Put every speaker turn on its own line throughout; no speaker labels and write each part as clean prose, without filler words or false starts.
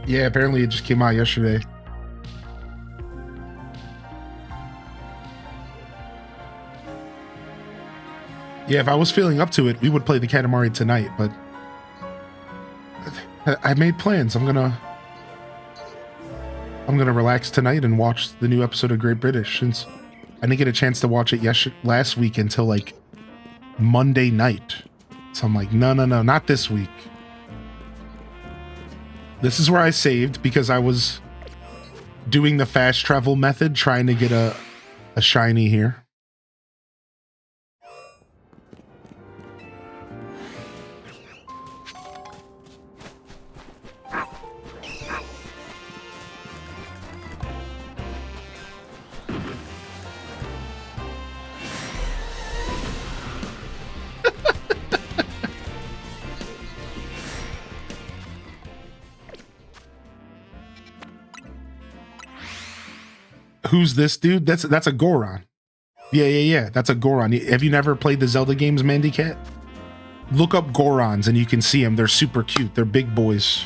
Yeah, apparently it just came out yesterday. Yeah, if I was feeling up to it, we would play the Katamari tonight, but I made plans. I'm gonna relax tonight and watch the new episode of Great British, since I didn't get a chance to watch it last week until like Monday night. So I'm like, no, not this week. This is where I saved because I was doing the fast travel method, trying to get a shiny here. Who's this dude? That's a Goron. Yeah. That's a Goron. Have you never played the Zelda games, Mandy Cat? Look up Gorons and you can see them. They're super cute. They're big boys.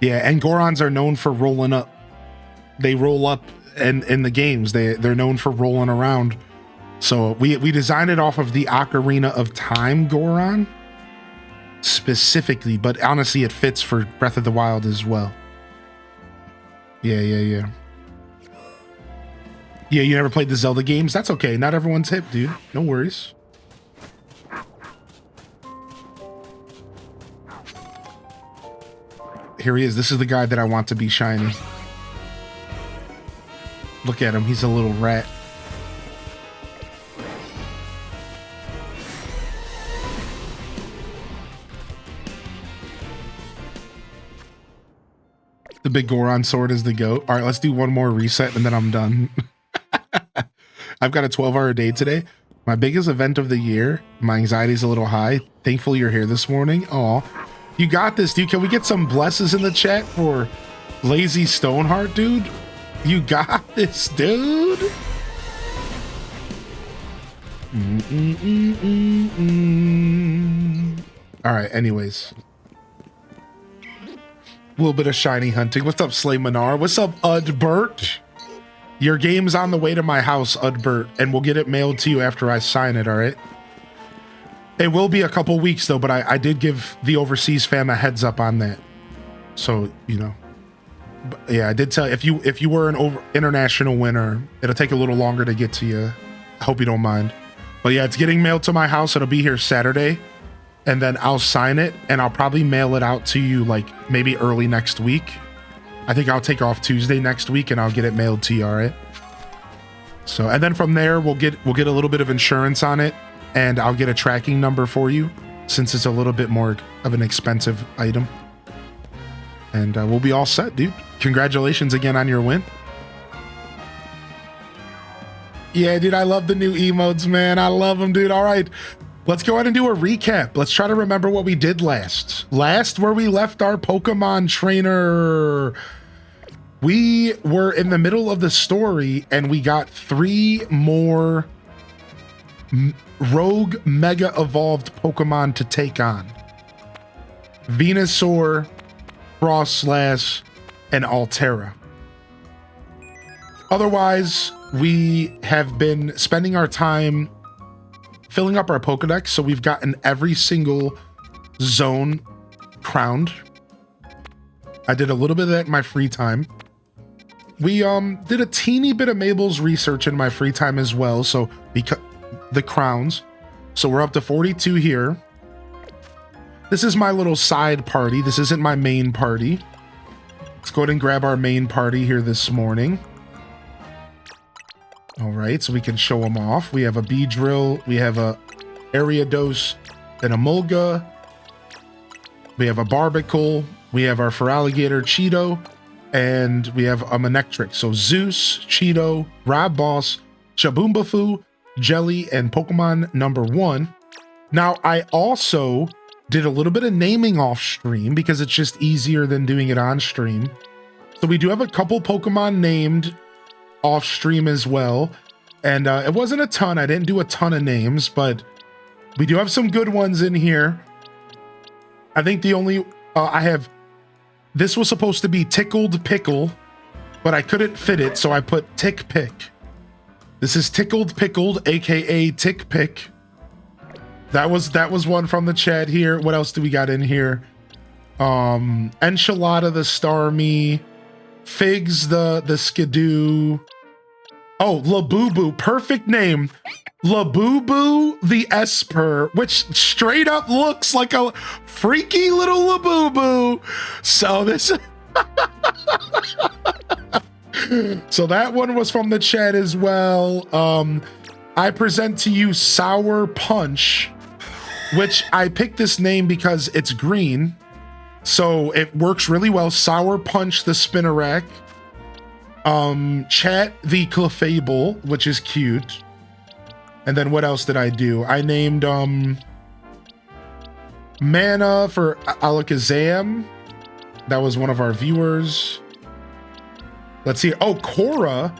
Yeah, and Gorons are known for rolling up. They roll up in the games. They're known for rolling around. So we designed it off of the Ocarina of Time Goron specifically, but honestly it fits for Breath of the Wild as well. Yeah. Yeah, you never played the Zelda games? That's okay. Not everyone's hip, dude. No worries. Here he is. This is the guy that I want to be shiny. Look at him. He's a little rat. The big Goron sword is the goat. All right, let's do one more reset and then I'm done. I've got a 12-hour day today. My biggest event of the year. My anxiety's a little high. Thankfully you're here this morning. Aw, you got this, dude. Can we get some blesses in the chat for Lazy Stoneheart, dude? You got this, dude. All right, anyways. A little bit of shiny hunting. What's up, Slay Manar? What's up, Udbert? Your game's on the way to my house, Udbert, and we'll get it mailed to you after I sign it, all right? It will be a couple weeks, though, but I did give the overseas fam a heads up on that. So, you know. But yeah, I did tell you, if you were an international winner, it'll take a little longer to get to you. I hope you don't mind. But yeah, it's getting mailed to my house. It'll be here Saturday. And then I'll sign it, and I'll probably mail it out to you, like, maybe early next week. I think I'll take off Tuesday next week, and I'll get it mailed to you, all right? So, and then from there, we'll get a little bit of insurance on it, and I'll get a tracking number for you, since it's a little bit more of an expensive item. And we'll be all set, dude. Congratulations again on your win. Yeah, dude, I love the new emotes, man. I love them, dude. All right. Let's go ahead and do a recap. Let's try to remember what we did last. Last, where we left our Pokemon trainer. We were in the middle of the story and we got 3 more rogue mega evolved Pokemon to take on. Venusaur, Frostlass, and Altera. Otherwise, we have been spending our time filling up our Pokedex, so we've gotten every single zone crowned. I did a little bit of that in my free time. We did a teeny bit of Mabel's research in my free time as well, so because the crowns. So we're up to 42 here. This is my little side party. This isn't my main party. Let's go ahead and grab our main party here this morning. All right, so we can show them off. We have a Beedrill, we have a Ariados, and a Mulga. We have a Barbicle, we have our Feraligatr Cheeto, and we have a Manectric. So Zeus, Cheeto, Rabboss, Chabumbafu, Jelly, and Pokemon number 1. Now, I also did a little bit of naming off stream because it's just easier than doing it on stream. So we do have a couple Pokemon named off stream as well, and it wasn't a ton. I didn't do a ton of names, but we do have some good ones in here. I think the only I have This was supposed to be Tickled Pickle, but I couldn't fit it, so I put Tick Pick. This is Tickled Pickled, aka Tick Pick. That was one from the chat here. What else do we got in here? Enchilada the Starmie, Figs the Skidoo. Oh, Labubu, perfect name. Labubu the Esper, which straight up looks like a freaky little Labubu. So this so that one was from the chat as well. I present to you Sour Punch, which I picked this name because it's green. So it works really well. Sour Punch the Spinnerack. Chat the Clefable, which is cute. And then what else did I do? I named Mana for Alakazam. That was one of our viewers. Let's see. Oh, Korra.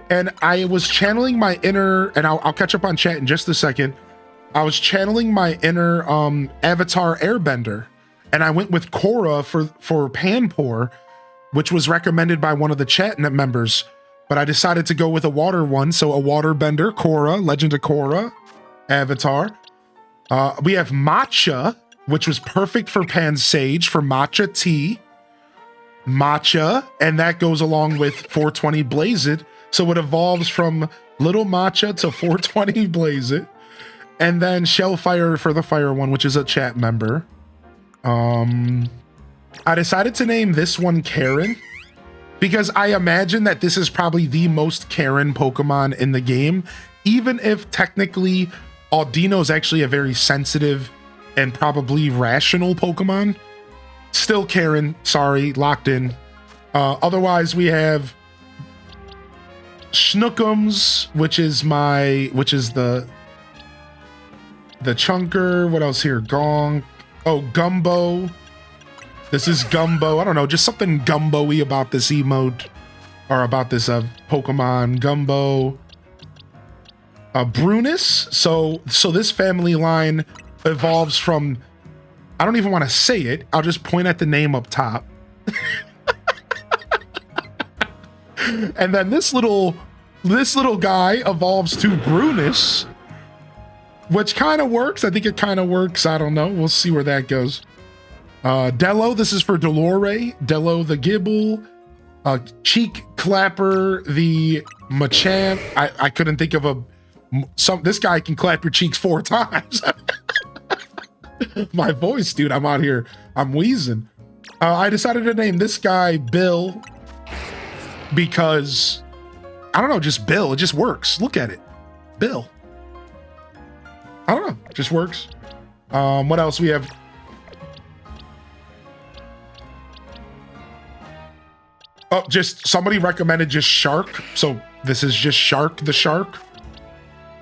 And I was channeling my inner, and I'll catch up on chat in just a second. I was channeling my inner Avatar Airbender, and I went with Korra for Panpour, which was recommended by one of the chat members. But I decided to go with a water one, so a waterbender, Korra, Legend of Korra, Avatar. We have Matcha, which was perfect for Pansage, for matcha tea. Matcha, and that goes along with 420 Blaze It. So it evolves from Little Matcha to 420 Blaze It. And then Shellfire for the fire one, which is a chat member. I decided to name this one Karen, because I imagine that this is probably the most Karen Pokemon in the game, even if technically Audino is actually a very sensitive and probably rational Pokemon. Still Karen, sorry, locked in. Otherwise, we have Schnookums, which is the Chunker. What else here? Gong. Oh, Gumbo. This is Gumbo. I don't know, just something Gumbo-y about this emote, or about this Pokemon. Gumbo. Brunus. So this family line evolves from, I don't even want to say it, I'll just point at the name up top. And then this little guy evolves to Brunus, which kind of works. I think it kind of works. I don't know. We'll see where that goes. Dello, this is for Delore. Dello the Gibble. Cheek Clapper the Machamp. I couldn't think of this guy can clap your cheeks 4 times. My voice, dude, I'm out here. I'm wheezing. I decided to name this guy Bill because, I don't know, just Bill. It just works. Look at it. Bill. I don't know. It just works. What else we have? Oh, just somebody recommended just Shark. So this is just Shark the Shark.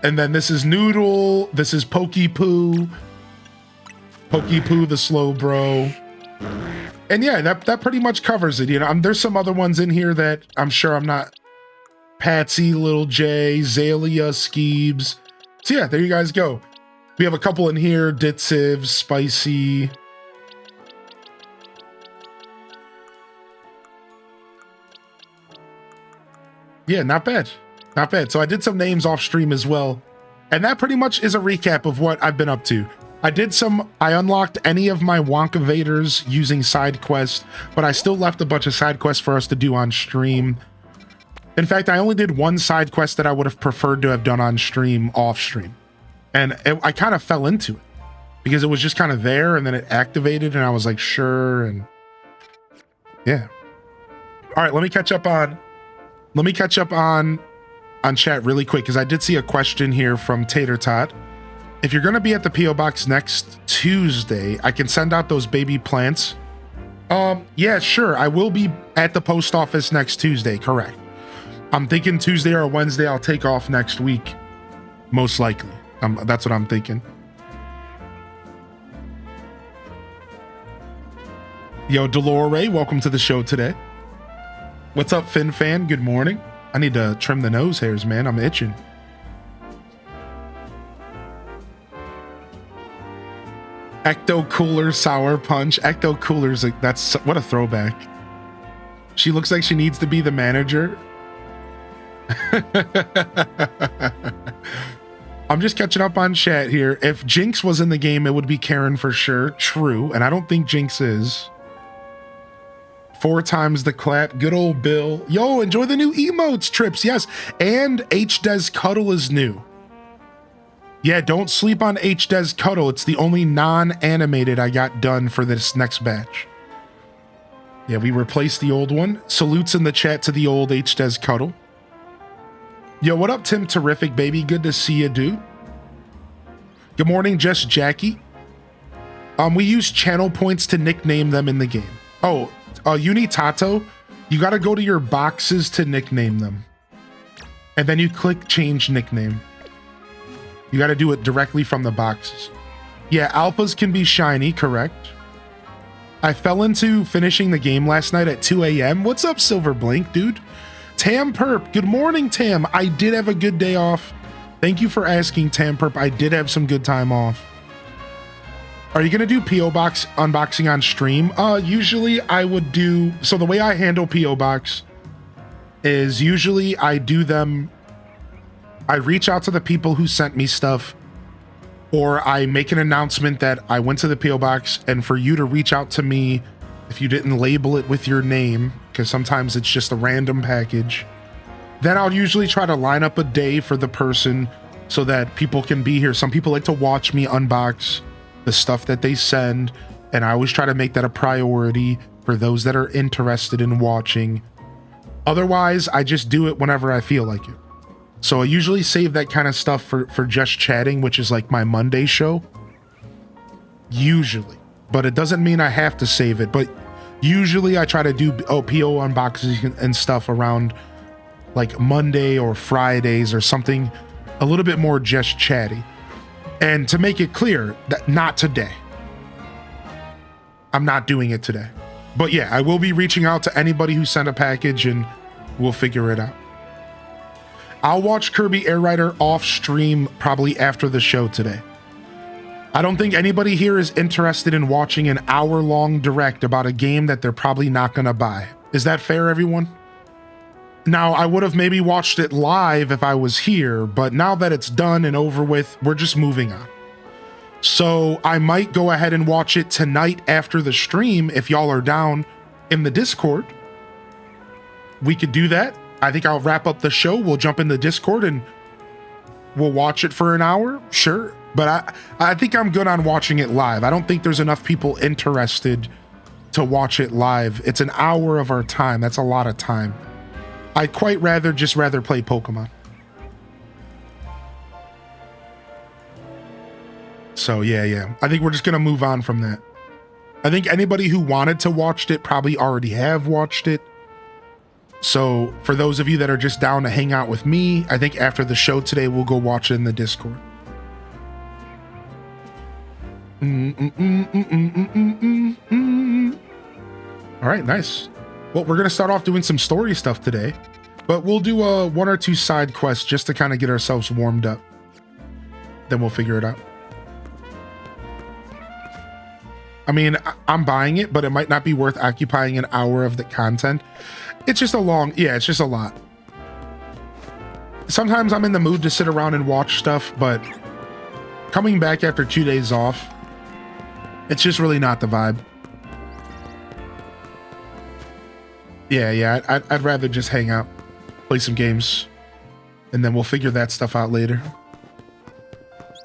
And then this is Noodle. This is Pokey-Poo. Pokey-Poo the Slowbro. And yeah, that pretty much covers it. You know, there's some other ones in here that I'm sure I'm not. Patsy, Little J, Zalia, Skeebs. So yeah, there you guys go. We have a couple in here. Ditsiv, Spicy. Yeah, not bad. Not bad. So I did some names off stream as well. And that pretty much is a recap of what I've been up to. I unlocked any of my Wonka Vaders using side quests, but I still left a bunch of side quests for us to do on stream. In fact, I only did one side quest that I would have preferred to have done on stream, off stream. And I kind of fell into it because it was just kind of there and then it activated and I was like, sure. And yeah. All right, let me catch up on chat really quick, because I did see a question here from Tater Tot. If you're going to be at the P.O. Box next Tuesday, I can send out those baby plants. Yeah, sure. I will be at the post office next Tuesday, correct. I'm thinking Tuesday or Wednesday I'll take off next week. Most likely. That's what I'm thinking. Yo, Delore, welcome to the show today. What's up, Fin Fan? Good morning. I need to trim the nose hairs, man. I'm itching. Ecto Cooler Sour Punch. Ecto Cooler's like, that's what a throwback. She looks like she needs to be the manager. I'm just catching up on chat here. If Jinx was in the game, it would be Karen for sure. True. And I don't think Jinx is. 4 times the clap. Good old Bill. Yo, enjoy the new emotes, Trips. Yes. And HDes Cuddle is new. Yeah, don't sleep on HDes Cuddle. It's the only non-animated I got done for this next batch. Yeah, we replaced the old one. Salutes in the chat to the old HDes Cuddle. Yo, what up, Tim Terrific, baby? Good to see you, dude. Good morning, Just Jackie. We use channel points to nickname them in the game. Oh, Unitato, you got to go to your boxes to nickname them. And then you click change nickname. You got to do it directly from the boxes. Yeah, alphas can be shiny, correct. I fell into finishing the game last night at 2 a.m. What's up, Silver Blink, dude? Tam Perp, good morning, Tam. I did have a good day off. Thank you for asking, Tam Perp. I did have some good time off. Are you gonna do PO Box unboxing on stream? Usually I would do, so the way I handle PO Box is usually I do them, I reach out to the people who sent me stuff, or I make an announcement that I went to the PO Box, and for you to reach out to me if you didn't label it with your name, because sometimes it's just a random package, then I'll usually try to line up a day for the person so that people can be here. Some people like to watch me unbox the stuff that they send, and I always try to make that a priority for those that are interested in watching. Otherwise, I just do it whenever I feel like it. So I usually save that kind of stuff for Just Chatting, which is like my Monday show. Usually. But it doesn't mean I have to save it. But usually I try to do PO unboxings and stuff around like Monday or Fridays or something a little bit more Just Chatty. And to make it clear, that not today. I'm not doing it today. But yeah, I will be reaching out to anybody who sent a package and we'll figure it out. I'll watch Kirby Air Rider off stream probably after the show today. I don't think anybody here is interested in watching an hour-long direct about a game that they're probably not going to buy. Is that fair, everyone? Now, I would have maybe watched it live if I was here, but now that it's done and over with, we're just moving on. So I might go ahead and watch it tonight after the stream if y'all are down in the Discord. We could do that. I think I'll wrap up the show. We'll jump in the Discord and we'll watch it for an hour. Sure. But I think I'm good on watching it live. I don't think there's enough people interested to watch it live. It's an hour of our time. That's a lot of time. I'd quite rather play Pokemon. So yeah. I think we're just going to move on from that. I think anybody who wanted to watch it probably already have watched it. So for those of you that are just down to hang out with me, I think after the show today, we'll go watch it in the Discord. All right, nice. Well, we're going to start off doing some story stuff today, but we'll do one or two side quests just to kind of get ourselves warmed up. Then we'll figure it out. I mean, I'm buying it, but it might not be worth occupying an hour of the content. It's just it's just a lot. Sometimes I'm in the mood to sit around and watch stuff, but coming back after 2 days off, it's just really not the vibe. Yeah, I'd rather just hang out, play some games, and then we'll figure that stuff out later.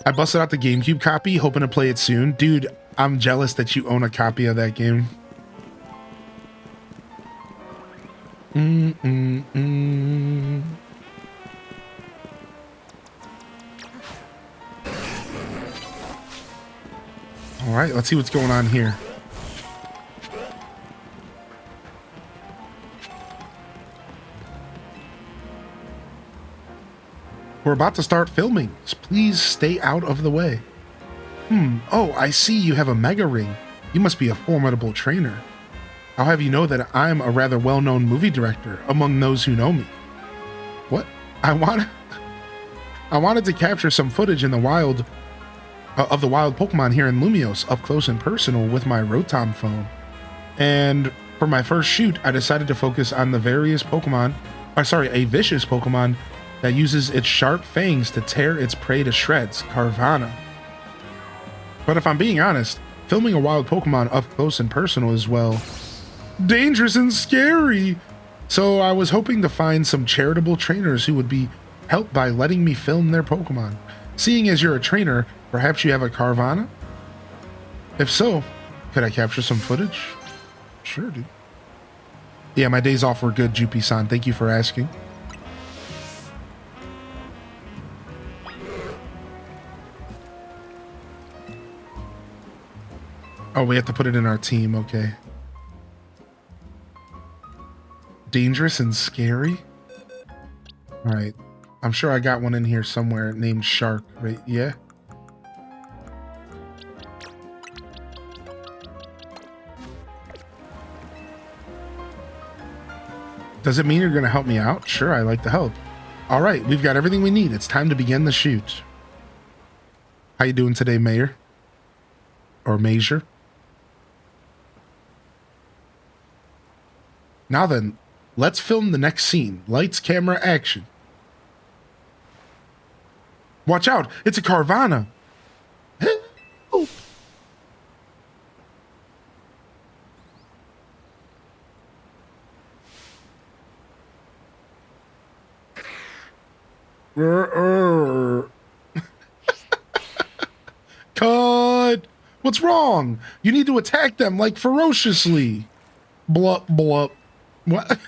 I busted out the GameCube copy, hoping to play it soon. Dude, I'm jealous that you own a copy of that game. All right, let's see what's going on here. We're about to start filming. Please stay out of the way. Oh, I see you have a mega ring. You must be a formidable trainer. I'll have you know that I'm a rather well-known movie director among those who know me. What? I wanted to capture some footage in the wild of the wild Pokemon here in Lumios up close and personal with my Rotom phone. And for my first shoot, I decided to focus on the various Pokemon, a vicious Pokemon that uses its sharp fangs to tear its prey to shreds, Carvanha. But if I'm being honest, filming a wild Pokemon up close and personal is, well, dangerous and scary. So I was hoping to find some charitable trainers who would be helped by letting me film their Pokemon. Seeing as you're a trainer, perhaps you have a Carvanha? If so, could I capture some footage? Sure, dude. Yeah, my days off were good, Jupi-san. Thank you for asking. Oh, we have to put it in our team. Okay. Dangerous and scary? All right. I'm sure I got one in here somewhere named Shark, right? Yeah. Does it mean you're going to help me out? Sure, I like to help. All right, we've got everything we need. It's time to begin the shoot. How you doing today, Mayor? Or Major? Now then, let's film the next scene. Lights, camera, action. Watch out, it's a Carvanha. Oh. Cut! What's wrong? You need to attack them, like, ferociously. Blup, blup. What?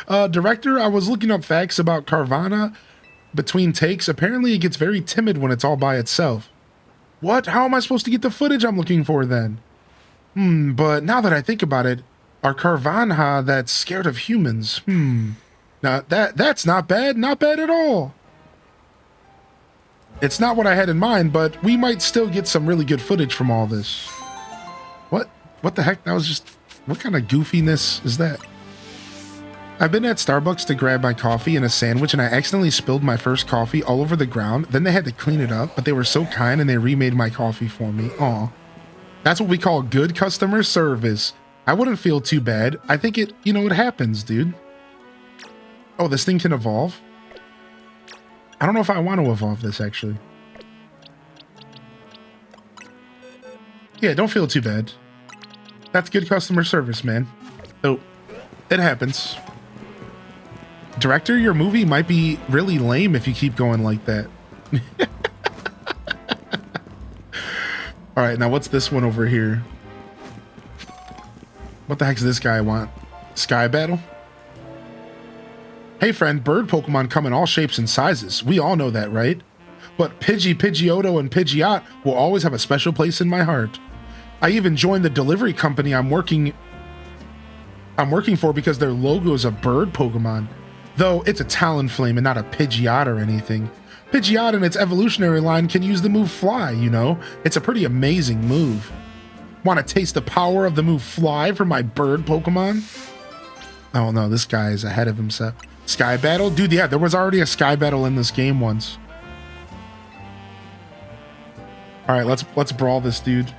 Director, I was looking up facts about Carvanha between takes. Apparently it gets very timid when it's all by itself. What? How am I supposed to get the footage I'm looking for then? But now that I think about it, are Carvanha that's scared of humans? Now that's not bad at all. It's not what I had in mind, but we might still get some really good footage from all this. What the heck? That was just... What kind of goofiness is that? I've been at Starbucks to grab my coffee and a sandwich, and I accidentally spilled my first coffee all over the ground. Then they had to clean it up, but they were so kind and they remade my coffee for me. Aw. That's what we call good customer service. I wouldn't feel too bad. I think it happens, dude. Oh, this thing can evolve? I don't know if I want to evolve this, actually. Yeah, don't feel too bad. That's good customer service, man. Oh, it happens. Director, your movie might be really lame if you keep going like that. All right, now what's this one over here? What the heck does this guy want? Sky battle? Hey friend, bird Pokemon come in all shapes and sizes. We all know that, right? But Pidgey, Pidgeotto, and Pidgeot will always have a special place in my heart. I even joined the delivery company I'm working for because their logo is a bird Pokemon. Though it's a Talonflame and not a Pidgeot or anything. Pidgeot in its evolutionary line can use the move Fly, you know? It's a pretty amazing move. Want to taste the power of the move Fly for my bird Pokemon? Oh no, this guy is ahead of himself. Sky Battle? Dude, yeah, there was already a Sky Battle in this game once. Alright, let's brawl this dude.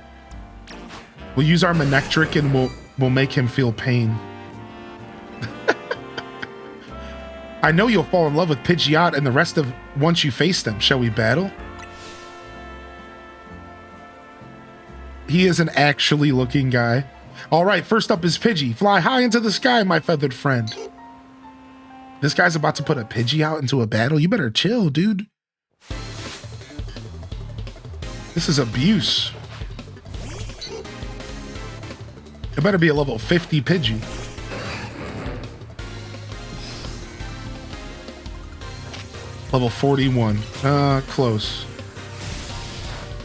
We'll use our Manectric and we'll make him feel pain. I know you'll fall in love with Pidgeot and the rest of once you face them. Shall we battle? He is an actually looking guy. All right, first up is Pidgey. Fly high into the sky, my feathered friend. This guy's about to put a Pidgeot into a battle. You better chill, dude. This is abuse. It better be a level 50 Pidgey. Level 41. Close.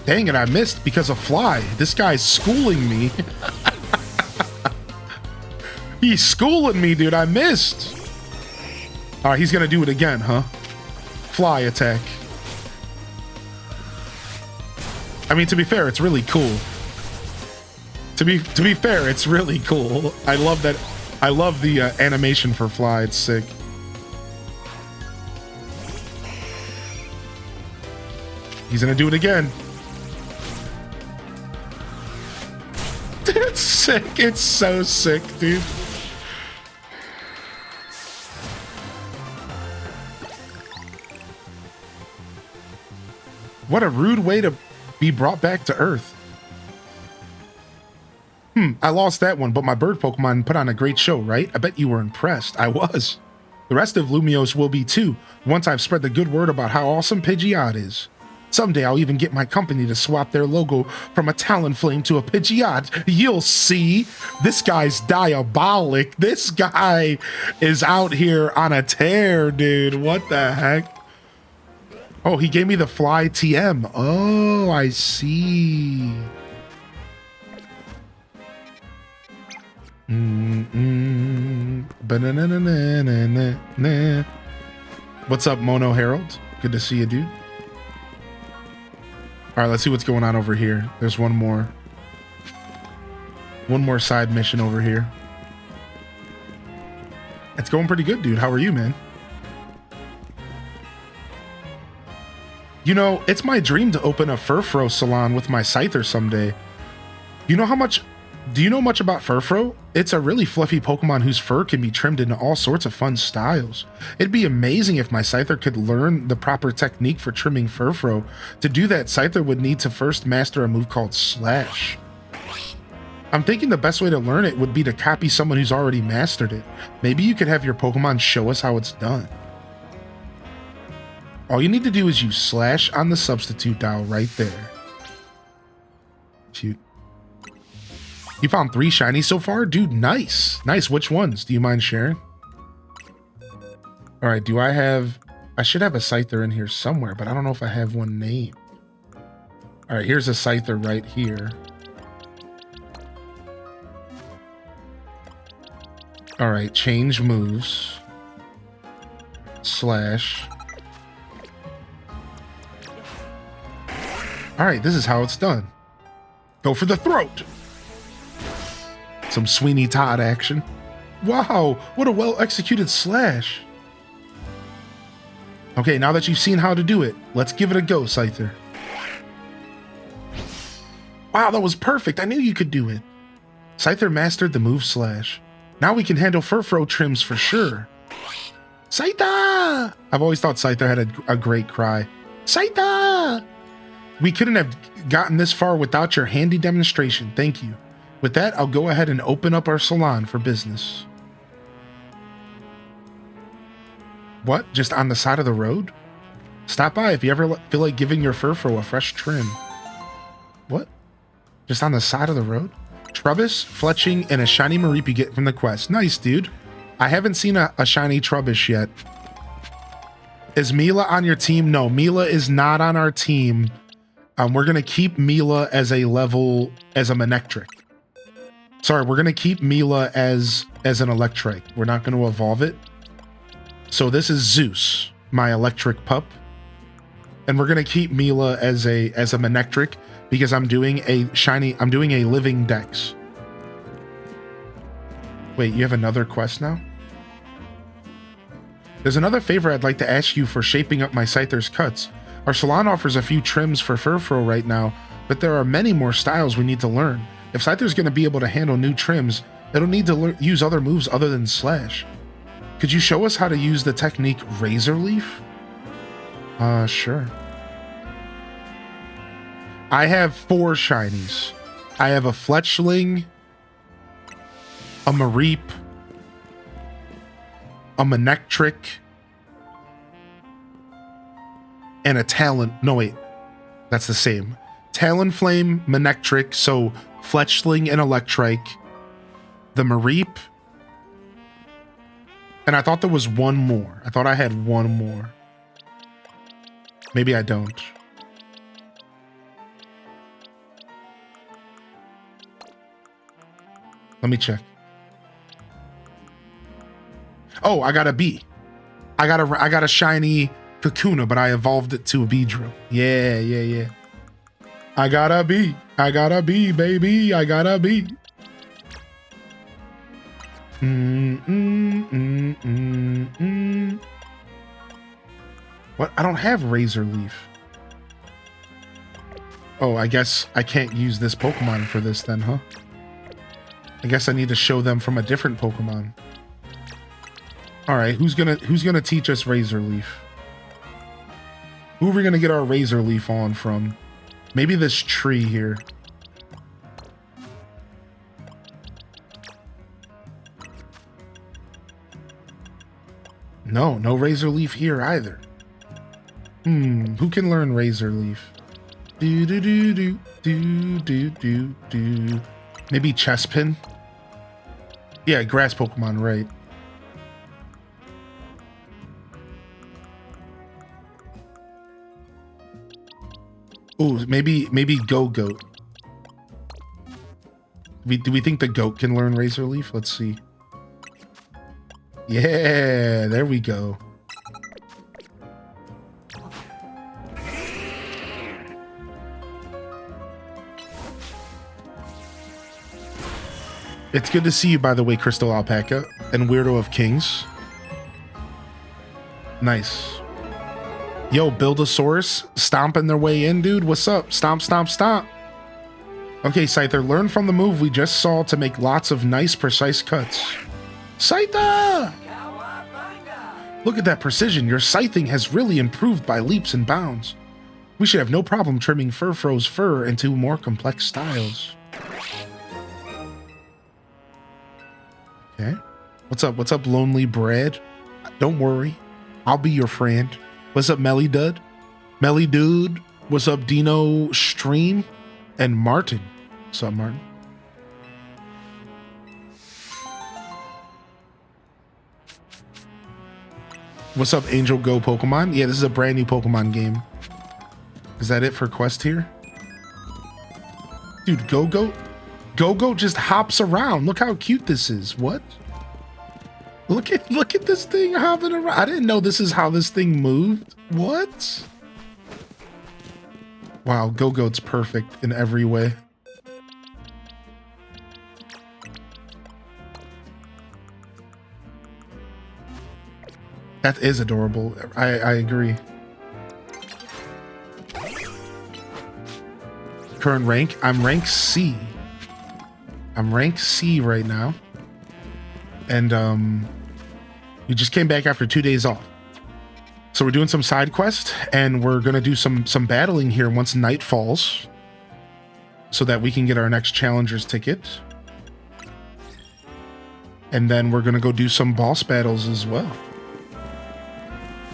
Dang it, I missed because of Fly. This guy's schooling me. He's schooling me, dude. I missed. All right, he's gonna do it again, huh? Fly attack. I mean, to be fair, it's really cool. To be fair, it's really cool. I love that. I love the animation for Fly. It's sick. He's gonna do it again. It's sick. It's so sick, dude. What a rude way to be brought back to Earth. I lost that one, but my bird Pokemon put on a great show, right? I bet you were impressed. I was. The rest of Lumiose will be too, once I've spread the good word about how awesome Pidgeot is. Someday I'll even get my company to swap their logo from a Talonflame to a Pidgeot. You'll see. This guy's diabolic. This guy is out here on a tear, dude. What the heck? Oh, he gave me the Fly TM. Oh, I see. What's up, Mono Herald? Good to see you, dude. All right, let's see what's going on over here. There's one more side mission over here. It's going pretty good, dude. How are you, man? You know, it's my dream to open a Furfro salon with my Scyther someday. Do you know much about Furfro? It's a really fluffy Pokemon whose fur can be trimmed into all sorts of fun styles. It'd be amazing if my Scyther could learn the proper technique for trimming Furfro. To do that, Scyther would need to first master a move called Slash. I'm thinking the best way to learn it would be to copy someone who's already mastered it. Maybe you could have your Pokemon show us how it's done. All you need to do is use Slash on the substitute dial right there. Cute. You found 3 shinies so far? Dude, nice. Nice. Which ones? Do you mind sharing? All right, I should have a Scyther in here somewhere, but I don't know if I have one named. All right, here's a Scyther right here. All right, change moves. Slash. All right, this is how it's done. Go for the throat. Some Sweeney Todd action. Wow, what a well-executed Slash. Okay, now that you've seen how to do it, let's give it a go, Scyther. Wow, that was perfect. I knew you could do it. Scyther mastered the move Slash. Now we can handle Furfro trims for sure. Scyther! I've always thought Scyther had a great cry. Scyther! We couldn't have gotten this far without your handy demonstration. Thank you. With that, I'll go ahead and open up our salon for business. What? Just on the side of the road? Stop by if you ever feel like giving your Furfro a fresh trim. What? Just on the side of the road? Trubbish, Fletching, and a shiny Mareep you get from the quest. Nice, dude. I haven't seen a shiny Trubbish yet. Is Mila on your team? No, Mila is not on our team. We're going to keep Mila as a Manectric. Sorry, we're going to keep Mila as an Electric. We're not going to evolve it. So this is Zeus, my electric pup. And we're going to keep Mila as a Manectric because I'm doing a living dex. Wait, you have another quest now? There's another favor I'd like to ask you for shaping up my Scyther's cuts. Our salon offers a few trims for Furfro right now, but there are many more styles we need to learn. If Scyther's going to be able to handle new trims, it'll need to use other moves other than Slash. Could you show us how to use the technique Razor Leaf? Sure. I have 4 shinies. I have a Fletchling, a Mareep, a Manectric, and a Talon. No, wait. That's the same. Talonflame, Manectric, so Fletchling and Electrike, the Mareep, and I thought there was one more. I thought I had one more. Maybe I don't. Let me check. Oh, I got a B. I got a shiny Kakuna, but I evolved it to a Beedrill. Yeah. I got a B. I got a B, baby. I got a B. What? I don't have Razor Leaf. Oh, I guess I can't use this Pokemon for this then, huh? I guess I need to show them from a different Pokemon. All right, who's gonna teach us Razor Leaf? Who are we gonna get our Razor Leaf on from? Maybe this tree here. No Razor Leaf here either. Who can learn Razor Leaf? Do do do do do do do do. Maybe Chespin? Yeah, grass Pokemon, right. Ooh, maybe Go-Goat. Do we think the goat can learn Razor Leaf? Let's see. Yeah, there we go. It's good to see you, by the way, Crystal Alpaca and Weirdo of Kings. Nice. Yo, Buildosaurus stomping their way in, dude. What's up? Stomp, stomp, stomp. Okay, Scyther, learn from the move we just saw to make lots of nice, precise cuts. Scyther! Look at that precision. Your scything has really improved by leaps and bounds. We should have no problem trimming Furfro's fur into more complex styles. Okay. What's up, Lonely Brad? Don't worry. I'll be your friend. What's up, Melly Dud? Melly Dude? What's up, Dino Stream? And Martin. What's up, Martin? What's up, Angel Go Pokemon? Yeah, this is a brand new Pokemon game. Is that it for quest here? Dude, Go-Goat just hops around. Look how cute this is. What? Look at this thing hopping around. I didn't know this is how this thing moved. What? Wow, Go-Goat's perfect in every way. That is adorable. I agree. Current rank? I'm rank C. I'm rank C right now. And we just came back after 2 days off. So we're doing some side quest and we're gonna do some battling here once night falls so that we can get our next challenger's ticket. And then we're gonna go do some boss battles as well.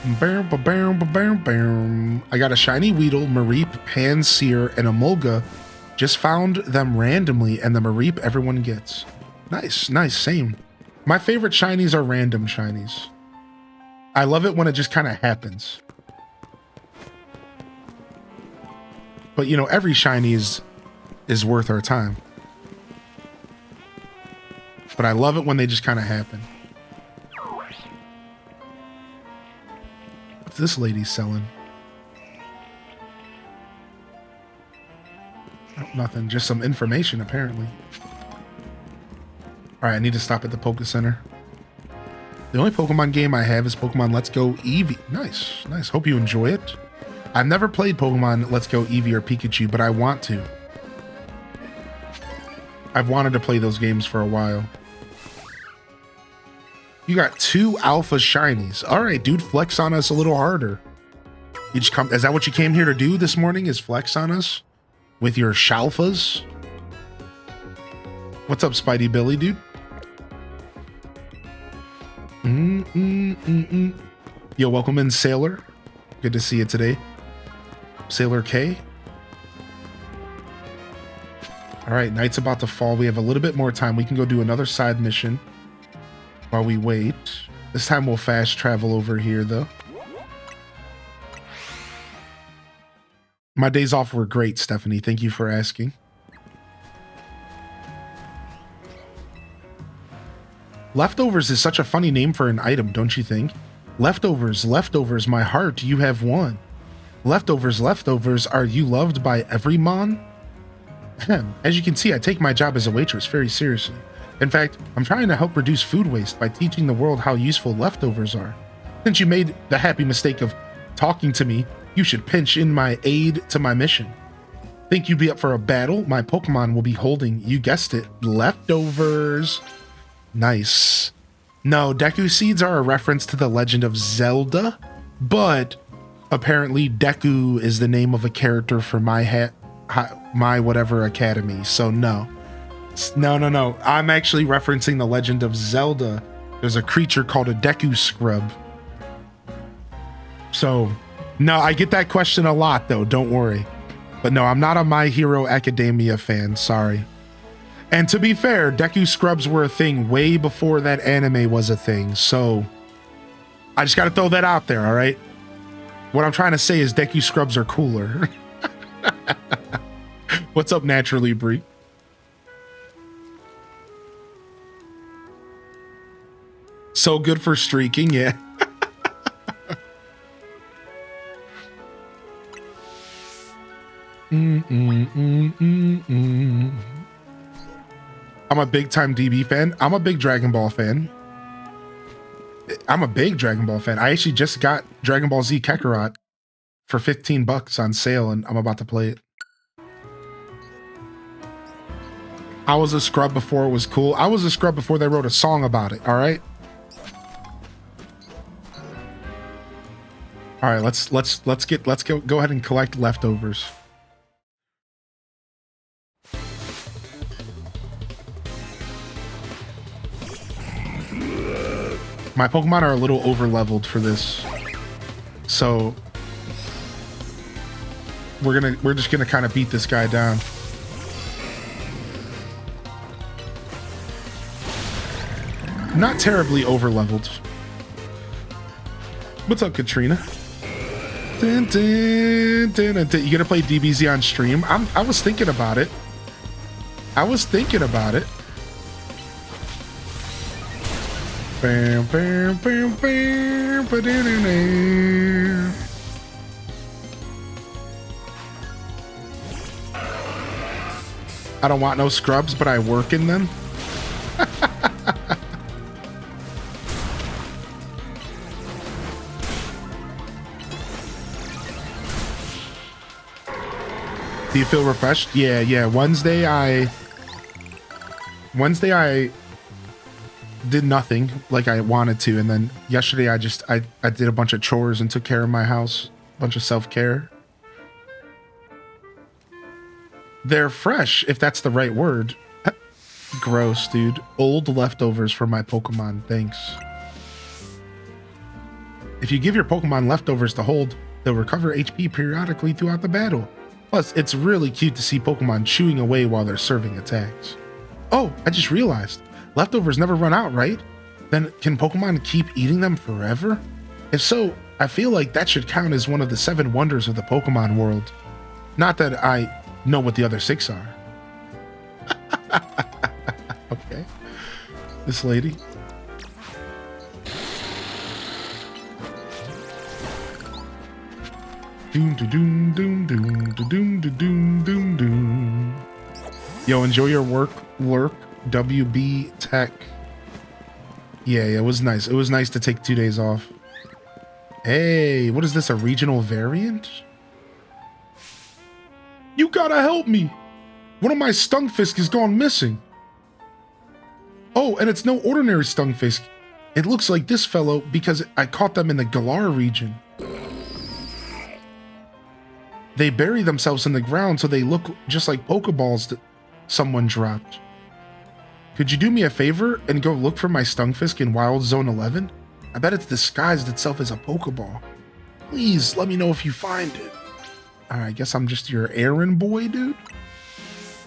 I got a shiny Weedle, Mareep, Pansear, and a Mulga. Just found them randomly, and the Mareep everyone gets. Nice, same. My favorite shinies are random shinies. I love it when it just kind of happens. But you know, every shiny is worth our time. But I love it when they just kind of happen. What's this lady selling? Oh, nothing, just some information apparently. Alright, I need to stop at the Poké Center. The only Pokemon game I have is Pokemon Let's Go Eevee. Nice. Hope you enjoy it. I've never played Pokemon Let's Go Eevee or Pikachu, but I want to. I've wanted to play those games for a while. You got 2 alpha shinies. All right, dude, flex on us a little harder. You just come. Is that what you came here to do this morning? Is flex on us with your shalfas? What's up, Spidey Billy, dude? Yo, welcome in, Sailor. Good to see you today, Sailor K. All right, night's about to fall. We have a little bit more time. We can go do another side mission while we wait. This time we'll fast travel over here, though. My days off were great, Stephanie. Thank you for asking. Leftovers is such a funny name for an item, don't you think? Leftovers, my heart, you have won. Leftovers, are you loved by every mon? As you can see, I take my job as a waitress very seriously. In fact, I'm trying to help reduce food waste by teaching the world how useful leftovers are. Since you made the happy mistake of talking to me, you should pinch in my aid to my mission. Think you'd be up for a battle? My Pokemon will be holding, you guessed it, leftovers. Nice. No, Deku Seeds are a reference to the Legend of Zelda, but apparently Deku is the name of a character for my whatever academy, so no. No. I'm actually referencing the Legend of Zelda. There's a creature called a Deku Scrub. So, no, I get that question a lot, though. Don't worry. But no, I'm not a My Hero Academia fan. Sorry. And to be fair, Deku Scrubs were a thing way before that anime was a thing. So, I just got to throw that out there, all right? What I'm trying to say is Deku Scrubs are cooler. What's up, Naturally, Bree? So good for streaking, yeah. I'm a big time DB fan. I'm a big Dragon Ball fan. I actually just got Dragon Ball Z Kakarot for $15 on sale, and I'm about to play it. I was a scrub before it was cool. I was a scrub before they wrote a song about it, all right? All right, let's go ahead and collect leftovers. My Pokemon are a little over leveled for this, so we're just gonna kind of beat this guy down. Not terribly over leveled. What's up, Katrina? Dun, dun, dun, dun, dun. You gonna play DBZ on stream? I was thinking about it. Bam, bam, bam, bam, ba-da-da-da. I don't want no scrubs, but I work in them. Do you feel refreshed? Yeah. Wednesday I did nothing like I wanted to, and then yesterday I did a bunch of chores and took care of my house, a bunch of self-care. They're fresh, if that's the right word. Gross, dude. Old leftovers for my Pokemon, thanks. If you give your Pokemon leftovers to hold, they'll recover HP periodically throughout the battle. Plus, it's really cute to see Pokemon chewing away while they're serving attacks. Oh, I just realized. Leftovers never run out, right? Then can Pokemon keep eating them forever? If so, I feel like that should count as one of the 7 wonders of the Pokemon world. Not that I know what the other 6 are. Okay. This lady. Doom doom doom doom doom doom doom doom. Yo, enjoy your work, lurk, WB Tech. Yeah, it was nice. It was nice to take 2 days off. Hey, what is this? A regional variant? You gotta help me. One of my Stunfisk has gone missing. Oh, and it's no ordinary Stunfisk. It looks like this fellow because I caught them in the Galar region. They bury themselves in the ground so they look just like Pokeballs that someone dropped. Could you do me a favor and go look for my Stunfisk in Wild Zone 11? I bet it's disguised itself as a Pokeball. Please let me know if you find it. I guess I'm just your errand boy, dude.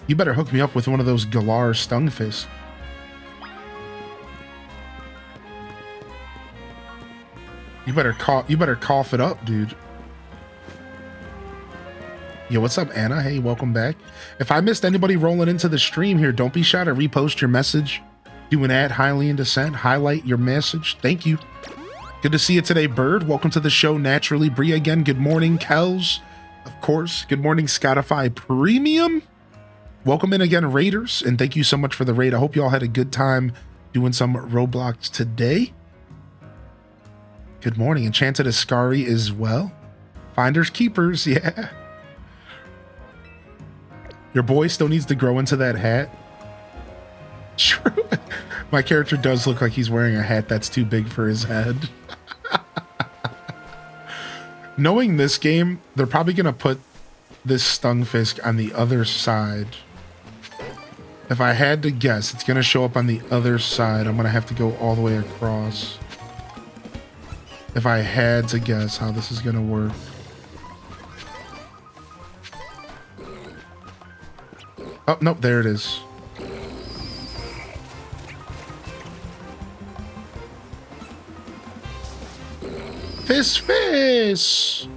You better hook me up with one of those Galar Stunfisk. You better cough it up, dude. Yo, what's up, Anna? Hey, welcome back. If I missed anybody rolling into the stream here, don't be shy to repost your message. Do an ad, highly in descent, highlight your message. Thank you. Good to see you today, Bird. Welcome to the show, Naturally. Bree again. Good morning, Kels. Of course. Good morning, Spotify Premium. Welcome in again, Raiders. And thank you so much for the raid. I hope you all had a good time doing some Roblox today. Good morning. Enchanted Ascari as well. Finders Keepers, yeah. Your boy still needs to grow into that hat. True. My character does look like he's wearing a hat that's too big for his head. Knowing this game, they're probably going to put this Stunfisk on the other side. If I had to guess, it's going to show up on the other side. I'm going to have to go all the way across. If I had to guess how this is going to work. Oh, nope, there it is. Fish!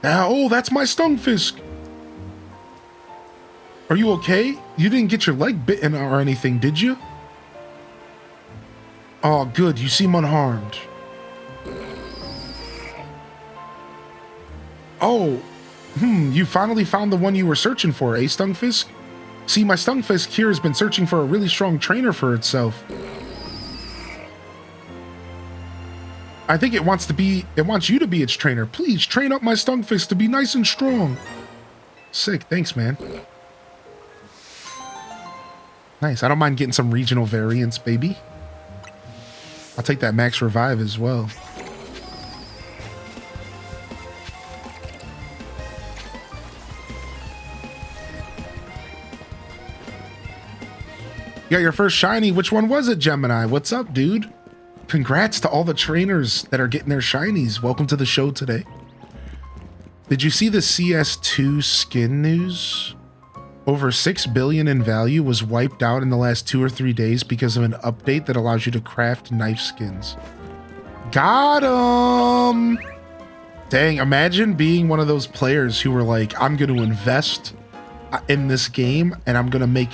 Oh, that's my Stunfisk. Are you okay? You didn't get your leg bitten or anything, did you? Oh, good. You seem unharmed. Oh, you finally found the one you were searching for, eh, Stunfisk? See, my Stunfisk here has been searching for a really strong trainer for itself. I think it wants you to be its trainer. Please train up my Stunfisk to be nice and strong. Sick, thanks, man. Nice, I don't mind getting some regional variants, baby. I'll take that max revive as well. You got your first shiny. Which one was it, Gemini? What's up, dude? Congrats to all the trainers that are getting their shinies. Welcome to the show today. Did you see the CS2 skin news? Over 6 billion in value was wiped out in the last 2 or 3 days because of an update that allows you to craft knife skins. Got 'em! Dang, imagine being one of those players who were like, I'm going to invest in this game and I'm going to make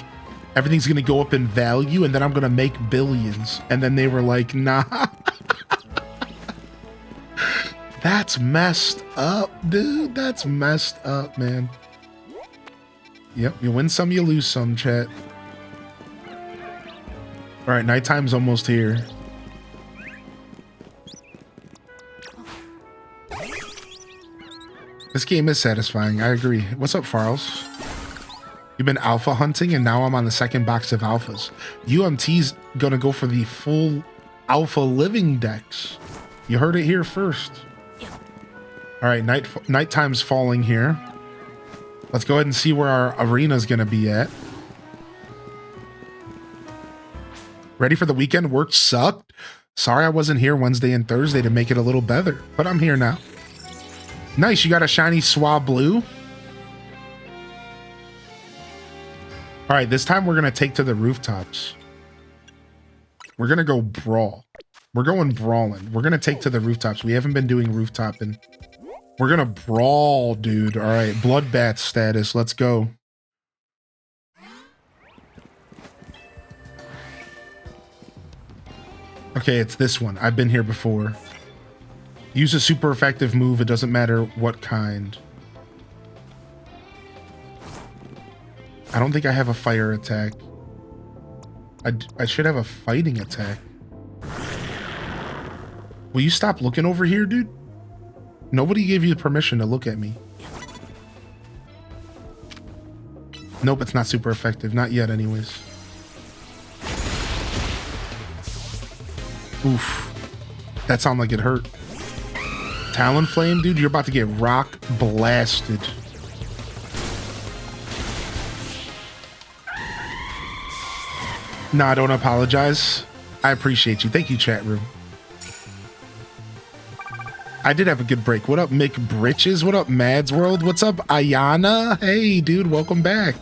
everything's gonna go up in value and then I'm gonna make billions. And then they were like, nah. That's messed up, dude. That's messed up, man. Yep, you win some, you lose some, chat. All right, nighttime's almost here. This game is satisfying, I agree. What's up, Farls? You've been alpha hunting, and now I'm on the second box of alphas. UMT's gonna go for the full alpha living decks. You heard it here first. All right, nighttime's falling here. Let's go ahead and see where our arena's gonna be at. Ready for the weekend? Work sucked. Sorry I wasn't here Wednesday and Thursday to make it a little better, but I'm here now. Nice, you got a shiny Swab Blue. All right, this time we're going to take to the rooftops. We're going to go brawl. We're going brawling. We're going to take to the rooftops. We haven't been doing rooftopping. We're going to brawl, dude. All right, bloodbath status. Let's go. Okay, it's this one. I've been here before. Use a super effective move. It doesn't matter what kind. I don't think I have a fire attack. I should have a fighting attack. Will you stop looking over here, dude? Nobody gave you permission to look at me. Nope, it's not super effective. Not yet, anyways. Oof. That sounded like it hurt. Talonflame, dude, you're about to get rock blasted. Nah, don't apologize. I appreciate you. Thank you, chat room. I did have a good break. What up, Mick Britches? What up, Mads World? What's up, Ayana? Hey, dude, welcome back.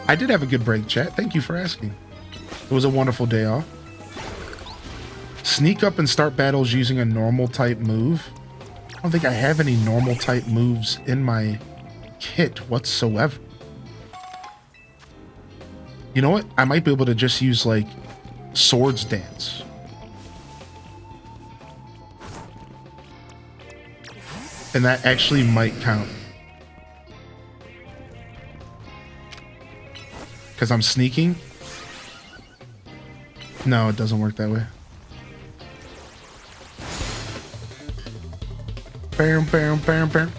I did have a good break, chat. Thank you for asking. It was a wonderful day off. Sneak up and start battles using a normal type move. I don't think I have any normal type moves in my kit whatsoever. You know what? I might be able to just use, like, Swords Dance. And that actually might count. Because I'm sneaking? No, it doesn't work that way. Bam, bam, bam, bam.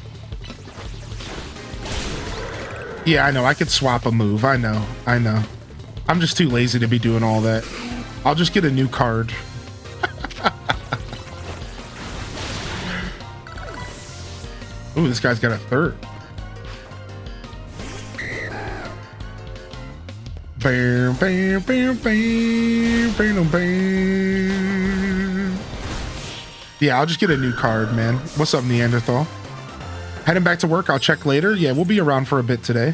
Yeah, I know. I could swap a move. I know. I'm just too lazy to be doing all that. I'll just get a new card. Ooh, this guy's got a third. Bam, bam, bam, bam, bam, bam. Yeah, I'll just get a new card, man. What's up, Neanderthal? Heading back to work. I'll check later. Yeah, we'll be around for a bit today.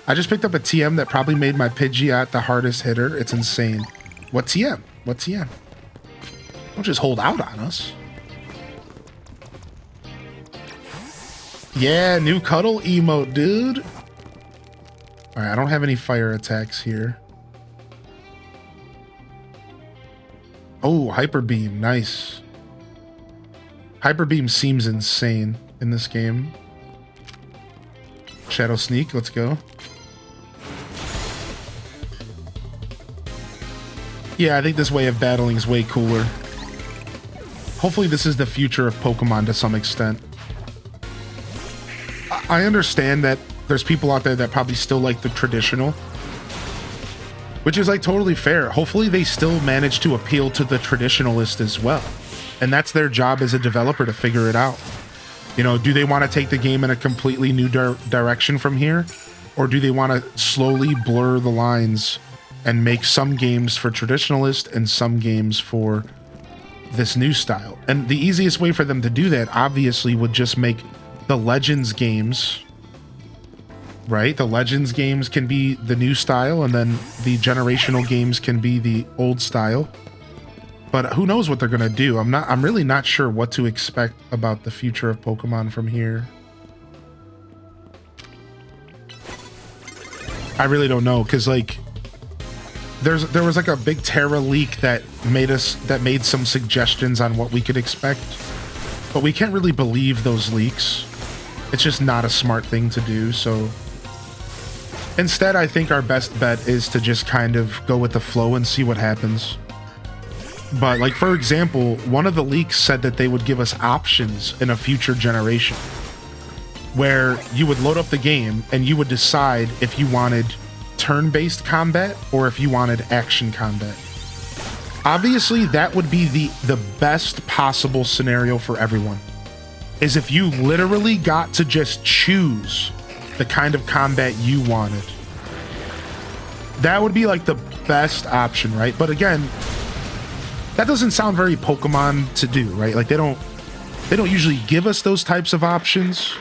I just picked up a TM that probably made my Pidgeot the hardest hitter. It's insane. What TM? What TM? Don't just hold out on us. Yeah, new cuddle emote, dude. All right, I don't have any fire attacks here. Oh, Hyper Beam. Nice. Hyper Beam seems insane in this game. Shadow Sneak, let's go. Yeah, I think this way of battling is way cooler. Hopefully this is the future of Pokemon to some extent. I understand that there's people out there that probably still like the traditional, which is like totally fair. Hopefully they still manage to appeal to the traditionalist as well. And that's their job as a developer to figure it out. You know, do they want to take the game in a completely new direction from here? Or do they want to slowly blur the lines and make some games for traditionalist and some games for this new style? And the easiest way for them to do that, obviously, would just make the Legends games, right? The Legends games can be the new style, and then the generational games can be the old style. But who knows what they're gonna do? I'm really not sure what to expect about the future of Pokemon from here. I really don't know, because like there was like a big Terra leak that made some suggestions on what we could expect, but we can't really believe those leaks. It's just not a smart thing to do. So instead, I think our best bet is to just kind of go with the flow and see what happens. But like, for example, one of the leaks said that they would give us options in a future generation where you would load up the game and you would decide if you wanted turn-based combat or if you wanted action combat. Obviously, that would be the best possible scenario for everyone, is if you literally got to just choose the kind of combat you wanted. That would be like the best option, right? But again, that doesn't sound very Pokemon to do, right? Like they don't usually give us those types of options.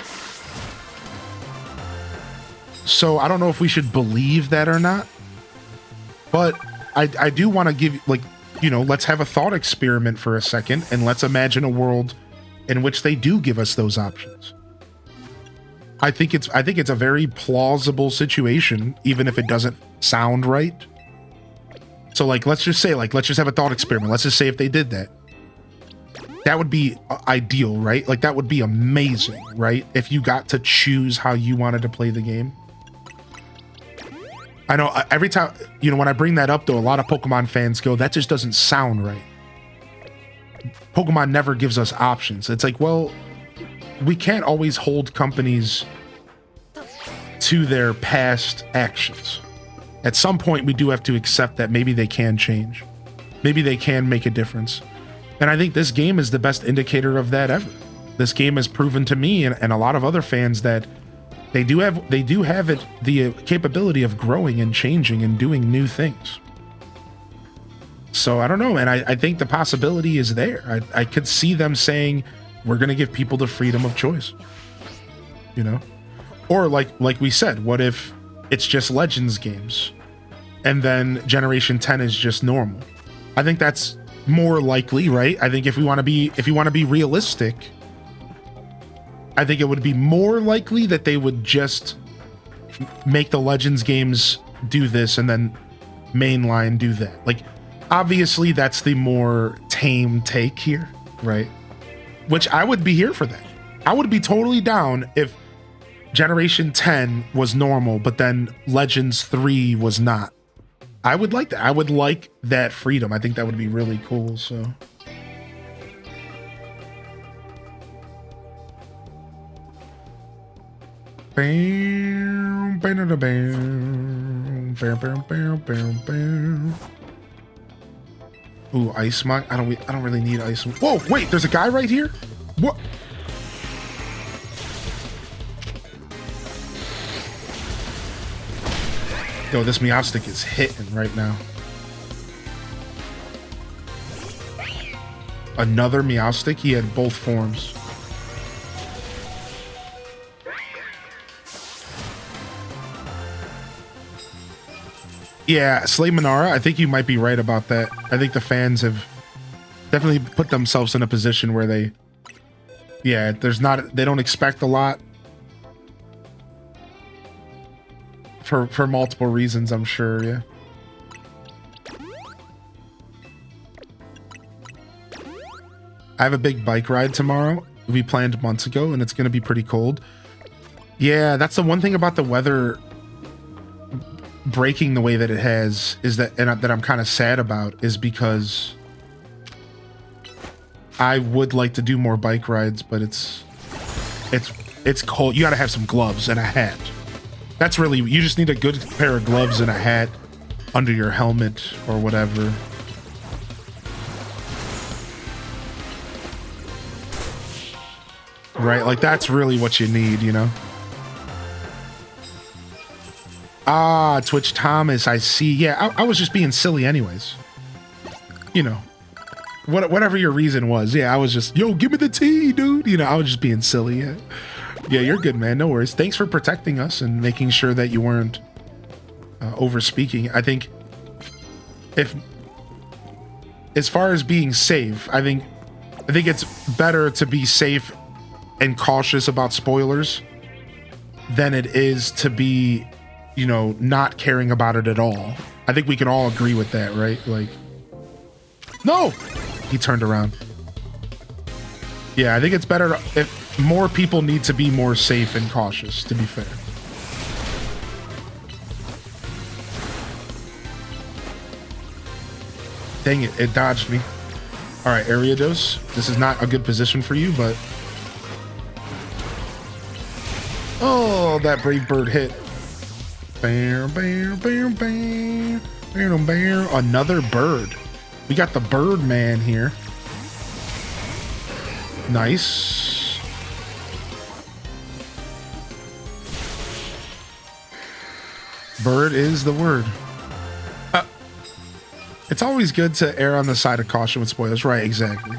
So I don't know if we should believe that or not. But I do want to give, like, you know, let's have a thought experiment for a second and let's imagine a world in which they do give us those options. I think it's a very plausible situation, even if it doesn't sound right. So like, let's just have a thought experiment. Let's just say if they did that. That would be ideal, right? Like that would be amazing, right? If you got to choose how you wanted to play the game. I know every time, you know, when I bring that up though, a lot of Pokemon fans go, that just doesn't sound right. Pokemon never gives us options. It's like, well, we can't always hold companies to their past actions. At some point, we do have to accept that maybe they can change. Maybe they can make a difference. And I think this game is the best indicator of that ever. This game has proven to me and a lot of other fans that they do have the capability of growing and changing and doing new things. So I don't know, man. I think the possibility is there. I could see them saying, we're going to give people the freedom of choice. You know? Or like we said, what if it's just Legends games and then Generation 10 is just normal? I think that's more likely, right? I think if you want to be realistic, I think it would be more likely that they would just make the Legends games do this and then mainline do that. Like, obviously that's the more tame take here, right? Which I would be here for that. I would be totally down if Generation 10 was normal, but then Legends 3 was not. I would like that. I would like that freedom. I think that would be really cool, so. Bam, bam, bam, bam, bam, bam, bam, bam. Ooh, ice mine. I don't really need ice. Whoa, wait, there's a guy right here? What? Yo, this Meowstic is hitting right now. Another Meowstic? He had both forms. Yeah, Slay Manara, I think you might be right about that. I think the fans have definitely put themselves in a position where they... Yeah, they don't expect a lot. For multiple reasons, I'm sure, yeah. I have a big bike ride tomorrow. We planned months ago, and it's going to be pretty cold. Yeah, that's the one thing about the weather breaking the way that it has, is that, and that I'm kind of sad about, is because I would like to do more bike rides, but it's cold. You got to have some gloves and a hat. That's really, you just need a good pair of gloves and a hat under your helmet or whatever. Right, like that's really what you need, you know? Ah, Twitch Thomas, I see. Yeah, I was just being silly anyways. You know, whatever your reason was. Yeah, I was just, yo, give me the tea, dude. You know, I was just being silly. Yeah. Yeah, you're good, man. No worries. Thanks for protecting us and making sure that you weren't over speaking. I think as far as being safe, I think it's better to be safe and cautious about spoilers than it is to be, you know, not caring about it at all. I think we can all agree with that, right? Like, no, he turned around. Yeah, I think it's better if more people need to be more safe and cautious, to be fair. Dang it, it dodged me. All right, Ariados, this is not a good position for you, but... Oh, that brave bird hit. Bam, bam, bam, bam, bam, bam. Another bird. We got the bird man here. Nice. Bird is the word. It's always good to err on the side of caution with spoilers. Right, exactly.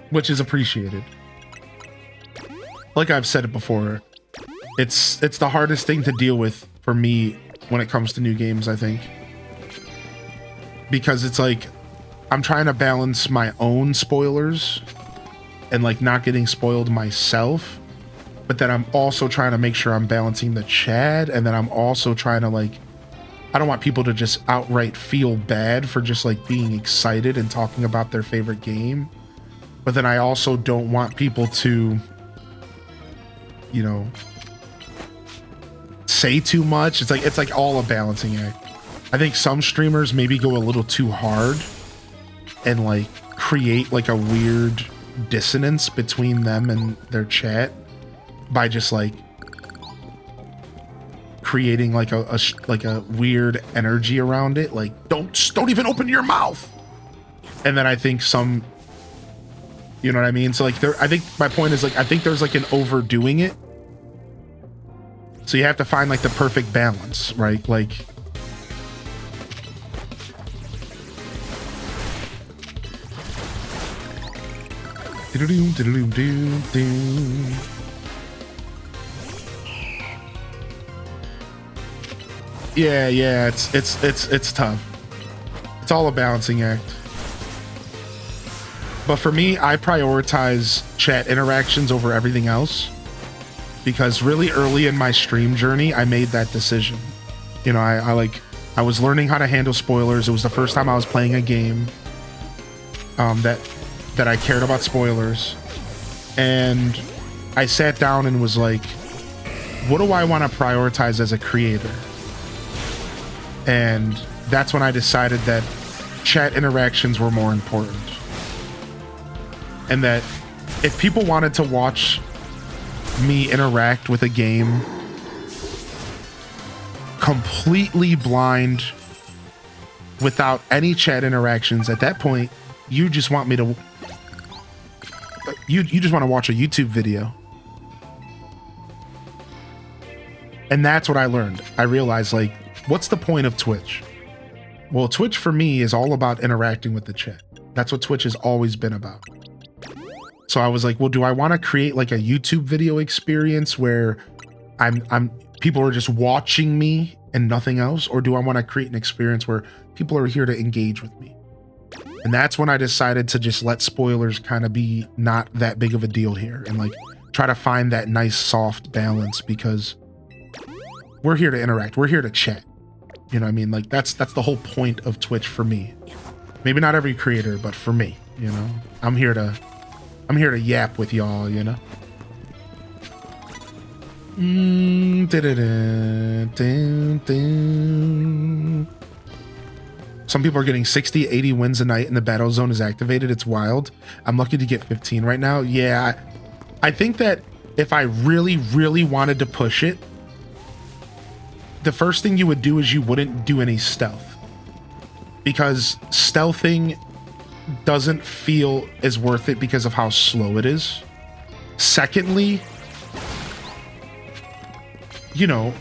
Which is appreciated. Like I've said it before, it's the hardest thing to deal with for me when it comes to new games, I think. Because it's like, I'm trying to balance my own spoilers and like not getting spoiled myself. But then I'm also trying to make sure I'm balancing the chat. And then I'm also trying to like, I don't want people to just outright feel bad for just like being excited and talking about their favorite game. But then I also don't want people to, you know, say too much. It's like all a balancing act. I think some streamers maybe go a little too hard and like create like a weird dissonance between them and their chat by just like creating like a weird energy around it. Like don't even open your mouth. And then I think some, you know what I mean? So like I think my point is like, I think there's like an overdoing it. So you have to find like the perfect balance, right? Like, yeah, it's tough. It's all a balancing act. But for me, I prioritize chat interactions over everything else. Because really early in my stream journey, I made that decision. You know, I was learning how to handle spoilers. It was the first time I was playing a game that I cared about spoilers. And I sat down and was like, what do I want to prioritize as a creator? And that's when I decided that chat interactions were more important. and that if people wanted to watch me interact with a game completely blind without any chat interactions, at that point you just want me to you just want to watch a YouTube video. And that's what I learned. I realized, like, what's the point of Twitch? Well, Twitch for me is all about interacting with the chat. That's what Twitch has always been about. So I was like, well, do I want to create like a YouTube video experience where people are just watching me and nothing else? Or do I want to create an experience where people are here to engage with me? And that's when I decided to just let spoilers kind of be not that big of a deal here and like try to find that nice soft balance, because we're here to interact. We're here to chat. You know what I mean? Like that's the whole point of Twitch for me. Maybe not every creator, but for me, you know, I'm here to yap with y'all, you know? Some people are getting 60, 80 wins a night and the battle zone is activated. It's wild. I'm lucky to get 15 right now. Yeah, I think that if I really, really wanted to push it, the first thing you would do is you wouldn't do any stealth, because stealthing doesn't feel as worth it because of how slow it is. Secondly, you know,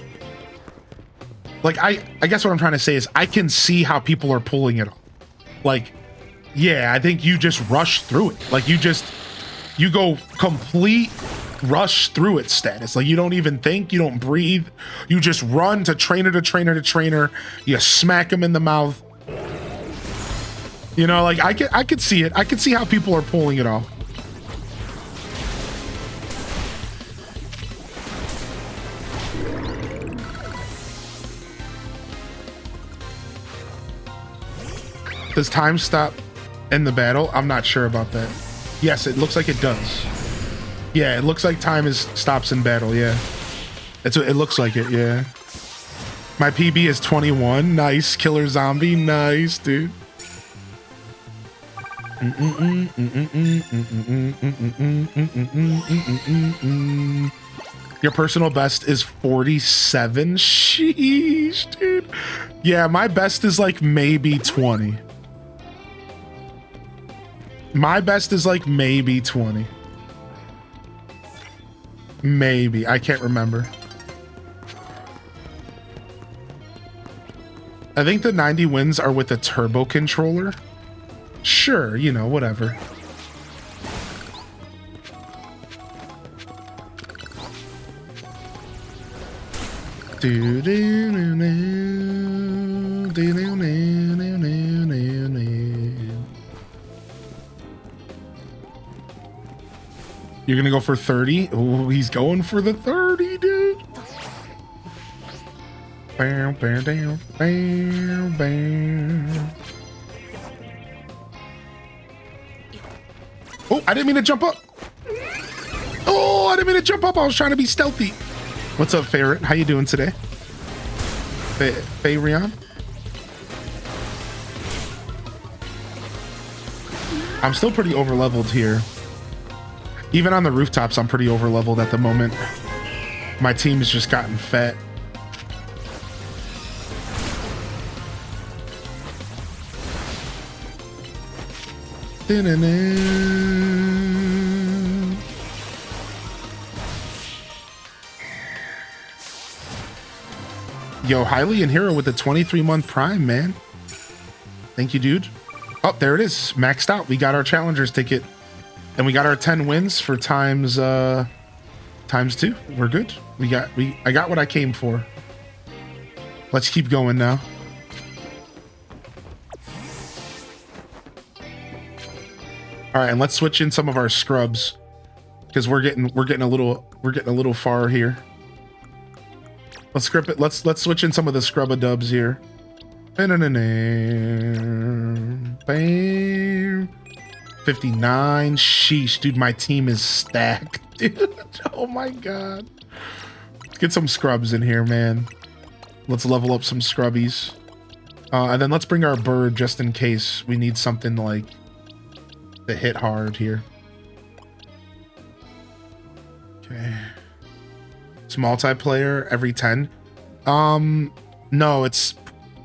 like I guess what I'm trying to say is I can see how people are pulling it off. Like, yeah, I think you just rush through it. Like you go complete rush through it status. Like you don't even think, you don't breathe. You just run to trainer to trainer to trainer. You smack them in the mouth. You know, like I could see it. I could see how people are pulling it off. Does time stop in the battle? I'm not sure about that. Yes, it looks like it does. Yeah, it looks like time stops in battle. Yeah, it looks like it. Yeah, my PB is 21. Nice, killer zombie. Nice, dude. Your personal best is 47. Sheesh, dude. Yeah, my best is like maybe 20. My best is like maybe 20. Maybe. I can't remember. I think the 90 wins are with a turbo controller. Sure, you know, whatever. You're gonna go for 30? Oh, he's going for the 30, dude. Bam, bam, bam, bam, bam. Oh, I didn't mean to jump up. Oh, I didn't mean to jump up. I was trying to be stealthy. What's up, Ferret? How you doing today? Rion? I'm still pretty over-leveled here. Even on the rooftops, I'm pretty over-leveled at the moment. My team has just gotten fat. Yo, Hylian Hero with the 23-month Prime, man. Thank you, dude. Oh, there it is. Maxed out. We got our Challengers ticket. And we got our 10 wins for times 2. We're good. I got what I came for. Let's keep going now. All right, and let's switch in some of our scrubs, because we're getting a little far here. Let's script it. Let's switch in some of the scrub dubs here. Bam. 59. Sheesh, dude, my team is stacked, dude. Oh my god. Let's get some scrubs in here, man. Let's level up some scrubbies. And then let's bring our bird just in case we need something like to hit hard here. Okay. It's multiplayer every 10. No, it's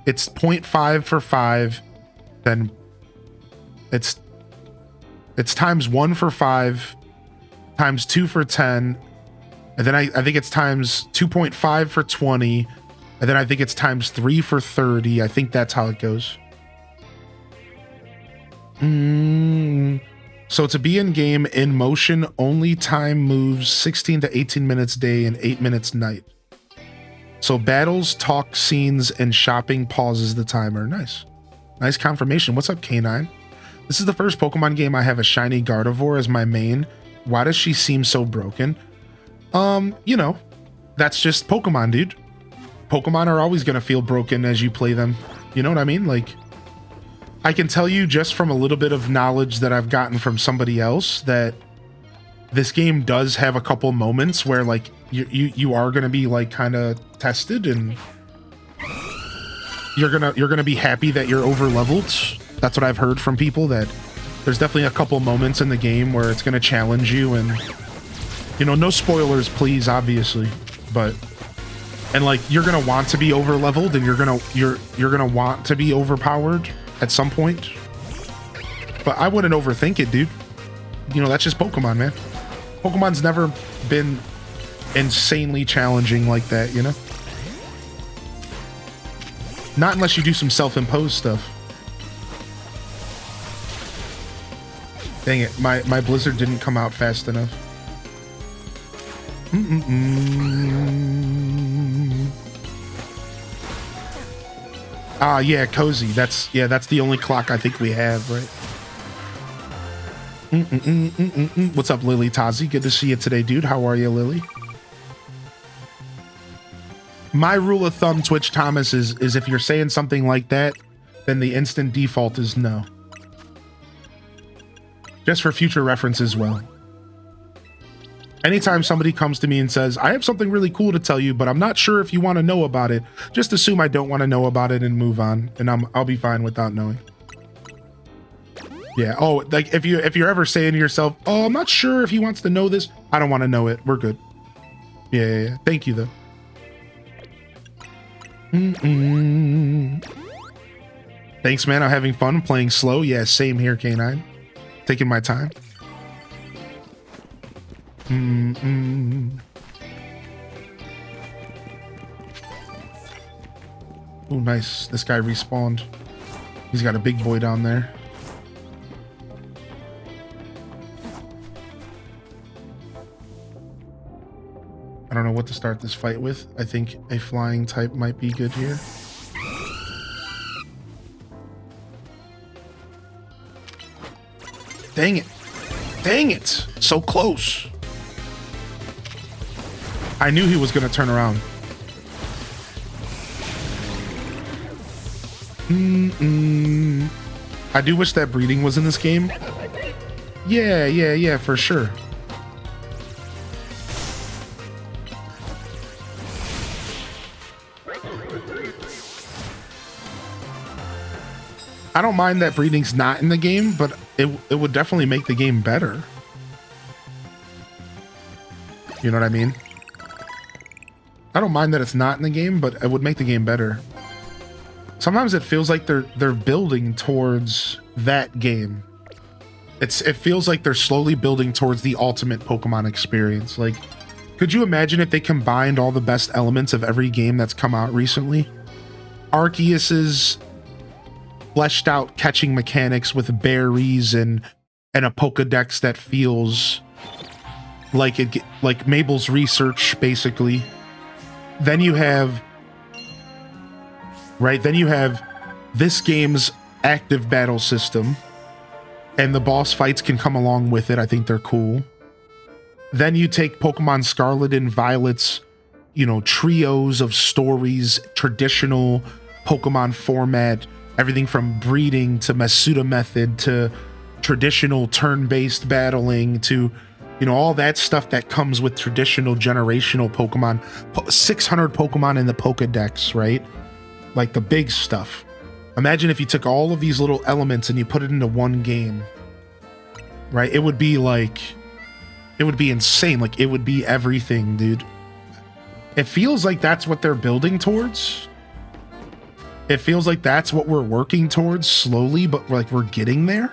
0.5 for 5, then it's times 1 for 5, times 2 for 10, and then I think it's times 2.5 for 20, and then I think it's times 3 for 30. I think that's how it goes. So to be in game, in motion, only time moves 16 to 18 minutes day and 8 minutes night. So battles, talk, scenes, and shopping pauses the timer. Nice. Nice confirmation. What's up, K9? This is the first Pokemon game I have a shiny Gardevoir as my main. Why does she seem so broken? You know, that's just Pokemon, dude. Pokemon are always going to feel broken as you play them. You know what I mean? Like, I can tell you just from a little bit of knowledge that I've gotten from somebody else that this game does have a couple moments where like you are going to be like kind of tested, and you're going to be happy that you're over leveled. That's what I've heard from people, that there's definitely a couple moments in the game where it's going to challenge you, and you know, no spoilers please, obviously, but and like you're going to want to be over leveled, and you're going to want to be overpowered at some point. But I wouldn't overthink it, dude. You know, that's just Pokemon, man. Pokemon's never been insanely challenging like that, you know? Not unless you do some self-imposed stuff. Dang it, my Blizzard didn't come out fast enough. Ah, yeah, Cozy. That's the only clock I think we have, right? What's up, Lily Tazi? Good to see you today, dude. How are you, Lily? My rule of thumb, Twitch Thomas, is if you're saying something like that, then the instant default is no. Just for future reference as well. Anytime somebody comes to me and says, I have something really cool to tell you, but I'm not sure if you want to know about it, just assume I don't want to know about it and move on, and I'll be fine without knowing. Yeah. Oh, like if you're ever saying to yourself, oh, I'm not sure if he wants to know this, I don't want to know it. We're good. Yeah. Thank you, though. Thanks, man. I'm having fun playing slow. Yeah, same here, K9. Taking my time. Oh, nice. This guy respawned. He's got a big boy down there. I don't know what to start this fight with. I think a flying type might be good here. Dang it. Dang it. So close. I knew he was going to turn around. I do wish that breeding was in this game. Yeah, for sure. I don't mind that breeding's not in the game, but it would definitely make the game better. You know what I mean? I don't mind that it's not in the game, but it would make the game better. Sometimes it feels like they're building towards that game. It feels like they're slowly building towards the ultimate Pokemon experience. Like, could you imagine if they combined all the best elements of every game that's come out recently? Arceus's fleshed out catching mechanics with berries and a Pokedex that feels like Mabel's research, basically. Then you have this game's active battle system, and the boss fights can come along with it. I think they're cool. Then you take Pokemon Scarlet and Violet's, you know, trios of stories, traditional Pokemon format, everything from breeding to Masuda method to traditional turn-based battling to, you know, all that stuff that comes with traditional generational Pokemon. 600 Pokemon in the Pokedex, right? Like the big stuff. Imagine if you took all of these little elements and you put it into one game, right? It would be like It would be insane. Like, it would be everything, dude. It feels like that's what they're building towards. It feels like that's what we're working towards slowly, but like we're getting there.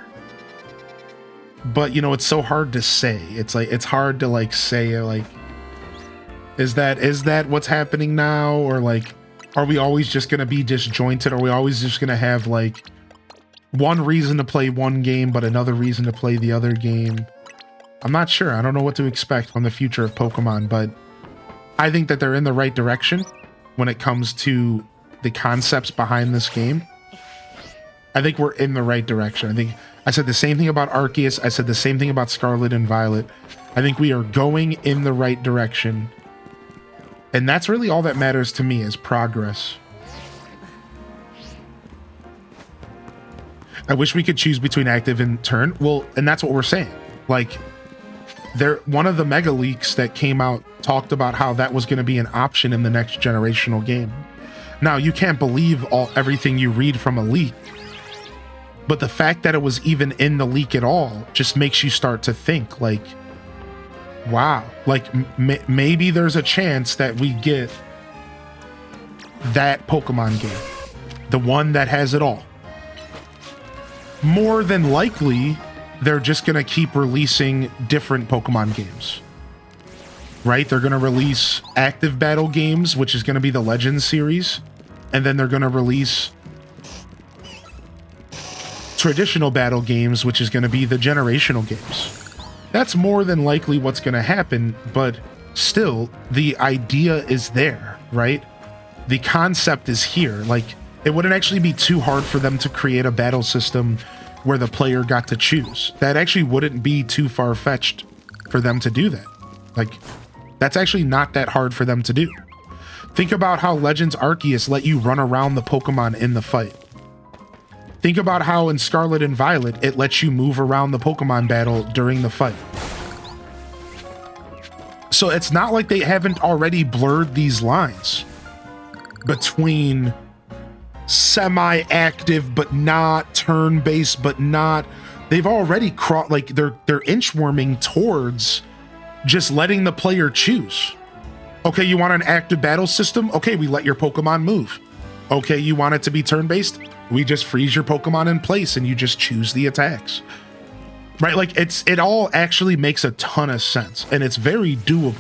But, you know, it's so hard to say. It's like, it's hard to like say, like, is that what's happening now? Or like, are we always just going to be disjointed? Are we always just going to have like one reason to play one game, but another reason to play the other game? I'm not sure. I don't know what to expect from the future of Pokemon, but I think that they're in the right direction when it comes to the concepts behind this game. I think we're in the right direction. I think I said the same thing about Arceus. I said the same thing about Scarlet and Violet. I think we are going in the right direction. And that's really all that matters to me, is progress. I wish we could choose between active and turn. Well, and that's what we're saying. Like, one of the mega leaks that came out talked about how that was going to be an option in the next generational game. Now, you can't believe everything you read from a leak, but the fact that it was even in the leak at all just makes you start to think like, wow, like maybe there's a chance that we get that Pokemon game, the one that has it all. More than likely, they're just going to keep releasing different Pokemon games, right? They're going to release active battle games, which is going to be the Legends series. And then they're going to release traditional battle games, which is going to be the generational games. That's more than likely what's going to happen, but still, the idea is there, right? The concept is here. Like, it wouldn't actually be too hard for them to create a battle system where the player got to choose. That actually wouldn't be too far-fetched for them to do that. Like, that's actually not that hard for them to do. Think about how Legends Arceus let you run around the Pokemon in the fight. Think about how in Scarlet and Violet, it lets you move around the Pokemon battle during the fight. So it's not like they haven't already blurred these lines between semi-active but not, turn-based but not. They've already like they're inchworming towards just letting the player choose. Okay, you want an active battle system? Okay, we let your Pokemon move. Okay, you want it to be turn-based? We just freeze your Pokemon in place and you just choose the attacks. Right? Like, it all actually makes a ton of sense and it's very doable.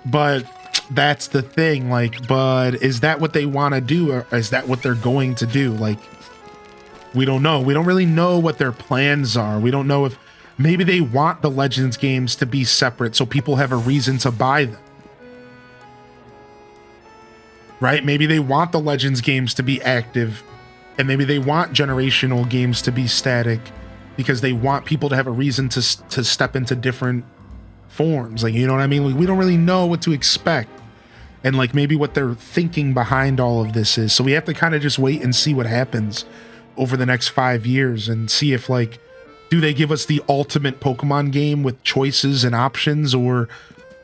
But that's the thing, like, but is that what they want to do, or is that what they're going to do? Like, we don't know. We don't really know what their plans are. We don't know if maybe they want the Legends games to be separate so people have a reason to buy them. Right? Maybe they want the Legends games to be active, and maybe they want generational games to be static because they want people to have a reason to step into different forms. Like, you know what I mean? Like, we don't really know what to expect. And like maybe what they're thinking behind all of this is. So we have to kind of just wait and see what happens over the next 5 years and see if, like, do they give us the ultimate Pokemon game with choices and options, or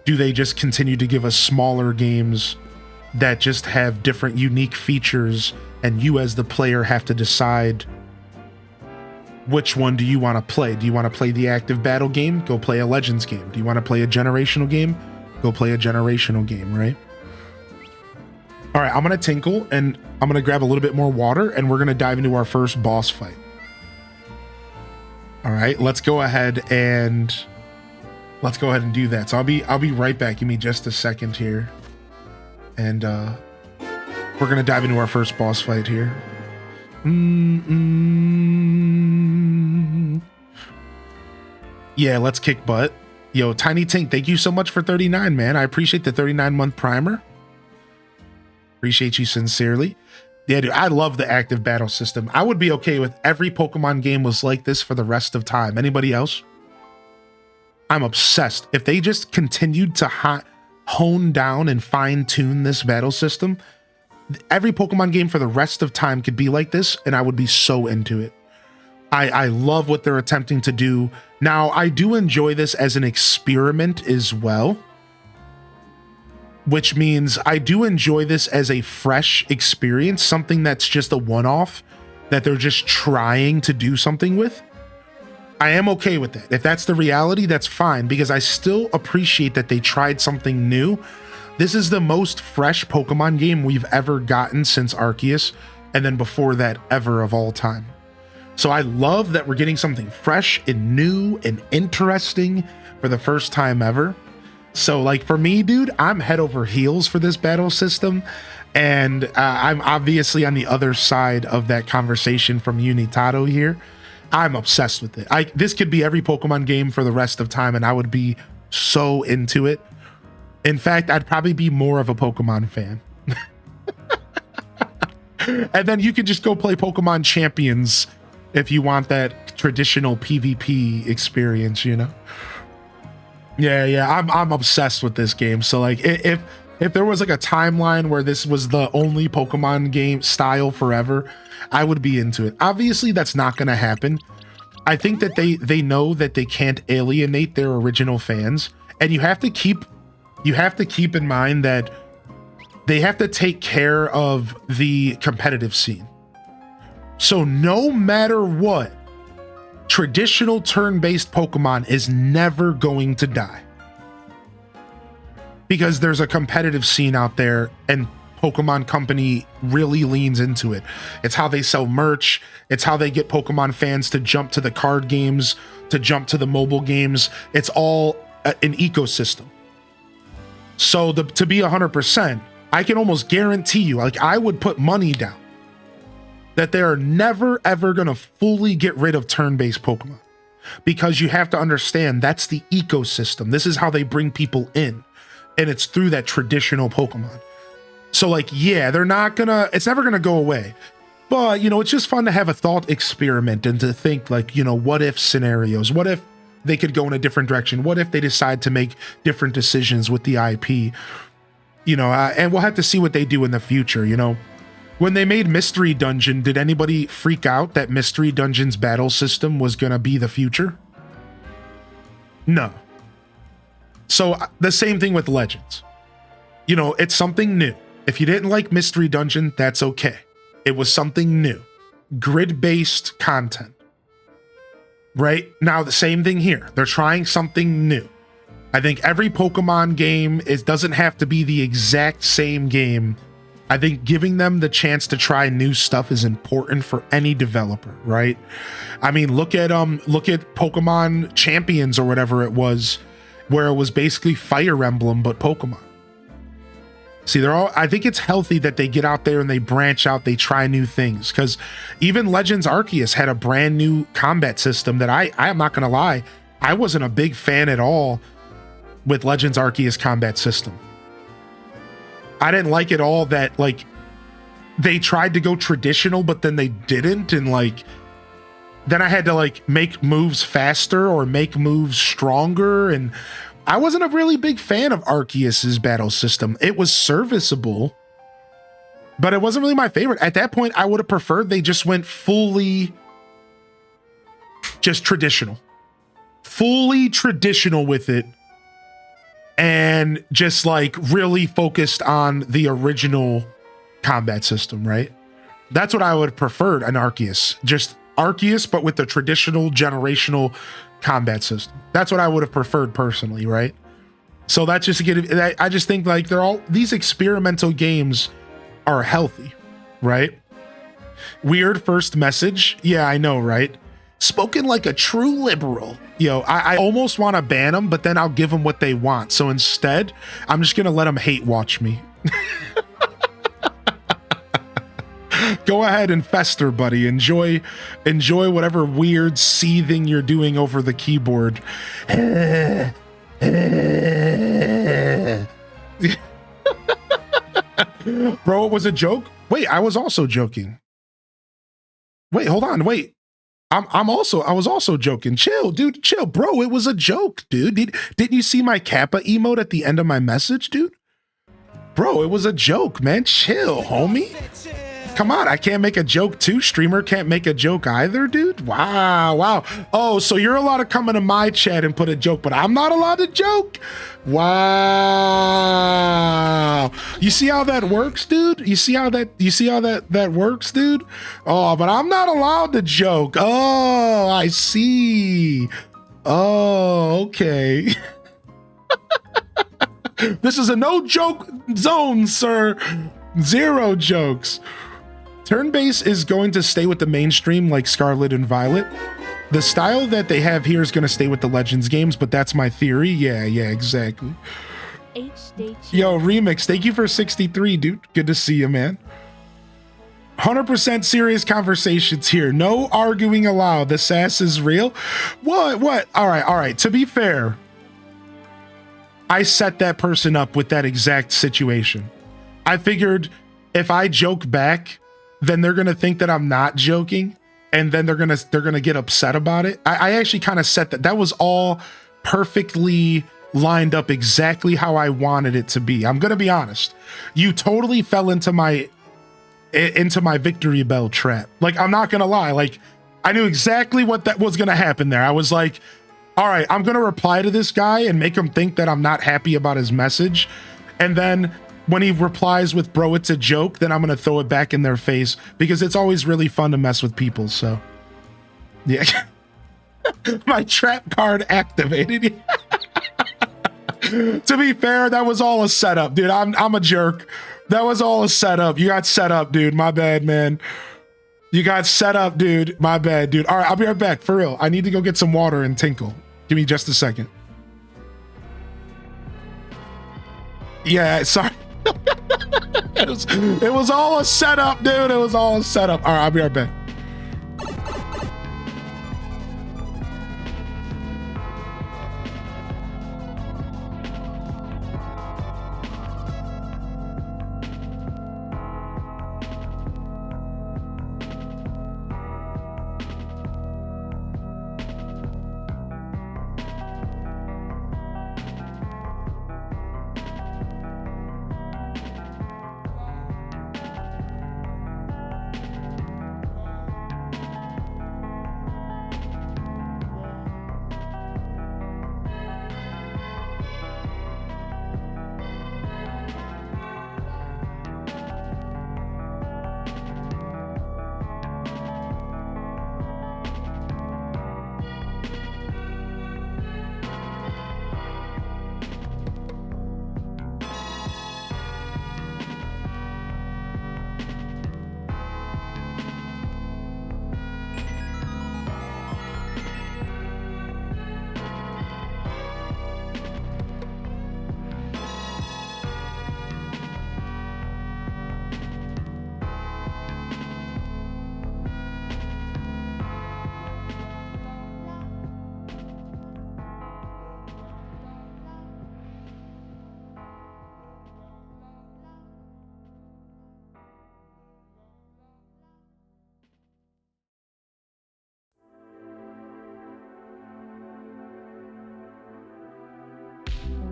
do they just continue to give us smaller games that just have different unique features and you as the player have to decide which one do you want to play? Do you want to play the active battle game? Go play a Legends game. Do you want to play a generational game? Go play a generational game, right? All right, I'm going to tinkle and I'm going to grab a little bit more water and we're going to dive into our first boss fight. All right, let's go ahead and do that. So I'll be right back. Give me just a second here. And we're going to dive into our first boss fight here. Yeah, let's kick butt. Yo, Tiny Tink, thank you so much for 39, man. I appreciate the 39-month primer. Appreciate you sincerely. Yeah, dude, I love the active battle system. I would be okay with every Pokemon game was like this for the rest of time. Anybody else? I'm obsessed. If they just continued to hone down and fine-tune this battle system, every Pokemon game for the rest of time could be like this, and I would be so into it. I love what they're attempting to do. Now, I do enjoy this as an experiment as well, which means I do enjoy this as a fresh experience, something that's just a one-off, that they're just trying to do something with. I am okay with that. If that's the reality, that's fine, because I still appreciate that they tried something new. This is the most fresh Pokemon game we've ever gotten since Arceus, and then before that, ever of all time. So I love that we're getting something fresh and new and interesting for the first time ever. So like for me, dude, I'm head over heels for this battle system. And I'm obviously on the other side of that conversation from Unitato here. I'm obsessed with it. This could be every Pokemon game for the rest of time, and I would be so into it. In fact, I'd probably be more of a Pokemon fan. And then you could just go play Pokemon Champions if you want that traditional PvP experience, you know? Yeah, I'm obsessed with this game. So like if there was like a timeline where this was the only Pokemon game style forever, I would be into it. Obviously, that's not going to happen. I think that they know that they can't alienate their original fans, and you have to keep in mind that they have to take care of the competitive scene. So no matter what, traditional turn-based Pokemon is never going to die, because there's a competitive scene out there, and Pokemon Company really leans into it. It's how they sell merch. It's how they get Pokemon fans to jump to the card games, to jump to the mobile games. It's all an ecosystem. So to be 100%, I can almost guarantee you, like I would put money down that they're never ever going to fully get rid of turn-based Pokemon, because you have to understand that's the ecosystem. This is how they bring people in, and it's through that traditional Pokemon. So like, yeah, it's never gonna go away, but you know, it's just fun to have a thought experiment and to think like, you know, what if scenarios, what if they could go in a different direction? What if they decide to make different decisions with the IP, you know, and we'll have to see what they do in the future. You know, when they made Mystery Dungeon, did anybody freak out that Mystery Dungeon's battle system was gonna be the future? No. So the same thing with Legends. You know, it's something new. If you didn't like Mystery Dungeon, that's okay. It was something new. Grid-based content. Right? Now, the same thing here. They're trying something new. I think every Pokemon game doesn't have to be the exact same game. I think giving them the chance to try new stuff is important for any developer, right? I mean, look at Pokemon Champions or whatever it was, where it was basically Fire Emblem but Pokemon. See, I think it's healthy that they get out there and they branch out, they try new things, because even Legends Arceus had a brand new combat system that I'm not gonna lie, I wasn't a big fan at all with Legends Arceus combat system. I didn't like it all that like they tried to go traditional, but then they didn't, and like then I had to like make moves faster or make moves stronger, and I wasn't a really big fan of Arceus's battle system. It was serviceable, but it wasn't really my favorite. At that point, I would have preferred they just went fully just traditional. Fully traditional with it, and just like really focused on the original combat system, right? That's what I would have preferred in Arceus. Just Arceus, but with the traditional generational combat system. That's what I would have preferred personally, right? So that's just to get, I just think like these experimental games are healthy, right? Weird first message. Yeah, I know, right? Spoken like a true liberal. Yo, I almost want to ban them, but then I'll give them what they want. So instead, I'm just going to let them hate watch me. Go ahead and fester, buddy. Enjoy whatever weird seething you're doing over the keyboard. Bro, it was a joke? Wait, I was also joking. Wait, hold on, wait. I was also joking. Chill, dude, chill. Bro, it was a joke, dude. Didn't you see my Kappa emote at the end of my message, dude? Bro, it was a joke, man. Chill, homie. Come on, I can't make a joke too. Streamer can't make a joke either, dude. Wow. Oh, so you're allowed to come into my chat and put a joke, but I'm not allowed to joke? Wow. You see how that works, dude? You see how that works, dude? Oh, but I'm not allowed to joke. Oh, I see. Oh, okay. This is a no joke zone, sir. 0 jokes. Turn-based is going to stay with the mainstream like Scarlet and Violet. The style that they have here is going to stay with the Legends games, but that's my theory. Yeah, exactly. Yo, Remix, thank you for 63, dude. Good to see you, man. 100% serious conversations here. No arguing allowed. The sass is real. What? All right. To be fair, I set that person up with that exact situation. I figured if I joke back, then they're gonna think that I'm not joking, and then they're gonna get upset about it. I actually kind of set that. That was all perfectly lined up exactly how I wanted it to be. I'm gonna be honest. You totally fell into my victory bell trap. Like, I'm not gonna lie. Like, I knew exactly what that was gonna happen there. I was like, all right, I'm gonna reply to this guy and make him think that I'm not happy about his message. And then when he replies with, bro, it's a joke, then I'm gonna throw it back in their face, because it's always really fun to mess with people. So yeah. My trap card activated. To be fair, that was all a setup, dude. I'm a jerk. That was all a setup. You got set up, dude. My bad, man. You got set up, dude. My bad, dude. All right, I'll be right back. For real. I need to go get some water and tinkle. Give me just a second. Yeah, sorry. It was all a setup, dude. It was all a setup. All right, I'll be right back.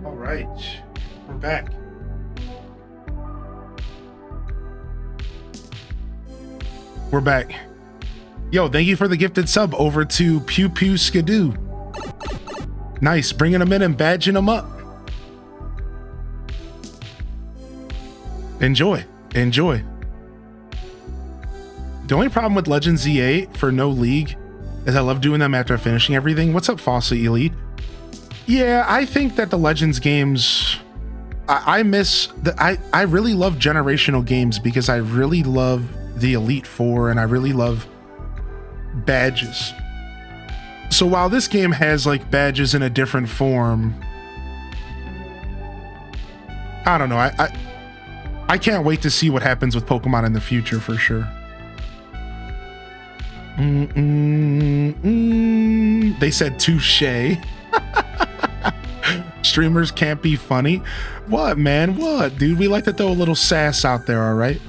All right, we're back. We're back. Yo, thank you for the gifted sub over to Pew Pew Skidoo. Nice, bringing them in and badging them up. Enjoy. The only problem with Legends Z8 for no league is I love doing them after finishing everything. What's up, Fossa Elite? Yeah, I think that the Legends games, I miss I really love generational games because I really love the Elite Four and I really love badges. So while this game has like badges in a different form, I don't know. I can't wait to see what happens with Pokemon in the future for sure. They said touche. Streamers can't be funny. What, man? What, dude? We like to throw a little sass out there, all right?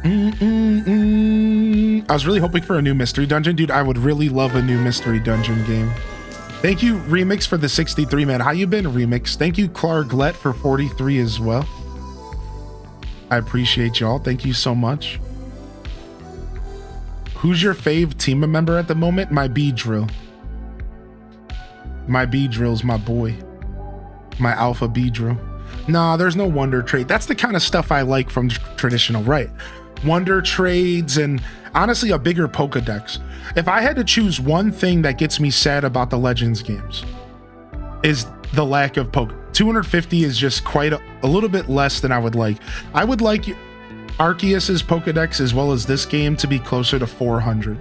I was really hoping for a new mystery dungeon. Dude, I would really love a new mystery dungeon game. Thank you, Remix, for the 63, man. How you been, Remix? Thank you, Clarglet, for 43 as well. I appreciate y'all. Thank you so much. Who's your fave team member at the moment? My B-Drill. My B-Drill's my boy. My Alpha B-Drill. Nah, there's no wonder trade. That's the kind of stuff I like from traditional, right? Wonder trades and honestly a bigger Pokedex. If I had to choose one thing that gets me sad about the Legends games is the lack of 250 is just quite a little bit less than I would like. I would like Arceus's Pokedex as well as this game to be closer to 400.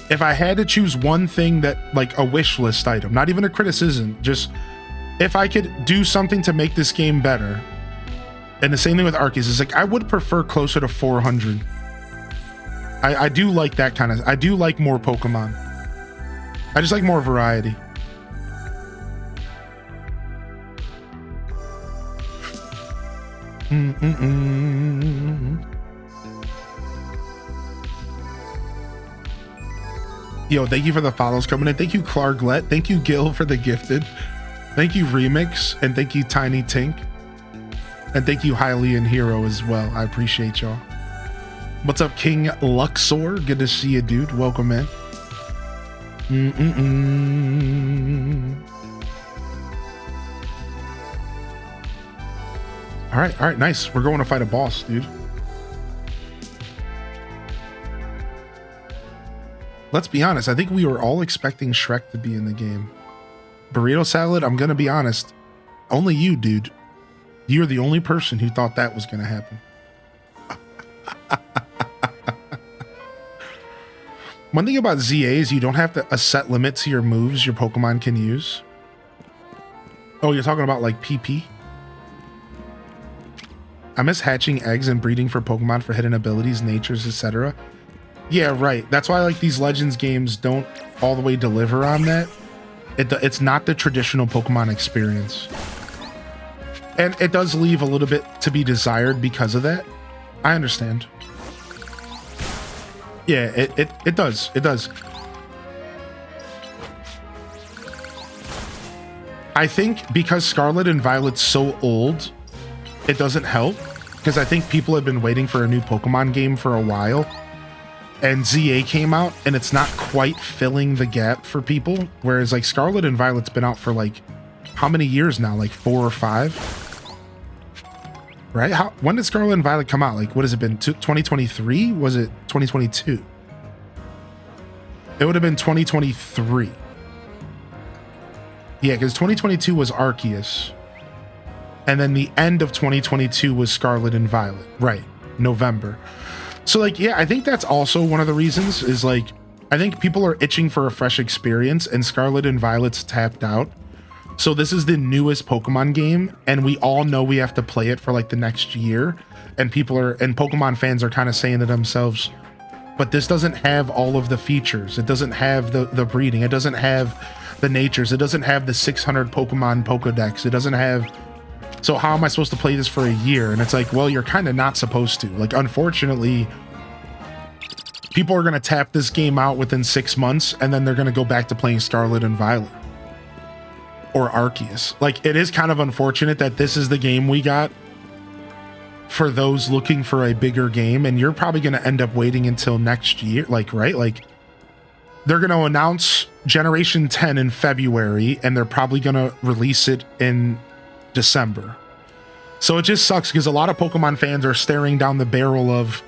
If I had to choose one thing that, like a wish list item, not even a criticism, just if I could do something to make this game better, and the same thing with Arceus, is like I would prefer closer to 400. I do like that kind of, I do like more Pokemon. I just like more variety. Yo, thank you for the follows coming in. Thank you, Clarglet. Thank you, Gil, for the gifted. Thank you, Remix. And thank you, Tiny Tink. And thank you, Hylian Hero, as well. I appreciate y'all. What's up, King Luxor? Good to see you, dude. Welcome in. All right, nice. We're going to fight a boss, dude. Let's be honest. I think we were all expecting Shrek to be in the game. Burrito Salad, I'm going to be honest. Only you, dude. You're the only person who thought that was going to happen. One thing about ZA is you don't have a set limit to your moves your Pokemon can use. Oh, you're talking about like PP? I miss hatching eggs and breeding for Pokemon for hidden abilities, natures, etc. Yeah, right. That's why like these Legends games don't all the way deliver on that. It's not the traditional Pokemon experience. And it does leave a little bit to be desired because of that. I understand. Yeah, it does. It does. I think because Scarlet and Violet's so old, it doesn't help. Because I think people have been waiting for a new Pokemon game for a while. And ZA came out, and it's not quite filling the gap for people. Whereas like Scarlet and Violet's been out for like, how many years now? Like 4 or 5? Right? When did Scarlet and Violet come out? Like, what has it been? 2023? Was it 2022? It would have been 2023. Yeah, because 2022 was Arceus. And then the end of 2022 was Scarlet and Violet. Right. November. So, like, yeah, I think that's also one of the reasons is, like, I think people are itching for a fresh experience, and Scarlet and Violet's tapped out. So this is the newest Pokemon game, and we all know we have to play it for like the next year. And Pokemon fans are kind of saying to themselves, but this doesn't have all of the features. It doesn't have the breeding. It doesn't have the natures. It doesn't have the 600 Pokemon Pokedex. It doesn't have... So how am I supposed to play this for a year? And it's like, well, you're kind of not supposed to. Like, unfortunately, people are going to tap this game out within 6 months, and then they're going to go back to playing Scarlet and Violet. Or Arceus. Like, it is kind of unfortunate that this is the game we got for those looking for a bigger game, and you're probably going to end up waiting until next year, like, right? Like, they're going to announce Generation 10 in February, and they're probably going to release it in December. So it just sucks because a lot of Pokemon fans are staring down the barrel of,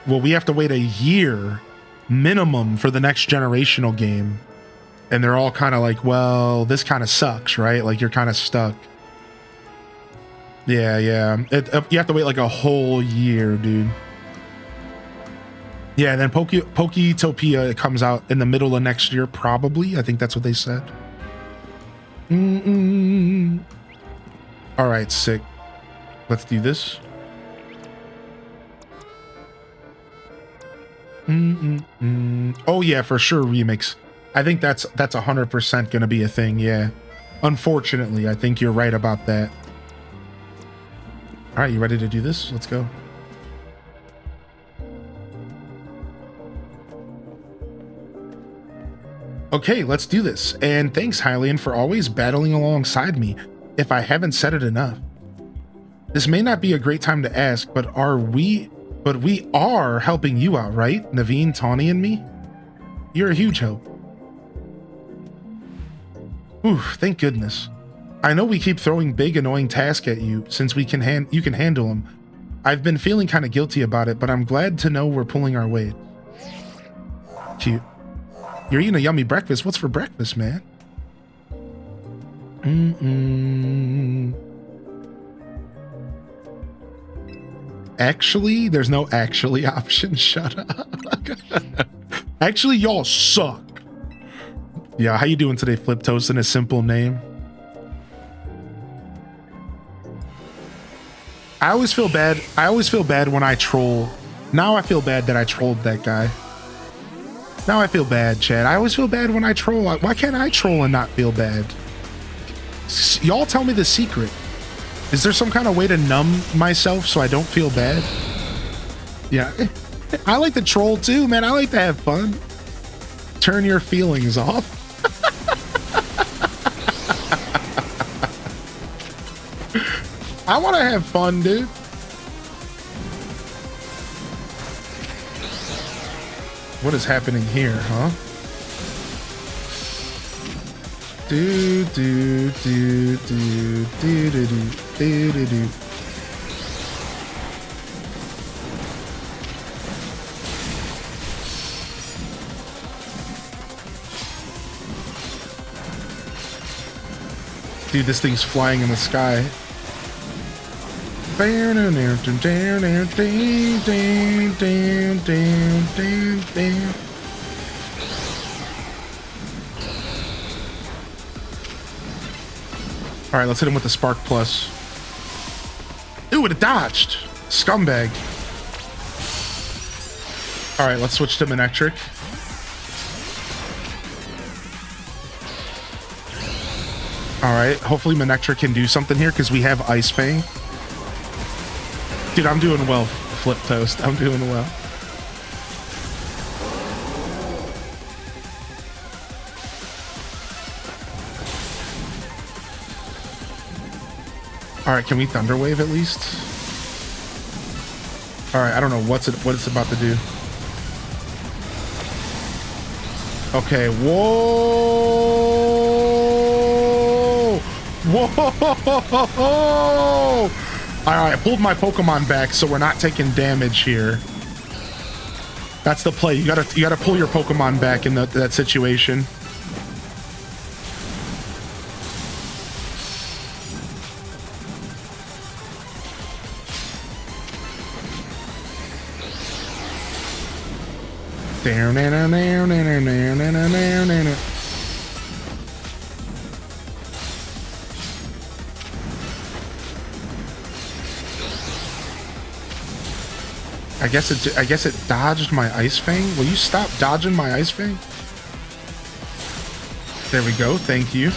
well, we have to wait a year minimum for the next generational game. And they're all kind of like, well, this kind of sucks, right? Like, you're kind of stuck. Yeah. You have to wait like a whole year, dude. Yeah, and then Poketopia, it comes out in the middle of next year, probably. I think that's what they said. All right, sick. Let's do this. Oh, yeah, for sure, Remix. I think that's 100% going to be a thing, yeah. Unfortunately, I think you're right about that. All right, you ready to do this? Let's go. Okay, let's do this. And thanks, Hylian, for always battling alongside me, if I haven't said it enough. This may not be a great time to ask, but we are helping you out, right? Naveen, Tawny, and me? You're a huge help. Ooh, thank goodness. I know we keep throwing big annoying tasks at you since you can handle them. I've been feeling kind of guilty about it, but I'm glad to know we're pulling our weight. Cute. You're eating a yummy breakfast. What's for breakfast, man? Actually, there's no actually option. Shut up. Actually, y'all suck. Yeah, how you doing today, Flip Toast, in a simple name? I always feel bad. I always feel bad when I troll. Now I feel bad that I trolled that guy. Now I feel bad, Chad. I always feel bad when I troll. Why can't I troll and not feel bad? Y'all tell me the secret. Is there some kind of way to numb myself so I don't feel bad? Yeah. I like to troll too, man. I like to have fun. Turn your feelings off. I want to have fun, dude. What is happening here, huh? Do do do do do do do do do. Dude, this thing's flying in the sky. All right, let's hit him with the Spark Plus. Ooh, it dodged. Scumbag. All right, let's switch to Manectric. All right, hopefully Manectric can do something here because we have Ice Fang. Dude, I'm doing well, Flip Toast. I'm doing well. All right, can we Thunder Wave at least? All right, I don't know what it's about to do. Okay, whoa! Whoa! All right, I pulled my Pokemon back, so we're not taking damage here. That's the play. You gotta pull your Pokemon back in that situation. I guess it dodged my Ice Fang. Will you stop dodging my Ice Fang? There we go. Thank you.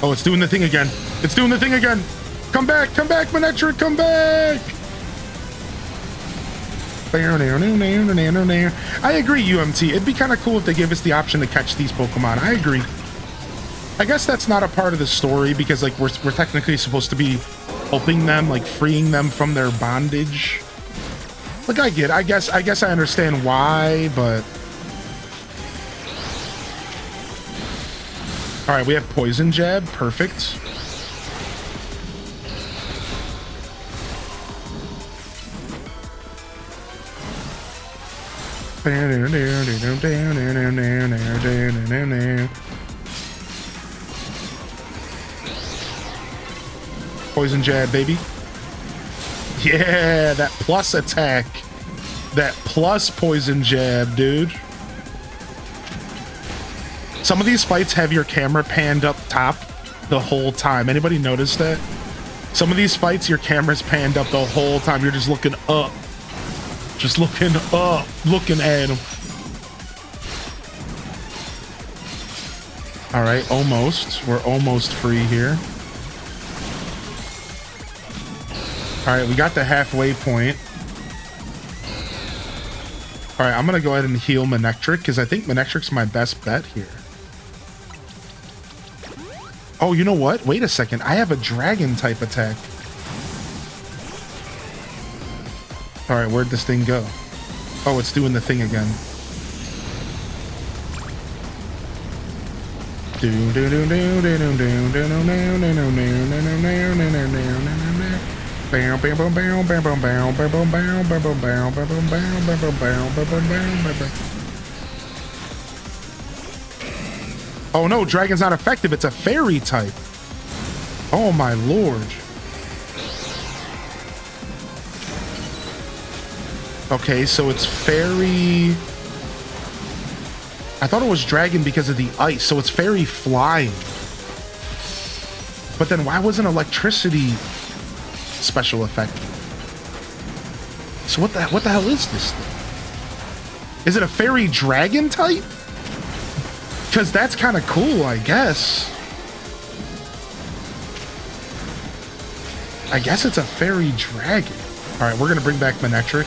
Oh, it's doing the thing again. It's doing the thing again. Come back, Manectric, come back. I agree, UMT. It'd be kind of cool if they gave us the option to catch these Pokemon. I agree. I guess that's not a part of the story because, like, we're technically supposed to be helping them, like, freeing them from their bondage. Like, I guess I understand why, but... All right, we have Poison Jab. Perfect. Poison Jab, baby. Yeah, that plus attack. That plus Poison Jab, dude. Some of these fights have your camera panned up top the whole time. Anybody notice that? Some of these fights, your camera's panned up the whole time. You're just looking up. Just looking up. Looking at him. All right, almost. We're almost free here. All right, we got the halfway point. All right, I'm going to go ahead and heal Manectric because I think Manectric's my best bet here. Oh, you know what? Wait a second. I have a dragon type attack. All right, where'd this thing go? Oh, it's doing the thing again. Oh no, dragon's not effective. It's a fairy type. Oh my lord. Okay, so it's fairy. I thought it was dragon because of the ice, so it's fairy flying. But then why wasn't electricity special effect? So what the hell is this thing? Is it a fairy dragon type? Because that's kind of cool, I guess. I guess it's a fairy dragon. All right, we're gonna bring back Manectric.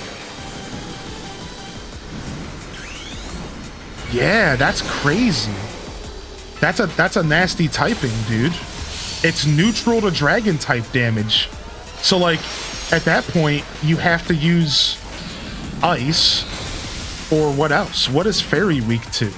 Yeah, that's crazy. That's a nasty typing, dude. It's neutral to dragon type damage. So like at that point you have to use ice or what else? What is fairy weak to?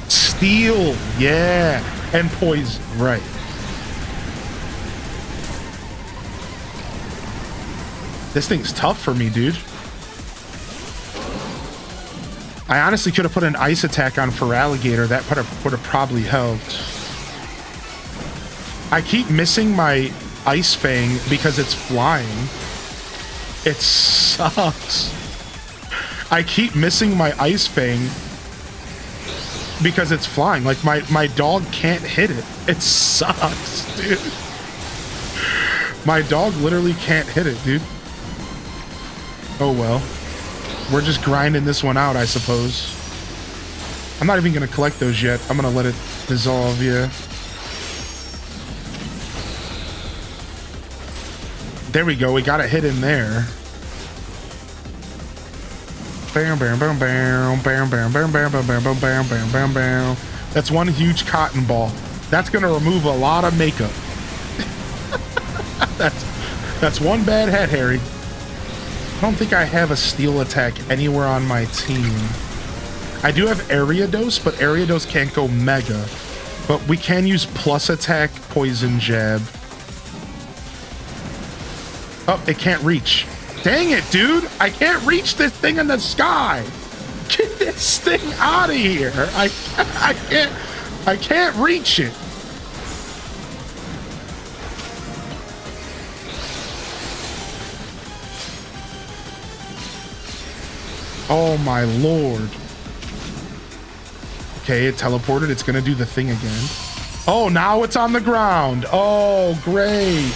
Steel, yeah, and poison, right. This thing's tough for me, dude. I honestly could have put an ice attack on Feraligatr. That would have probably helped. I keep missing my Ice Fang because it's flying. It sucks. I keep missing my Ice Fang because it's flying. Like my dog can't hit it. It sucks, dude. My dog literally can't hit it, dude. Oh well. We're just grinding this one out, I suppose. I'm not even gonna collect those yet. I'm gonna let it dissolve, yeah. There we go, we got a hit in there. Bam, bam, bam, bam, bam, bam, bam, bam, bam, bam, bam, bam, bam, bam, bam. That's one huge cotton ball. That's gonna remove a lot of makeup. That's one bad head, Harry. I don't think I have a steel attack anywhere on my team. I do have Ariados, but Ariados can't go mega. But we can use plus attack, poison jab. Oh, it can't reach. Dang it, dude. I can't reach this thing in the sky. Get this thing out of here. I can't reach it. Oh my lord. Okay, it teleported. It's gonna do the thing again. Oh, now it's on the ground. Oh, great.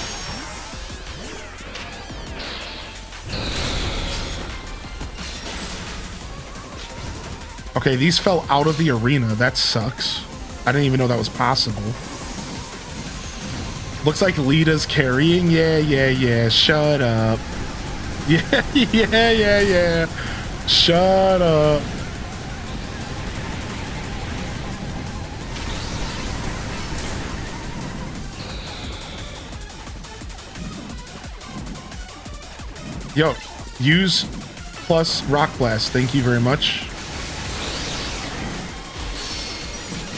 Okay, these fell out of the arena. That sucks. I didn't even know that was possible. Looks like Lita's carrying. Yeah. Shut up. Yeah. Shut up. Yo, use plus Rock Blast. Thank you very much.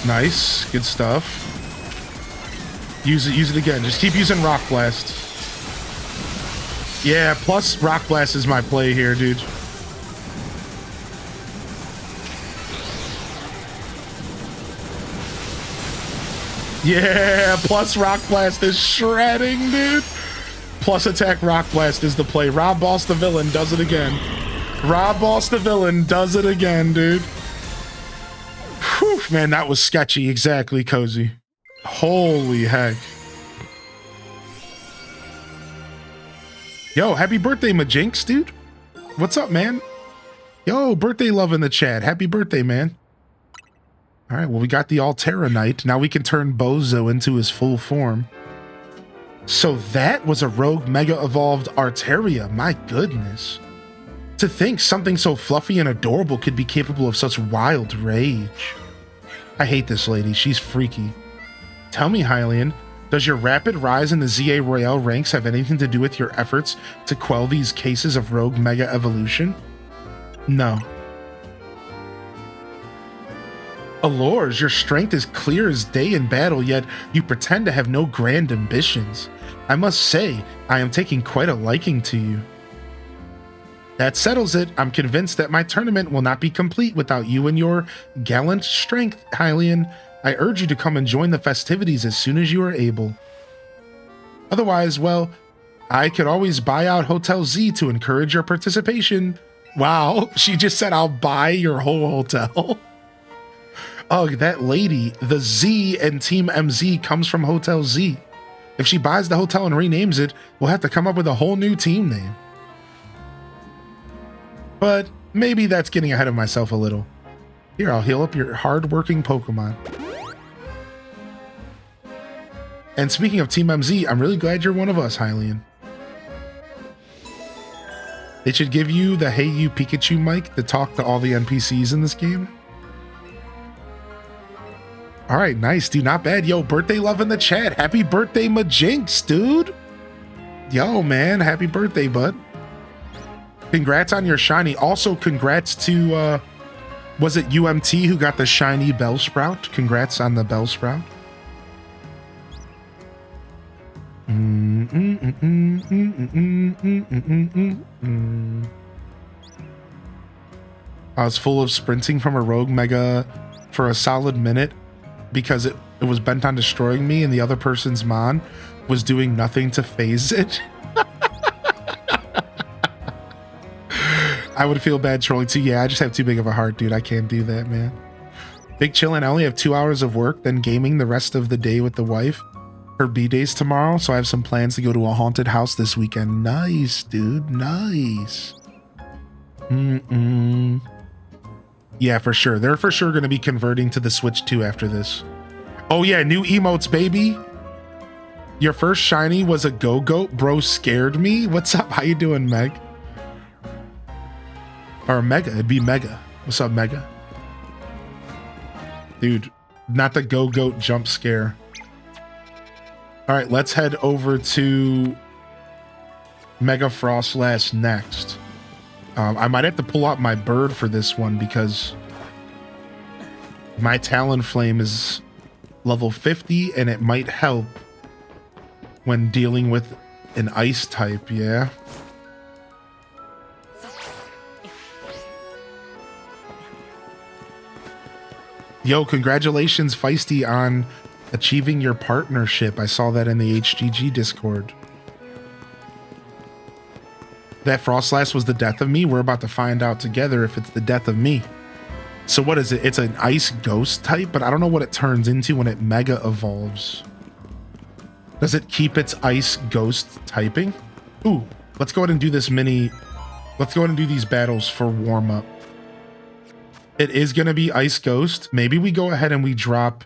Nice. Good stuff. Use it again. Just keep using Rock Blast. Yeah, plus Rock Blast is my play here, dude. Yeah, plus Rock Blast is shredding, dude. Plus attack Rock Blast is the play. Rob Boss the villain does it again. Rob Boss the villain does it again, dude. Whew, man, that was sketchy. Exactly, Cozy. Holy heck. Yo, happy birthday, Majinx, dude. What's up, man? Yo, birthday love in the chat. Happy birthday, man. All right, well, we got the Altera Knight. Now we can turn Bozo into his full form. So that was a rogue mega evolved Arteria. My goodness. To think something so fluffy and adorable could be capable of such wild rage. I hate this lady. She's freaky. Tell me, Hylian, does your rapid rise in the ZA Royale ranks have anything to do with your efforts to quell these cases of rogue mega evolution? No. Allures, your strength is clear as day in battle, yet you pretend to have no grand ambitions. I must say, I am taking quite a liking to you. That settles it. I'm convinced that my tournament will not be complete without you and your gallant strength, Hylian. I urge you to come and join the festivities as soon as you are able. Otherwise, well, I could always buy out Hotel Z to encourage your participation. Wow, she just said I'll buy your whole hotel. Oh, that lady, the Z and Team MZ comes from Hotel Z. If she buys the hotel and renames it, we'll have to come up with a whole new team name. But maybe that's getting ahead of myself a little. Here, I'll heal up your hard-working Pokemon. And speaking of Team MZ, I'm really glad you're one of us, Hylian. They should give you the Hey You Pikachu mic to talk to all the NPCs in this game. All right, nice, dude. Not bad. Yo, birthday love in the chat. Happy birthday, Majinx, dude. Yo, man. Happy birthday, bud. Congrats on your shiny. Also, congrats to, was it UMT who got the shiny Bellsprout? Congrats on the Bellsprout. I was full of sprinting from a rogue mega for a solid minute because it was bent on destroying me and the other person's mon was doing nothing to phase it. I would feel bad trolling too. Yeah, I just have too big of a heart, dude. I can't do that, man. Big chillin'. I only have 2 hours of work, then gaming the rest of the day with the wife. Her B-day's tomorrow, so I have some plans to go to a haunted house this weekend. Nice, dude. Nice. Yeah, for sure. They're for sure going to be converting to the Switch 2 after this. Oh, yeah. New emotes, baby. Your first shiny was a Go-Goat. Bro scared me. What's up? How you doing, Meg? Or Mega. It'd be Mega. What's up, Mega? Dude, not the Go-Goat jump scare. All right, let's head over to Mega Frostlass next. I might have to pull out my bird for this one because my Talonflame is level 50 and it might help when dealing with an ice type, yeah? Yo, congratulations, Feisty, on achieving your partnership. I saw that in the HGG Discord. That Frostlass was the death of me. We're about to find out together if it's the death of me. So what is it? It's an ice ghost type, but I don't know what it turns into when it mega evolves. Does it keep its ice ghost typing? Ooh, let's go ahead and do this let's go ahead and do these battles for warm up. It is going to be ice ghost. Maybe we go ahead and we drop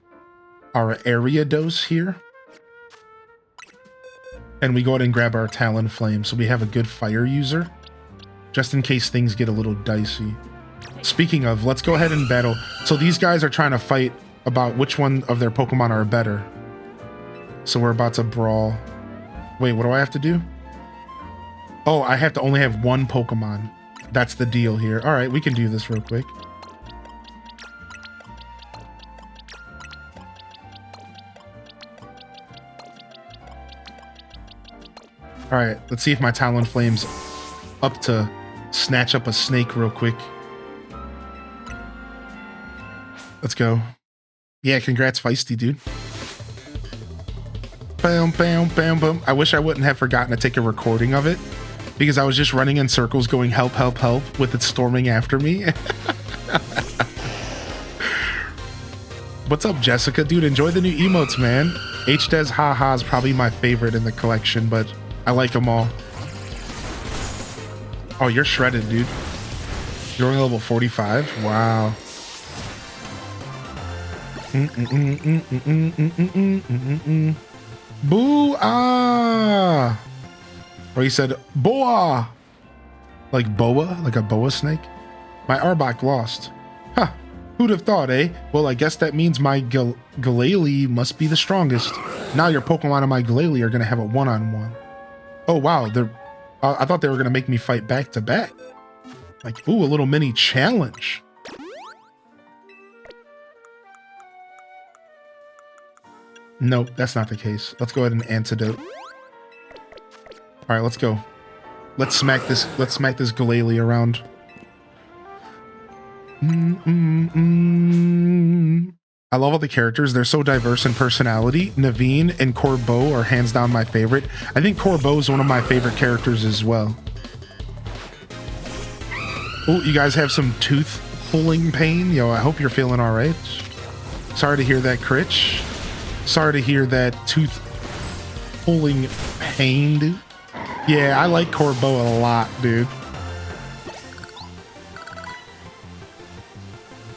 our area dose here. And we go ahead and grab our Talonflame so we have a good fire user. Just in case things get a little dicey. Speaking of, let's go ahead and battle. So these guys are trying to fight about which one of their Pokemon are better. So we're about to brawl. Wait, what do I have to do? Oh, I have to only have one Pokemon. That's the deal here. All right, we can do this real quick. All right, let's see if my Talonflame's up to snatch up a snake real quick. Let's go. Yeah, congrats, Feisty, dude. Bam, bam, bam, bam. I wish I wouldn't have forgotten to take a recording of it because I was just running in circles going help, help, help with it storming after me. What's up, Jessica? Dude, enjoy the new emotes, man. HDES Haha is probably my favorite in the collection, but I like them all. Oh, you're shredded, dude. You're only level 45? Wow. Boo-ah! Or he said, boa! Like boa, like a boa snake. My Arbok lost. Huh, who'd have thought, eh? Well, I guess that means my Glalie must be the strongest. Now your Pokemon and my Glalie are gonna have a one-on-one. Oh wow, I thought they were gonna make me fight back to back. Like, ooh, a little mini challenge. Nope, that's not the case. Let's go ahead and antidote. All right, let's go. Let's smack this Glalie around. I love all the characters. They're so diverse in personality. Naveen and Corbeau are hands down my favorite. I think Corbeau is one of my favorite characters as well. Oh, you guys have some tooth pulling pain? Yo, I hope you're feeling all right. Sorry to hear that, Critch. Sorry to hear that tooth pulling pain, dude. Yeah, I like Corbeau a lot, dude.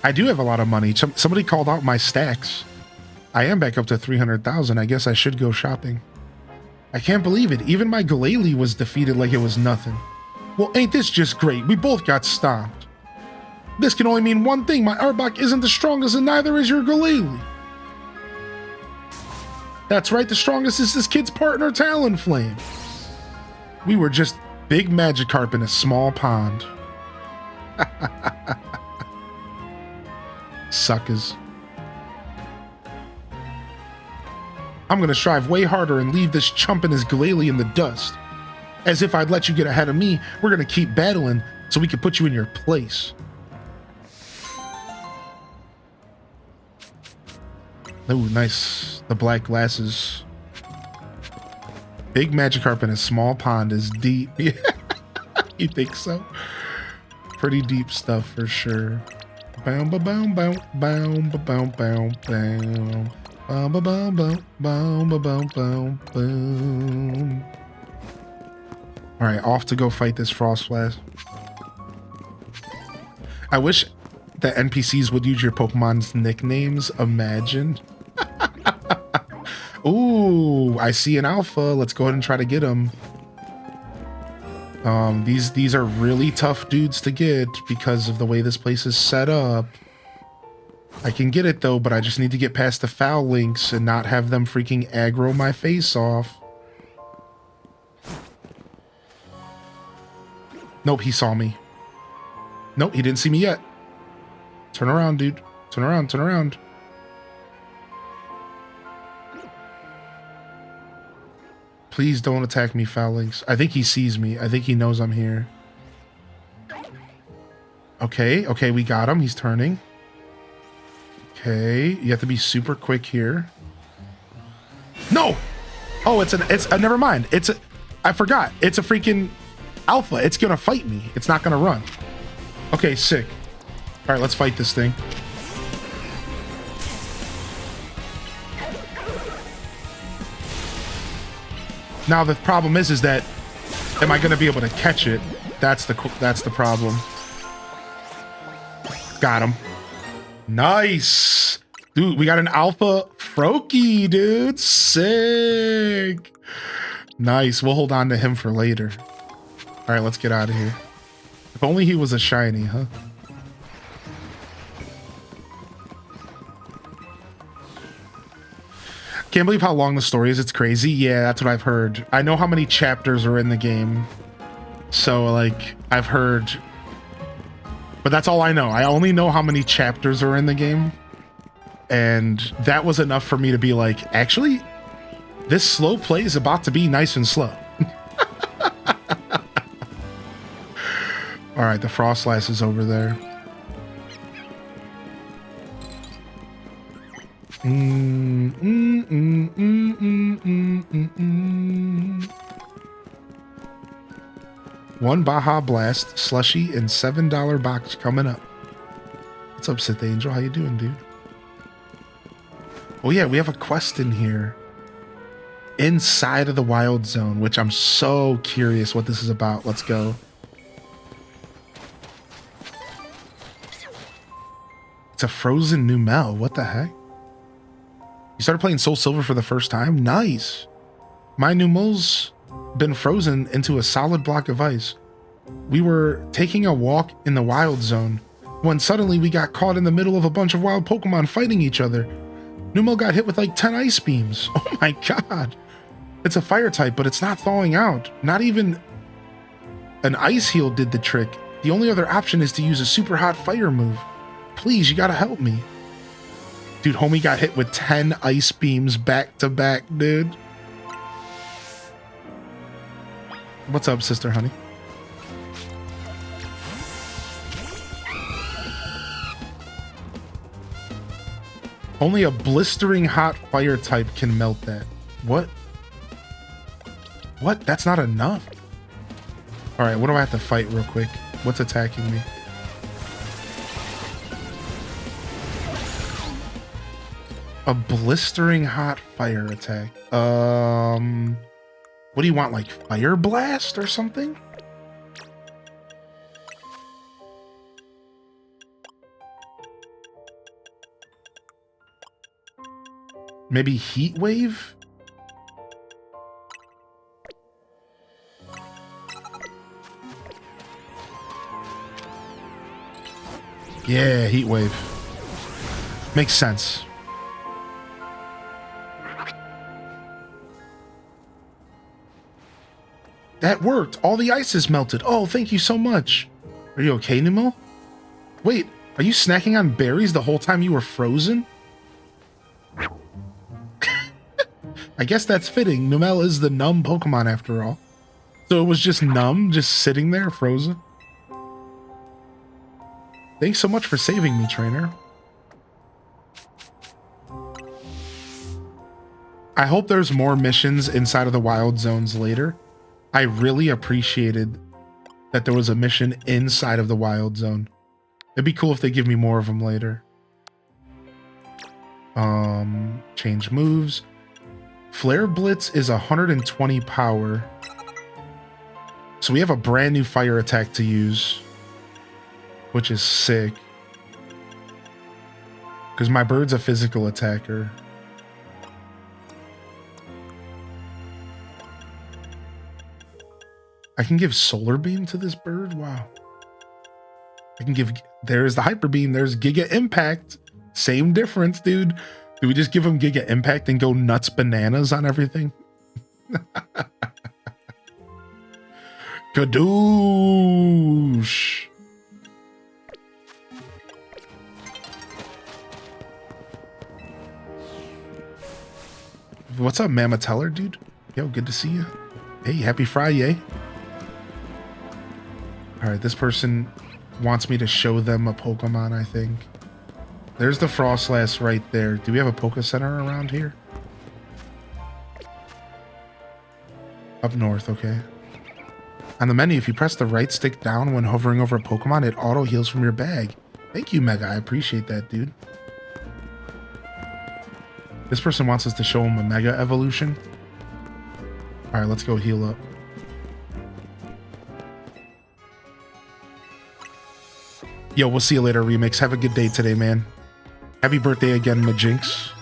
I do have a lot of money. Somebody called out my stacks. I am back up to 300,000. I guess I should go shopping. I can't believe it. Even my Glalie was defeated like it was nothing. Well, ain't this just great? We both got stomped. This can only mean one thing. My Arbok isn't the strongest and neither is your Glalie. That's right, the strongest is this kid's partner, Talonflame. We were just big Magikarp in a small pond. Suckers. I'm gonna strive way harder and leave this chump and his Glalie in the dust. As if I'd let you get ahead of me, we're gonna keep battling so we can put you in your place. Oh, nice. The black glasses. Big Magikarp in a small pond is deep. Yeah. You think so? Pretty deep stuff for sure. Boom, ba boom, boom, boom, ba boom, boom, boom. Boom, ba boom, boom, boom, ba boom, boom, boom. All right, off to go fight this Frostlass. I wish the NPCs would use your Pokemon's nicknames. Imagine. Ooh, I see an alpha. Let's go ahead and try to get him. These are really tough dudes to get because of the way this place is set up. I can get it though, but I just need to get past the foul links and not have them freaking aggro my face off. Nope, he saw me. Nope, he didn't see me yet. Turn around, dude. Turn around, turn around. Please don't attack me, foul links. I think he sees me. I think he knows I'm here. Okay, okay, we got him. He's turning. Okay, you have to be super quick here. No! Oh, it's never mind. I forgot. It's a freaking alpha. It's gonna fight me. It's not gonna run. Okay, sick. All right, let's fight this thing. Now the problem is that am I gonna be able to catch it? That's the problem. Got him. Nice, dude. We got an alpha Froakie, dude. Sick. Nice. We'll hold on to him for later. All right, let's get out of here. If only he was a shiny, huh? Can't believe how long the story is. It's crazy. Yeah, that's what I've heard. I know how many chapters are in the game. So, like, I've heard... But that's all I know. I only know how many chapters are in the game. And that was enough for me to be like, actually, this slow play is about to be nice and slow. All right, the Frostlass is over there. One Baja Blast, Slushy, and $7 box coming up. What's up, Sith Angel? How you doing, dude? Oh yeah, we have a quest in here. Inside of the Wild Zone, which I'm so curious what this is about. Let's go. It's a frozen Numel. What the heck? You started playing Soul Silver for the first time? Nice. My Numel's been frozen into a solid block of ice. We were taking a walk in the wild zone when suddenly we got caught in the middle of a bunch of wild Pokemon fighting each other. Numel got hit with like 10 ice beams. Oh my god. It's a fire type, but it's not thawing out. Not even an ice heal did the trick. The only other option is to use a super hot fire move. Please, you gotta help me. Dude, homie got hit with 10 ice beams back to back, dude. What's up, sister honey? Only a blistering hot fire type can melt that. What? What? That's not enough. All right, what do I have to fight real quick? What's attacking me? A blistering hot fire attack. What do you want, like Fire Blast or something? Maybe Heat Wave? Yeah, Heat Wave. Makes sense. That worked. All the ice is melted. Oh, thank you so much. Are you okay, Numel? Wait, are you snacking on berries the whole time you were frozen? I guess that's fitting. Numel is the numb Pokemon after all. So it was just numb, just sitting there, frozen. Thanks so much for saving me, trainer. I hope there's more missions inside of the wild zones later. I really appreciated that there was a mission inside of the wild zone. It'd be cool if they give me more of them later. Change moves. Flare Blitz is 120 power. So we have a brand new fire attack to use, which is sick. Because my bird's a physical attacker. I can give Solar Beam to this bird? Wow. I can give... There's the Hyper Beam. There's Giga Impact. Same difference, dude. Do we just give him Giga Impact and go nuts bananas on everything? Kadoosh. What's up, Mama Teller, dude? Yo, good to see you. Hey, happy Friday. All right, this person wants me to show them a Pokemon, I think. There's the Frostlass right there. Do we have a Poke Center around here? Up north, okay. On the menu, if you press the right stick down when hovering over a Pokemon, it auto heals from your bag. Thank you, Mega. I appreciate that, dude. This person wants us to show him a Mega Evolution. All right, let's go heal up. Yo, we'll see you later, Remix. Have a good day today, man. Happy birthday again, Majinx.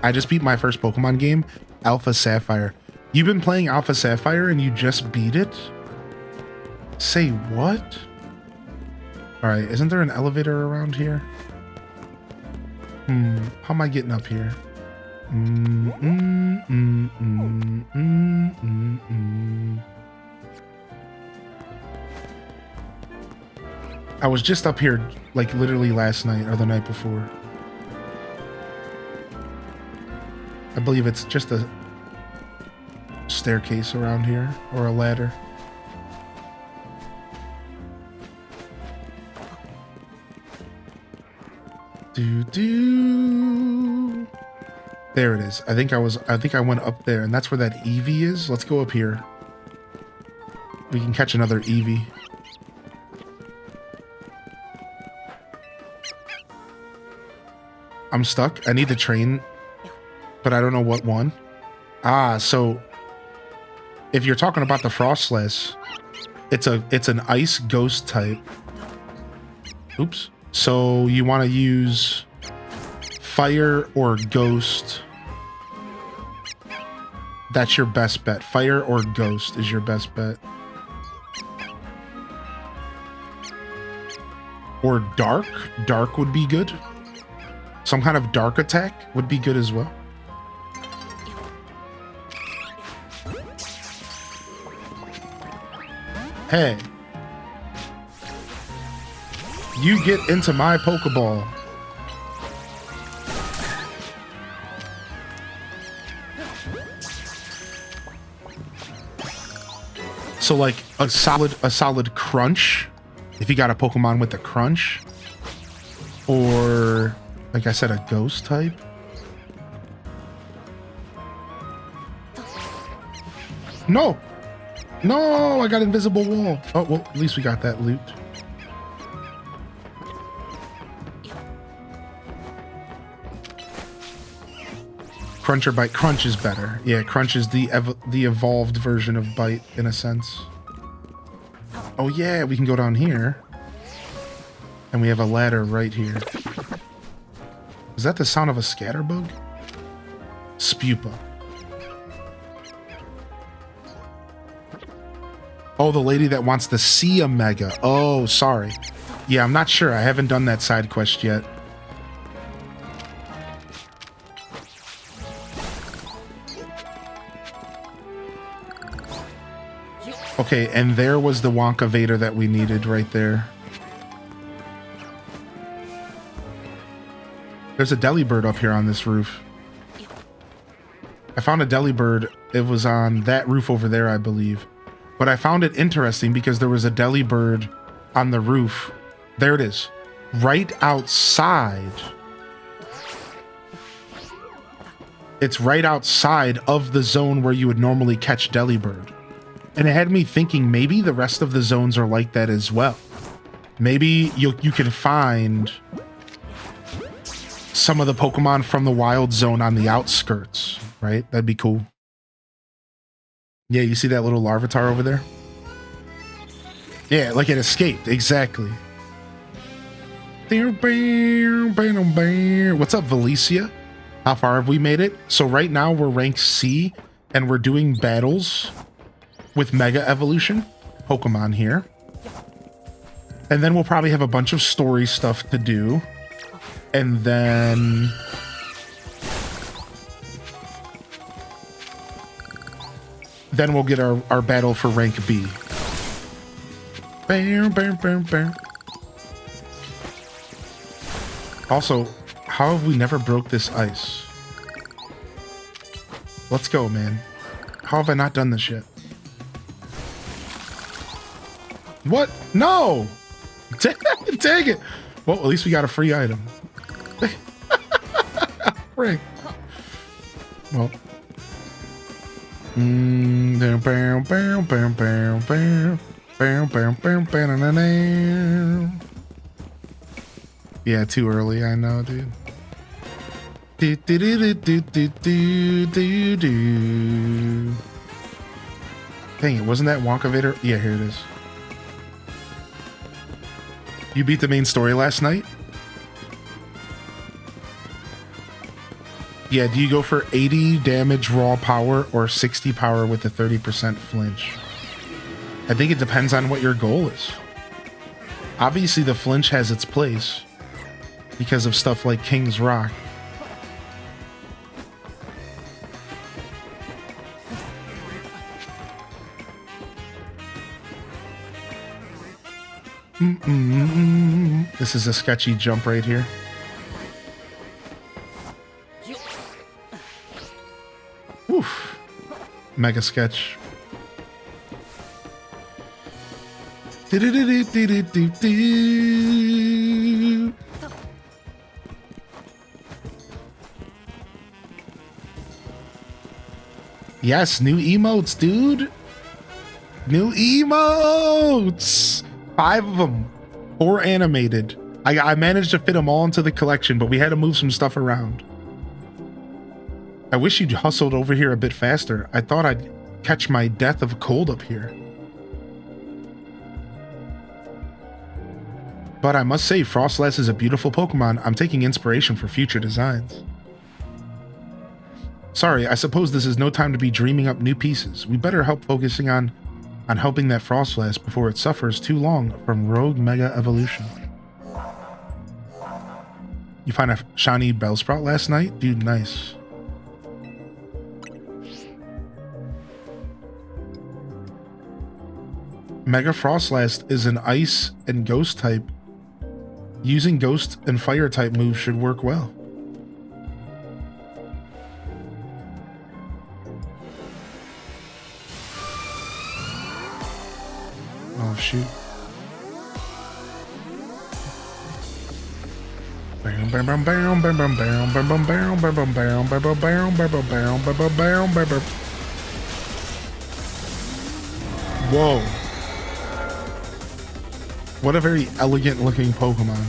I just beat my first Pokemon game, Alpha Sapphire. You've been playing Alpha Sapphire and you just beat it? Say what? All right, isn't there an elevator around here? How am I getting up here? I was just up here, like literally last night or the night before. I believe it's just a staircase around here, or a ladder. There it is. I think I went up there, and that's where that Eevee is. Let's go up here. We can catch another Eevee. I'm stuck. I need to train, but I don't know what one. Ah, so if you're talking about the Frostlass, it's an ice ghost type. Oops. So you want to use fire or ghost That's your best bet. Fire or ghost is your best bet. Or dark. Dark would be good. Some kind of dark attack would be good as well. Hey. You get into my Pokeball. So like a solid crunch, if you got a Pokemon with a crunch, or like I said, a ghost type. No, no, I got invisible wall. Oh well, at least we got that loot. Crunch or Bite? Crunch is better. Yeah, Crunch is the evolved version of Bite in a sense. Oh yeah, we can go down here. And we have a ladder right here. Is that the sound of a scatterbug? Spupa. Oh, the lady that wants to see a Mega. Oh, sorry. Yeah, I'm not sure. I haven't done that side quest yet. Okay, and there was the Wonka Vader that we needed right there. There's a Delibird up here on this roof. I found a Delibird. It was on that roof over there, I believe. But I found it interesting because there was a Delibird on the roof. There it is. Right outside. It's right outside of the zone where you would normally catch Delibird. And it had me thinking maybe the rest of the zones are like that as well. Maybe you can find some of the Pokemon from the wild zone on the outskirts, right? That'd be cool. Yeah, you see that little Larvitar over there? Yeah, like it escaped, exactly. What's up, Valicia? How far have we made it? So right now we're rank C, and we're doing battles with Mega Evolution Pokemon here. And then we'll probably have a bunch of story stuff to do. And then we'll get our battle for rank B. Also, how have we never broke this ice? Let's go, man. How have I not done this yet? What? No! Dang it! Well, at least we got a free item. Frank. Well. Yeah, too early, I know, dude. Dang it, wasn't that Wonka Vader? Yeah, here it is. You beat the main story last night? Yeah, do you go for 80 damage raw power or 60 power with a 30% flinch? I think it depends on what your goal is. Obviously, the flinch has its place because of stuff like King's Rock. This is a sketchy jump right here. Oof. Mega sketch. Yes, new emotes, dude. New emotes. 5 of them. 4 animated. I managed to fit them all into the collection, but we had to move some stuff around. I wish you'd hustled over here a bit faster. I thought I'd catch my death of a cold up here. But I must say, Frostlass is a beautiful Pokemon. I'm taking inspiration for future designs. Sorry, I suppose this is no time to be dreaming up new pieces. We better help focusing on helping that Frostlass before it suffers too long from rogue mega evolution. You find a shiny Bellsprout last night? Dude, nice. Mega Frostlass is an ice and ghost type. Using ghost and fire type moves should work well. Oh shoot. Whoa. What a very elegant looking Pokemon.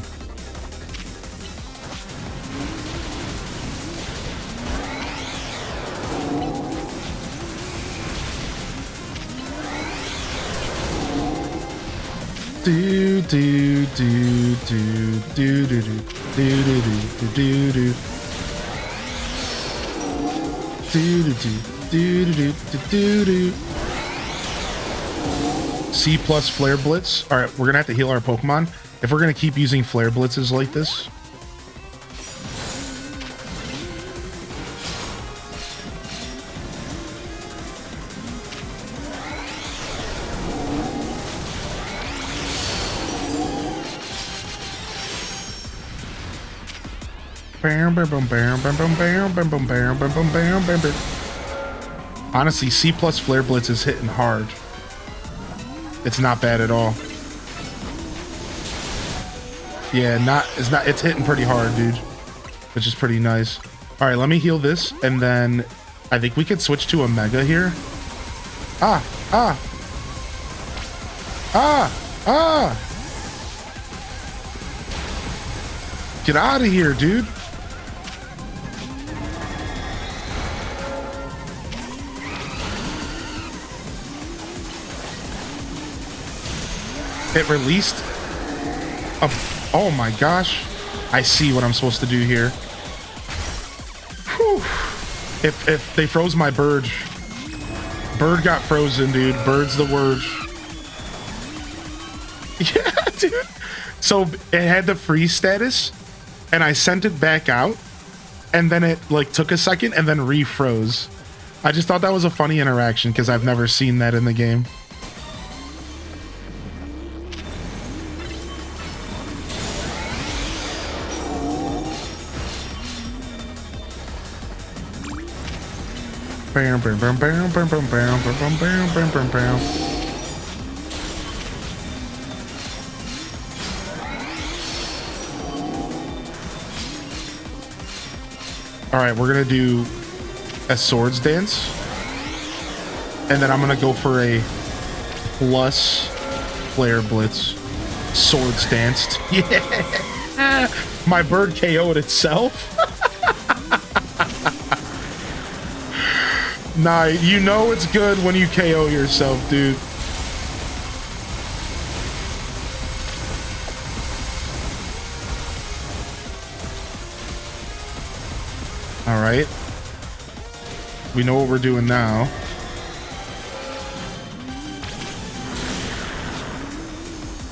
Do do do do do do do do do do do do do do. C plus Flare Blitz. All right, we're gonna have to heal our Pokemon if we're gonna keep using Flare Blitzes like this. Honestly, C plus Flare Blitz is hitting hard. It's not bad at all. Yeah, it's hitting pretty hard, dude. Which is pretty nice. All right, let me heal this, and then I think we could switch to a Mega here. Ah. Get out of here, dude. It released a... Oh my gosh. I see what I'm supposed to do here. Whew. If they froze my bird. Bird got frozen, dude. Bird's the word. Yeah, dude. So it had the freeze status, and I sent it back out, and then it like took a second and then refroze. I just thought that was a funny interaction because I've never seen that in the game. Bam, bam, bam, bam, bam, bam, bam, bam, bam, bam, bam, bam. All right, we're gonna do a Swords Dance, and then I'm gonna go for a plus Flare Blitz. Swords Danced. Yeah, my bird KO'd itself. Nah, you know it's good when you KO yourself, dude. All right. We know what we're doing now.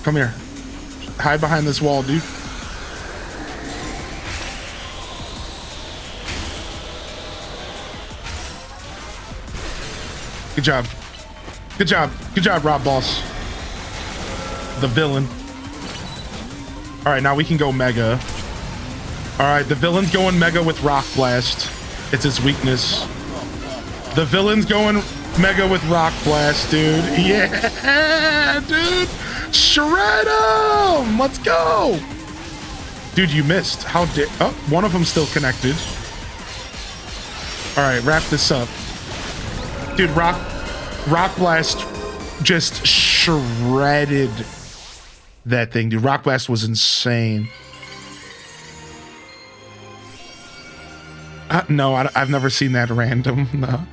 Come here. Hide behind this wall, dude. Good job. Good job. Good job, Rob Boss. The villain. All right, now we can go Mega. All right, the villain's going Mega with Rock Blast. It's his weakness. The villain's going Mega with Rock Blast, dude. Yeah, dude. Shred him. Let's go. Dude, you missed. How dare... Oh, one of them still connected. All right, wrap this up. Dude, Rock Blast just shredded that thing, dude. Rock Blast was insane. No, I've never seen that random. No.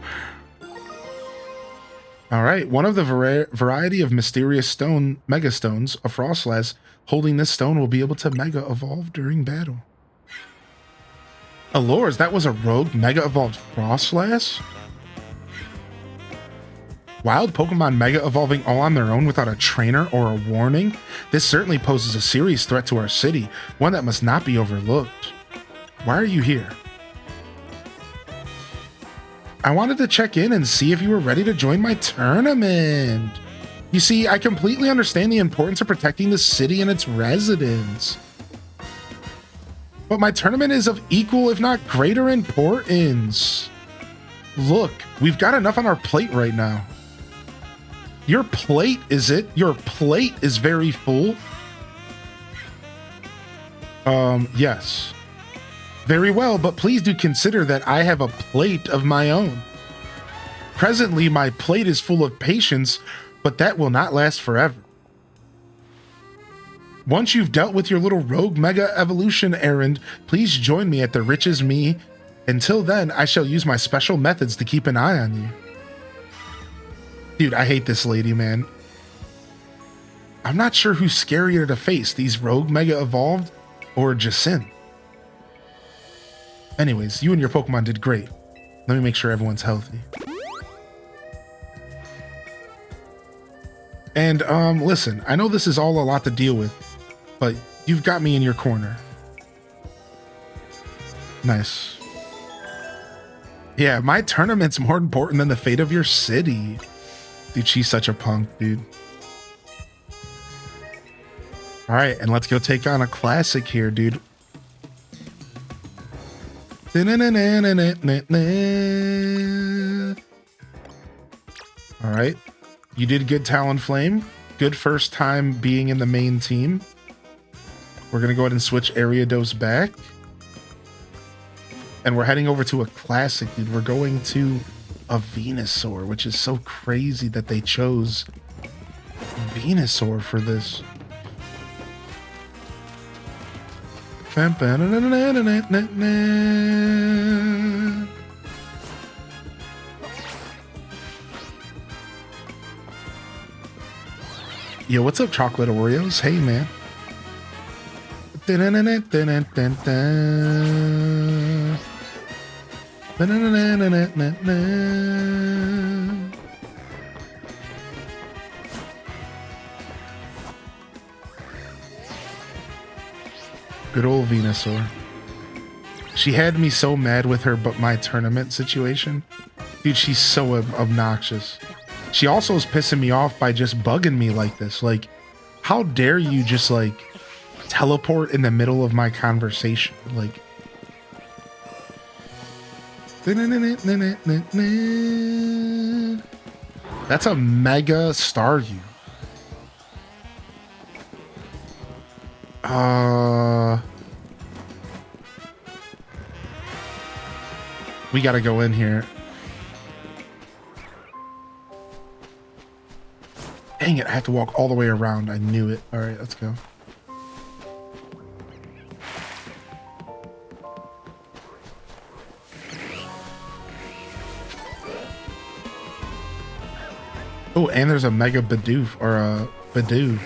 All right, one of the variety of mysterious stone mega stones, a Frostlass holding this stone will be able to mega evolve during battle. Allures, that was a rogue Mega Evolved Frostlass? Wild Pokemon Mega Evolving all on their own without a trainer or a warning? This certainly poses a serious threat to our city, one that must not be overlooked. Why are you here? I wanted to check in and see if you were ready to join my tournament. You see, I completely understand the importance of protecting the city and its residents. But my tournament is of equal, if not greater, importance. Look, we've got enough on our plate right now. Your plate, is it? Your plate is very full? Yes. Very well, but please do consider that I have a plate of my own. Presently, my plate is full of patience, but that will not last forever. Once you've dealt with your little rogue mega evolution errand, please join me at the Riches Me. Until then, I shall use my special methods to keep an eye on you. Dude, I hate this lady, man. I'm not sure who's scarier to face, these rogue mega evolved or Jacin. Anyways, you and your Pokemon did great. Let me make sure everyone's healthy. And, listen, I know this is all a lot to deal with, but you've got me in your corner. Nice. Yeah, my tournament's more important than the fate of your city. Dude, she's such a punk, dude. All right, and let's go take on a classic here, dude. All right, you did good, Talonflame. Good first time being in the main team. We're gonna go ahead and switch Ariados back. And we're heading over to a classic, dude. We're going to a Venusaur, which is so crazy that they chose Venusaur for this. Yo, what's up, Chocolate Oreos? Hey, man. Good old Venusaur. She had me so mad with her, but my tournament situation. Dude, she's so obnoxious. She also is pissing me off by just bugging me like this. Like, how dare you just, like, teleport in the middle of my conversation? Like... That's a Mega Staryu. We gotta go in here. Dang it, I have to walk all the way around. I knew it. All right, let's go. Oh, and there's a Mega Bidoof, or a Bidoof.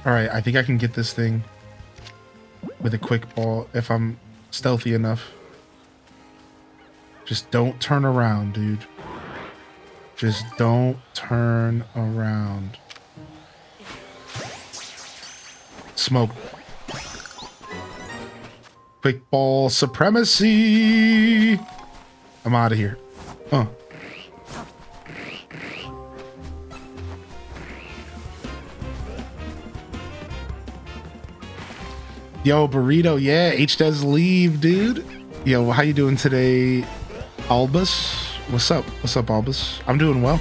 All right, I think I can get this thing with a quick ball if I'm stealthy enough. Just don't turn around, dude. Just don't turn around. Smoke. Quick ball supremacy. I'm out of here. Yo, Burrito, yeah, H does leave, dude. Yo, how you doing today, Albus? What's up? What's up, Albus? I'm doing well.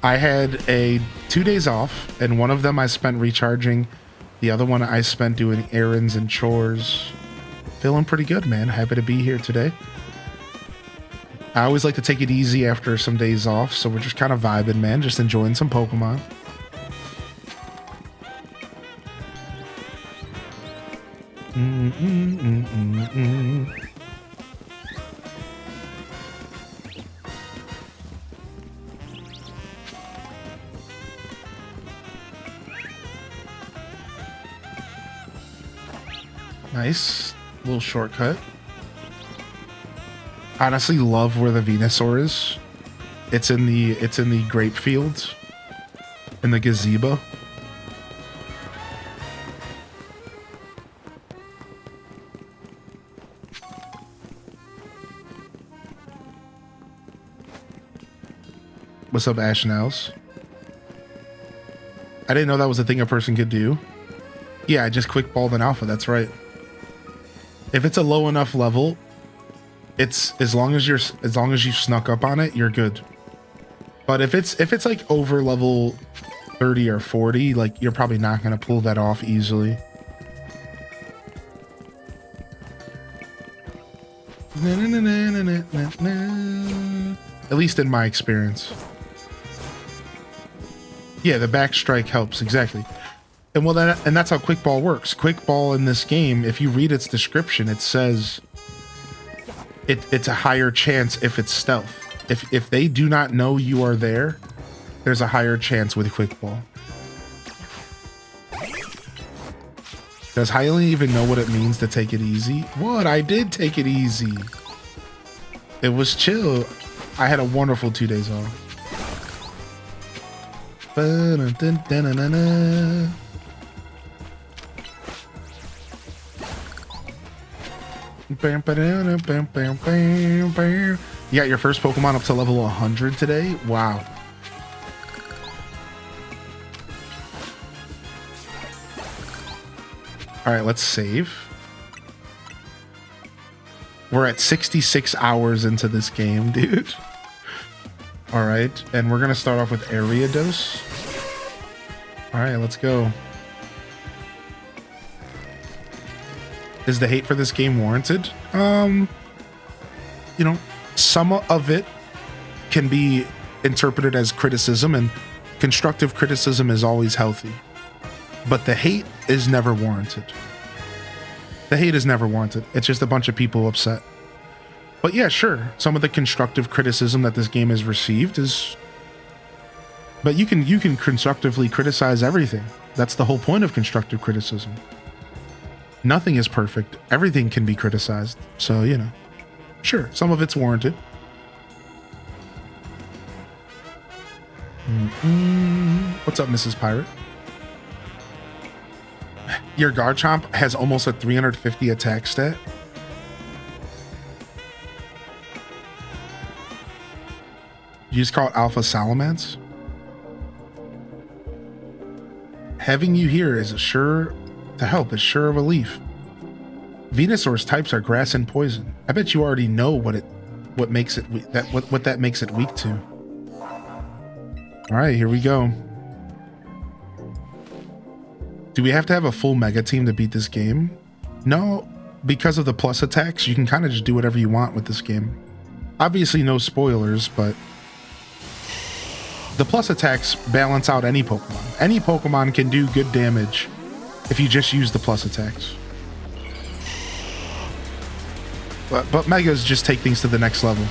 I had 2 days off, and one of them I spent recharging. The other one I spent doing errands and chores. Feeling pretty good, man. Happy to be here today. I always like to take it easy after some days off, so we're just kind of vibing, man. Just enjoying some Pokemon. Nice. Little shortcut. Honestly, love where the Venusaur is. It's in the grape fields. In the gazebo. What's up, Ashnels? I didn't know that was a thing a person could do. Yeah, I just quick balled an alpha, that's right. If it's a low enough level, it's as long as you snuck up on it, you're good. But if it's like over level 30 or 40, like you're probably not gonna pull that off easily. At least in my experience. Yeah, the back strike helps, exactly. And well, that's how quick ball works. Quick ball in this game, if you read its description, it says it's a higher chance if it's stealth. If they do not know you are there, there's a higher chance with quick ball. Does Hylian even know what it means to take it easy? What? I did take it easy. It was chill. I had a wonderful 2 days off. You got your first Pokemon up to level 100 today? Wow. All right, let's save. We're at 66 hours into this game, dude. All right, and we're gonna start off with Ariados. All right, let's go. Is the hate for this game warranted? You know, some of it can be interpreted as criticism, and constructive criticism is always healthy. But the hate is never warranted. The hate is never warranted. It's just a bunch of people upset. But yeah, sure, some of the constructive criticism that this game has received is... But you can constructively criticize everything. That's the whole point of constructive criticism. Nothing is perfect. Everything can be criticized. So, you know, sure, some of it's warranted. What's up, Mrs. Pirate? Your Garchomp has almost a 350 attack stat. You just call it Alpha Salamence? Having you here is sure to help, is sure a relief. Venusaur's types are grass and poison. I bet you already know what makes it that makes it weak to. All right, here we go. Do we have to have a full mega team to beat this game? No, because of the plus attacks, you can kind of just do whatever you want with this game. Obviously no spoilers, but the plus attacks balance out any Pokemon. Any Pokemon can do good damage if you just use the plus attacks. But Megas just take things to the next level.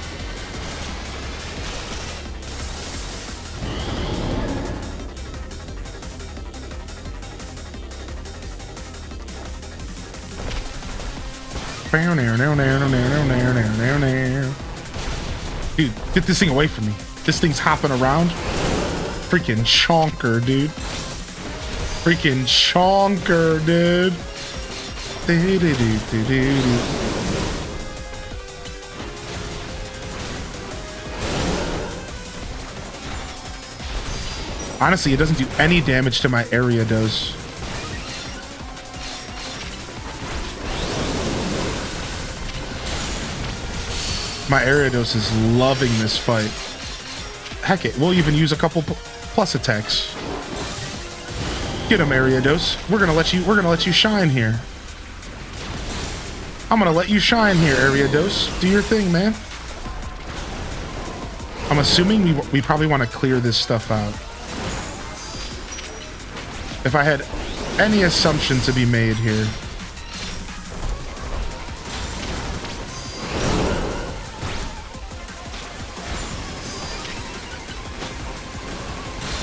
Dude, get this thing away from me. This thing's hopping around. Freaking chonker, dude. Freaking chonker, dude. Honestly, it doesn't do any damage to my Ariados. My Ariados is loving this fight. Heck it, we'll even use a couple plus attacks. Get him, Ariados. We're gonna let you shine here. I'm gonna let you shine here, Ariados. Do your thing, man. I'm assuming we probably want to clear this stuff out. If I had any assumption to be made here.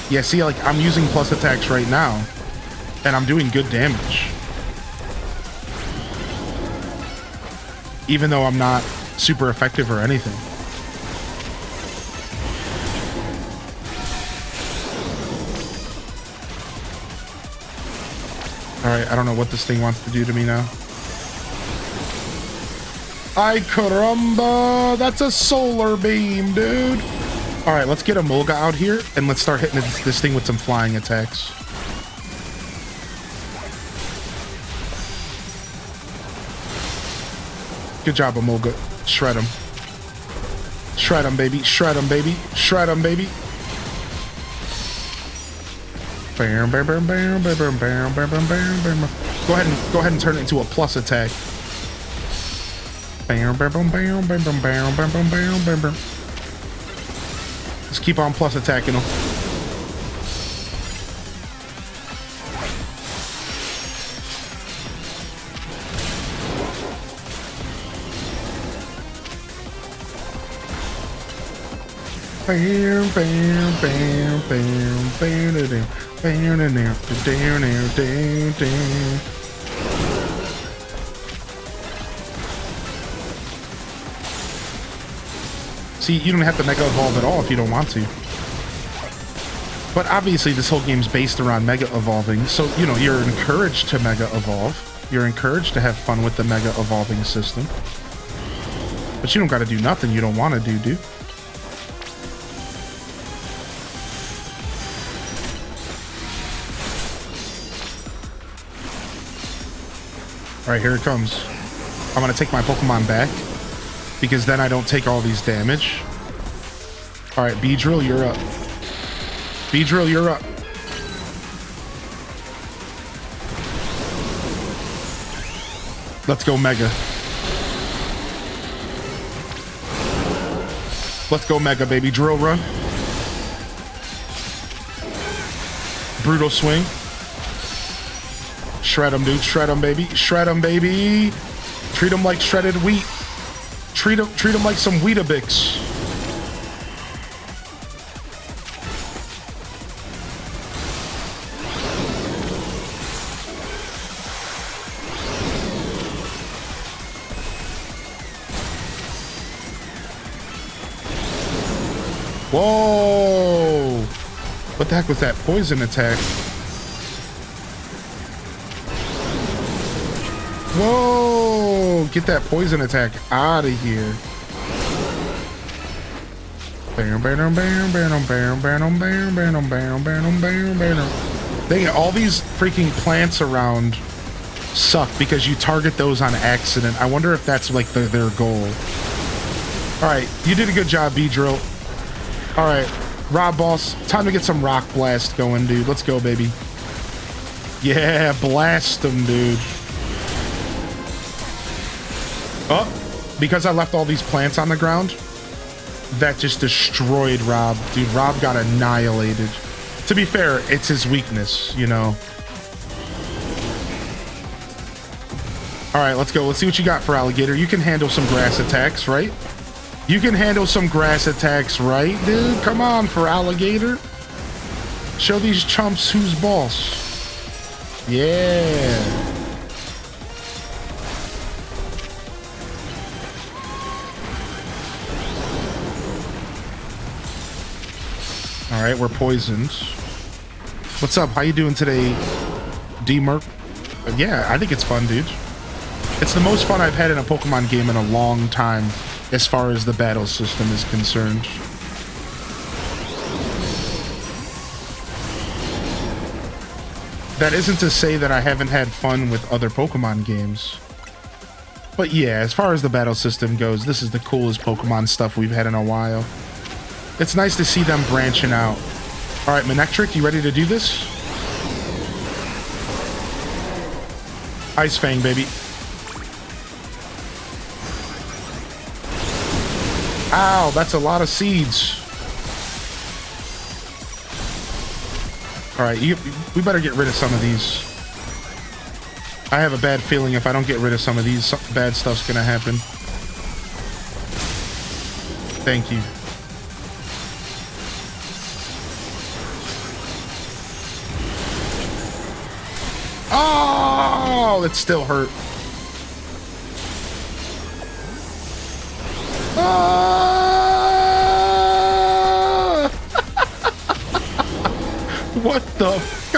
Yeah, see, like, I'm using plus attacks right now, and I'm doing good damage. even though I'm not super effective or anything. Alright, I don't know what this thing wants to do to me now. Ay caramba! That's a solar beam, dude! Alright, let's get a Mulga out here, and let's start hitting this thing with some flying attacks. Good job, Mulga. Shred him. Shred him, baby. Shred him, baby. Shred him, baby. Go ahead and turn it into a plus attack. Just keep on plus attacking them. See, you don't have to Mega Evolve at all if you don't want to. But obviously this whole game's based around Mega Evolving, so, you know, you're encouraged to Mega Evolve. You're encouraged to have fun with the Mega Evolving system. But you don't gotta do nothing you don't want to do, dude. Alright, here it comes. I'm gonna take my Pokemon back, because then I don't take all these damage. Alright, Beedrill, you're up. Beedrill, you're up. Let's go Mega. Let's go Mega, baby. Drill run. Brutal swing. Shred him, dude. Shred him, baby. Shred him, baby. Treat him like shredded wheat. Treat him like some Weetabix. Whoa! What the heck was that poison attack? Whoa! Get that poison attack out of here. Dang it, all these freaking plants around suck because you target those on accident. I wonder if that's like their goal. Alright, you did a good job, Beedrill. Alright, Rob Boss, time to get some Rock Blast going, dude. Let's go, baby. Yeah, blast them, dude. Oh, because I left all these plants on the ground, that just destroyed Rob. Dude, Rob got annihilated. To be fair, it's his weakness, you know. Alright, let's go. Let's see what you got for Alligator. You can handle some grass attacks, right? You can handle some grass attacks, right, dude? Come on, for Alligator. Show these chumps who's boss. Yeah. All right, we're poisoned. What's up? How you doing today, D-Merc? Yeah, I think it's fun, dude. It's the most fun I've had in a Pokemon game in a long time, as far as the battle system is concerned. That isn't to say that I haven't had fun with other Pokemon games. But yeah, as far as the battle system goes, this is the coolest Pokemon stuff we've had in a while. It's nice to see them branching out. Alright, Manectric, you ready to do this? Ice Fang, baby. Ow, that's a lot of seeds. Alright, we better get rid of some of these. I have a bad feeling if I don't get rid of some of these, bad stuff's gonna happen. Thank you. Oh, it still hurt.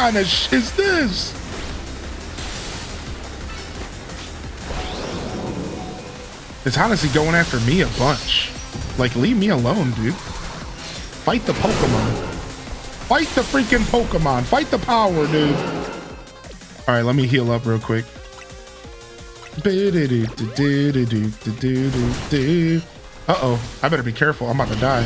kind of is this? It's honestly going after me a bunch. Like, leave me alone, dude. Fight the Pokemon. Fight the freaking Pokemon. Fight the power, dude. All right, let me heal up real quick. Uh-oh, I better be careful. I'm about to die.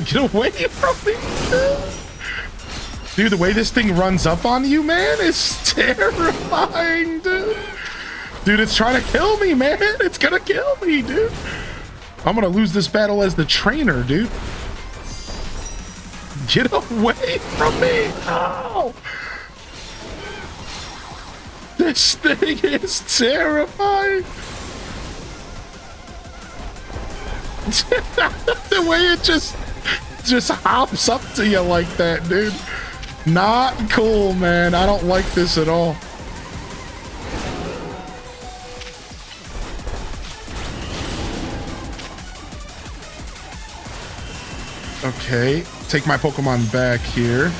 Get away from me. Dude, the way this thing runs up on you, man, is terrifying, dude. Dude, it's trying to kill me, man. It's gonna kill me, dude. I'm gonna lose this battle as the trainer, dude. Get away from me. Ow. This thing is terrifying. The way it just hops up to you like that, dude. Not cool, man. I don't like this at all. Okay, take my Pokemon back here.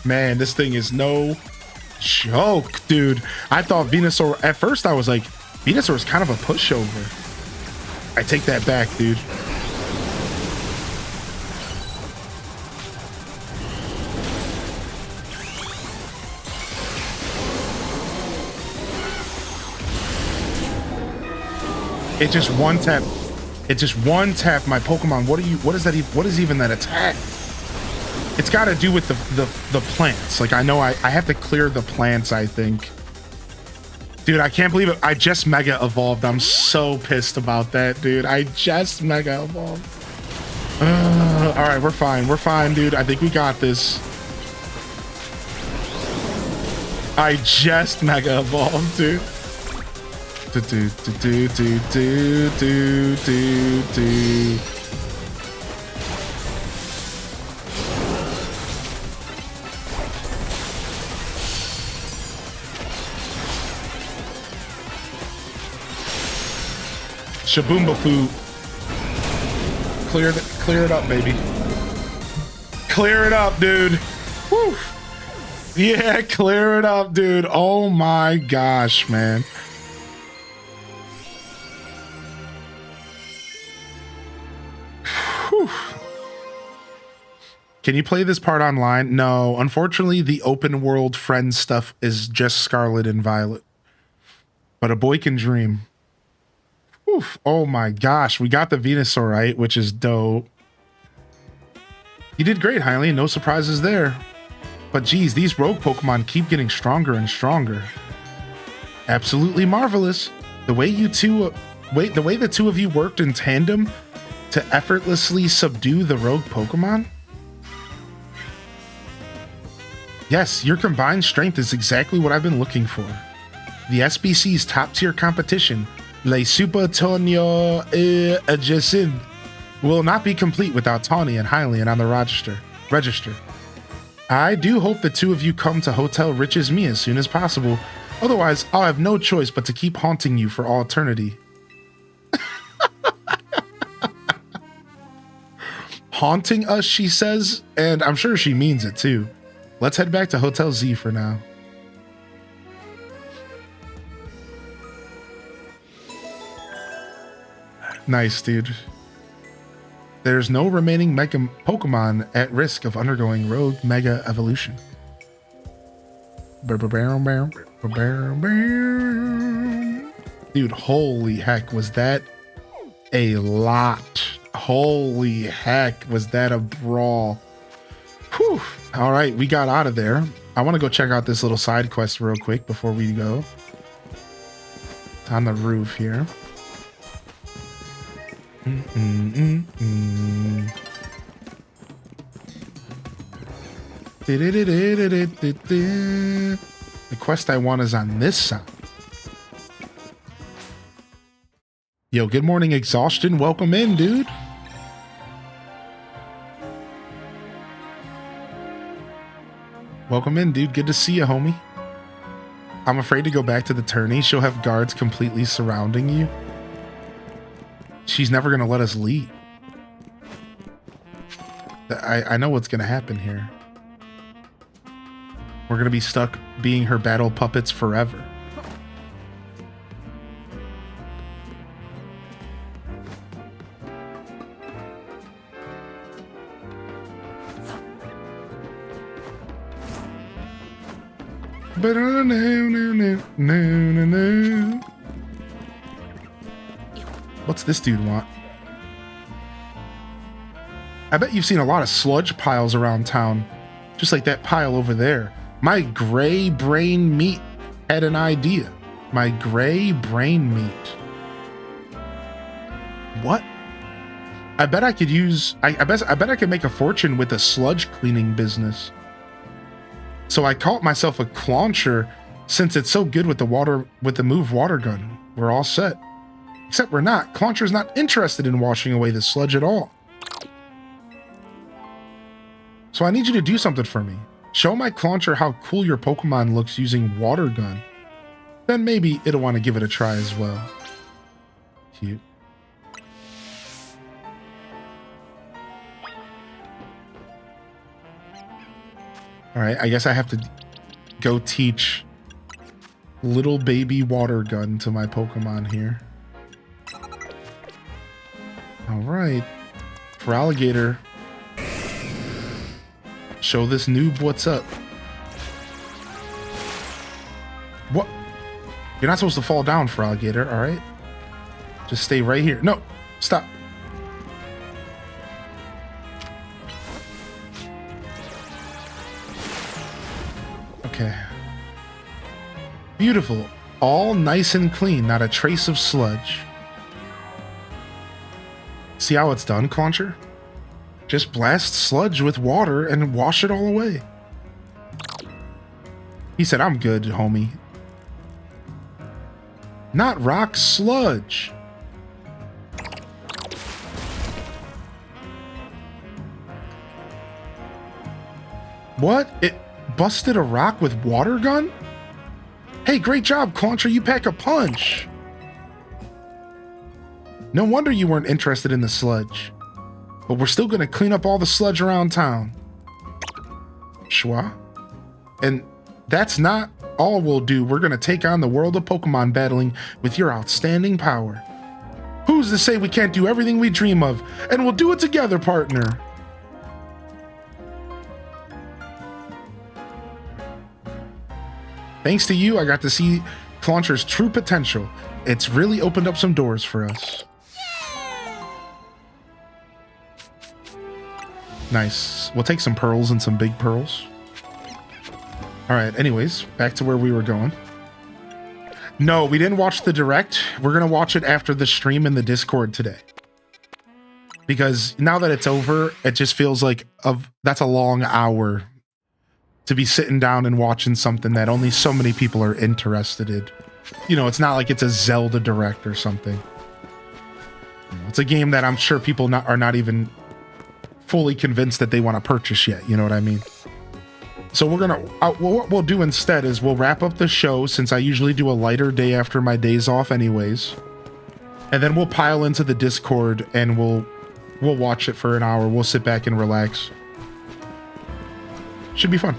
Man, this thing is no joke, dude. I thought Venusaur, at first I was like, Venusaur is kind of a pushover. I take that back, dude. It just one tap. It just one tap my Pokemon. What is that? What is even that attack? It's got to do with the plants. Like, I know I have to clear the plants, I think. Dude, I can't believe it. I just Mega Evolved. I'm so pissed about that, dude. I just Mega Evolved. All right, we're fine. We're fine, dude. I think we got this. I just Mega Evolved, dude. Shaboomba food. Clear it up, baby. Clear it up, dude. Woo. Yeah, clear it up, dude. Oh my gosh, man. Whew. Can you play this part online? No, unfortunately, the open world friend stuff is just Scarlet and Violet. But a boy can dream. Oof. Oh my gosh, we got the Venusaur right, which is dope. You did great, Hylian. No surprises there. But geez, these rogue Pokemon keep getting stronger and stronger. Absolutely marvelous. The way the two of you worked in tandem to effortlessly subdue the rogue Pokemon. Yes, your combined strength is exactly what I've been looking for. The SBC's top tier competition, Le Super Torneo Adjacent, will not be complete without Tawny and Hylian on the register. I do hope the two of you come to Hotel Rich's Me as soon as possible. Otherwise, I'll have no choice but to keep haunting you for all eternity. Haunting us, she says, and I'm sure she means it too. Let's head back to Hotel Z for now. Nice, dude. There's no remaining Mega Pokemon at risk of undergoing Rogue Mega Evolution. Dude, holy heck, was that a lot? Holy heck, was that a brawl? Whew. All right, we got out of there. I want to go check out this little side quest real quick before we go. It's on the roof here. The quest I want is on this side. Yo, good morning, Exhaustion. Welcome in, dude. Welcome in, dude. Good to see you, homie. I'm afraid to go back to the tourney. She'll have guards completely surrounding you. She's never going to let us leave. I know what's going to happen here. We're going to be stuck being her battle puppets forever. What's this dude want? I bet you've seen a lot of sludge piles around town, just like that pile over there. My gray brain meat had an idea. My gray brain meat. What? I bet I could use. I bet I could make a fortune with a sludge cleaning business. So I caught myself a clauncher since it's so good with the move water gun. We're all set. Except we're not. Clauncher's not interested in washing away the sludge at all. So I need you to do something for me. Show my clauncher how cool your Pokemon looks using water gun. Then maybe it'll want to give it a try as well. Cute. Alright, I guess I have to go teach little baby water gun to my Pokemon here. Alright. For Alligator, show this noob what's up. What? You're not supposed to fall down, for Alligator, alright? Just stay right here. No! Stop. Okay. Beautiful. All nice and clean, not a trace of sludge. See how it's done, Clauncher? Just blast sludge with water and wash it all away. He said, I'm good, homie. Not rock sludge. What? It busted a rock with water gun? Hey, great job, Clauncher. You pack a punch. No wonder you weren't interested in the sludge. But we're still going to clean up all the sludge around town. Schwa. And that's not all we'll do. We're going to take on the world of Pokemon battling with your outstanding power. Who's to say we can't do everything we dream of? And we'll do it together, partner. Thanks to you, I got to see Clauncher's true potential. It's really opened up some doors for us. Nice. We'll take some pearls and some big pearls. All right, anyways, back to where we were going. No, we didn't watch the direct. We're going to watch it after the stream in the Discord today. Because now that it's over, it just feels like that's a long hour to be sitting down and watching something that only so many people are interested in. You know, it's not like it's a Zelda direct or something. It's a game that I'm sure people are not even fully convinced that they want to purchase yet. You know what I mean? So we're gonna what we'll do instead is we'll wrap up the show, since I usually do a lighter day after my days off anyways, and then we'll pile into the Discord and we'll watch it for an hour. We'll sit back and relax. Should be fun.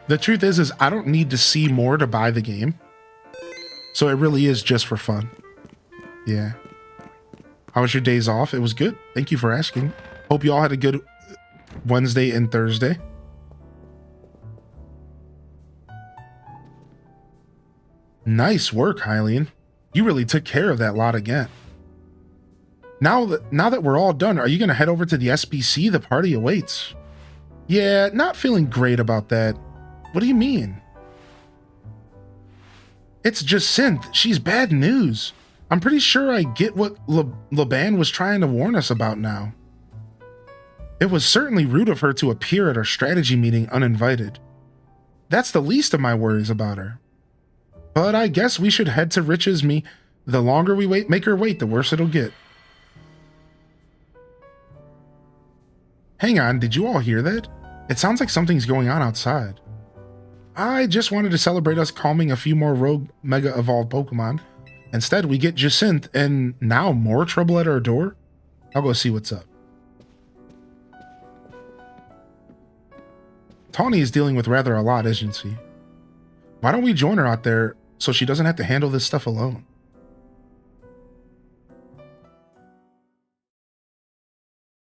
The truth is I don't need to see more to buy the game. So it really is just for fun. Yeah. How was your days off? It was good. Thank you for asking. Hope you all had a good Wednesday and Thursday. Nice work, Hylian. You really took care of that lot again. Now that we're all done, are you going to head over to the SBC? The party awaits. Yeah, not feeling great about that. What do you mean? It's just Synth. She's bad news. I'm pretty sure I get what Laban was trying to warn us about now. It was certainly rude of her to appear at our strategy meeting uninvited. That's the least of my worries about her. But I guess we should head to Rich's me. The longer we make her wait, the worse it'll get. Hang on, did you all hear that? It sounds like something's going on outside. I just wanted to celebrate us calming a few more rogue Mega Evolved Pokemon. Instead, we get Jacinth and now more trouble at our door? I'll go see what's up. Tawny is dealing with rather a lot, isn't she? Why don't we join her out there so she doesn't have to handle this stuff alone?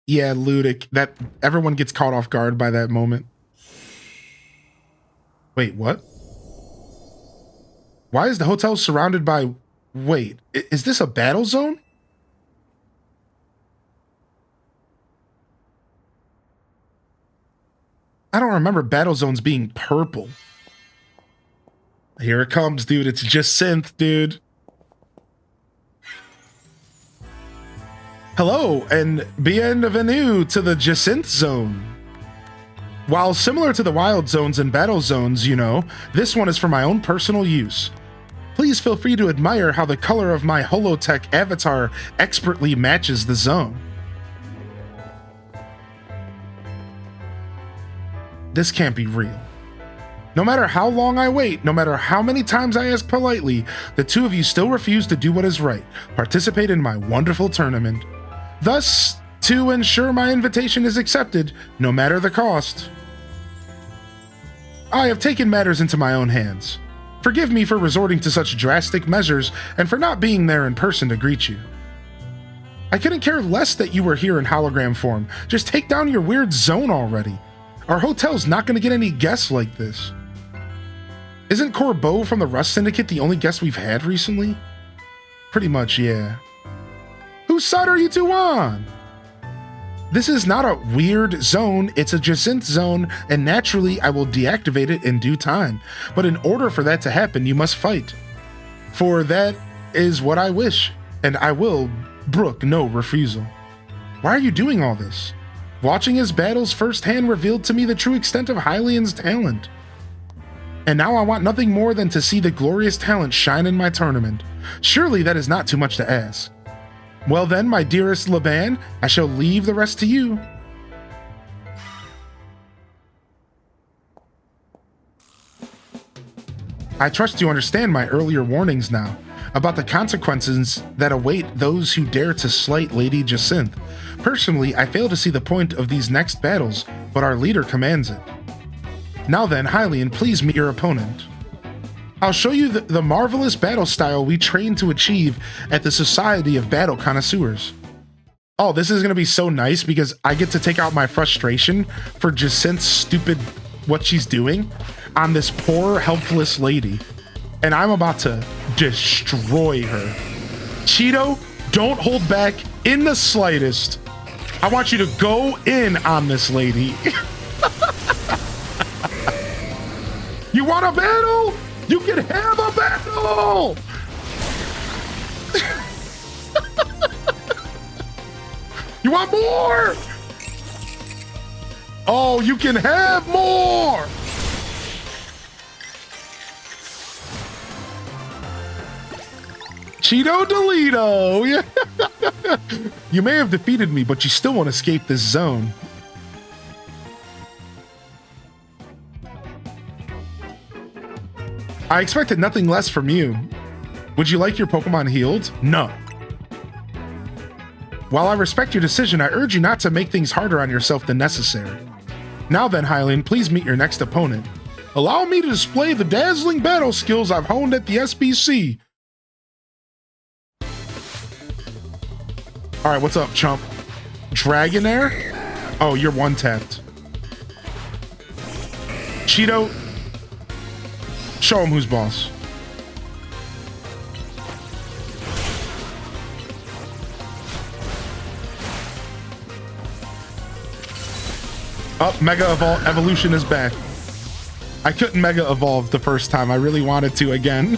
Yeah, Ludic. That everyone gets caught off guard by that moment. Wait, what? Why is the hotel surrounded by... Wait, is this a battle zone? I don't remember battle zones being purple. Here it comes, dude. It's Jacinth, dude. Hello, and bienvenue to the Jacinth Zone. While similar to the Wild Zones and Battle Zones, you know, this one is for my own personal use. Please feel free to admire how the color of my Holotech avatar expertly matches the zone. This can't be real. No matter how long I wait, no matter how many times I ask politely, the two of you still refuse to do what is right, participate in my wonderful tournament. Thus, to ensure my invitation is accepted, no matter the cost, I have taken matters into my own hands. Forgive me for resorting to such drastic measures and for not being there in person to greet you. I couldn't care less that you were here in hologram form. Just take down your weird zone already. Our hotel's not going to get any guests like this. Isn't Corbeau from the Rust Syndicate the only guest we've had recently? Pretty much, yeah. Whose side are you two on? This is not a weird zone, it's a Jacinth zone, and naturally I will deactivate it in due time. But in order for that to happen, you must fight. For that is what I wish, and I will brook no refusal. Why are you doing all this? Watching his battles firsthand revealed to me the true extent of Hylian's talent. And now I want nothing more than to see the glorious talent shine in my tournament. Surely that is not too much to ask. Well then, my dearest Laban, I shall leave the rest to you. I trust you understand my earlier warnings now, about the consequences that await those who dare to slight Lady Jacinth. Personally, I fail to see the point of these next battles, but our leader commands it. Now then, Hylian, please meet your opponent. I'll show you the marvelous battle style we train to achieve at the Society of Battle Connoisseurs. Oh, this is going to be so nice because I get to take out my frustration for Jacinth's stupid what she's doing on this poor, helpless lady. And I'm about to destroy her. Cheeto, don't hold back in the slightest. I want you to go in on this lady. You want a battle? You can have a battle! You want more? Oh, you can have more! Cheeto Delito! Yeah. You may have defeated me, but you still won't escape this zone. I expected nothing less from you. Would you like your Pokemon healed? No. While I respect your decision, I urge you not to make things harder on yourself than necessary. Now then, Hylian, please meet your next opponent. Allow me to display the dazzling battle skills I've honed at the SBC. All right, what's up, chump? Dragonair? Oh, you're one-tapped. Cheeto, show him who's boss. Oh, Mega Evolution is back. I couldn't Mega Evolve the first time. I really wanted to again.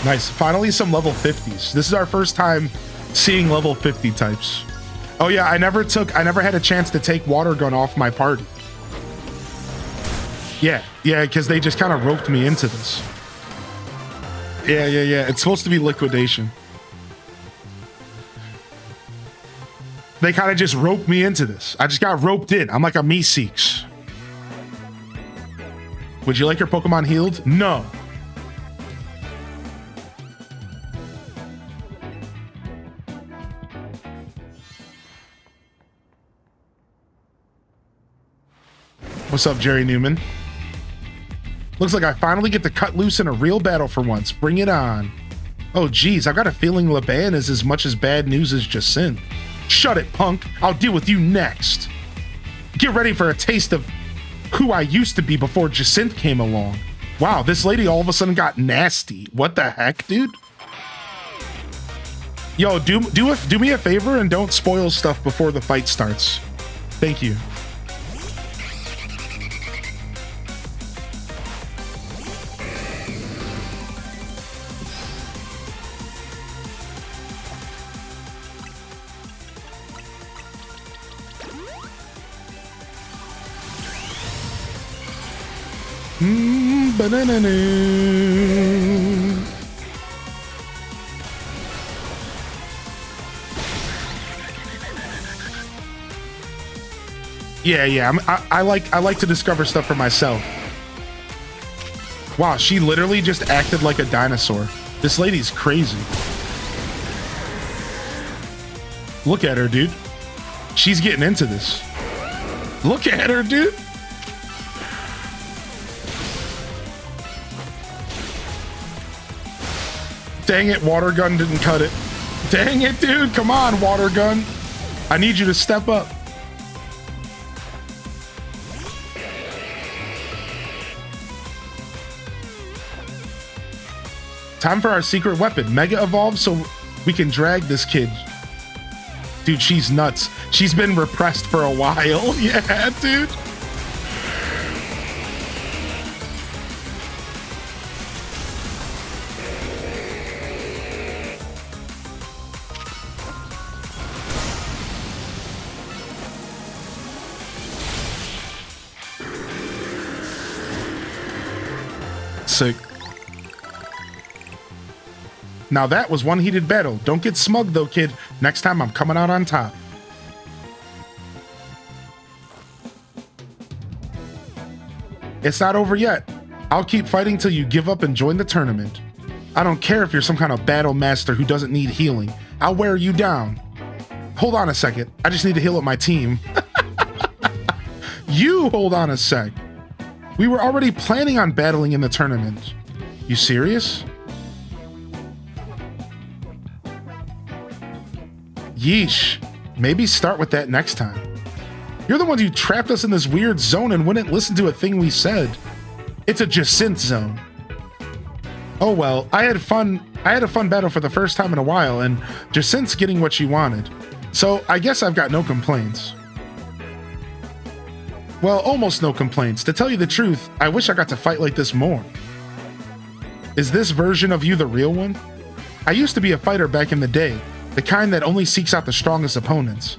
Nice. Finally, some level 50s. This is our first time seeing level 50 types. Oh yeah, I never had a chance to take water gun off my party. Yeah, because they just kind of roped me into this. Yeah. It's supposed to be liquidation. They kind of just roped me into this. I just got roped in. I'm like a Meeseeks. Would you like your Pokemon healed? No. What's up, Jerry Newman? Looks like I finally get to cut loose in a real battle for once. Bring it on. Oh, geez, I've got a feeling Laban is as much as bad news as Jacinthe. Shut it, punk. I'll deal with you next. Get ready for a taste of who I used to be before Jacinthe came along. Wow, this lady all of a sudden got nasty. What the heck, dude? Yo, do me a favor and don't spoil stuff before the fight starts. Thank you. Banana. Yeah. I like to discover stuff for myself. Wow, she literally just acted like a dinosaur. This lady's crazy. Look at her, dude. She's getting into this. Look at her, dude. Dang it, water gun didn't cut it. Dang it, dude. Come on, water gun. I need you to step up. Time for our secret weapon. Mega Evolve so we can drag this kid. Dude, she's nuts. She's been repressed for a while. Yeah, dude. Sick. Now that was one heated battle. Don't get smug though, kid. Next time I'm coming out on top. It's not over yet. I'll keep fighting till you give up and join the tournament. I don't care if you're some kind of battle master who doesn't need healing. I'll wear you down. Hold on a second. I just need to heal up my team. You hold on a sec. We were already planning on battling in the tournament. You serious? Yeesh. Maybe start with that next time. You're the one who trapped us in this weird zone and wouldn't listen to a thing we said. It's a Jacinthe zone. Oh well, I had a fun battle for the first time in a while, and Jacinthe's getting what she wanted. So I guess I've got no complaints. Well, almost no complaints. To tell you the truth, I wish I got to fight like this more. Is this version of you the real one? I used to be a fighter back in the day, the kind that only seeks out the strongest opponents.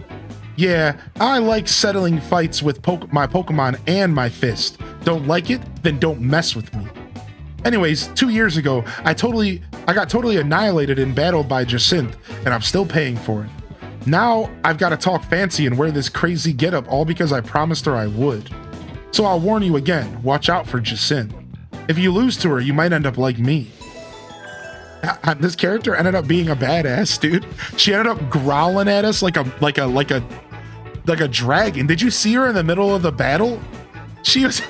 Yeah, I like settling fights with my Pokemon and my fist. Don't like it? Then don't mess with me. Anyways, 2 years ago, I got totally annihilated in battle by Jacinthe, and I'm still paying for it. Now, I've got to talk fancy and wear this crazy getup all because I promised her I would. So I'll warn you again, watch out for Jacinthe. If you lose to her, you might end up like me. This character ended up being a badass, dude. She ended up growling at us like a dragon. Did you see her in the middle of the battle? She was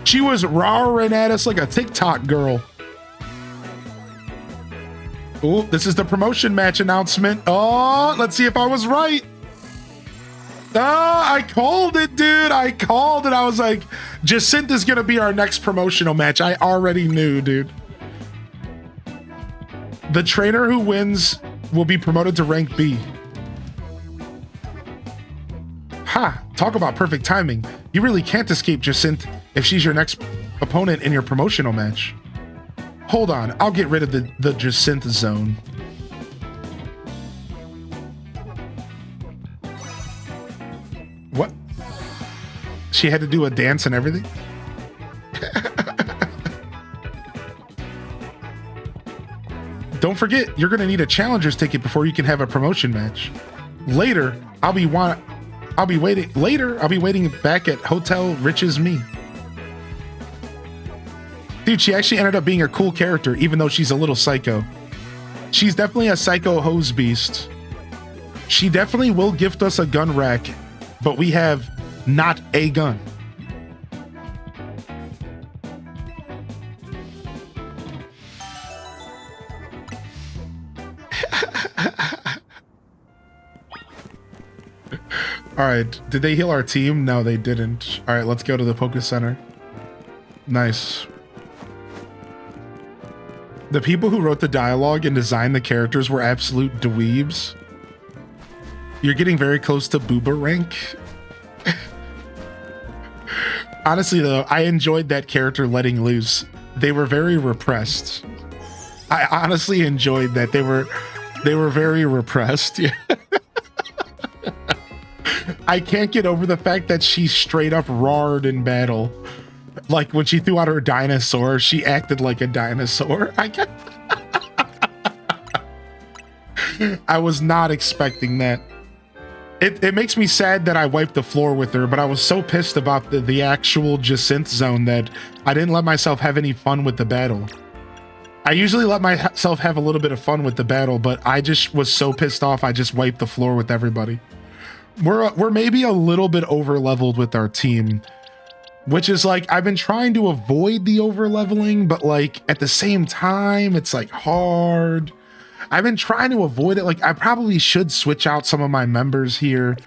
she was roaring at us like a TikTok girl. Oh, this is the promotion match announcement. Oh, let's see if I was right. Oh, I called it, dude. I called it. I was like, Jacinthe is going to be our next promotional match. I already knew, dude. The trainer who wins will be promoted to rank B. Ha! Talk about perfect timing. You really can't escape Jacinthe if she's your next opponent in your promotional match. Hold on, I'll get rid of the Jacinth zone. What? She had to do a dance and everything? Don't forget, you're gonna need a challenger's ticket before you can have a promotion match. Later, I'll be waiting back at Hotel Rich's Me. Dude, she actually ended up being a cool character, even though she's a little psycho. She's definitely a psycho hose beast. She definitely will gift us a gun rack, but we have not a gun. All right, did they heal our team? No, they didn't. All right, let's go to the Poké Center. Nice. The people who wrote the dialogue and designed the characters were absolute dweebs. You're getting very close to Booba rank. Honestly, though, I enjoyed that character letting loose. They were very repressed. I honestly enjoyed that. They were very repressed. Yeah. I can't get over the fact that she straight up roared in battle. Like when she threw out her dinosaur, she acted like a dinosaur. I was not expecting that. It makes me sad that I wiped the floor with her, but I was so pissed about the actual Jacinth zone that I didn't let myself have any fun with the battle. I usually let myself have a little bit of fun with the battle, but I just was so pissed off I just wiped the floor with everybody. We're maybe a little bit over leveled with our team, which is like, I've been trying to avoid the over leveling, but like at the same time, it's like hard. I've been trying to avoid it. Like I probably should switch out some of my members here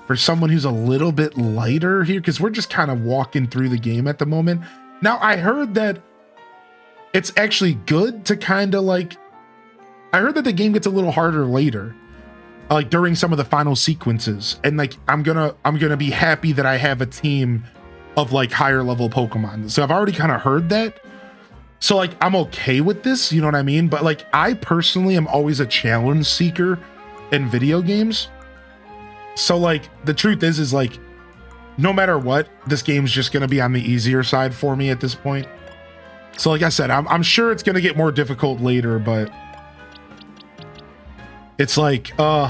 for someone who's a little bit lighter here, because we're just kind of walking through the game at the moment. Now I heard that it's actually good to kind of like, I heard that the game gets a little harder later. Like during some of the final sequences, and like I'm gonna be happy that I have a team of like higher level Pokemon. So I've already kind of heard that, so like I'm okay with this, you know what I mean? But like I personally am always a challenge seeker in video games, so like the truth is like no matter what, this game's just gonna be on the easier side for me at this point. So like I said, I'm sure it's gonna get more difficult later, but it's like, I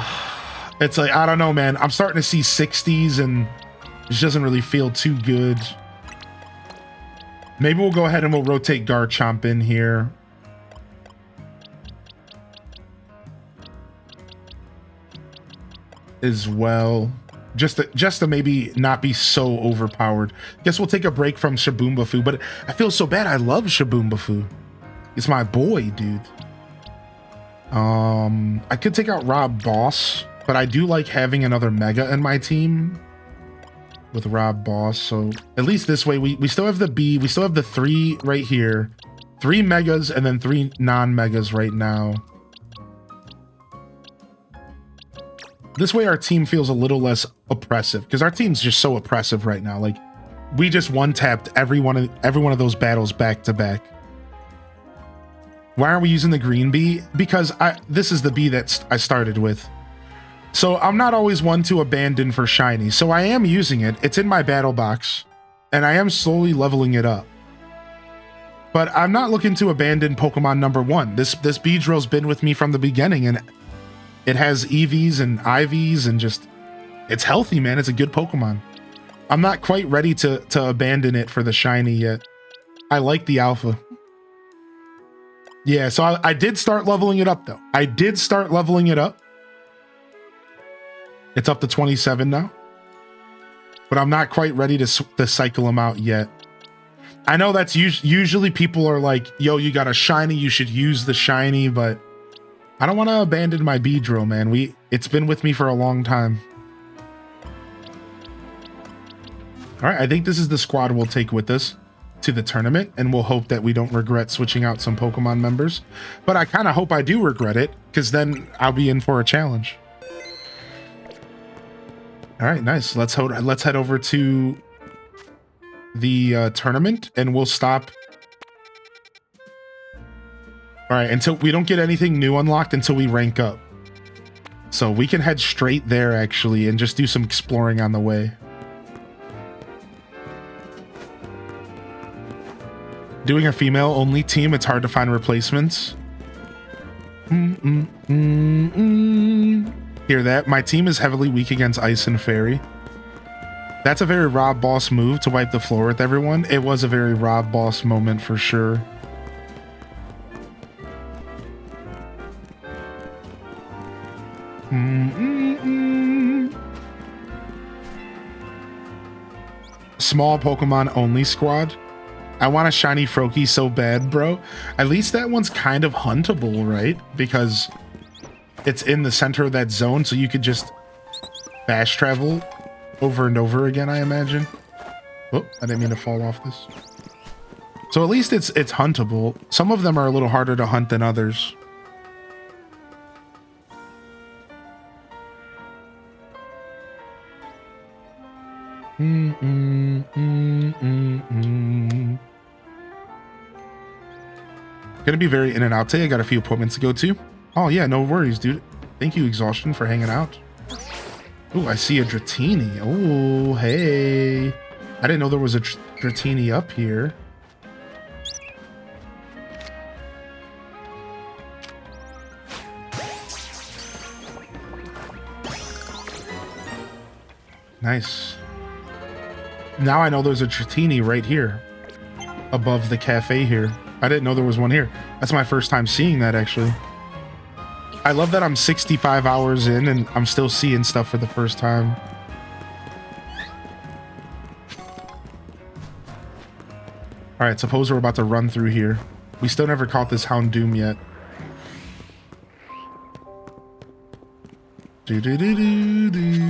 don't know, man. I'm starting to see 60s and it just doesn't really feel too good. Maybe we'll go ahead and we'll rotate Garchomp in here. As well. Just to maybe not be so overpowered. Guess we'll take a break from Shaboombafu, but I feel so bad. I love Shaboombafu. It's my boy, dude. I could take out Rob Boss, but I do like having another Mega in my team with Rob Boss. So at least this way, we still have the B, we still have the 3 right here, 3 Megas and then 3 non-Megas right now. This way our team feels a little less oppressive, because our team's just so oppressive right now. Like we just one-tapped every one of those battles back to back. Why aren't we using the green bee? Because this is the bee that I started with. So I'm not always one to abandon for shiny. So I am using it. It's in my battle box and I am slowly leveling it up. But I'm not looking to abandon Pokemon number 1. This Beedrill's been with me from the beginning, and it has EVs and IVs and just, it's healthy, man. It's a good Pokemon. I'm not quite ready to abandon it for the shiny yet. I like the alpha. Yeah, so I did start leveling it up, though. I did start leveling it up. It's up to 27 now. But I'm not quite ready to cycle them out yet. I know that's usually people are like, yo, you got a shiny, you should use the shiny, but I don't want to abandon my Beedrill, man. It's been with me for a long time. All right, I think this is the squad we'll take with us to the tournament, and we'll hope that we don't regret switching out some Pokemon members. But I kind of hope I do regret it, because then I'll be in for a challenge. All right, nice. Let's head over to the tournament, and we'll stop All right, until we don't get anything new unlocked until we rank up. So we can head straight there actually and just do some exploring on the way. Doing a female only team, it's hard to find replacements. Hear that? My team is heavily weak against Ice and Fairy. That's a very Rob Boss move to wipe the floor with everyone. It was a very Rob Boss moment for sure. Small Pokemon only squad. I want a shiny Froakie so bad, bro. At least that one's kind of huntable, right? Because it's in the center of that zone, so you could just fast travel over and over again, I imagine. Oh, I didn't mean to fall off this. So at least it's huntable. Some of them are a little harder to hunt than others. Gonna be very in and out today. I got a few appointments to go to. Oh yeah, no worries, dude. Thank you, Exhaustion, for hanging out. Ooh, I see a Dratini. Oh, hey. I didn't know there was a Dratini up here. Nice. Now I know there's a Dratini right here. Above the cafe here. I didn't know there was one here. That's my first time seeing that, actually. I love that I'm 65 hours in and I'm still seeing stuff for the first time. All right, suppose we're about to run through here. We still never caught this Houndoom yet. Do-do-do-do-do.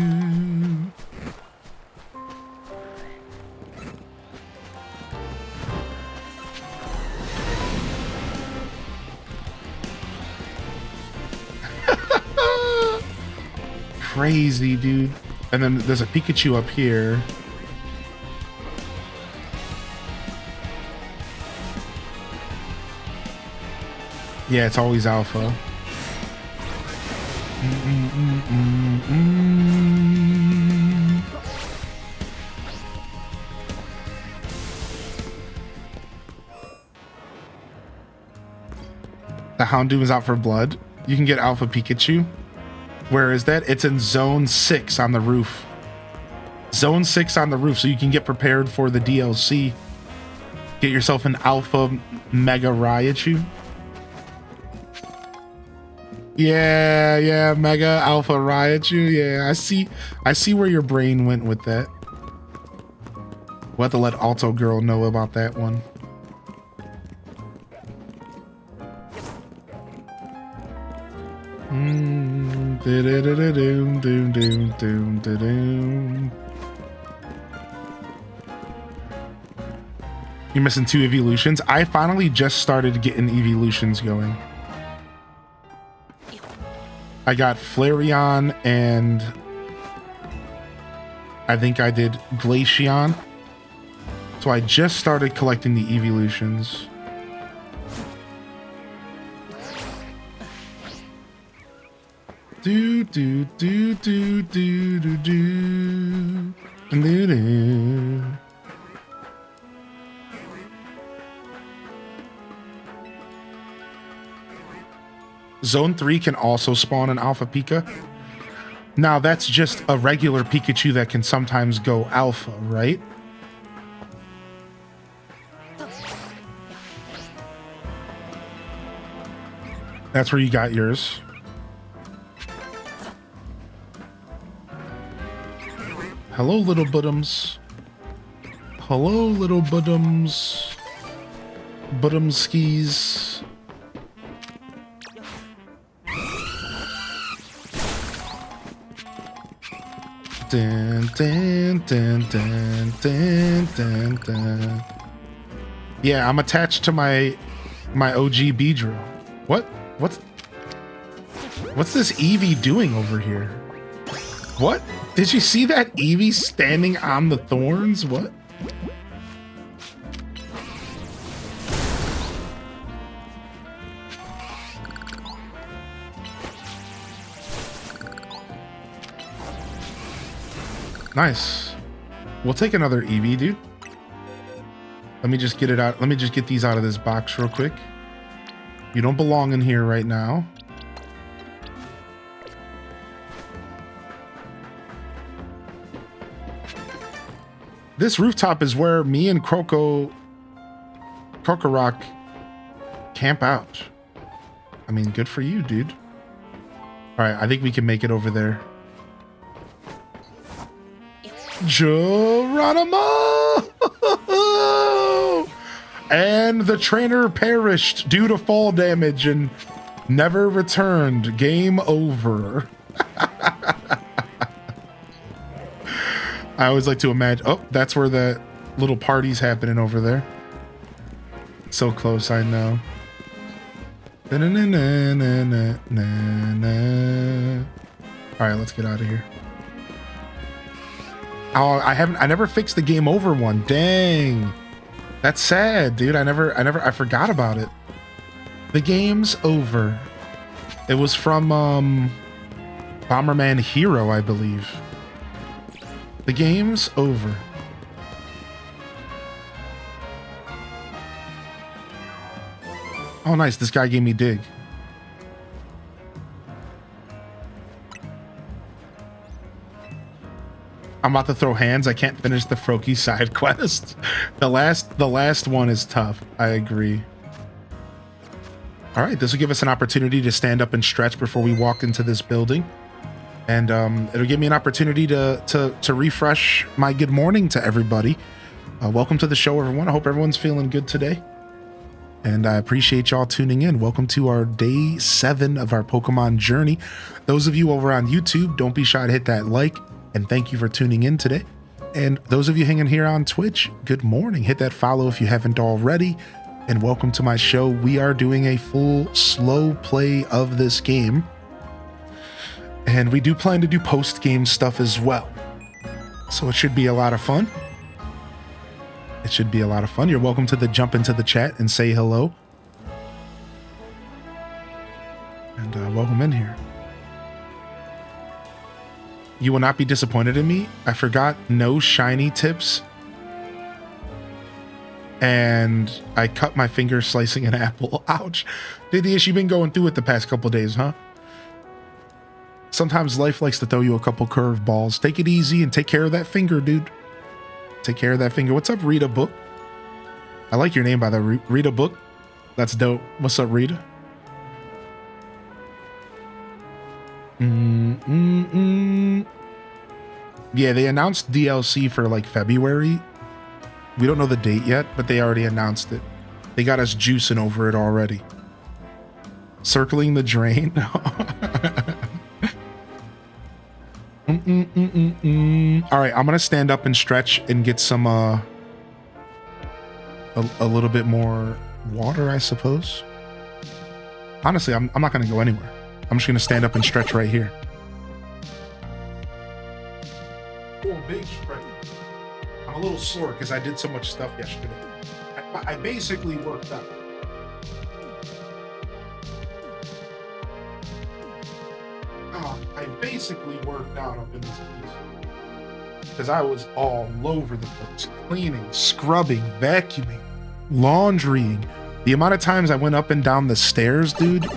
Crazy, dude. And then there's a Pikachu up here. Yeah, it's always alpha. The Houndoom is out for blood. You can get Alpha Pikachu. Where is that? It's in Zone 6 on the roof. Zone 6 on the roof, so you can get prepared for the DLC. Get yourself an Alpha Mega Raichu. Yeah, Mega Alpha Raichu. Yeah, I see where your brain went with that. We'll have to let Alto Girl know about that one. You're missing 2 evolutions. I finally just started getting evolutions going. I got Flareon and I think I did Glaceon. So I just started collecting the evolutions. Do do do do do do do do do. Zone 3 can also spawn an Alpha Pika. Now that's just a regular Pikachu that can sometimes go Alpha, right? That's where you got yours. Hello, little buttums. Hello, little buttums. Buttumskis. Dun, dun, dun, dun, dun, dun, dun. Yeah, I'm attached to my OG Beedrill. What's this Eevee doing over here? What? Did you see that Eevee standing on the thorns? What? Nice. We'll take another EV, dude. Let me just get it out. Let me just get these out of this box real quick. You don't belong in here right now. This rooftop is where me and Croco Rock camp out. I mean, good for you, dude. All right, I think we can make it over there. Geronimo! And the trainer perished due to fall damage and never returned. Game over. I always like to imagine. Oh, that's where the little party's happening over there. So close, I know. All right, let's get out of here. Oh, I never fixed the game over one. Dang. That's sad, dude. I forgot about it. The game's over. It was from Bomberman Hero, I believe. The game's over. Oh, nice. This guy gave me dig. I'm about to throw hands. I can't finish the Froakie side quest. The last one is tough. I agree. All right, this will give us an opportunity to stand up and stretch before we walk into this building. And it'll give me an opportunity to refresh my good morning to everybody. Welcome to the show, everyone. I hope everyone's feeling good today. And I appreciate y'all tuning in. Welcome to our day 7 of our Pokemon journey. Those of you over on YouTube, don't be shy to hit that like. And thank you for tuning in today. And those of you hanging here on Twitch, good morning. Hit that follow if you haven't already. And welcome to my show. We are doing a full slow play of this game. And we do plan to do post-game stuff as well. So it should be a lot of fun. It should be a lot of fun. You're welcome to jump into the chat and say hello. And welcome in here. You will not be disappointed in me. I forgot no shiny tips. And I cut my finger slicing an apple. Ouch. Didius, you've been going through it the past couple days, huh? Sometimes life likes to throw you a couple curveballs. Take it easy and take care of that finger, dude. Take care of that finger. What's up, Rita Book? I like your name, by the way. Rita Book. That's dope. What's up, Rita? Yeah, they announced DLC for like February. We don't know the date yet, but they already announced it. They got us juicing over it already. Circling the drain. All right, I'm gonna stand up and stretch and get some a little bit more water, I suppose. Honestly, I'm not gonna go anywhere. I'm just gonna stand up and stretch right here. Oh, big stretch. I'm a little sore because I did so much stuff yesterday. I basically worked out. I basically worked out up in this piece because I was all over the place, cleaning, scrubbing, vacuuming, laundrying. The amount of times I went up and down the stairs, dude,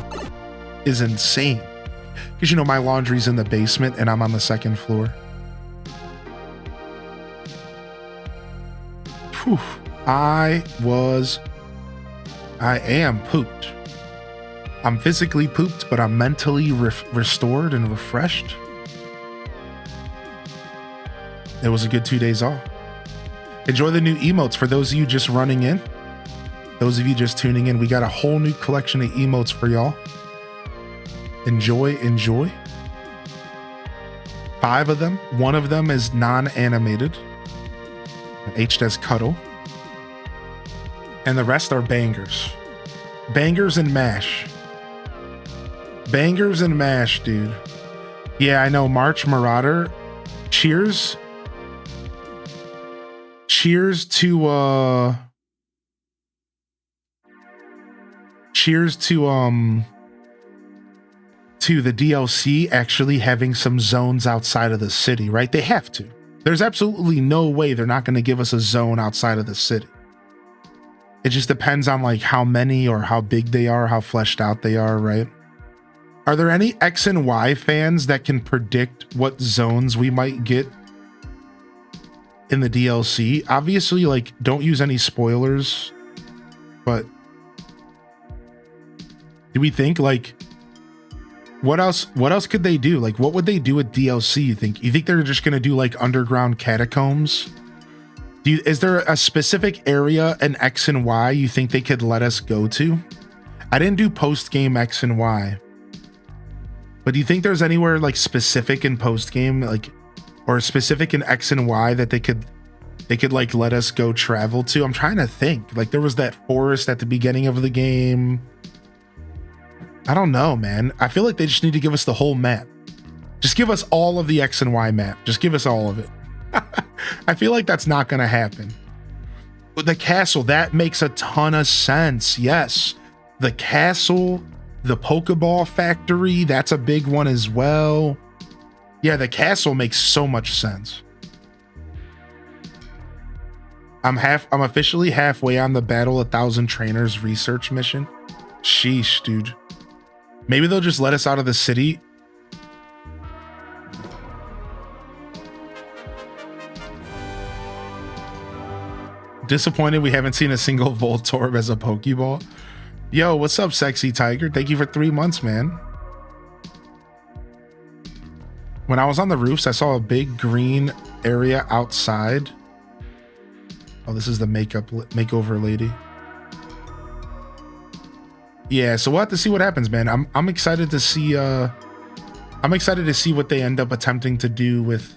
is insane. Because, you know, my laundry's in the basement and I'm on the second floor. Whew. I am pooped. I'm physically pooped, but I'm mentally restored and refreshed. It was a good 2 days off. Enjoy the new emotes for those of you just running in. Those of you just tuning in, we got a whole new collection of emotes for y'all. Enjoy. 5 of them. 1 of them is non-animated. H does cuddle. And the rest are bangers. Bangers and mash. Bangers and mash, dude. Yeah, I know. March Marauder. Cheers. Cheers to the DLC actually having some zones outside of the city, right? They have to. There's absolutely no way they're not going to give us a zone outside of the city. It just depends on like how many or how big they are, how fleshed out they are, right? Are there any X and Y fans that can predict what zones we might get in the DLC? Obviously, like, don't use any spoilers, but do we think like what else could they do? Like, what would they do with DLC, you think? You think they're just gonna do like underground catacombs? Is there a specific area in X and Y you think they could let us go to? I didn't do post-game X and Y. But do you think there's anywhere like specific in post-game, like, or specific in X and Y that they could like let us go travel to? I'm trying to think. Like, there was that forest at the beginning of the game. I don't know, man. I feel like they just need to give us the whole map. Just give us all of the X and Y map. Just give us all of it. I feel like that's not going to happen. But the castle, that makes a ton of sense. Yes. The castle, the Pokeball factory, that's a big one as well. Yeah, the castle makes so much sense. I'm officially halfway on the Battle 1,000 Trainers research mission. Sheesh, dude. Maybe they'll just let us out of the city. Disappointed we haven't seen a single Voltorb as a Pokeball. Yo, what's up, Sexy Tiger? Thank you for 3 months, man. When I was on the roofs, I saw a big green area outside. Oh, this is the makeover lady. Yeah, so we'll have to see what happens, man. I'm excited to see what they end up attempting to do with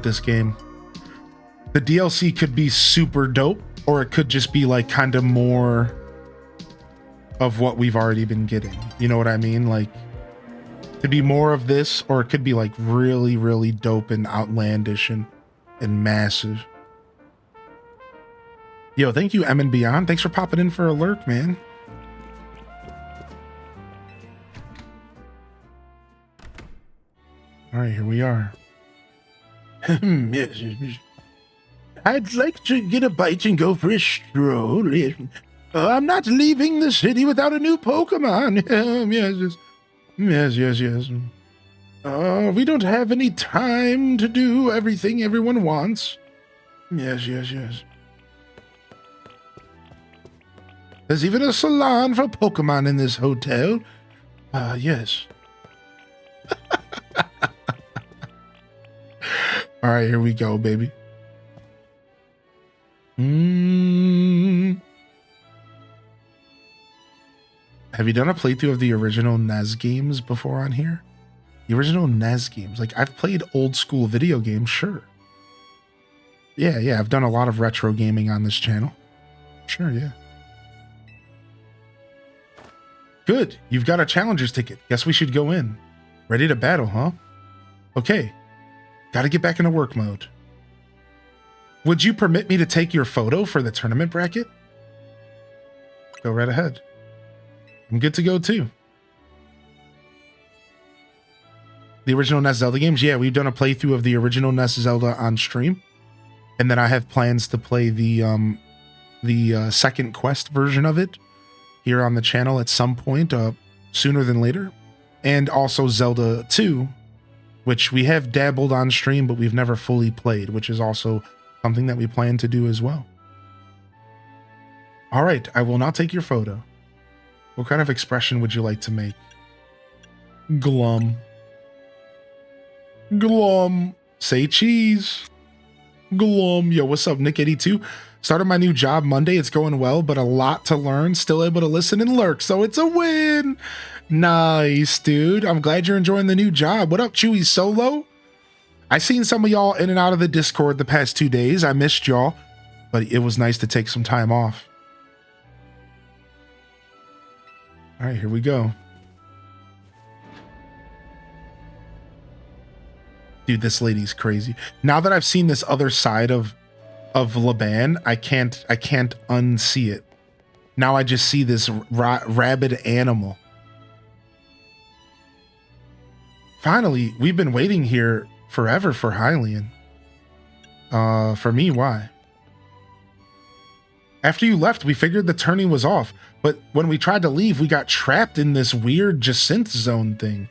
this game. The DLC could be super dope, or it could just be like kind of more of what we've already been getting. You know what I mean? Like, it could be more of this, or it could be like really, really dope and outlandish and massive. Yo, thank you, M and Beyond. Thanks for popping in for a lurk, man. All right, here we are. Yes. I'd like to get a bite and go for a stroll. I'm not leaving the city without a new Pokemon. Yes. We don't have any time to do everything everyone wants. Yes. There's even a salon for Pokemon in this hotel. Yes. All right, here we go, baby. Have you done a playthrough of the original NES games before on here? The original NES games. Like, I've played old school video games, sure. Yeah, I've done a lot of retro gaming on this channel. Sure, yeah. Good, you've got a challenger's ticket. Guess we should go in. Ready to battle, huh? Okay, gotta get back into work mode. Would you permit me to take your photo for the tournament bracket? Go right ahead. I'm good to go too. The original NES Zelda games? Yeah, we've done a playthrough of the original NES Zelda on stream. And then I have plans to play the second quest version of it here on the channel at some point, sooner than later. And also Zelda 2, which we have dabbled on stream, but we've never fully played, which is also something that we plan to do as well. All right, I will now take your photo. What kind of expression would you like to make? Glum. Glum. Say cheese. Glum. Yo, what's up, Nick82? Started my new job Monday. It's going well, but a lot to learn. Still able to listen and lurk, so it's a win. Nice, dude. I'm glad you're enjoying the new job. What up, Chewy Solo? I seen some of y'all in and out of the Discord the past 2 days. I missed y'all, but it was nice to take some time off. All right, here we go. Dude, this lady's crazy. Now that I've seen this other side of Laban, I can't unsee it. Now I just see this rabid animal. Finally, we've been waiting here forever for Hylian. For me, why? After you left, we figured the turning was off, but when we tried to leave, we got trapped in this weird Jacinth zone thing.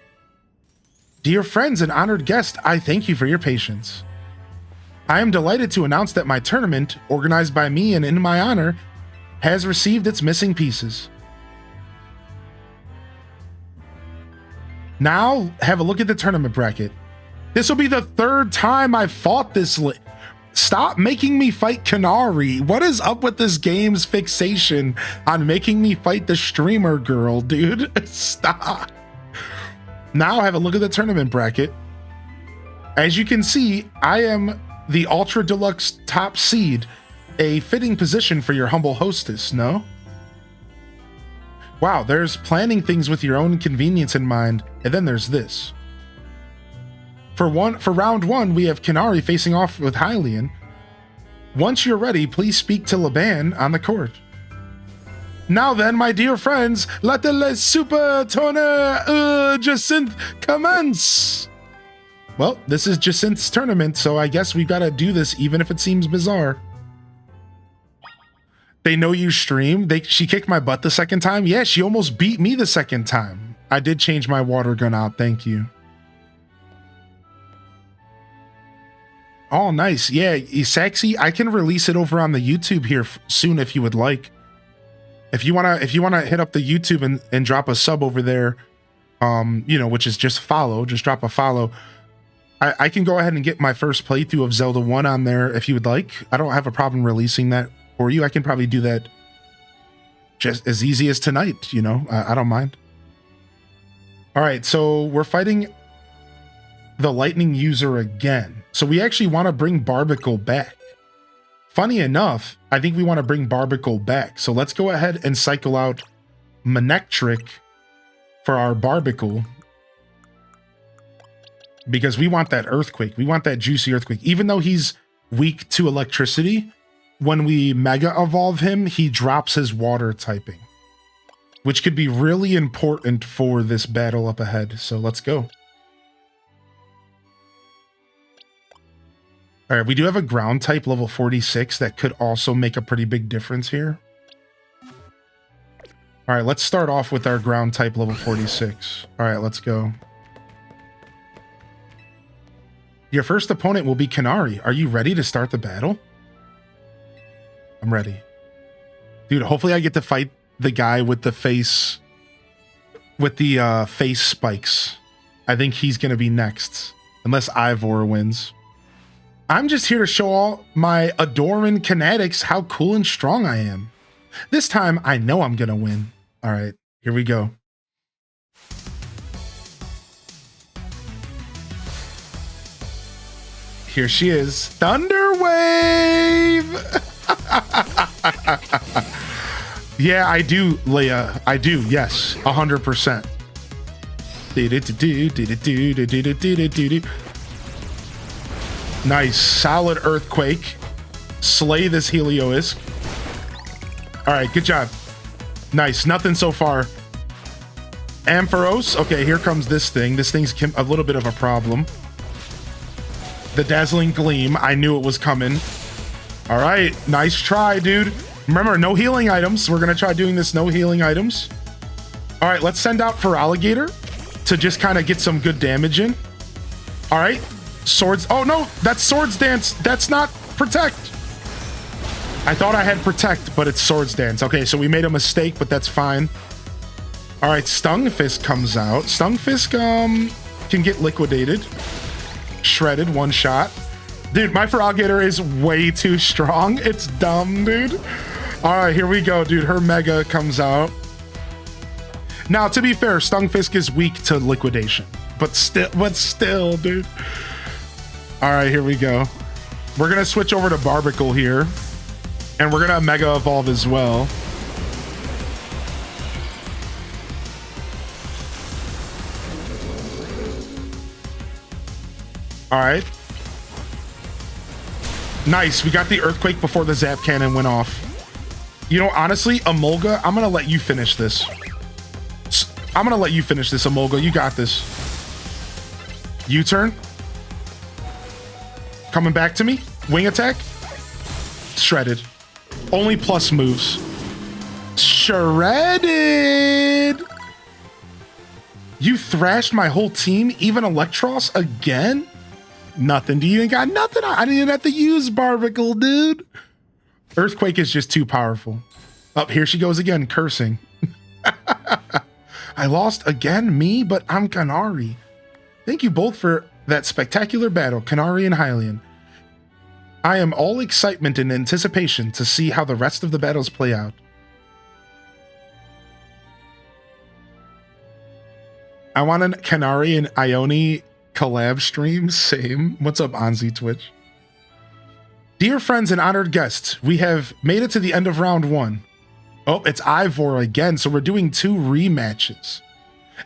Dear friends and honored guest, I thank you for your patience. I am delighted to announce that my tournament, organized by me and in my honor, has received its missing pieces. Now, have a look at the tournament bracket. This will be the third time I fought this. Stop making me fight Canary. What is up with this game's fixation on making me fight the streamer girl, dude? Stop. Now have a look at the tournament bracket. As you can see, I am the Ultra Deluxe top seed, a fitting position for your humble hostess, no? Wow, there's planning things with your own convenience in mind, and then there's this. For round one, we have Canary facing off with Hylian. Once you're ready, please speak to Laban on the court. Now then, my dear friends, let the super tournament Jacinth commence. Well, this is Jacinth's tournament, so I guess we've got to do this even if it seems bizarre. They know you stream. She kicked my butt the second time. Yeah, she almost beat me the second time. I did change my water gun out. Thank you. Oh, nice. Yeah, Sexy, I can release it over on the YouTube here soon if you would like. If you wanna hit up the YouTube and drop a sub over there, you know, which is just follow, just drop a follow. I can go ahead and get my first playthrough of Zelda 1 on there if you would like. I don't have a problem releasing that for you. I can probably do that just as easy as tonight, you know. I don't mind. All right, so we're fighting the lightning user again. So we actually want to bring Barbicle back. Funny enough, I think we want to bring Barbicle back. So let's go ahead and cycle out Manectric for our Barbicle, because we want that earthquake. We want that juicy earthquake. Even though he's weak to electricity, when we mega evolve him, he drops his water typing, which could be really important for this battle up ahead. So let's go. All right, we do have a ground type level 46 that could also make a pretty big difference here. All right, let's start off with our ground type level 46. All right, let's go. Your first opponent will be Canary. Are you ready to start the battle? I'm ready. Dude, hopefully I get to fight the guy with the face, with the face spikes. I think he's going to be next, unless Ivor wins. I'm just here to show all my Adoran Kinetics how cool and strong I am. This time, I know I'm going to win. All right, here we go. Here she is. Thunder Wave! Yeah, I do, Leia. I do, yes. 100%. Nice, solid earthquake. Slay this Helioisk. All right, good job. Nice, nothing so far. Ampharos. Okay, here comes this thing. This thing's a little bit of a problem. The Dazzling Gleam. I knew it was coming. All right, nice try, dude. Remember, no healing items. We're gonna try doing this no healing items. All right, let's send out for Alligator to just kind of get some good damage in. All right. Swords. Oh no, that's Swords Dance. That's not Protect. I thought I had Protect, but it's Swords Dance. Okay, so we made a mistake, but that's fine. All right, Stung Fist comes out. Stung Fist can get liquidated, shredded, one shot. Dude, my Feraligatr is way too strong. It's dumb, dude. All right, here we go, dude. Her Mega comes out. Now, to be fair, Stung Fisk is weak to liquidation, but still, dude. All right, here we go. We're gonna switch over to Barbicle here, and we're gonna Mega Evolve as well. All right. Nice, we got the Earthquake before the Zap Cannon went off. You know, honestly, Emolga, I'm gonna let you finish this. I'm gonna let you finish this, Emolga. You got this. U-turn. Coming back to me. Wing attack. Shredded. Only plus moves. Shredded. You thrashed my whole team, even Electros again? Nothing. Do you ain't got nothing? I didn't even have to use Barbicle, dude. Earthquake is just too powerful. Up here she goes again, cursing. I lost again, me, but I'm Kanari. Thank you both for that spectacular battle, Kanari and Hylian. I am all excitement and anticipation to see how the rest of the battles play out. I want an Kanari and Ione collab stream. Same. What's up, Anzi Twitch? Dear friends and honored guests, we have made it to the end of round 1. Oh, it's Ivor again, so we're doing 2 rematches.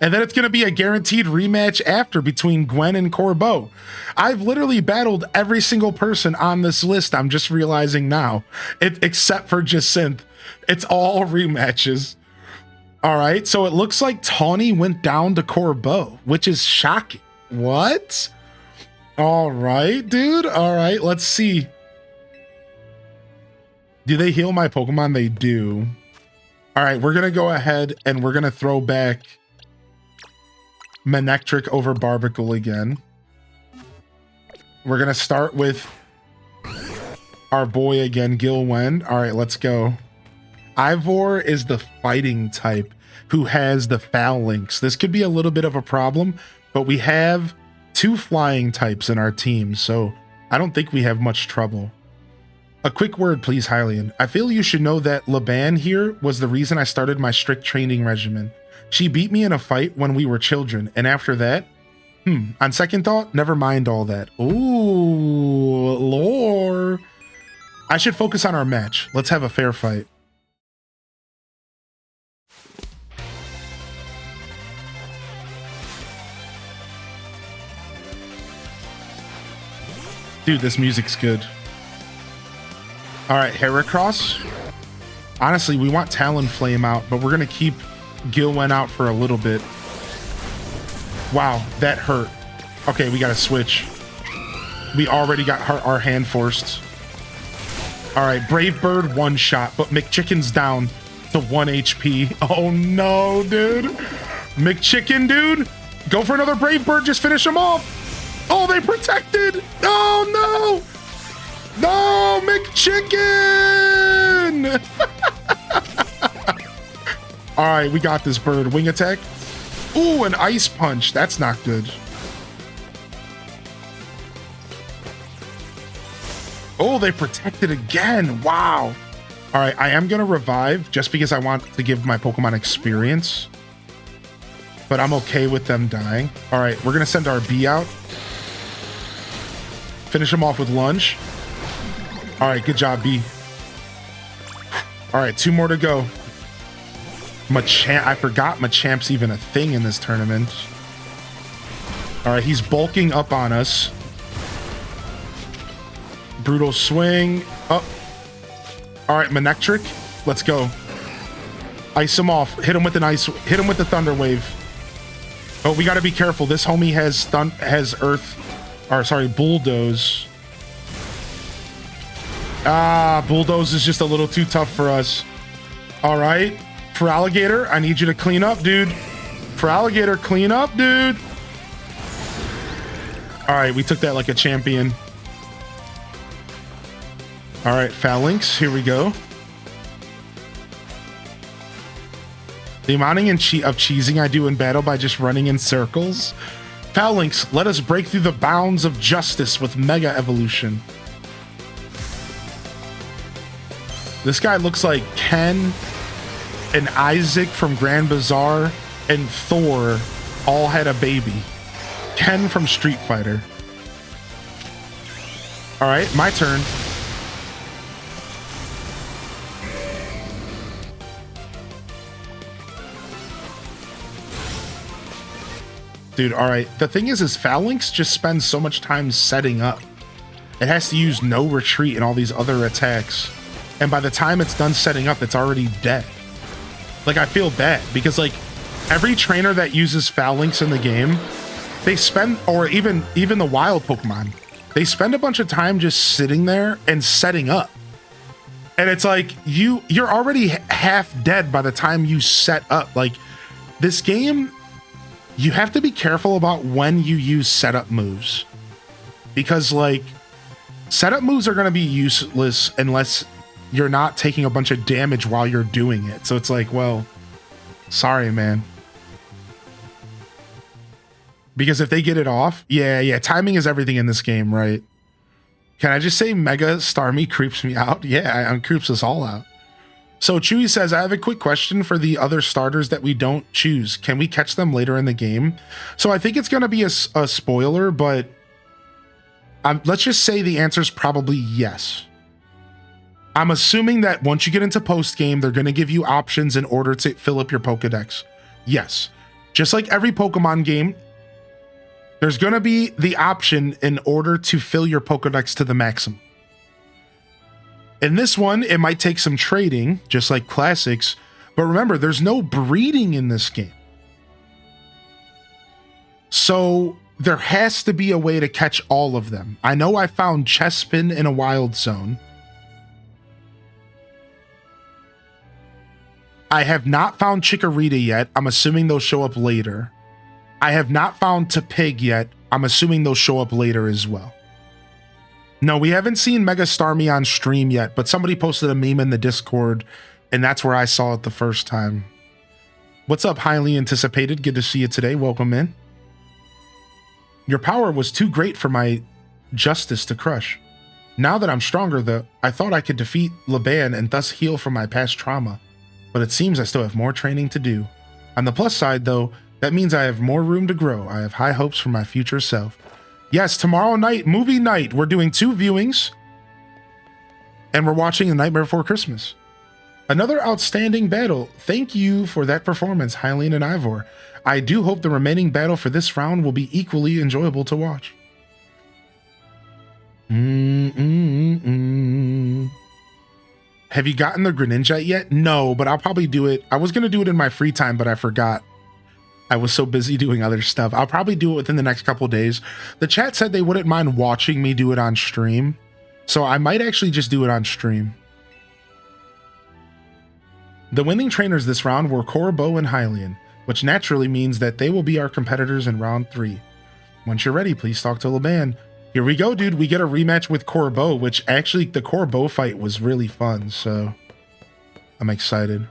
And then it's going to be a guaranteed rematch after between Gwen and Corbeau. I've literally battled every single person on this list, I'm just realizing now. Except for Jacinth. It's all rematches. All right, so it looks like Tawny went down to Corbeau, which is shocking. What? All right, dude. All right, let's see. Do they heal my Pokemon? They do. All right, we're going to go ahead and we're going to throw back Manectric over Barbicle again. We're going to start with our boy again, Gilwen. All right, let's go. Ivor is the fighting type who has the Phalanx. This could be a little bit of a problem, but we have 2 flying types in our team, so I don't think we have much trouble. A quick word, please, Hylian. I feel you should know that Laban here was the reason I started my strict training regimen. She beat me in a fight when we were children, and after that, on second thought, never mind all that. Ooh, lore. I should focus on our match. Let's have a fair fight. Dude, this music's good. All right, Heracross. Honestly, we want Talonflame out, but we're going to keep Gilwen out for a little bit. Wow, that hurt. Okay, we got to switch. We already got our hand forced. All right, Brave Bird, 1 shot, but McChicken's down to 1 HP. Oh, no, dude. McChicken, dude. Go for another Brave Bird. Just finish him off. Oh, they protected. Oh, no. No, McChicken! All right, we got this, bird. Wing attack. Ooh, an ice punch. That's not good. Oh, they protected again. Wow. All right, I am going to revive just because I want to give my Pokemon experience. But I'm okay with them dying. All right, we're going to send our B out. Finish him off with lunge. All right, good job, B. All right, 2 more to go. Machamp, I forgot Machamp's even a thing in this tournament. All right, he's bulking up on us. Brutal swing. Up. All right, Manectric. Let's go. Ice him off. Hit him with an ice. Hit him with the Thunder Wave. Oh, we got to be careful. This homie has Earth. Or sorry, Bulldoze. Ah, Bulldoze is just a little too tough for us. All right. For Alligator, I need you to clean up, dude. For Alligator, clean up, dude. All right, we took that like a champion. All right, Phalanx, here we go. The amount of cheesing I do in battle by just running in circles. Phalanx, let us break through the bounds of justice with Mega Evolution. This guy looks like Ken and Isaac from Grand Bazaar and Thor all had a baby. Ken from Street Fighter. All right, my turn. Dude, all right. The thing is Phalanx just spends so much time setting up. It has to use no retreat and all these other attacks. And by the time it's done setting up, it's already dead. Like, I feel bad because, like, every trainer that uses Phalanx in the game they spend, or even the wild Pokemon, they spend a bunch of time just sitting there and setting up. And it's like, you're already half dead by the time you set up. Like, this game, you have to be careful about when you use setup moves. Because, like, setup moves are going to be useless unless you're not taking a bunch of damage while you're doing it. So it's like, well, sorry, man. Because if they get it off, yeah, timing is everything in this game, right? Can I just say Mega Starmie creeps me out? Yeah, it creeps us all out. So Chewy says, I have a quick question for the other starters that we don't choose. Can we catch them later in the game? So I think it's going to be a spoiler, but let's just say the answer is probably yes. I'm assuming that once you get into post-game, they're going to give you options in order to fill up your Pokedex. Yes. Just like every Pokemon game, there's going to be the option in order to fill your Pokedex to the maximum. In this one, it might take some trading, just like classics, but remember, there's no breeding in this game. So there has to be a way to catch all of them. I know I found Chespin in a wild zone. I have not found Chikorita yet. I'm assuming they'll show up later. I have not found Tepig yet. I'm assuming they'll show up later as well. No, we haven't seen Mega Starmie on stream yet, but somebody posted a meme in the Discord, and that's where I saw it the first time. What's up, highly anticipated? Good to see you today. Welcome in. Your power was too great for my justice to crush. Now that I'm stronger, though, I thought I could defeat Laban and thus heal from my past trauma. But it seems I still have more training to do. On the plus side, though, that means I have more room to grow. I have high hopes for my future self. Yes, tomorrow night, movie night, we're doing 2 viewings. And we're watching A Nightmare Before Christmas. Another outstanding battle. Thank you for that performance, Hylian and Ivor. I do hope the remaining battle for this round will be equally enjoyable to watch. Have you gotten the Greninja yet? No, but I'll probably do it. I was going to do it in my free time, but I forgot. I was so busy doing other stuff. I'll probably do it within the next couple days. The chat said they wouldn't mind watching me do it on stream. So I might actually just do it on stream. The winning trainers this round were Corbo and Hylian, which naturally means that they will be our competitors in round 3. Once you're ready, please talk to Laban. Here we go, dude. We get a rematch with Corbo, which actually the Corbo fight was really fun. So I'm excited.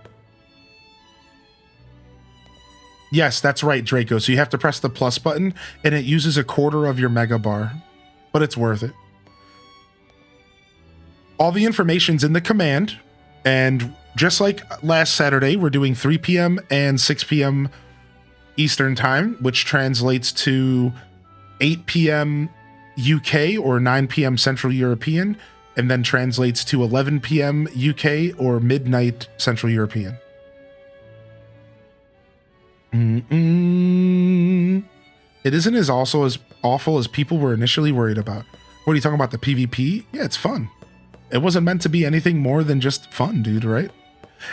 Yes, that's right, Draco. So you have to press the plus button and it uses a quarter of your Mega Bar, but it's worth it. All the information's in the command, and just like last Saturday, we're doing 3 p.m. and 6 p.m. Eastern time, which translates to 8 p.m. UK or 9 p.m. Central European, and then translates to 11 p.m. UK or midnight Central European. It isn't as also as awful as people were initially worried about. What are you talking about, the PvP? Yeah, it's fun. It wasn't meant to be anything more than just fun, dude, right?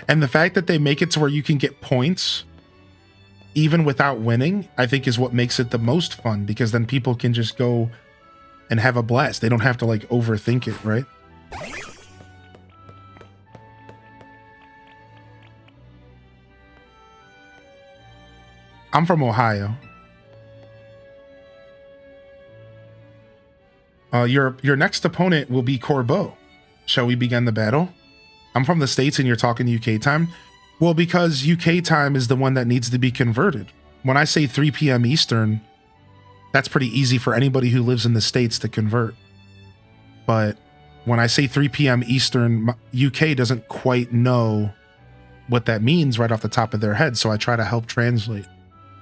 And the fact that they make it to where you can get points even without winning, I think is what makes it the most fun, because then people can just go and have a blast. They don't have to like overthink it, right? I'm from Ohio. Your next opponent will be Corbo. Shall we begin the battle? I'm from the States and you're talking UK time. Well, because UK time is the one that needs to be converted. When I say 3 p.m. Eastern, that's pretty easy for anybody who lives in the States to convert. But when I say 3 p.m. Eastern, UK doesn't quite know what that means right off the top of their head, so I try to help translate.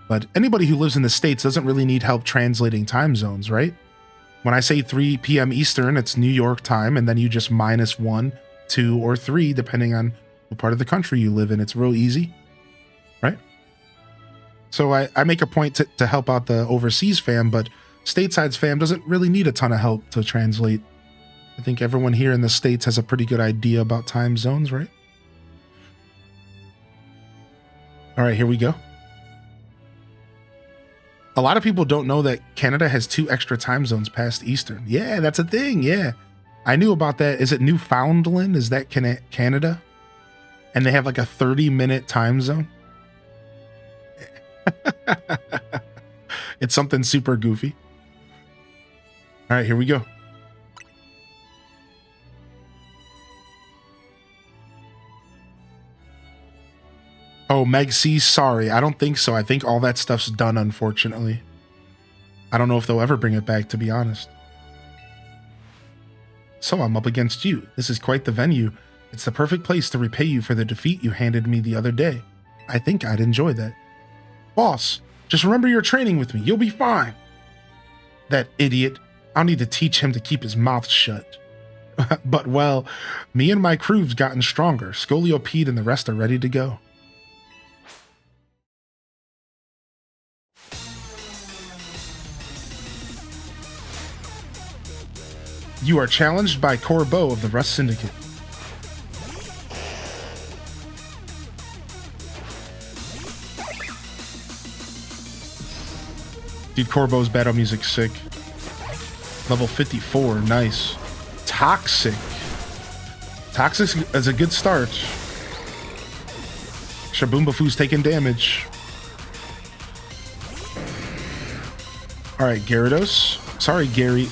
But anybody who lives in the States doesn't really need help translating time zones, right? When I say 3 p.m. Eastern, it's New York time, and then you just minus 1, 2, or 3, depending on what part of the country you live in. It's real easy, right? So I make a point to help out the overseas fam, but stateside's fam doesn't really need a ton of help to translate. I think everyone here in the States has a pretty good idea about time zones, right? All right, here we go. A lot of people don't know that Canada has 2 extra time zones past Eastern. Yeah, that's a thing. Yeah. I knew about that. Is it Newfoundland? Is that Canada? And they have like a 30-minute time zone? It's something super goofy. All right, here we go. Oh, Meg C, sorry. I don't think so. I think all that stuff's done, unfortunately. I don't know if they'll ever bring it back, to be honest. So I'm up against you. This is quite the venue. It's the perfect place to repay you for the defeat you handed me the other day. I think I'd enjoy that. Boss, just remember your training with me. You'll be fine. That idiot. I'll need to teach him to keep his mouth shut. But, well, me and my crew've gotten stronger. Scolio Pete and the rest are ready to go. You are challenged by Corbeau of the Rust Syndicate. Dude, Corbeau's battle music's sick. Level 54, nice. Toxic. Toxic is a good start. Shaboombafu's taking damage. Alright, Gyarados. Sorry, Gary.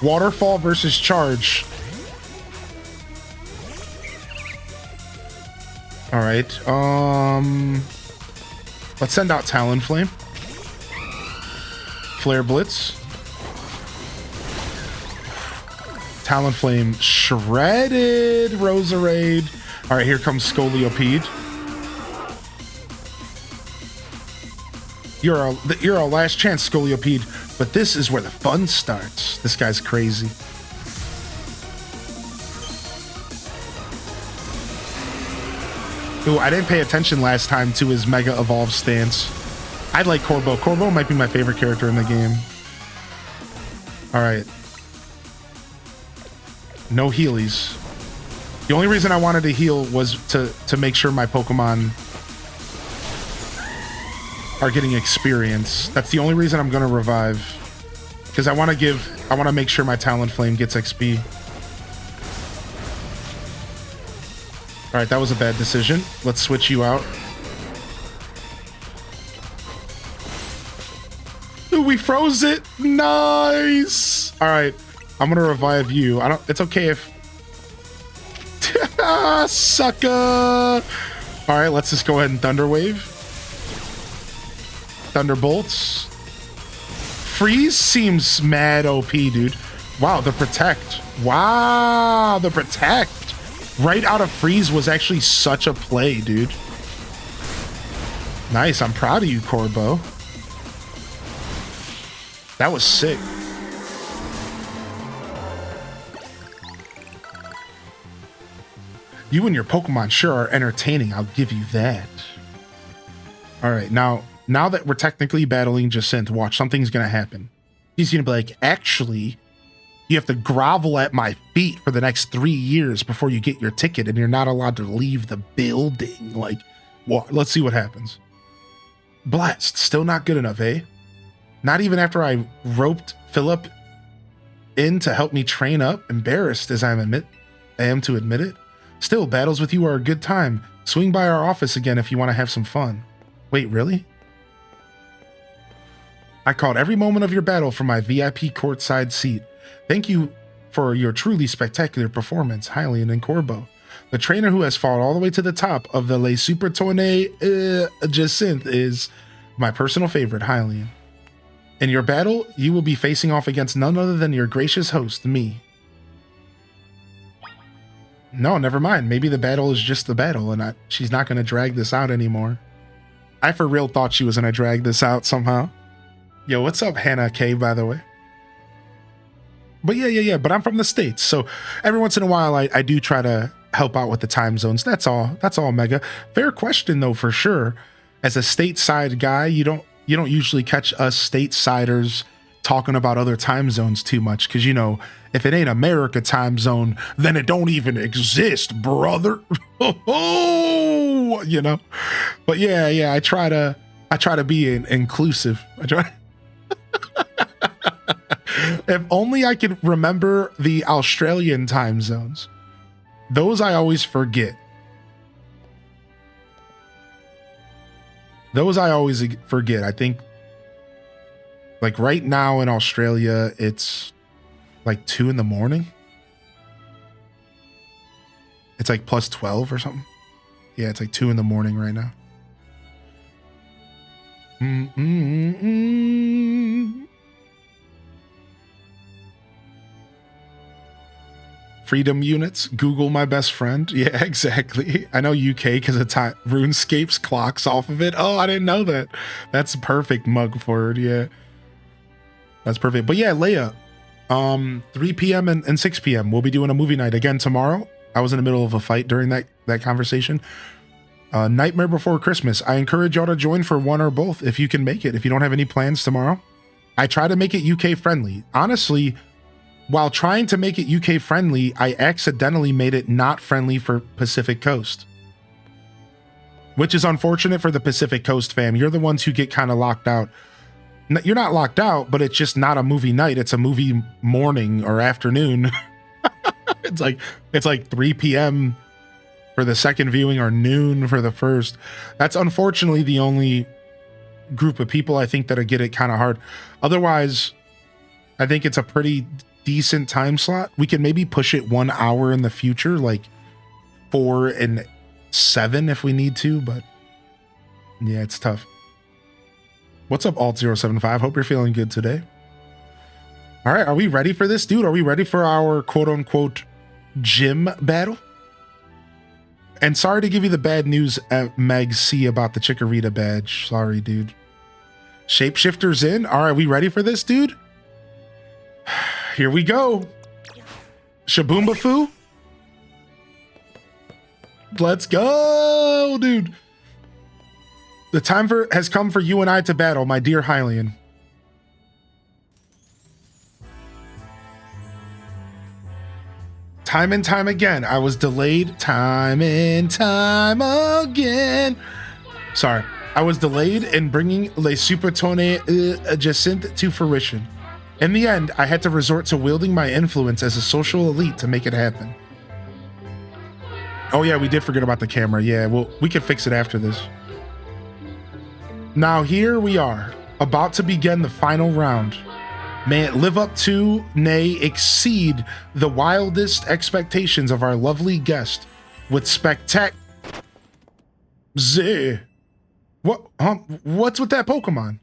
Waterfall versus Charge. Alright, let's send out Talonflame. Flare Blitz. Talonflame shredded Roserade. Alright, here comes Scolipede. You're our last chance, Scolipede, but this is where the fun starts. This guy's crazy. Ooh, I didn't pay attention last time to his Mega Evolve stance. I like Corbeau. Corbeau might be my favorite character in the game. Alright. No healies. The only reason I wanted to heal was to make sure my Pokemon are getting experience. That's the only reason I'm gonna revive. Because I want to make sure my Talonflame gets XP. Alright, that was a bad decision. Let's switch you out. Ooh, we froze it! Nice! Alright, I'm gonna revive you. It's okay if... Sucker! Alright, let's just go ahead and Thunder Wave. Thunderbolts. Freeze seems mad OP, dude. Wow, the Protect. Wow, the Protect. Right out of Freeze was actually such a play, dude. Nice, I'm proud of you, Corbeau. That was sick. You and your Pokemon sure are entertaining, I'll give you that. Alright, now that we're technically battling Jacinthe, watch, something's gonna happen. He's gonna be like, actually, you have to grovel at my feet for the next 3 years before you get your ticket, and you're not allowed to leave the building. Like, well, let's see what happens. Blast, still not good enough, eh? Not even after I roped Philip in to help me train up, embarrassed as I am to admit it. Still, battles with you are a good time. Swing by our office again if you want to have some fun. Wait, really? I called every moment of your battle from my VIP courtside seat. Thank you for your truly spectacular performance, Hylian and Corbeau. The trainer who has fought all the way to the top of the Le Super Tournée Jacinthe is my personal favorite, Hylian. In your battle, you will be facing off against none other than your gracious host, me. No, never mind. Maybe the battle is just the battle and she's not going to drag this out anymore. I for real thought she was going to drag this out somehow. Yo, what's up, Hannah K, by the way? But yeah, but I'm from the States, so every once in a while I do try to help out with the time zones. That's all, Mega. Fair question, though, for sure. As a stateside guy, you don't usually catch us stateside-ers talking about other time zones too much, because, you know, if it ain't America time zone, then it don't even exist, brother. You know? But yeah, I try to I try to be inclusive. I try. If only I could remember the Australian time zones. Those I always forget. I think like right now in Australia, it's like 2 in the morning. It's like plus 12 or something. Yeah, it's like 2 in the morning right now. Freedom units, Google my best friend. Yeah, exactly. I know UK because of time. RuneScape's clocks off of it. Oh, I didn't know that. That's perfect mug forward. Yeah, that's perfect. But yeah, Leia, 3 p.m. and 6 p.m. We'll be doing a movie night again tomorrow. I was in the middle of a fight during that conversation. Nightmare Before Christmas. I encourage y'all to join for one or both if you can make it. If you don't have any plans tomorrow, I try to make it UK friendly. Honestly, while trying to make it UK friendly, I accidentally made it not friendly for Pacific Coast, which is unfortunate for the Pacific Coast fam. You're the ones who get kind of locked out. You're not locked out, but it's just not a movie night. It's a movie morning or afternoon. It's like 3 p.m. for the second viewing or noon for the first. That's unfortunately the only group of people I think that get it kind of hard. Otherwise, I think it's a pretty decent time slot. We can maybe push it 1 hour in the future, like 4 and 7 if we need to, but yeah, it's tough. What's up, Alt075? Hope you're feeling good today. All right, are we ready for this, dude? Are we ready for our quote-unquote gym battle? And sorry to give you the bad news at Meg C about the Chikorita badge. Sorry, dude. Shapeshifter's in. All right, we ready for this, dude? Here we go. Shaboomba-foo. Let's go, dude. The time has come for you and I to battle, my dear Hylian. Time and time again, I was delayed. Time and time again. Sorry, I was delayed in bringing Le Supertone Jacinthe to fruition. In the end, I had to resort to wielding my influence as a social elite to make it happen. Oh yeah, we did forget about the camera. Yeah, well, we can fix it after this. Now here we are, about to begin the final round. May it live up to, nay, exceed the wildest expectations of our lovely guest with What's with that Pokemon?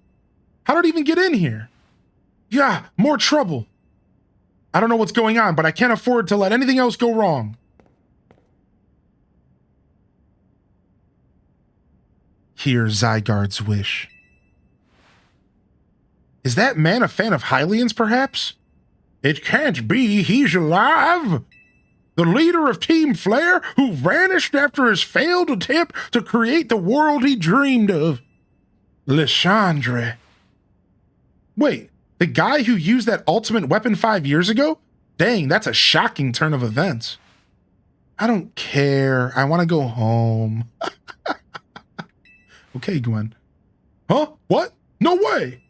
How did it even get in here? Yeah, more trouble. I don't know what's going on, but I can't afford to let anything else go wrong. Hear Zygarde's wish. Is that man a fan of Hylian's, perhaps? It can't be. He's alive. The leader of Team Flare, who vanished after his failed attempt to create the world he dreamed of. Lysandre. Wait, the guy who used that ultimate weapon 5 years ago? Dang, that's a shocking turn of events. I don't care. I want to go home. Okay, Gwen. Huh? What? No way.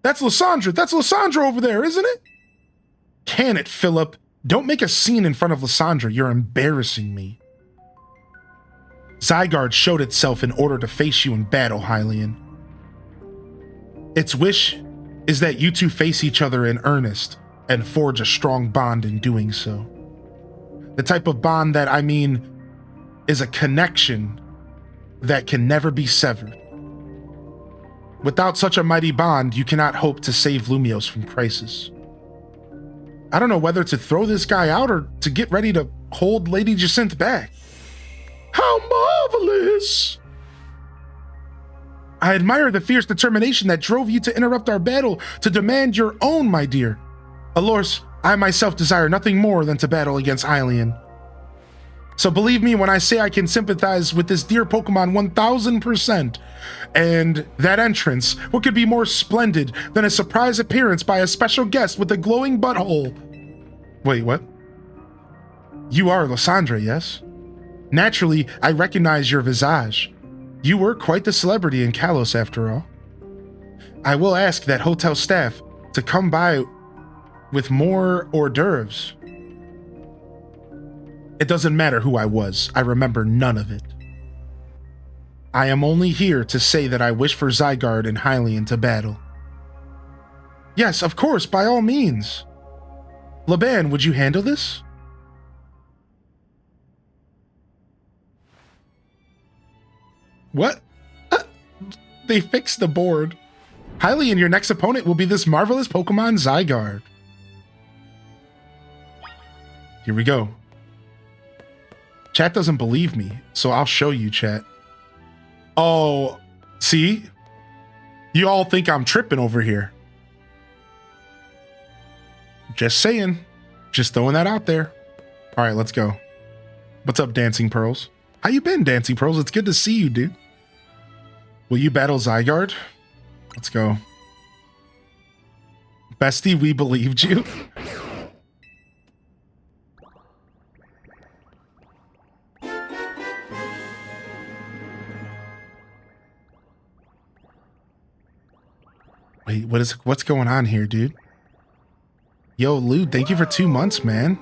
That's Lysandre. That's Lysandre over there, isn't it? Can it, Philip? Don't make a scene in front of Lysandre. You're embarrassing me. Zygarde showed itself in order to face you in battle, Hylian. Its wish is that you two face each other in earnest and forge a strong bond in doing so. The type of bond that I mean is a connection that can never be severed. Without such a mighty bond, you cannot hope to save Lumiose from crisis. I don't know whether to throw this guy out or to get ready to hold Lady Jacinthe back. How marvelous! I admire the fierce determination that drove you to interrupt our battle to demand your own, my dear. Alors, I myself desire nothing more than to battle against Hylian. So believe me when I say I can sympathize with this dear Pokemon 1000%. And that entrance, what could be more splendid than a surprise appearance by a special guest with a glowing butthole? Wait, what? You are Lysandre, yes? Naturally, I recognize your visage. You were quite the celebrity in Kalos after all. I will ask that hotel staff to come by with more hors d'oeuvres. It doesn't matter who I was. I remember none of it. I am only here to say that I wish for Zygarde and Hylian to battle. Yes, of course, by all means. Laban, would you handle this? What? They fixed the board. Hylian, your next opponent will be this marvelous Pokemon Zygarde. Here we go. Chat doesn't believe me, so I'll show you, chat. Oh, see? You all think I'm tripping over here. Just saying. Just throwing that out there. All right, let's go. What's up, Dancing Pearls? How you been, Dancing Pearls? It's good to see you, dude. Will you battle Zygarde? Let's go. Bestie, we believed you. Wait, what's going on here, dude? Yo, Lude, thank you for 2 months, man.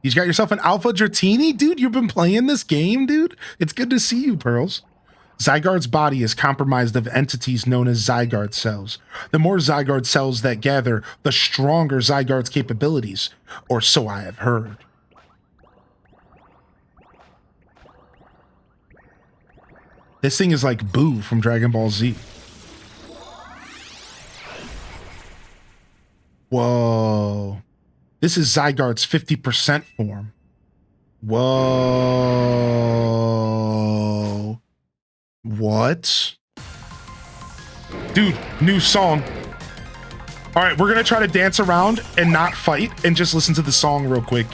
You got yourself an Alpha Dratini? Dude, you've been playing this game, dude? It's good to see you, Pearls. Zygarde's body is compromised of entities known as Zygarde cells. The more Zygarde cells that gather, the stronger Zygarde's capabilities, or so I have heard. This thing is like Boo from Dragon Ball Z. Whoa. This is Zygarde's 50% form. Whoa. What? Dude, new song. All right, we're gonna try to dance around and not fight and just listen to the song real quick.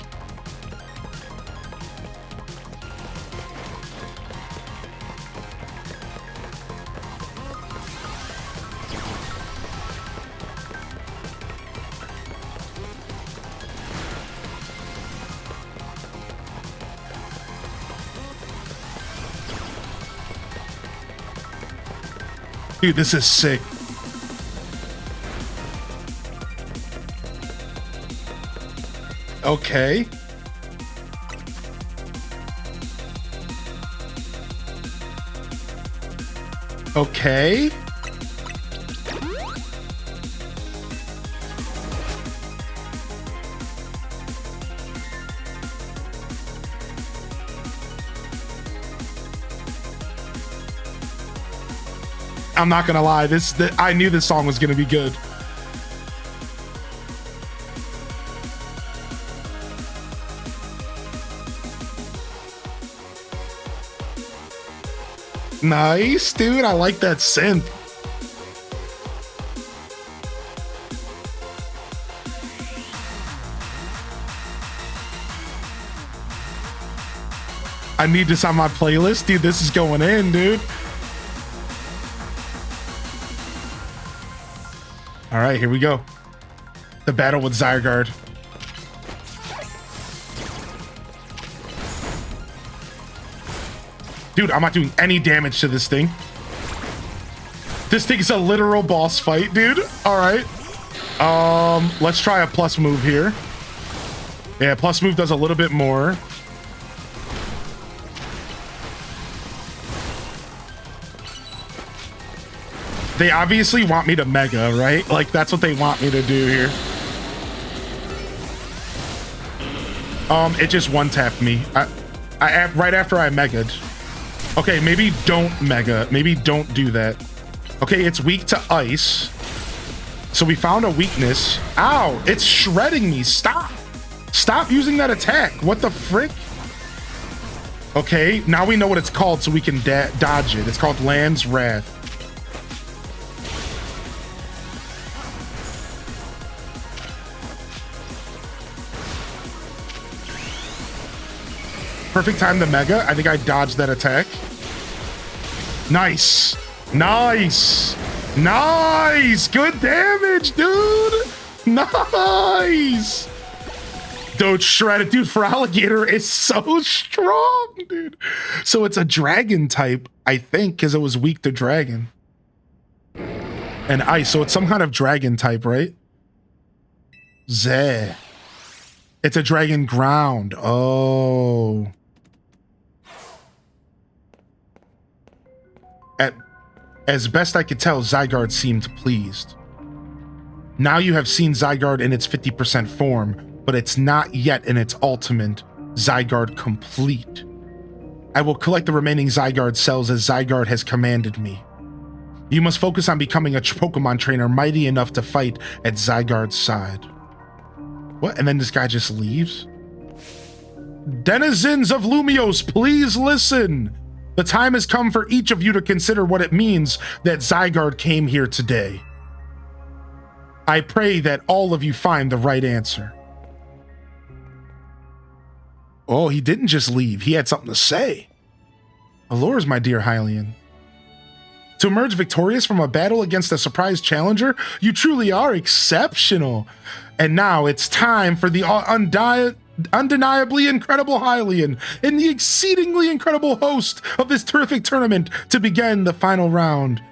Dude, this is sick. Okay. Okay. I'm not gonna lie, I knew this song was gonna be good. Nice, dude. I like that synth. I need this on my playlist. Dude, this is going in, dude. All right, here we go. The battle with Zygarde. Dude, I'm not doing any damage to this thing. This thing's a literal boss fight, dude. All right. Let's try a plus move here. Yeah, plus move does a little bit more. They obviously want me to mega, right? Like, that's what they want me to do here. It just one-tapped me. Right after I mega'd. Okay, maybe don't mega. Maybe don't do that. Okay, it's weak to ice. So we found a weakness. Ow, it's shredding me. Stop. Stop using that attack. What the frick? Okay, now we know what it's called so we can dodge it. It's called Land's Wrath. Perfect time to mega. I think I dodged that attack. Nice. Nice. Nice. Good damage, dude. Nice. Dude, shredded. Dude, for alligator is so strong, dude. So it's a dragon type, I think, because it was weak to dragon. And ice, so it's some kind of dragon type, right? Zeh. It's a dragon ground. Oh. As best I could tell, Zygarde seemed pleased. Now you have seen Zygarde in its 50% form, but it's not yet in its ultimate, Zygarde complete. I will collect the remaining Zygarde cells as Zygarde has commanded me. You must focus on becoming a Pokemon trainer mighty enough to fight at Zygarde's side. What? And then this guy just leaves? Denizens of Lumios, please listen! The time has come for each of you to consider what it means that Zygarde came here today. I pray that all of you find the right answer. Oh, he didn't just leave. He had something to say. Allures, my dear Hylian. To emerge victorious from a battle against a surprise challenger, you truly are exceptional. And now it's time for the undeniably incredible Hylian and the exceedingly incredible host of this terrific tournament to begin the final round.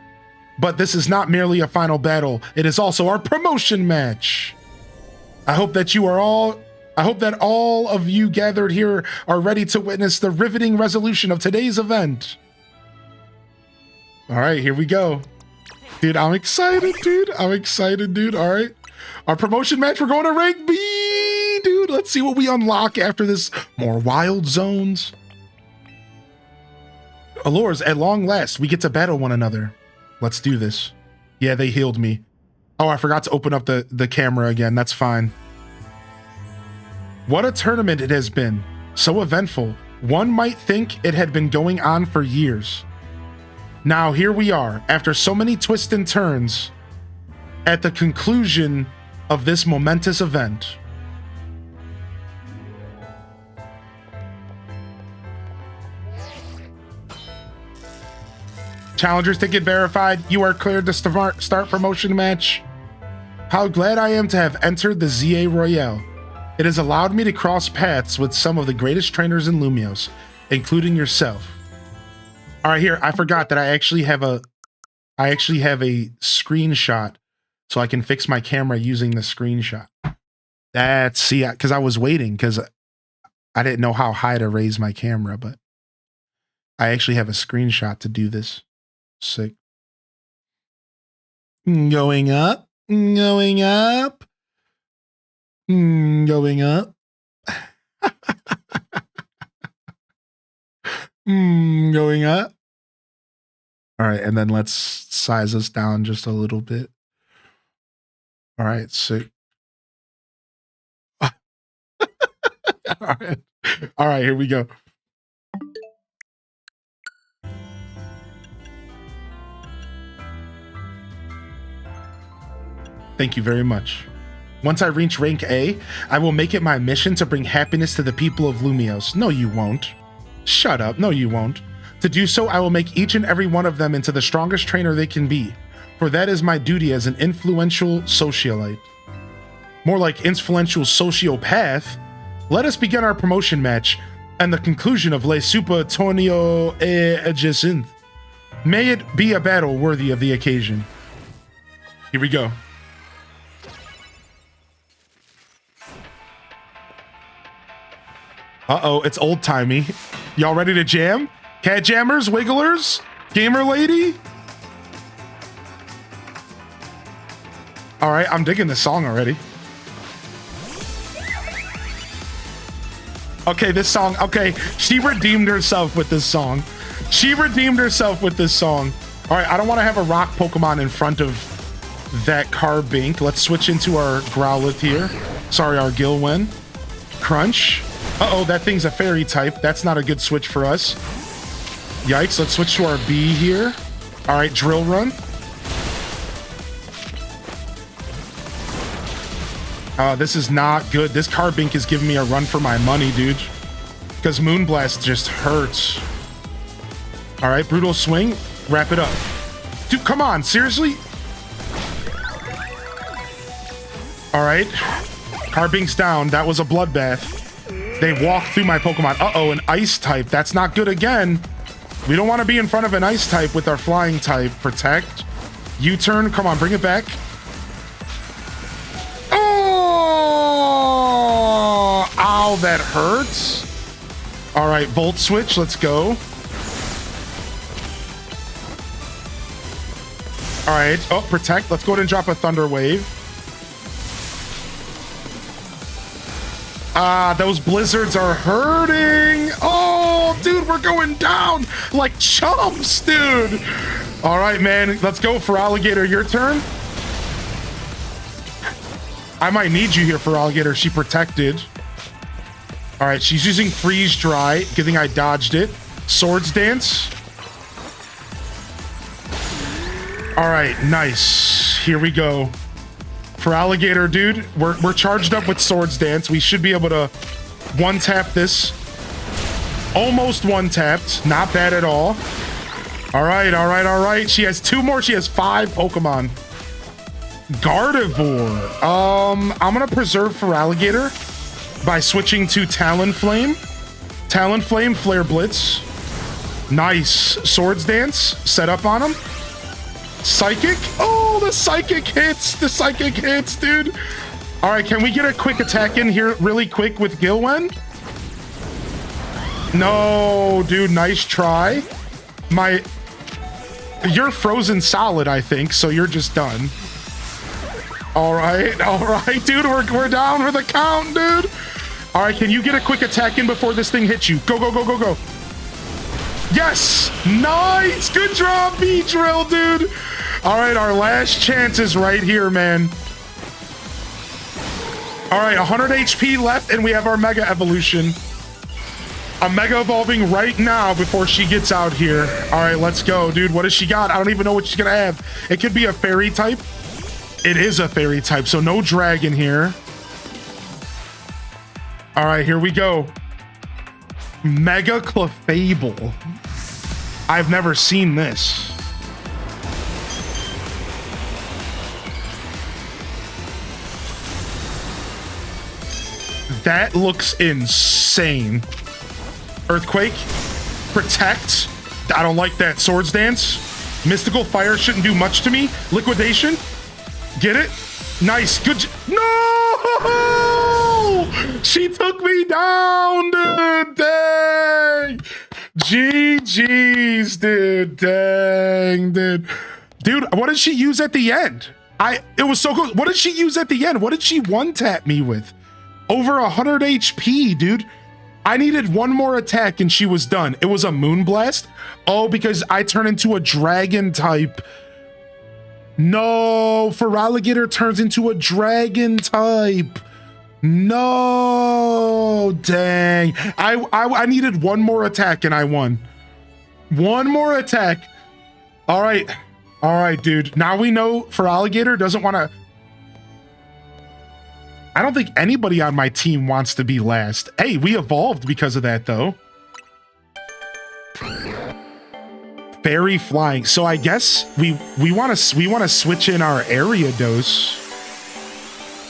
But this is not merely a final battle, it is also our promotion match. I hope that all of you gathered here are ready to witness the riveting resolution of today's event. All right, here we go. Dude, I'm excited, dude. All right. Our promotion match, we're going to rank B, dude. Let's see what we unlock after this. More wild zones. Allures, at long last, we get to battle one another. Let's do this. Yeah, they healed me. Oh, I forgot to open up the camera again. That's fine. What a tournament it has been. So eventful. One might think it had been going on for years. Now here we are, after so many twists and turns, at the conclusion of this momentous event. Challengers ticket verified. You are cleared to start promotion match. How glad I am to have entered the ZA Royale. It has allowed me to cross paths with some of the greatest trainers in Lumios, including yourself. All right, here, I forgot that I actually have a screenshot, so I can fix my camera using the screenshot. Because I was waiting, because I didn't know how high to raise my camera, but I actually have a screenshot to do this. Sick. Going up, going up, going up. Going up. All right, and then let's size us down just a little bit. All right, sick. All right, here we go. Thank you very much. Once I reach rank A, I will make it my mission to bring happiness to the people of Lumios. No, you won't. Shut up. No, you won't. To do so, I will make each and every one of them into the strongest trainer they can be, for that is my duty as an influential socialite. More like influential sociopath. Let us begin our promotion match and the conclusion of Le Super Torneo e Jacinth. May it be a battle worthy of the occasion. Here we go. Uh-oh, it's old-timey. Y'all ready to jam? Cat jammers, wigglers, gamer lady? All right, I'm digging this song already. Okay, this song, okay, she redeemed herself with this song. She redeemed herself with this song. All right, I don't want to have a rock Pokemon in front of that Carbink. Let's switch into our Growlithe here. Sorry, our Gilwen. Crunch. Uh-oh, that thing's a fairy type. That's not a good switch for us. Yikes, let's switch to our B here. All right, Drill Run. This is not good. This Carbink is giving me a run for my money, dude. Because Moonblast just hurts. All right, Brutal Swing. Wrap it up. Dude, come on, seriously? All right. Carbink's down. That was a bloodbath. They walked through my Pokemon. Uh-oh, an ice type. That's not good again. We don't want to be in front of an ice type with our flying type. Protect. U-turn. Come on, bring it back. Oh! Ow, that hurts. All right, Volt Switch. Let's go. All right. Oh, Protect. Let's go ahead and drop a Thunder Wave. Those blizzards are hurting. Oh, dude, we're going down like chumps, dude. All right, man. Let's go for Alligator. Your turn. I might need you here for Alligator. She protected. All right, she's using Freeze Dry. Good thing I dodged it. Swords Dance. All right, nice. Here we go. For Alligator, dude, we're charged up with Swords Dance. We should be able to one-tap this. Almost one-tapped. Not bad at all. All right, all right, all right. She has 2 more. She has 5 Pokemon. Gardevoir. I'm going to preserve for Alligator by switching to Talonflame. Talonflame, Flare Blitz. Nice. Swords Dance. Set up on him. Psychic. Oh, the Psychic hits. The Psychic hits, dude. All right, can we get a quick attack in here really quick with Gilwen? No, dude, nice try. You're frozen solid, I think, so you're just done. All right, dude, we're down for the count, dude. All right, can you get a quick attack in before this thing hits you? Go, go, go, go, go. Yes, nice, good job, Beedrill, dude. All right, our last chance is right here, man. All right, 100 HP left, and we have our Mega Evolution. I'm Mega Evolving right now before she gets out here. All right, let's go, dude. What does she got? I don't even know what she's gonna have. It could be a Fairy type. It is a Fairy type, so no Dragon here. All right, here we go. Mega Clefable. I've never seen this. That looks insane. Earthquake. Protect. I don't like that. Swords Dance. Mystical Fire shouldn't do much to me. Liquidation. Get it? Nice. Good. No! She took me down, dude. Dang. GG's, dude. Dang, dude. Dude, what did she use at the end? It was so good. What did she use at the end? What did she one-tap me with? Over 100 HP, dude. I needed one more attack and she was done. It was a Moonblast. Oh, because I turn into a Dragon type. No, Feraligatr turns into a Dragon type. No, dang. I needed one more attack and I won. One more attack. All right, dude. Now we know Feraligatr doesn't want to. I don't think anybody on my team wants to be last. Hey, we evolved because of that, though. Fairy Flying. So I guess we want to switch in our Ariados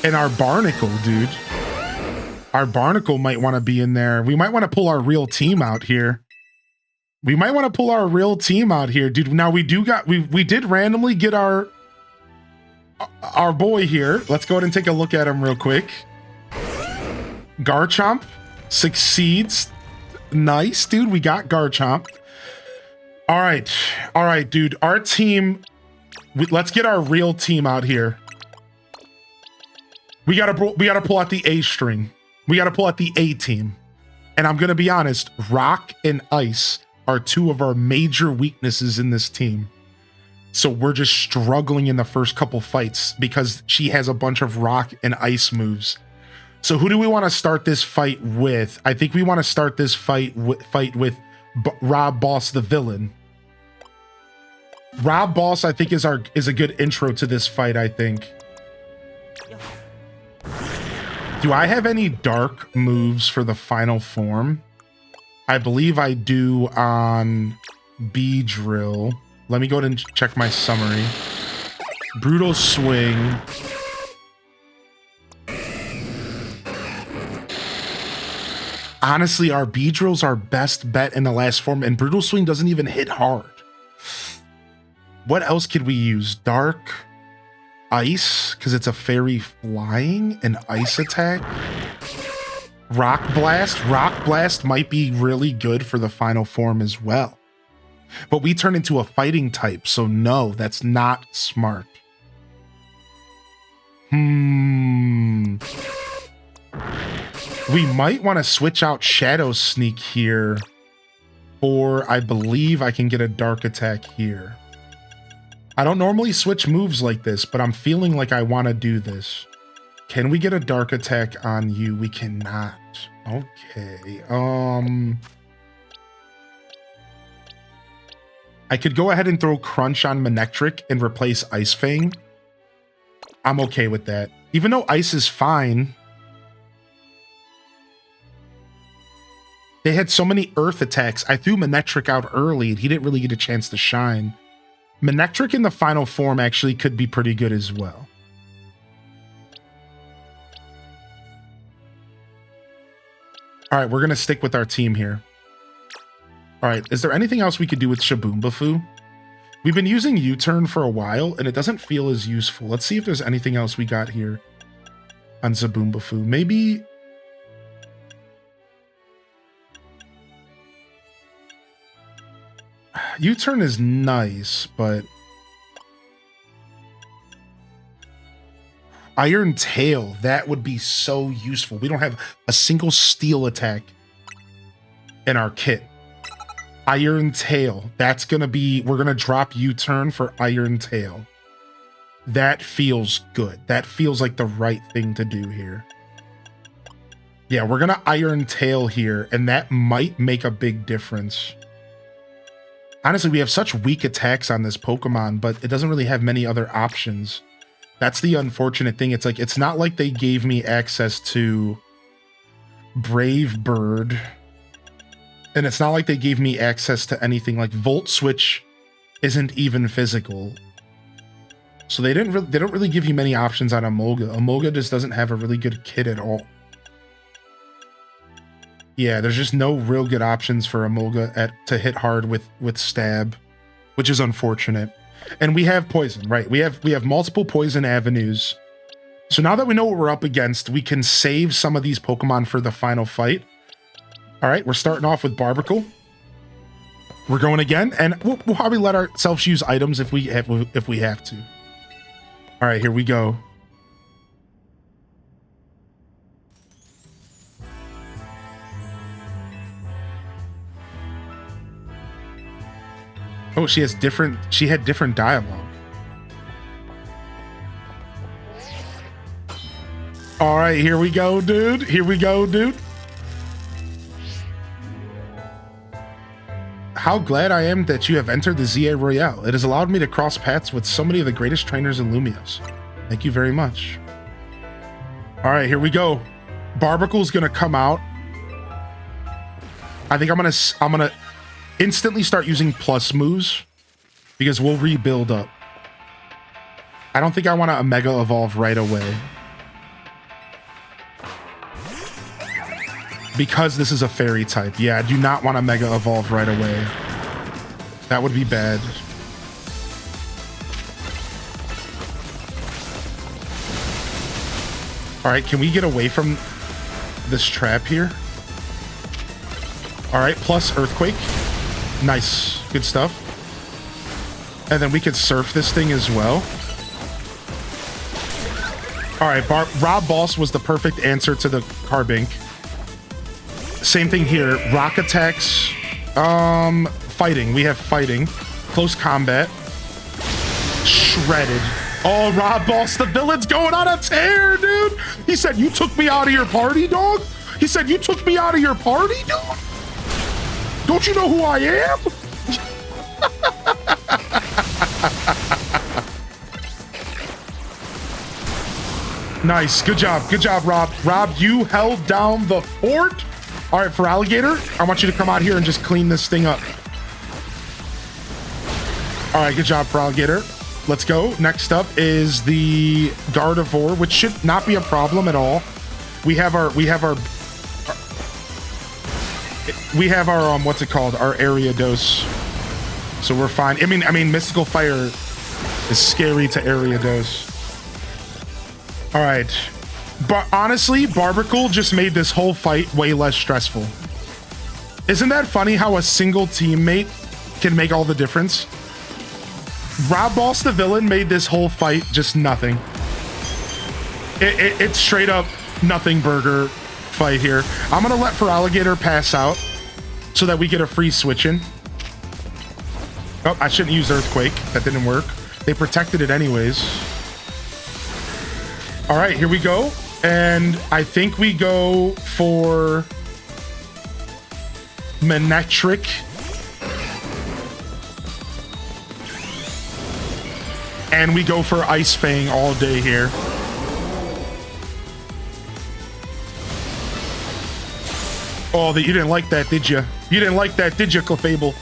and our Barnacle, dude. Our Barnacle might want to be in there. We might want to pull our real team out here. Dude. Now we did randomly get our boy here. Let's go ahead and take a look at him real quick. Garchomp succeeds. Nice, dude. We got Garchomp. All right, dude. Our team. Let's get our real team out here. We gotta pull out the A string. We gotta pull out the A team. And I'm gonna be honest. Rock and Ice are 2 of our major weaknesses in this team. So we're just struggling in the first couple fights because she has a bunch of rock and ice moves. So who do we want to start this fight with? I think we want to start this fight with Rob Boss, the villain. Rob Boss, I think, is a good intro to this fight, I think. Do I have any dark moves for the final form? I believe I do on Beedrill. Let me go ahead and check my summary. Brutal Swing. Honestly, our Beedrill's our best bet in the last form, and Brutal Swing doesn't even hit hard. What else could we use? Dark Ice, because it's a fairy flying, an ice attack. Rock Blast. Rock Blast might be really good for the final form as well. But we turn into a fighting type, so no, that's not smart. We might want to switch out Shadow Sneak here, or I believe I can get a Dark Attack here. I don't normally switch moves like this, but I'm feeling like I want to do this. Can we get a Dark Attack on you? We cannot. Okay. I could go ahead and throw Crunch on Manectric and replace Ice Fang. I'm okay with that. Even though Ice is fine. They had so many Earth attacks. I threw Manectric out early and he didn't really get a chance to shine. Manectric in the final form actually could be pretty good as well. All right, we're going to stick with our team here. All right, is there anything else we could do with Shaboombafu? We've been using U-turn for a while and it doesn't feel as useful. Let's see if there's anything else we got here on Shaboombafu. Maybe... U-turn is nice, but Iron Tail, that would be so useful. We don't have a single steel attack in our kit. Iron Tail, that's gonna be, we're gonna drop U-turn for Iron Tail. That feels good. That feels like the right thing to do here. Yeah, we're gonna Iron Tail here, and that might make a big difference. Honestly, we have such weak attacks on this Pokemon, but it doesn't really have many other options. That's the unfortunate thing. It's like, it's not like they gave me access to Brave Bird. And it's not like they gave me access to anything like Volt Switch isn't even physical. So they don't really give you many options on Emolga. Emolga just doesn't have a really good kit at all. Yeah, there's just no real good options for Emolga to hit hard with stab, which is unfortunate. And we have poison, right? We have multiple poison avenues. So now that we know what we're up against, we can save some of these Pokemon for the final fight. All right, we're starting off with Barbicle. We're going again, and we'll probably let ourselves use items if we have to. All right, here we go. Oh, she had different dialogue. All right, here we go, dude. Here we go, dude. How glad I am that you have entered the ZA Royale. It has allowed me to cross paths with so many of the greatest trainers in Lumios. Thank you very much. All right, here we go. Barbicle's gonna come out. I think I'm gonna instantly start using plus moves because we'll rebuild up. I don't think I want to Mega Evolve right away. Because this is a fairy type. Yeah, I do not want to Mega Evolve right away. That would be bad. All right, can we get away from this trap here? All right, plus Earthquake. Nice. Good stuff. And then we could surf this thing as well. All right, Rob Boss was the perfect answer to the Carbink. Same thing here. Rock attacks. Fighting. We have fighting. Close combat. Shredded. Oh, Rob Boss, the villain's going on a tear, dude. He said, you took me out of your party, dog? He said, you took me out of your party, dude? Don't you know who I am? Nice. Good job. Good job, Rob. Rob, you held down the fort. All right, for Alligator, I want you to come out here and just clean this thing up. All right, good job for Alligator. Let's go. Next up is the Gardevoir, which should not be a problem at all. We have our we have our what's it called? Our area dose. So we're fine. I mean mystical fire is scary to area dose. All right. But honestly, Barbacle just made this whole fight way less stressful. Isn't that funny how a single teammate can make all the difference? Rob Boss the villain made this whole fight just nothing. It's straight up nothing burger fight here. I'm gonna let Feraligatr pass out so that we get a free switch in. Oh, I shouldn't use Earthquake. That didn't work. They protected it anyways. All right, here we go. And I think we go for Manectric. And we go for Ice Fang all day here. Oh, you didn't like that, did you? You didn't like that, did you, Clefable?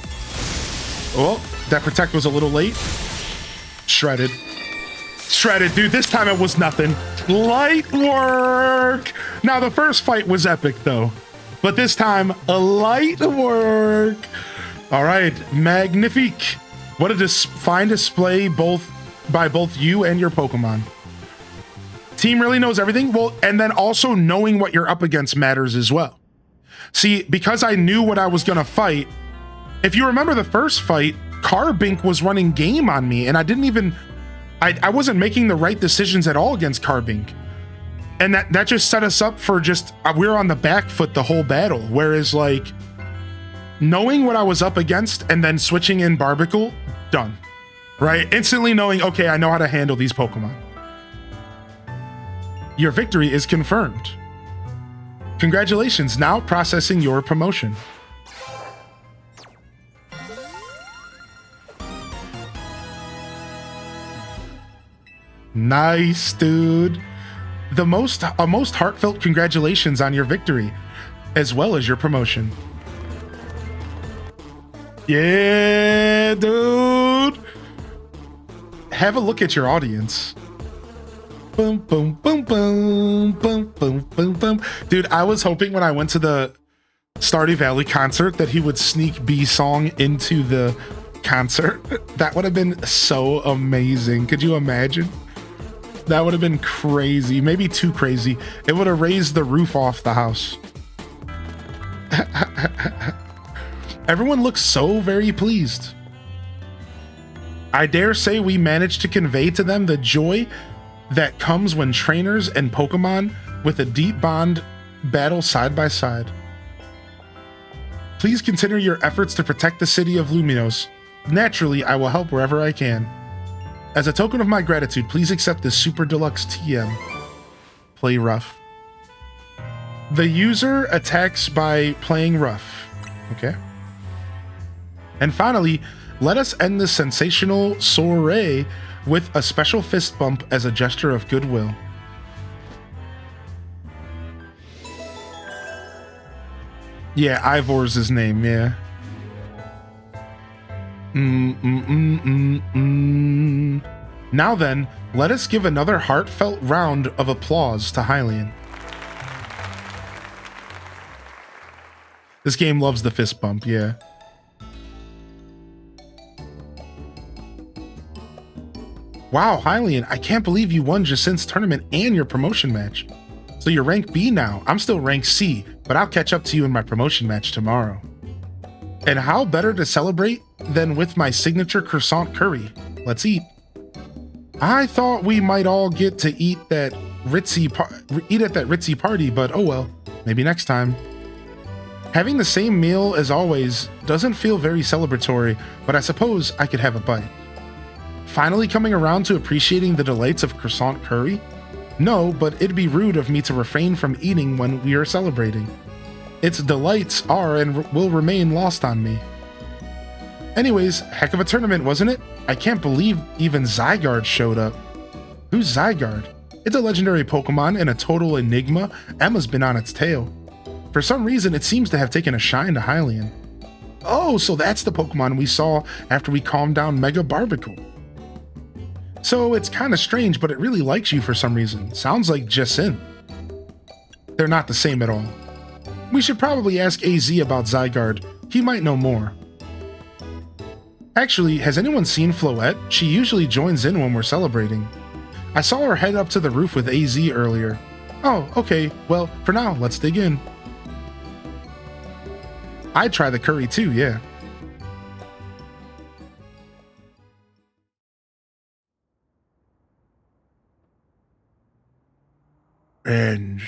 Oh, that Protect was a little late. Shredded. Shredded, dude. This time it was nothing. Light work. Now, the first fight was epic, though. But this time, a light work. All right, magnifique. What a fine display by both you and your Pokemon. Team really knows everything. Well, and then also knowing what you're up against matters as well. See, because I knew what I was going to fight, if you remember the first fight, Carbink was running game on me, and I didn't even... I wasn't making the right decisions at all against Carbink. And that just set us up for just... we were on the back foot the whole battle. Whereas, like, knowing what I was up against and then switching in Barbacle, done. Right? Instantly knowing, okay, I know how to handle these Pokemon. Your victory is confirmed. Congratulations, now processing your promotion. Nice, dude. A most heartfelt congratulations on your victory, as well as your promotion. Yeah, dude. Have a look at your audience. Boom, boom, boom, boom, boom, boom, boom, boom. Dude, I was hoping when I went to the Stardew Valley concert that he would sneak B-Song into the concert. That would have been so amazing. Could you imagine? That would have been crazy. Maybe too crazy. It would have raised the roof off the house. Everyone looks so very pleased. I dare say we managed to convey to them the joy that comes when trainers and Pokemon with a deep bond battle side by side. Please continue your efforts to protect the city of Luminos. Naturally, I will help wherever I can. As a token of my gratitude, please accept this Super Deluxe TM. Play rough. The user attacks by playing rough. Okay. And finally, let us end this sensational soiree with a special fist bump as a gesture of goodwill. Yeah, Ivor's his name, yeah. Now then, let us give another heartfelt round of applause to Hylian. This game loves the fist bump, yeah. Wow, Hylian, I can't believe you won Jacinth's tournament and your promotion match. So you're rank B now. I'm still rank C, but I'll catch up to you in my promotion match tomorrow. And how better to celebrate than with my signature croissant curry? Let's eat. I thought we might all get to eat at that ritzy party, but oh well, maybe next time. Having the same meal as always doesn't feel very celebratory, but I suppose I could have a bite. Finally coming around to appreciating the delights of croissant curry? No, but it'd be rude of me to refrain from eating when we are celebrating. Its delights are and will remain lost on me. Anyways, heck of a tournament, wasn't it? I can't believe even Zygarde showed up. Who's Zygarde? It's a legendary Pokemon and a total enigma. Emma's been on its tail. For some reason, it seems to have taken a shine to Hylian. Oh, so that's the Pokemon we saw after we calmed down Mega Barbacle. So it's kind of strange, but it really likes you for some reason. Sounds like Jacinth. They're not the same at all. We should probably ask AZ about Zygarde. He might know more. Actually, has anyone seen Floette? She usually joins in when we're celebrating. I saw her head up to the roof with AZ earlier. Oh, okay. Well, for now, let's dig in. I'd try the curry too, yeah. And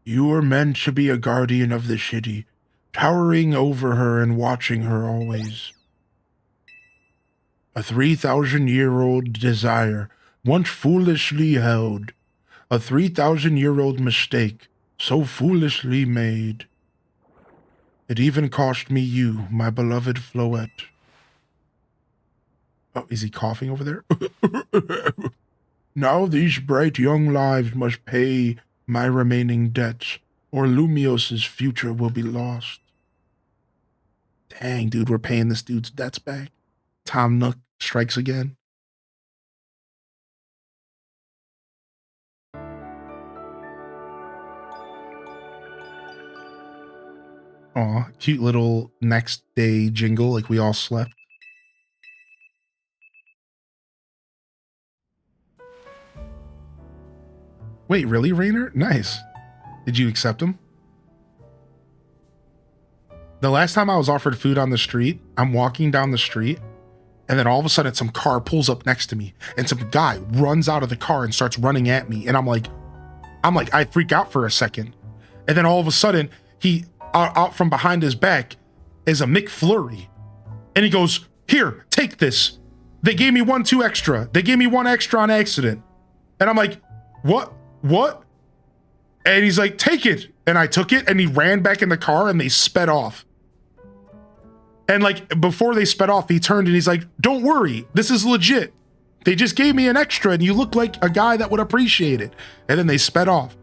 you were meant to be a guardian of the city, towering over her and watching her always. A 3,000-year-old desire, once foolishly held. A 3,000-year-old mistake, so foolishly made. It even cost me you, my beloved Floette. Oh, is he coughing over there? Now these bright young lives must pay my remaining debts, or Lumios's future will be lost. Dang, dude, we're paying this dude's debts back. Tom Nook strikes again. Aw, cute little next day jingle like we all slept. Wait, really, Rainer? Nice. Did you accept him? The last time I was offered food on the street, I'm walking down the street, and then all of a sudden some car pulls up next to me, and some guy runs out of the car and starts running at me, and I'm like, I freak out for a second. And then all of a sudden, he, out from behind his back, is a McFlurry. And he goes, here, take this. They gave me 1 extra. They gave me 1 extra on accident. And I'm like, what? And he's like, take it. And I took it, and he ran back in the car, and they sped off. And like, before they sped off, he turned and he's like, don't worry, this is legit. They just gave me an extra, and you look like a guy that would appreciate it. And then they sped off.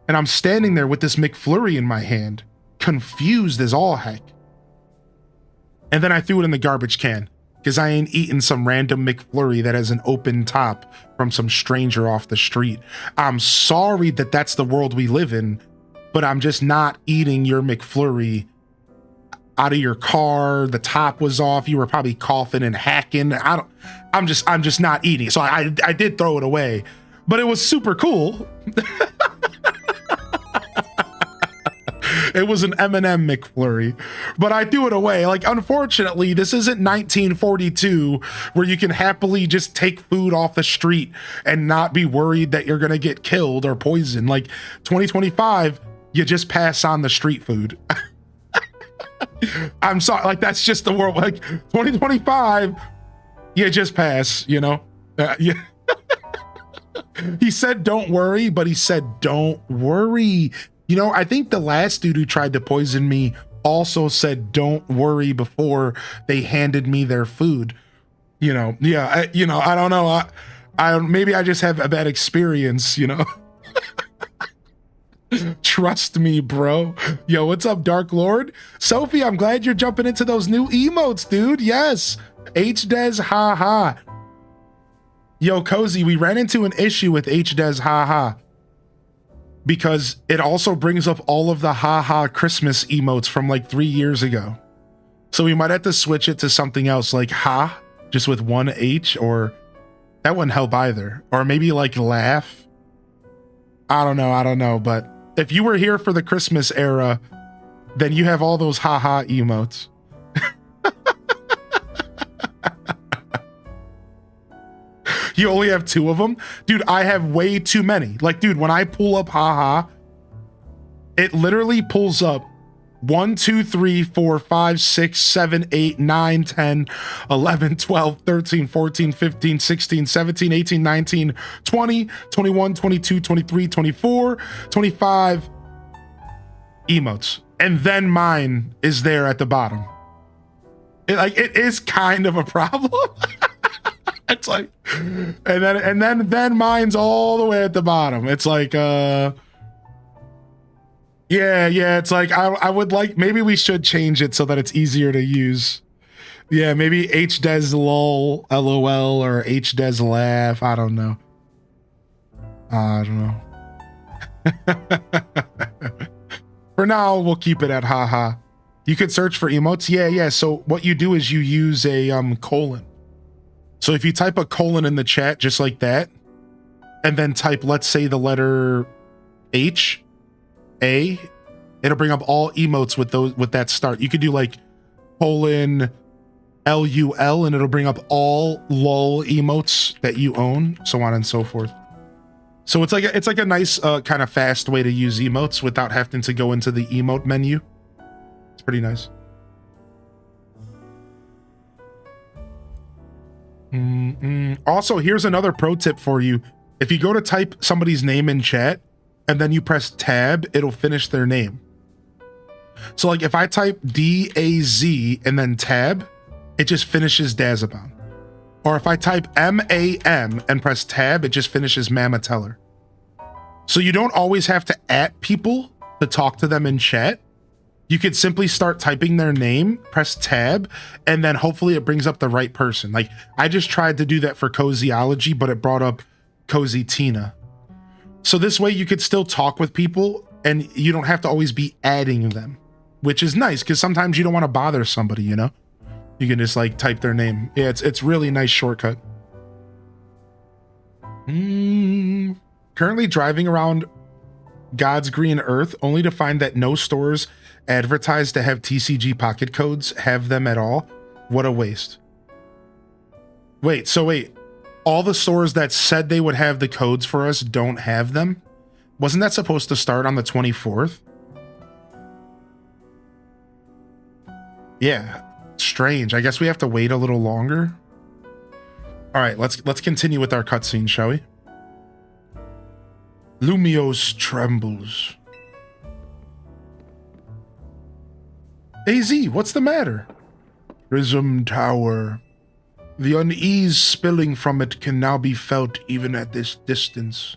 And I'm standing there with this McFlurry in my hand, confused as all heck. And then I threw it in the garbage can, because I ain't eating some random McFlurry that has an open top from some stranger off the street. I'm sorry that that's the world we live in, but I'm just not eating your McFlurry out of your car. The top was off. You were probably coughing and hacking. I'm just not eating. So I did throw it away, but it was super cool. It was an M&M McFlurry, but I threw it away. Like, unfortunately, this isn't 1942 where you can happily just take food off the street and not be worried that you're going to get killed or poisoned. Like, 2025, you just pass on the street food. I'm sorry, like, that's just the world. Like, 2025, you just pass, you know? Yeah. He said, don't worry, but he said, don't worry. You know, I think the last dude who tried to poison me also said, don't worry, before they handed me their food. You know, yeah, I don't know. I maybe I just have a bad experience, you know? Trust me, bro. Yo, what's up, Dark Lord? Sophie, I'm glad you're jumping into those new emotes, dude. Yes. HDez, haha. Yo, Cozy, we ran into an issue with HDez, haha, because it also brings up all of the haha Christmas emotes from like 3 years ago. So we might have to switch it to something else, like ha, just with 1 H, or that wouldn't help either. Or maybe like laugh. I don't know, but if you were here for the Christmas era, then you have all those haha emotes. You only have 2 of them? Dude, I have way too many. Like, dude, when I pull up haha, it literally pulls up 1, 2, 3, 4, 5, 6, 7, 8, 9, 10, 11, 12, 13, 14, 15, 16, 17, 18, 19, 20, 21, 22, 23, 24, 25 emotes. And then mine is there at the bottom. It is kind of a problem. It's like, and then mine's all the way at the bottom. It's like, yeah, it's like, I would like, maybe we should change it so that it's easier to use. Yeah, maybe HDez lol, LOL, or HDez laugh. I don't know. For now, we'll keep it at haha. You could search for emotes. Yeah. So what you do is you use a colon. So if you type a colon in the chat just like that, and then type, let's say, the letter H, A, it'll bring up all emotes with that start. You could do like colon LUL and it'll bring up all lol emotes that you own, so on and so forth. So it's like a nice kind of fast way to use emotes without having to go into the emote menu. It's pretty nice. Also, here's another pro tip for you. If you go to type somebody's name in chat and then you press tab, it'll finish their name. So like if I type DAZ and then tab, it just finishes Dazabound. Or if I type MAM and press tab, it just finishes Mamateller. So you don't always have to @ people to talk to them in chat. You could simply start typing their name, press tab, and then hopefully it brings up the right person. Like I just tried to do that for Cozyology, but it brought up Cozy Tina. So this way you could still talk with people and you don't have to always be adding them, which is nice because sometimes you don't want to bother somebody, you know? You can just like type their name. Yeah, it's really nice shortcut. Currently driving around God's green earth only to find that no stores advertised to have TCG pocket codes have them at all. What a waste. Wait, all the stores that said they would have the codes for us don't have them? Wasn't that supposed to start on the 24th? Yeah, strange. I guess we have to wait a little longer. All right, let's continue with our cutscene, shall we? Lumios trembles. AZ, what's the matter? Prism Tower. The unease spilling from it can now be felt even at this distance.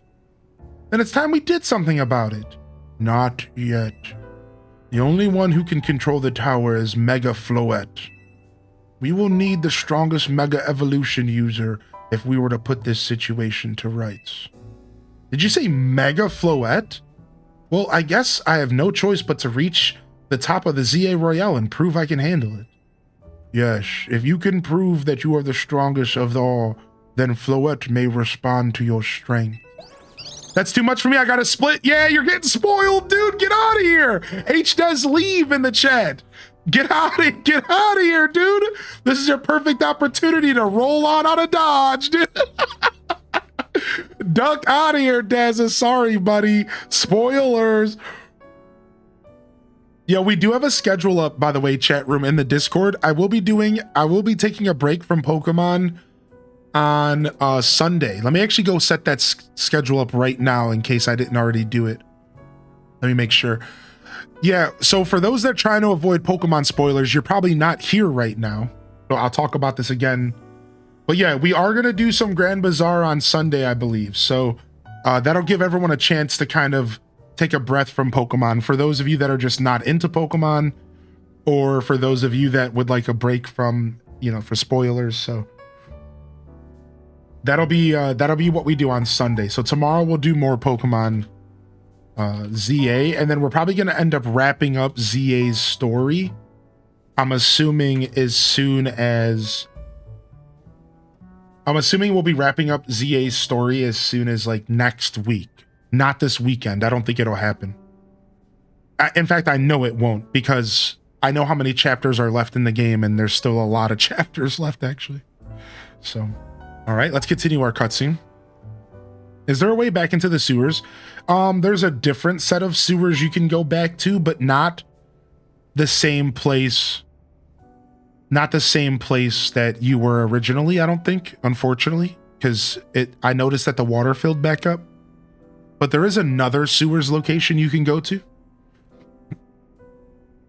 Then it's time we did something about it. Not yet. The only one who can control the tower is Mega Floette. We will need the strongest Mega Evolution user if we were to put this situation to rights. Did you say Mega Floette? Well, I guess I have no choice but to reach the top of the ZA Royale and prove I can handle it. Yes, if you can prove that you are the strongest of all, then Floette may respond to your strength. That's too much for me. I gotta split. Yeah, you're getting spoiled, dude. Get out of here. H-Des leave in the chat. Get out of here, dude. This is your perfect opportunity to roll on out of Dodge, dude. Duck out of here, Dazza. Sorry, buddy. Spoilers. Yeah, we do have a schedule up, by the way, chat room in the Discord. I will be taking a break from Pokemon on Sunday. Let me actually go set that schedule up right now in case I didn't already do it. Let me make sure. Yeah, so for those that are trying to avoid Pokemon spoilers, you're probably not here right now. So I'll talk about this again. But yeah, we are going to do some Grand Bazaar on Sunday, I believe. So that'll give everyone a chance to kind of take a breath from Pokemon. For those of you that are just not into Pokemon, or for those of you that would like a break from, you know, for spoilers. So that'll be what we do on Sunday. So tomorrow we'll do more Pokemon ZA, and then we're probably going to end up wrapping up ZA's story. I'm assuming we'll be wrapping up ZA's story as soon as like next week, not this weekend. I don't think it'll happen. In fact, I know it won't, because I know how many chapters are left in the game, and there's still a lot of chapters left, actually. So, all right, let's continue our cutscene. Is there a way back into the sewers? There's a different set of sewers you can go back to, but not the same place. Not the same place that you were originally, I don't think, unfortunately, because I noticed that the water filled back up. But there is another sewers location you can go to.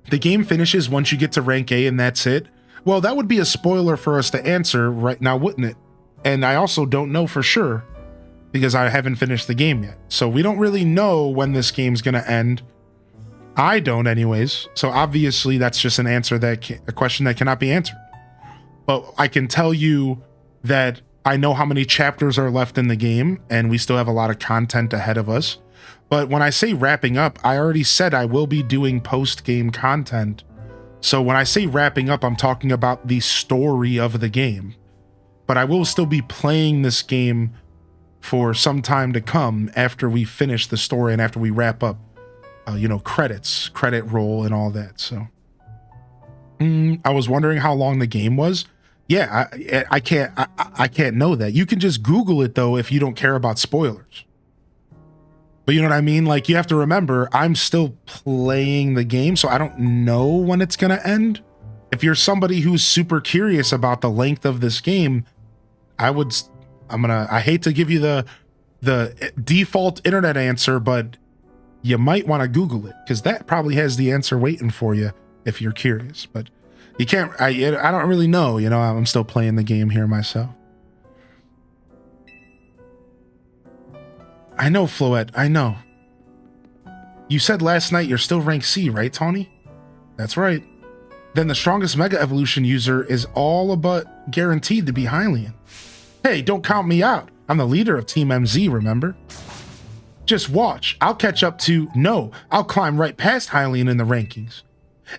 The game finishes once you get to rank A and that's it. Well, that would be a spoiler for us to answer right now, wouldn't it? And I also don't know for sure, because I haven't finished the game yet. So we don't really know when this game's going to end. I don't anyways. So obviously that's just a question that cannot be answered. But I can tell you that I know how many chapters are left in the game, and we still have a lot of content ahead of us. But when I say wrapping up, I already said I will be doing post-game content. So when I say wrapping up, I'm talking about the story of the game. But I will still be playing this game for some time to come after we finish the story and after we wrap up, credit roll and all that. So I was wondering how long the game was. Yeah, I can't know that. You can just Google it though if you don't care about spoilers. But you know what I mean? Like, you have to remember, I'm still playing the game, so I don't know when it's gonna end. If you're somebody who's super curious about the length of this game, I hate to give you the default internet answer, but you might want to Google it, because that probably has the answer waiting for you if you're curious. But you can't, I don't really know, I'm still playing the game here myself. I know, Floette, I know. You said last night you're still rank C, right, Tawny? That's right. Then the strongest Mega Evolution user is all but guaranteed to be Hylian. Hey, don't count me out. I'm the leader of Team MZ, remember? Just watch. I'll catch up to... No, I'll climb right past Hylian in the rankings.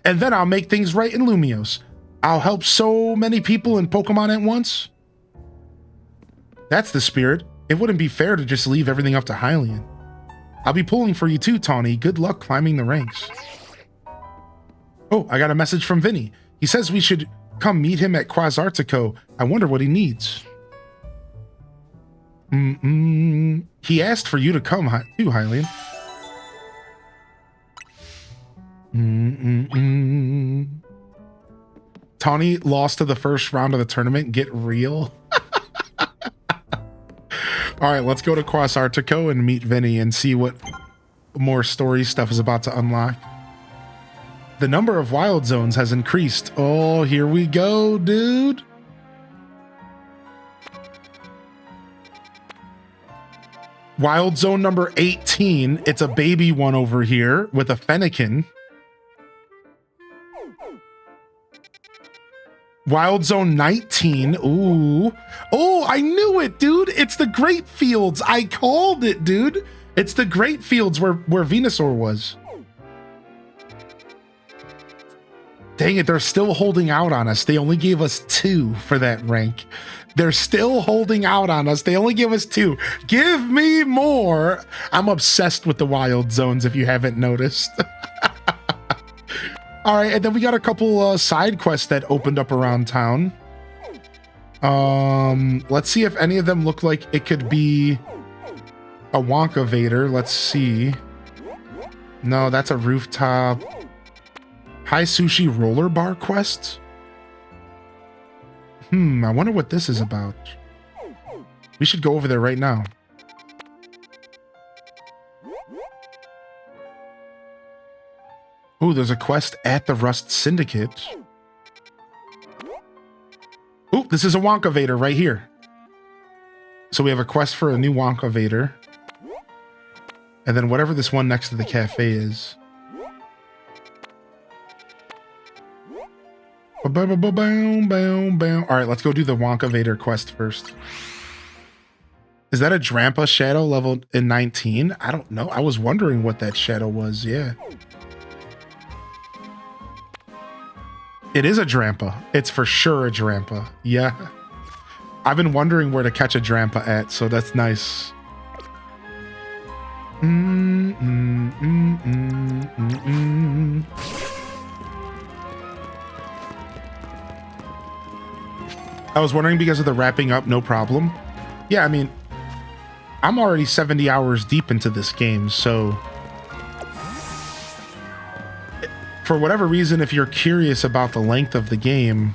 And then I'll make things right in Lumios. I'll help so many people in Pokemon at once. That's the spirit. It wouldn't be fair to just leave everything up to Hylian. I'll be pulling for you too, Tawny. Good luck climbing the ranks. Oh, I got a message from Vinny. He says we should come meet him at Quasartico. I wonder what he needs. He asked for you to come too, Hylian. Tawny lost to the first round of the tournament. Get real. All right, let's go to Quasartico and meet Vinny and see what more story stuff is about to unlock. The number of wild zones has increased. Oh, here we go, dude. Wild zone number 18. It's a baby one over here with a Fennekin. Wild zone 19. Ooh. Oh, I knew it, dude. It's the Great Fields. I called it, dude. It's the Great Fields where Venusaur was. Dang it, they're still holding out on us. They only gave us 2 for that rank. They're still holding out on us. They only give us 2. Give me more. I'm obsessed with the wild zones, if you haven't noticed. All right, and then we got a couple side quests that opened up around town. Let's see if any of them look like it could be a Wonka Vader. Let's see. No, that's a rooftop. High Sushi Roller Bar quest? I wonder what this is about. We should go over there right now. Oh, there's a quest at the Rust Syndicate. Oh, this is a Wonka Vader right here. So we have a quest for a new Wonka Vader. And then whatever this one next to the cafe is. All right, let's go do the Wonka Vader quest first. Is that a Drampa shadow level in 19? I don't know. I was wondering what that shadow was. Yeah. It is a Drampa. It's for sure a Drampa. Yeah. I've been wondering where to catch a Drampa at, so that's nice. I was wondering because of the wrapping up, no problem. Yeah, I mean, I'm already 70 hours deep into this game, so for whatever reason, if you're curious about the length of the game,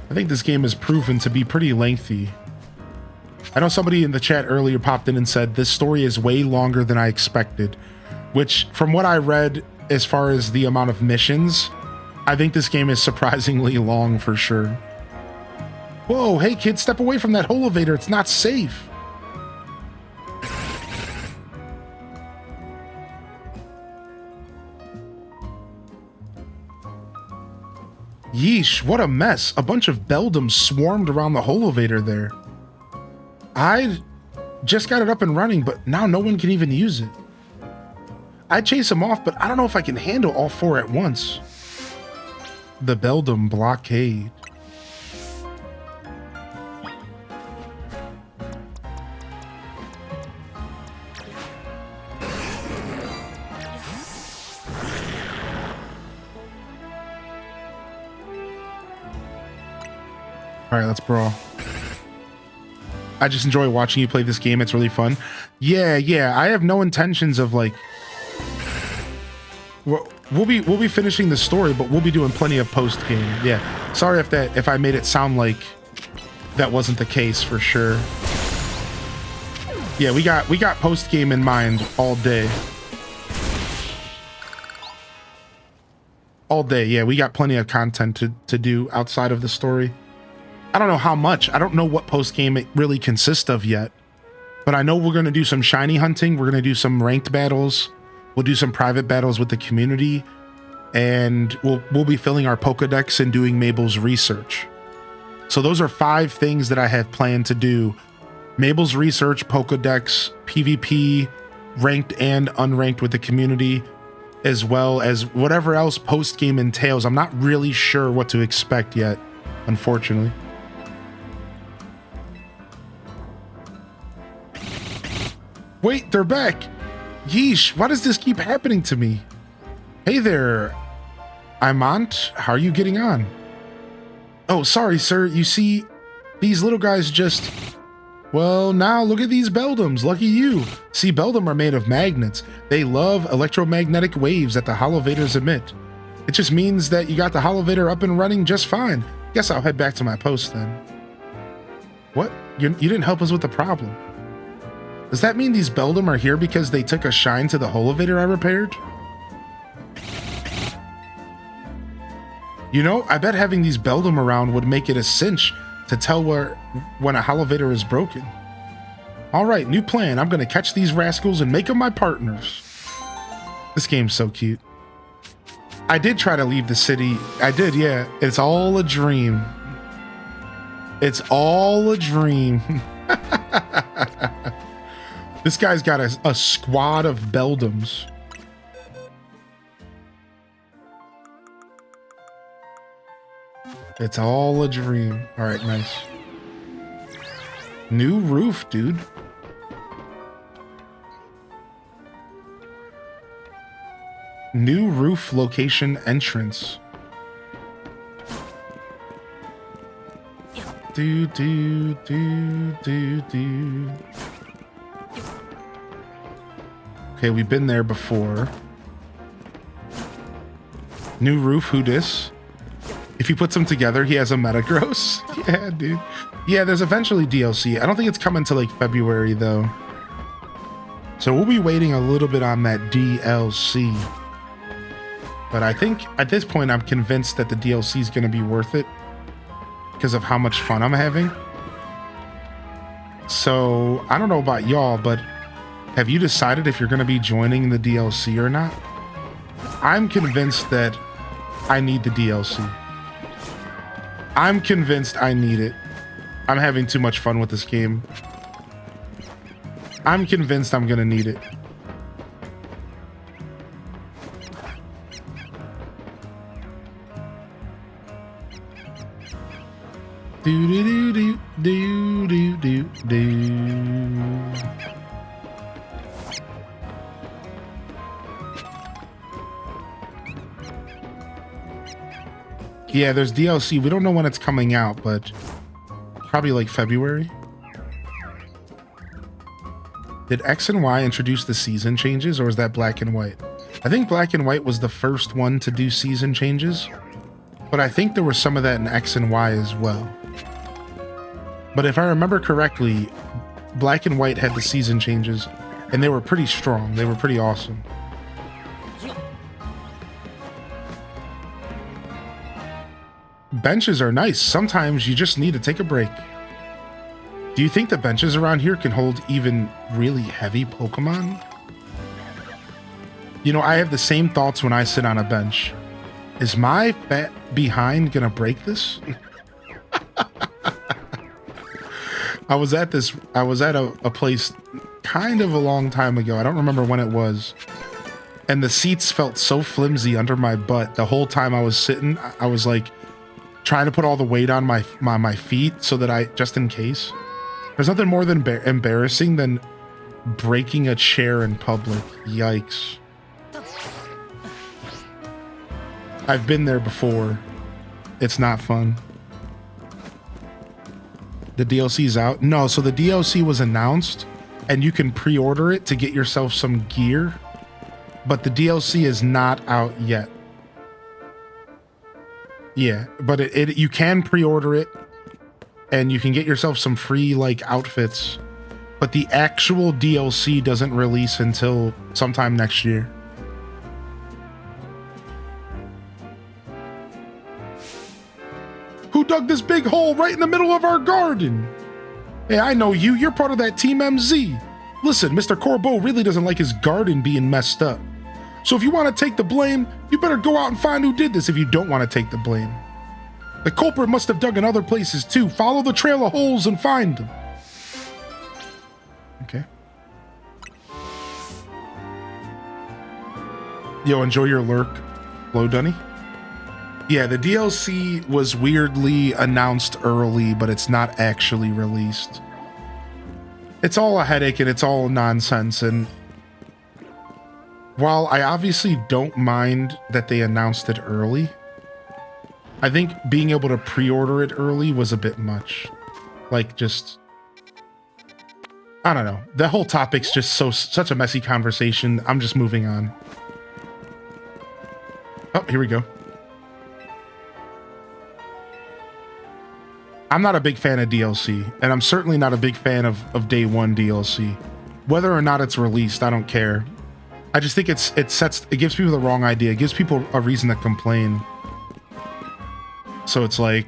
I think this game is proven to be pretty lengthy. I know somebody in the chat earlier popped in and said this story is way longer than I expected, which from what I read as far as the amount of missions, I think this game is surprisingly long for sure. Whoa, hey kids, step away from that holovator. It's not safe. Yeesh, what a mess. A bunch of Beldums swarmed around the holovator there. just got it up and running, but now no one can even use it. I chase them off, but I don't know if I can handle all 4 at once. The Beldam blockade. All right, let's brawl. I just enjoy watching you play this game. It's really fun. Yeah. I have no intentions of like. We'll be finishing the story, but we'll be doing plenty of post game. Yeah. Sorry if I made it sound like that wasn't the case for sure. Yeah, we got post game in mind all day. All day. Yeah, we got plenty of content to do outside of the story. I don't know how much. I don't know what post game it really consists of yet. But I know we're going to do some shiny hunting. We're going to do some ranked battles. We'll do some private battles with the community. And we'll be filling our Pokedex and doing Mabel's research. So those are 5 things that I have planned to do. Mabel's research, Pokedex, PvP, ranked and unranked with the community, as well as whatever else post game entails. I'm not really sure what to expect yet, unfortunately. Wait, they're back. Yeesh, why does this keep happening to me? Hey there, Imant, how are you getting on? Oh, sorry, sir. You see, these little guys just... Well, now look at these Beldams. Lucky you. See, Beldam are made of magnets. They love electromagnetic waves that the Holovators emit. It just means that you got the Holovator up and running just fine. Guess I'll head back to my post then. What? You didn't help us with the problem. Does that mean these Beldam are here because they took a shine to the Holovator I repaired? You know, I bet having these Beldam around would make it a cinch to tell when a Holovator is broken. All right, new plan. I'm going to catch these rascals and make them my partners. This game's so cute. I did try to leave the city. I did, yeah. It's all a dream. It's all a dream. This guy's got a squad of Beldams. It's all a dream. All right, nice. New roof, dude. New roof location entrance. Do. Okay, we've been there before. New roof, who dis? If he puts them together, he has a Metagross. Yeah, dude. Yeah, there's eventually DLC. I don't think it's coming to like February though. So we'll be waiting a little bit on that DLC. But I think at this point, I'm convinced that the DLC is going to be worth it because of how much fun I'm having. So I don't know about y'all, but have you decided if you're going to be joining the DLC or not? I'm convinced that I need the DLC. I'm convinced I need it. I'm having too much fun with this game. I'm convinced I'm going to need it. Do. Yeah, there's DLC. We don't know when it's coming out, but probably like February. Did X and Y introduce the season changes, or is that Black and White? I think Black and White was the first one to do season changes, but I think there was some of that in X and Y as well. But if I remember correctly, Black and White had the season changes, and they were pretty strong. They were pretty awesome. Benches are nice. Sometimes you just need to take a break. Do you think the benches around here can hold even really heavy Pokemon? You know, I have the same thoughts when I sit on a bench. Is my fat behind gonna break this? I was at a place kind of a long time ago. I don't remember when it was. And the seats felt so flimsy under my butt. The whole time I was sitting, I was like trying to put all the weight on my feet so that just in case. There's nothing more than embarrassing than breaking a chair in public. Yikes. I've been there before. It's not fun. The DLC's out? No, so the DLC was announced and you can pre-order it to get yourself some gear, but the DLC is not out yet. Yeah, but you can pre-order it and you can get yourself some free like outfits, but the actual DLC doesn't release until sometime next year. Who dug this big hole right in the middle of our garden? Hey, I know you. You're part of that Team MZ. Listen, Mr. Corbeau really doesn't like his garden being messed up. So if you want to take the blame, you better go out and find who did this if you don't want to take the blame. The culprit must have dug in other places too. Follow the trail of holes and find them. Okay. Yo, enjoy your lurk. Hello, Dunny. Yeah, the DLC was weirdly announced early, but it's not actually released. It's all a headache and it's all nonsense. And while I obviously don't mind that they announced it early, I think being able to pre-order it early was a bit much. Like, just, I don't know. The whole topic's just such a messy conversation. I'm just moving on. Oh, here we go. I'm not a big fan of DLC, and I'm certainly not a big fan of day one DLC. Whether or not it's released, I don't care. I just think it gives people the wrong idea. It gives people a reason to complain. So it's like,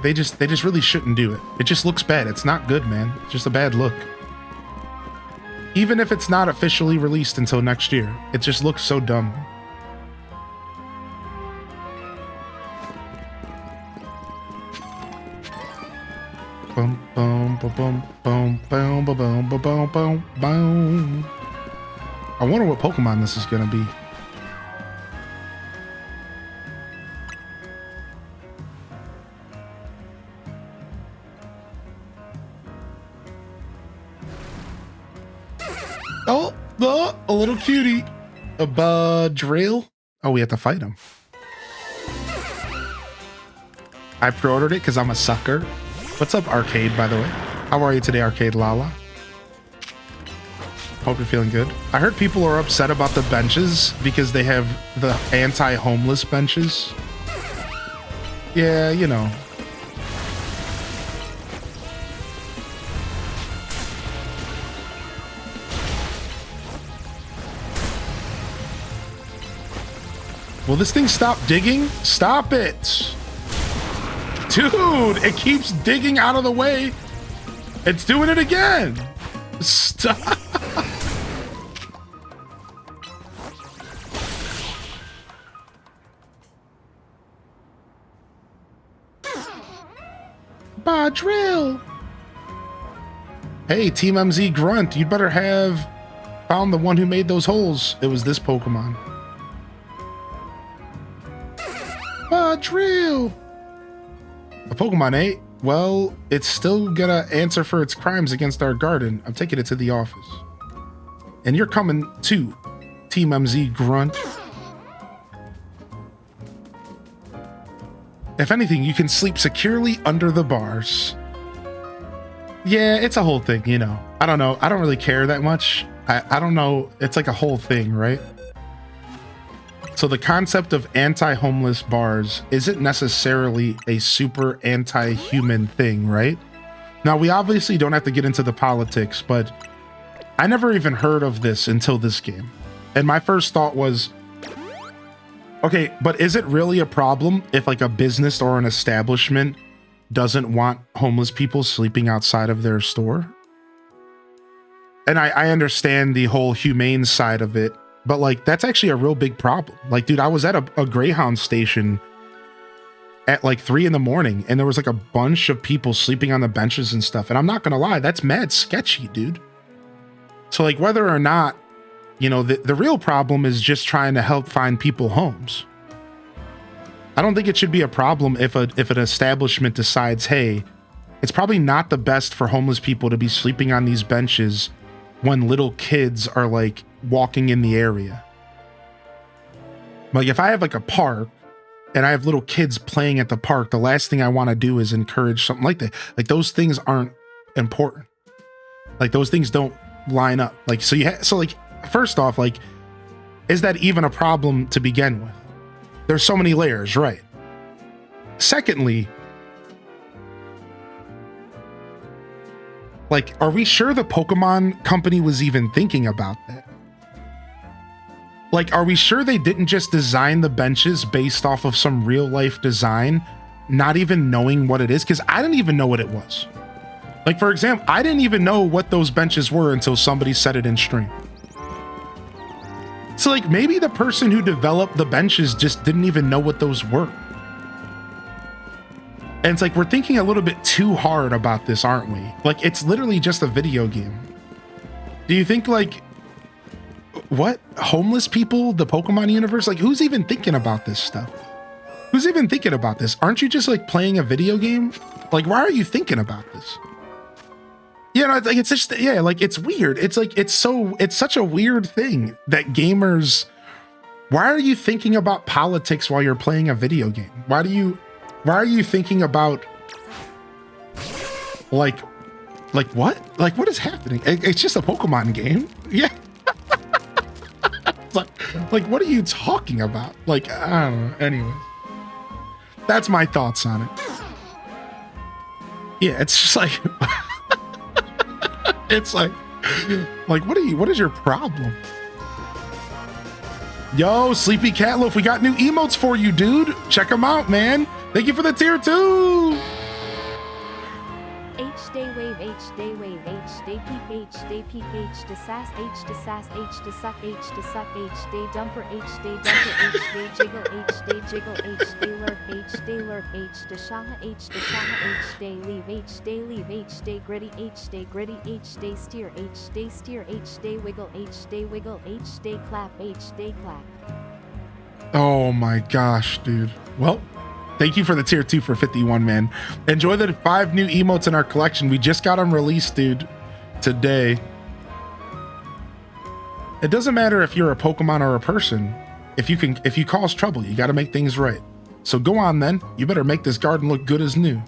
they just really shouldn't do it. It just looks bad. It's not good, man. It's just a bad look. Even if it's not officially released until next year, it just looks so dumb. Boom, boom, boom, boom, boom, boom, boom, boom, boom, boom, boom. I wonder what Pokemon this is gonna be. Oh, a little cutie. A Budrill. Oh, we have to fight him. I pre-ordered it because I'm a sucker. What's up, Arcade, by the way? How are you today, Arcade Lala? Hope you're feeling good. I heard people are upset about the benches because they have the anti-homeless benches. Yeah, you know. Will this thing stop digging? Stop it! Dude, it keeps digging out of the way. It's doing it again. Stop. Badrill. Hey, Team MZ Grunt, you'd better have found the one who made those holes. It was this Pokemon. Badrill. A Pokemon, eh? Well, it's still gonna answer for its crimes against our garden. I'm taking it to the office. And you're coming too, Team MZ Grunt. If anything, you can sleep securely under the bars. Yeah, it's a whole thing, you know. I don't know. I don't really care that much. I don't know. It's like a whole thing, right? So the concept of anti-homeless bars isn't necessarily a super anti-human thing, right? Now, we obviously don't have to get into the politics, but I never even heard of this until this game. And my first thought was, okay, but is it really a problem if like a business or an establishment doesn't want homeless people sleeping outside of their store? And I understand the whole humane side of it, but like that's actually a real big problem. Like, dude, I was at a Greyhound station at like 3 in the morning, and there was like a bunch of people sleeping on the benches and stuff. And I'm not gonna lie, that's mad sketchy, dude. So like whether or not, you know, the real problem is just trying to help find people homes. I don't think it should be a problem if an establishment decides, hey, it's probably not the best for homeless people to be sleeping on these benches when little kids are like walking in the area. Like if I have like a park and I have little kids playing at the park, the last thing I want to do is encourage something like that. Like those things aren't important. Like those things don't line up. Like, so like, first off, like, is that even a problem to begin with? There's so many layers, right? Secondly, like, are we sure the Pokemon company was even thinking about that? Like, are we sure they didn't just design the benches based off of some real life design, not even knowing what it is? Because I didn't even know what it was. Like, for example, I didn't even know what those benches were until somebody said it in stream. So like maybe the person who developed the benches just didn't even know what those were. And it's like, we're thinking a little bit too hard about this, aren't we? Like, it's literally just a video game. Do you think like, what? Homeless people, the Pokemon universe? Like, who's even thinking about this stuff? Who's even thinking about this? Aren't you just like playing a video game? Like, why are you thinking about this? You know, it's like, it's just, yeah, like, it's weird. It's like, it's such a weird thing that gamers, why are you thinking about politics while you're playing a video game? Why are you thinking about, like what? Like, what is happening? It's just a Pokemon game. Yeah. like, what are you talking about? Like, I don't know. Anyways, that's my thoughts on it. Yeah, it's just like, it's like, what is your problem? Yo, Sleepy Catloaf, we got new emotes for you, dude. Check them out, man. Thank you for the tier 2.
H-Day Wave, H-Day Wave, H-Day Peep, H-Day Peep, H-Day Sass, H-Day Sass, H-Day Suck, H-Day Suck, H-Day Dumper, H-Day Dumper, H-Day Jiggle, H-Day Jiggle, H-Day Lurk, H-Day Lurk, H-Day Shaha, H-Day Shaha, H-Day Leave, H-Day Leave, H-Day Gritty, H-Day Gritty, H-Day Steer, H-Day Steer, H-Day Wiggle, H-Day Wiggle, H-Day Clap, H-Day Clap.
Oh my gosh, dude. Well, thank you for the tier 2 for 51, man. Enjoy the 5 new emotes in our collection. We just got them released, dude, today. It doesn't matter if you're a Pokemon or a person. If you cause trouble, you got to make things right. So go on then. You better make this garden look good as new.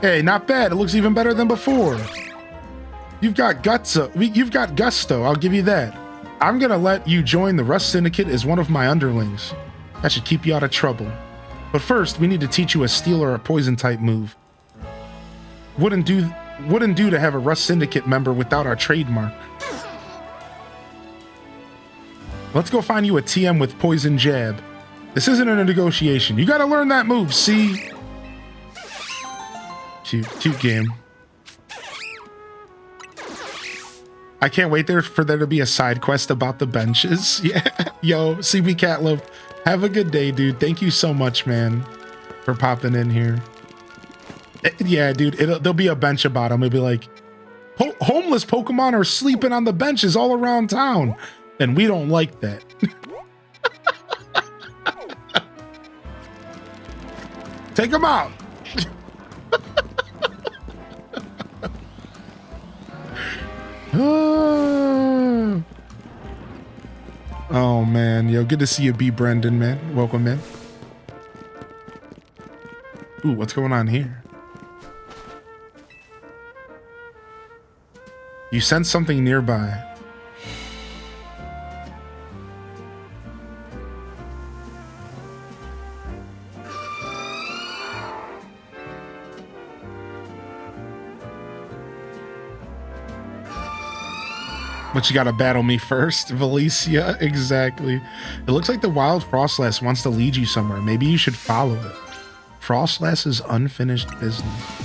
Hey, not bad. It looks even better than before. You've got you've got gusto. I'll give you that. I'm gonna let you join the Rust Syndicate as one of my underlings. That should keep you out of trouble. But first, we need to teach you a steel or a poison type move. Wouldn't do to have a Rust Syndicate member without our trademark. Let's go find you a TM with poison jab. This isn't a negotiation. You gotta learn that move, see? Cute game. I can't wait for there to be a side quest about the benches. Yeah, yo, CB Catloaf, have a good day, dude. Thank you so much, man, for popping in here. Yeah, dude, there'll be a bench about them. It'll be like, homeless Pokemon are sleeping on the benches all around town, and we don't like that. Take them out. Oh man, yo, good to see you, B. Brendan, man. Welcome, man. Ooh, what's going on here? You sense something nearby. But you gotta battle me first, Valicia. Exactly. It looks like the wild Frostlass wants to lead you somewhere. Maybe you should follow it. Frostlass's unfinished business.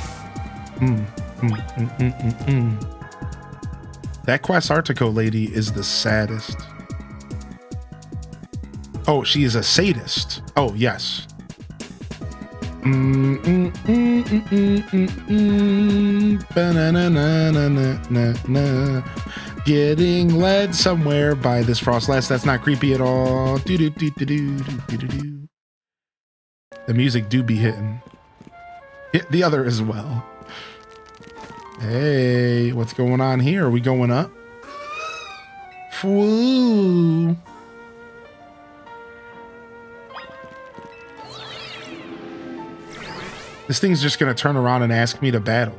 That Quasartico lady is the saddest. Oh, she is a sadist. Oh, yes. Getting led somewhere by this Frostlass. That's not creepy at all. The music do be hitting. Hit the other as well. Hey, what's going on here? Are we going up? Woo. This thing's just gonna turn around and ask me to battle.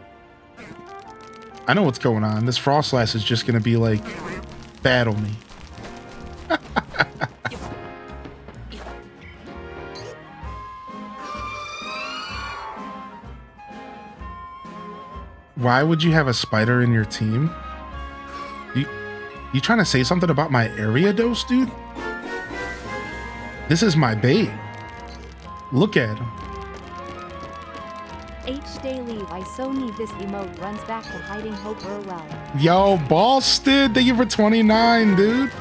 I know what's going on. This Frostlass is just gonna be like, battle me. Why would you have a spider in your team? You trying to say something about my area dose, dude? This is my bait. Look at him.
H Daily, I so need this emote runs back to hiding Hope Burwell.
Yo, Boston, thank you for 29, dude.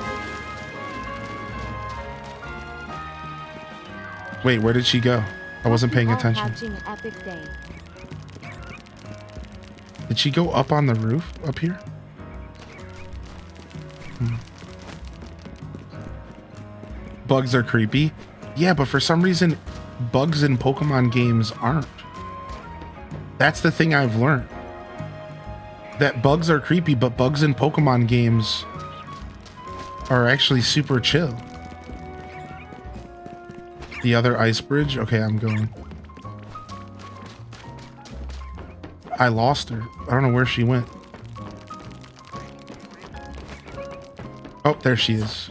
Wait, where did she go? I wasn't paying attention.
An epic day.
Did she go up on the roof up here? Bugs are creepy. Yeah, but for some reason, bugs in Pokemon games aren't. That's the thing I've learned. That bugs are creepy, but bugs in Pokemon games are actually super chill. The other ice bridge? Okay, I'm going. I lost her. I don't know where she went. Oh, there she is.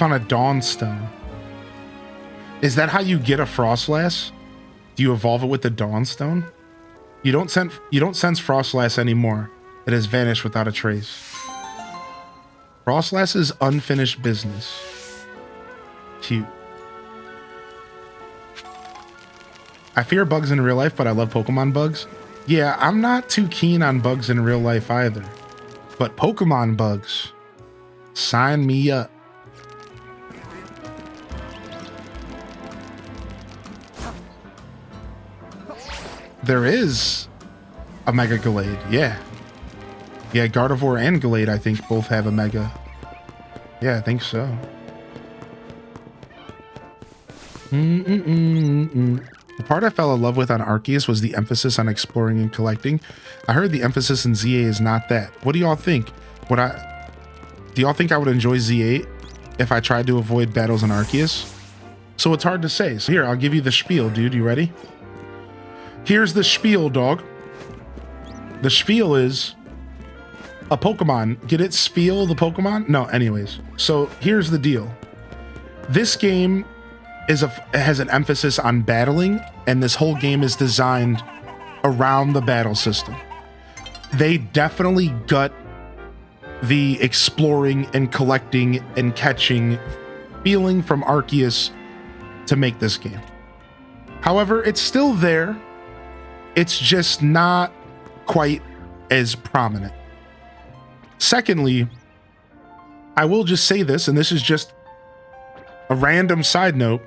On a Dawnstone. Is that how you get a Frostlass? Do you evolve it with the Dawnstone? You don't sense Frostlass anymore. It has vanished without a trace. Frostlass is unfinished business. Cute. I fear bugs in real life, but I love Pokemon bugs. Yeah, I'm not too keen on bugs in real life either. But Pokemon bugs, sign me up. There is a Mega Gallade, yeah. Yeah, Gardevoir and Gallade, I think, both have a Mega. Yeah, I think so. The part I fell in love with on Arceus was the emphasis on exploring and collecting. I heard the emphasis in Z8 is not that. What do y'all think? Do y'all think I would enjoy Z8 if I tried to avoid battles in Arceus? So it's hard to say. So here, I'll give you the spiel, dude. You ready? Here's the spiel, dog. The spiel is a Pokemon. Get it? Spiel the Pokemon? No, anyways. So here's the deal. This game has an emphasis on battling, and this whole game is designed around the battle system. They definitely gut the exploring and collecting and catching feeling from Arceus to make this game. However, it's still there. It's just not quite as prominent. Secondly, I will just say this, and this is just a random side note.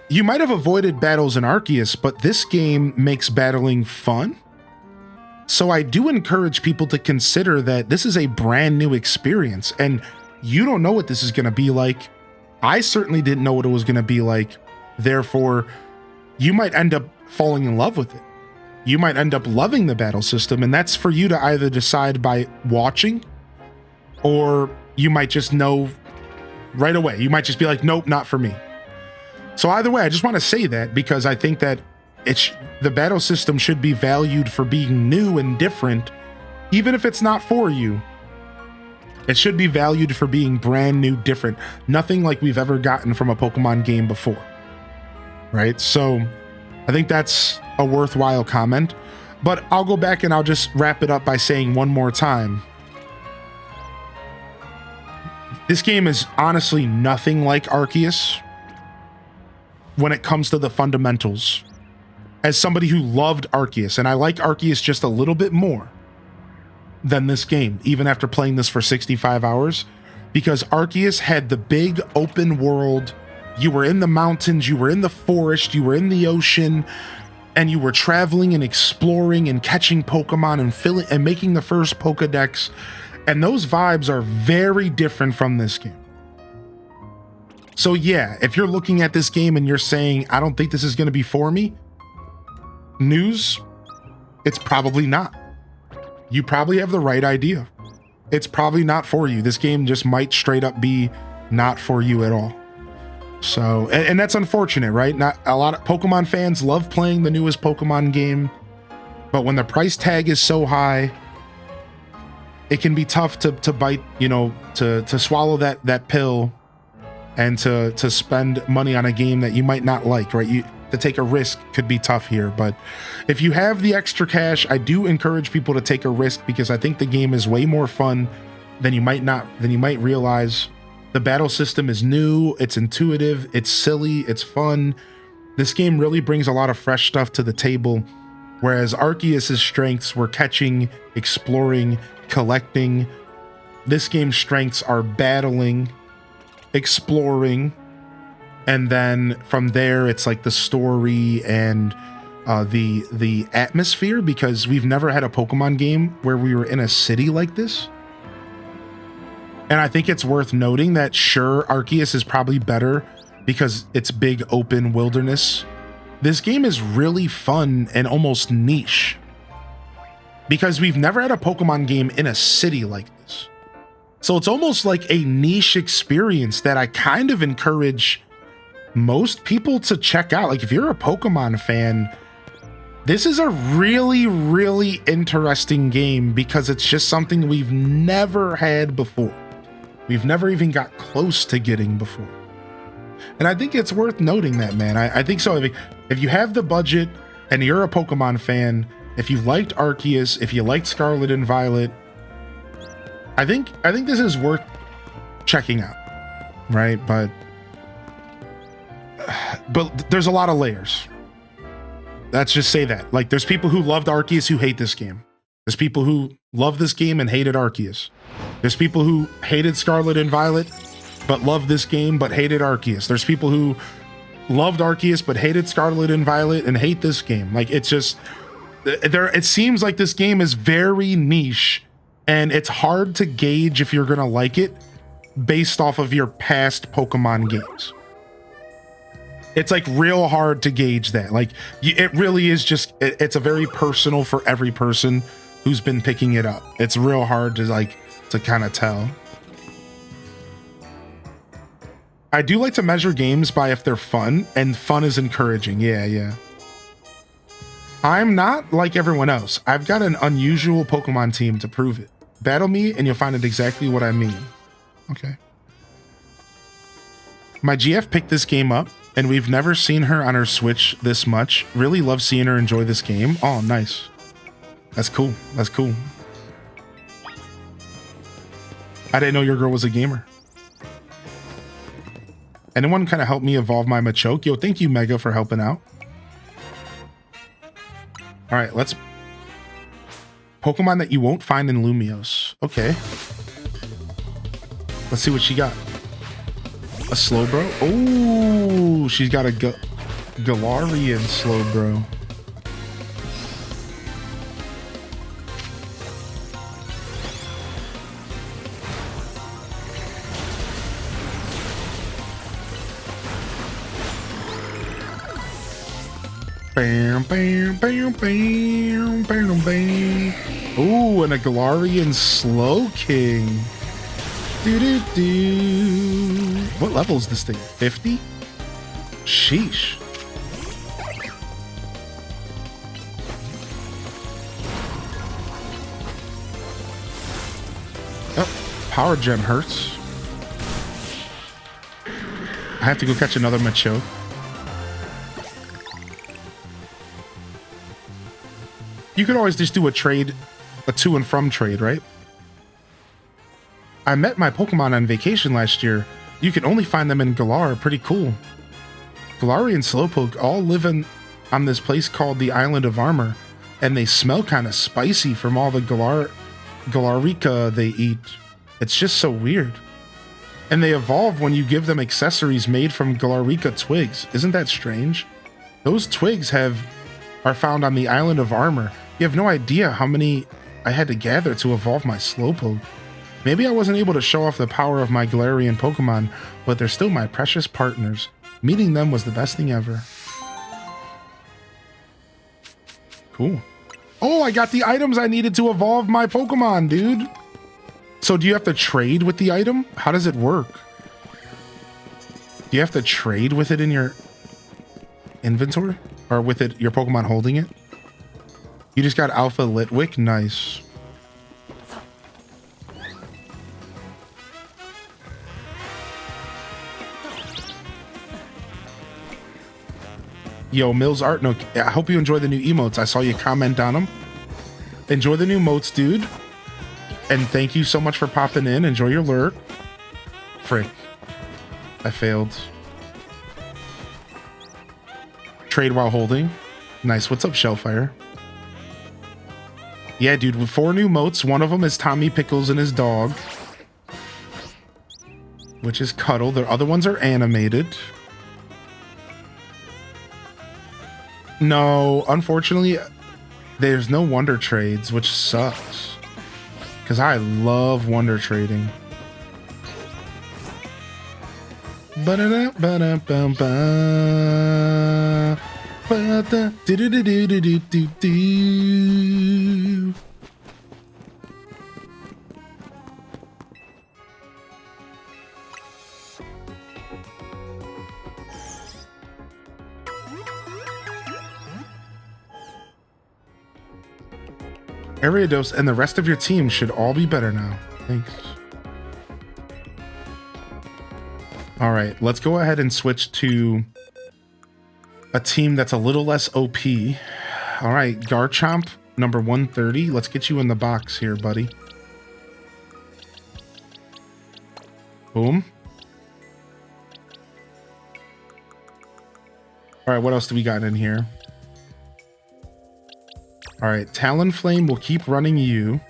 You might have avoided battles in Arceus, but this game makes battling fun. So I do encourage people to consider that this is a brand new experience, and you don't know what this is going to be like. I certainly didn't know what it was going to be like. Therefore, you might end up falling in love with it. You might end up loving the battle system, and that's for you to either decide by watching, or you might just know right away. You might just be like, nope, not for me. So either way, I just want to say that because I think that the battle system should be valued for being new and different, even if it's not for you. It should be valued for being brand new, different, nothing like we've ever gotten from a Pokemon game before, right? So I think that's a worthwhile comment, but I'll go back and I'll just wrap it up by saying one more time. This game is honestly nothing like Arceus when it comes to the fundamentals. As somebody who loved Arceus, and I like Arceus just a little bit more than this game, even after playing this for 65 hours, because Arceus had the big open world. You were in the mountains, you were in the forest, you were in the ocean, and you were traveling and exploring and catching Pokemon and filling and making the first Pokedex. And those vibes are very different from this game. So yeah, if you're looking at this game and you're saying, I don't think this is going to be for me, news, it's probably not. You probably have the right idea. It's probably not for you. This game just might straight up be not for you at all. So, and that's unfortunate, right? Not a lot of Pokemon fans love playing the newest Pokemon game, but when the price tag is so high, it can be tough to bite, you know, to swallow that pill and to spend money on a game that you might not like, right? To take a risk could be tough here, but if you have the extra cash, I do encourage people to take a risk because I think the game is way more fun than you might realize. The battle system is new, it's intuitive, it's silly, it's fun. This game really brings a lot of fresh stuff to the table, whereas Arceus' strengths were catching, exploring, collecting. This game's strengths are battling, exploring, and then from there it's like the story and the atmosphere, because we've never had a Pokemon game where we were in a city like this. And I think it's worth noting that sure, Arceus is probably better because it's big open wilderness. This game is really fun and almost niche because we've never had a Pokemon game in a city like this. So it's almost like a niche experience that I kind of encourage most people to check out. Like if you're a Pokemon fan, this is a really, really interesting game because it's just something we've never had before. We've never even got close to getting before. And I think it's worth noting that, man. I think so. If you have the budget and you're a Pokemon fan, if you liked Arceus, if you liked Scarlet and Violet, I think this is worth checking out, right? But there's a lot of layers. Let's just say that. Like, there's people who loved Arceus who hate this game. There's people who love this game and hated Arceus. There's people who hated Scarlet and Violet, but loved this game, but hated Arceus. There's people who loved Arceus, but hated Scarlet and Violet and hate this game. Like, it's just, it seems like this game is very niche, and it's hard to gauge if you're going to like it based off of your past Pokemon games. It's like real hard to gauge that. Like, it really is just, it's a very personal for every person who's been picking it up. It's real hard to kind of tell. I do like to measure games by if they're fun, and fun is encouraging. Yeah. I'm not like everyone else. I've got an unusual Pokemon team to prove it. Battle me and you'll find out exactly what I mean. Okay. My GF picked this game up, and we've never seen her on her Switch this much. Really love seeing her enjoy this game. Oh, nice. That's cool. That's cool. I didn't know your girl was a gamer. Anyone kind of help me evolve my Machoke? Yo, thank you, Mega, for helping out. All right, let's... Pokemon that you won't find in Lumiose. Okay. Let's see what she got. A Slowbro? Oh, she's got a Galarian Slowbro. Bam, bam, bam, bam, bam, bam. Ooh, and a Galarian Slowking. Do. What level is this thing? 50? Sheesh. power gem hurts. I have to go catch another Machoke. You could always just do a trade, a to and from trade, right? I met my Pokemon on vacation last year. You can only find them in Galar. Pretty cool. Galarian and Slowpoke all live on this place called the Island of Armor, and they smell kind of spicy from all the Galarica they eat. It's just so weird. And they evolve when you give them accessories made from Galarica twigs. Isn't that strange? Those twigs are found on the Island of Armor. You have no idea how many I had to gather to evolve my Slowpoke. Maybe I wasn't able to show off the power of my Galarian Pokemon, but they're still my precious partners. Meeting them was the best thing ever. Cool. Oh, I got the items I needed to evolve my Pokemon, dude. So do you have to trade with the item? How does it work? Do you have to trade with it in your inventory? Or with it, your Pokemon holding it? You just got Alpha Litwick? Nice. Yo, Mills Art Nook, I hope you enjoy the new emotes. I saw you comment on them. Enjoy the new emotes, dude. And thank you so much for popping in. Enjoy your lurk. Frick. I failed. Trade while holding. Nice. What's up, Shellfire? Yeah, dude, with 4 new motes. One of them is Tommy Pickles and his dog, which is Cuddle. The other ones are animated. No, unfortunately, there's no Wonder Trades, which sucks. Because I love Wonder Trading. Ariados and the rest of your team should all be better now. Thanks. All right, let's go ahead and switch to a team that's a little less OP. All right, Garchomp, number 130. Let's get you in the box here, buddy. Boom. All right, what else do we got in here? All right, Talonflame will keep running you.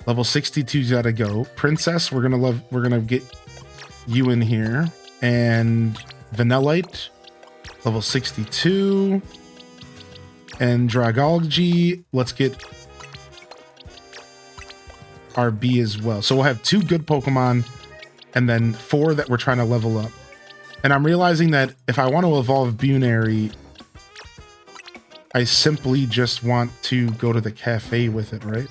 Level 62's gotta go. Princess, we're gonna get you in here. And Vanillite, level 62. And Dragology, let's get our B as well. So we'll have 2 good Pokemon and then 4 that we're trying to level up. And I'm realizing that if I want to evolve Bunary, I simply just want to go to the cafe with it, right?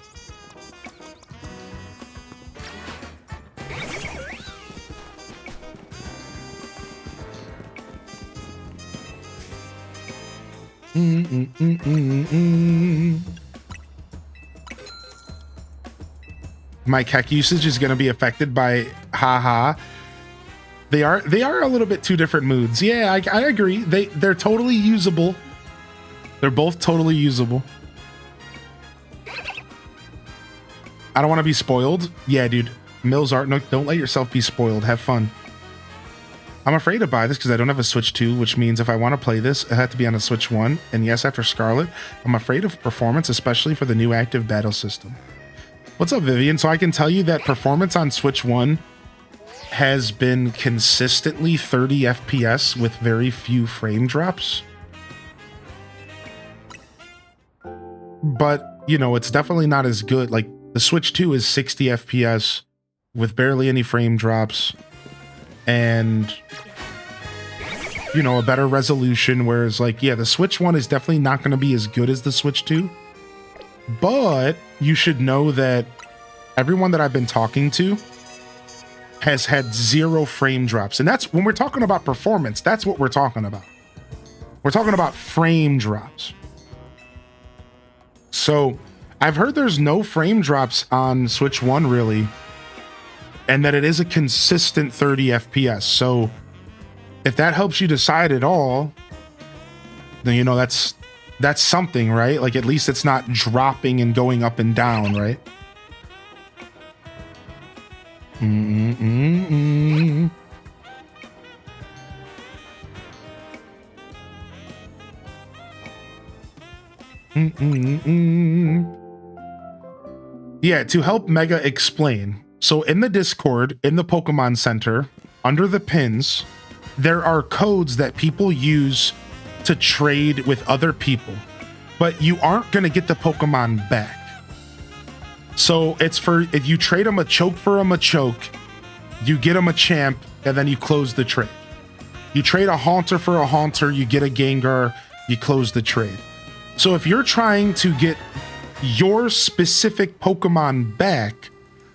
My Keck usage is going to be affected by haha. They are a little bit 2 different moods. Yeah, I agree. They're totally usable. They're both totally usable. I don't want to be spoiled. Yeah, dude. Mills Art Nook, don't let yourself be spoiled. Have fun. I'm afraid to buy this because I don't have a Switch 2, which means if I want to play this, it had to be on a Switch 1. And yes, after Scarlet, I'm afraid of performance, especially for the new active battle system. What's up, Vivian? So I can tell you that performance on Switch 1 has been consistently 30 FPS with very few frame drops. But, you know, it's definitely not as good. Like, the Switch 2 is 60 FPS with barely any frame drops and, you know, a better resolution. Whereas, like, yeah, the Switch 1 is definitely not going to be as good as the Switch 2. But you should know that everyone that I've been talking to has had 0 frame drops. And that's when we're talking about performance, that's what we're talking about. We're talking about frame drops. So I've heard there's no frame drops on Switch 1 really. and that it is a consistent 30 FPS. So if that helps you decide at all, then you know that's something, right? Like at least it's not dropping and going up and down, right? Yeah, to help Mega explain. So in the Discord, in the Pokemon Center, under the pins, there are codes that people use to trade with other people, but you aren't going to get the Pokemon back. So it's for, if you trade a Machoke for a Machoke, you get a Machamp, and then you close the trade. You trade a Haunter for a Haunter, you get a Gengar, you close the trade. So if you're trying to get your specific Pokemon back,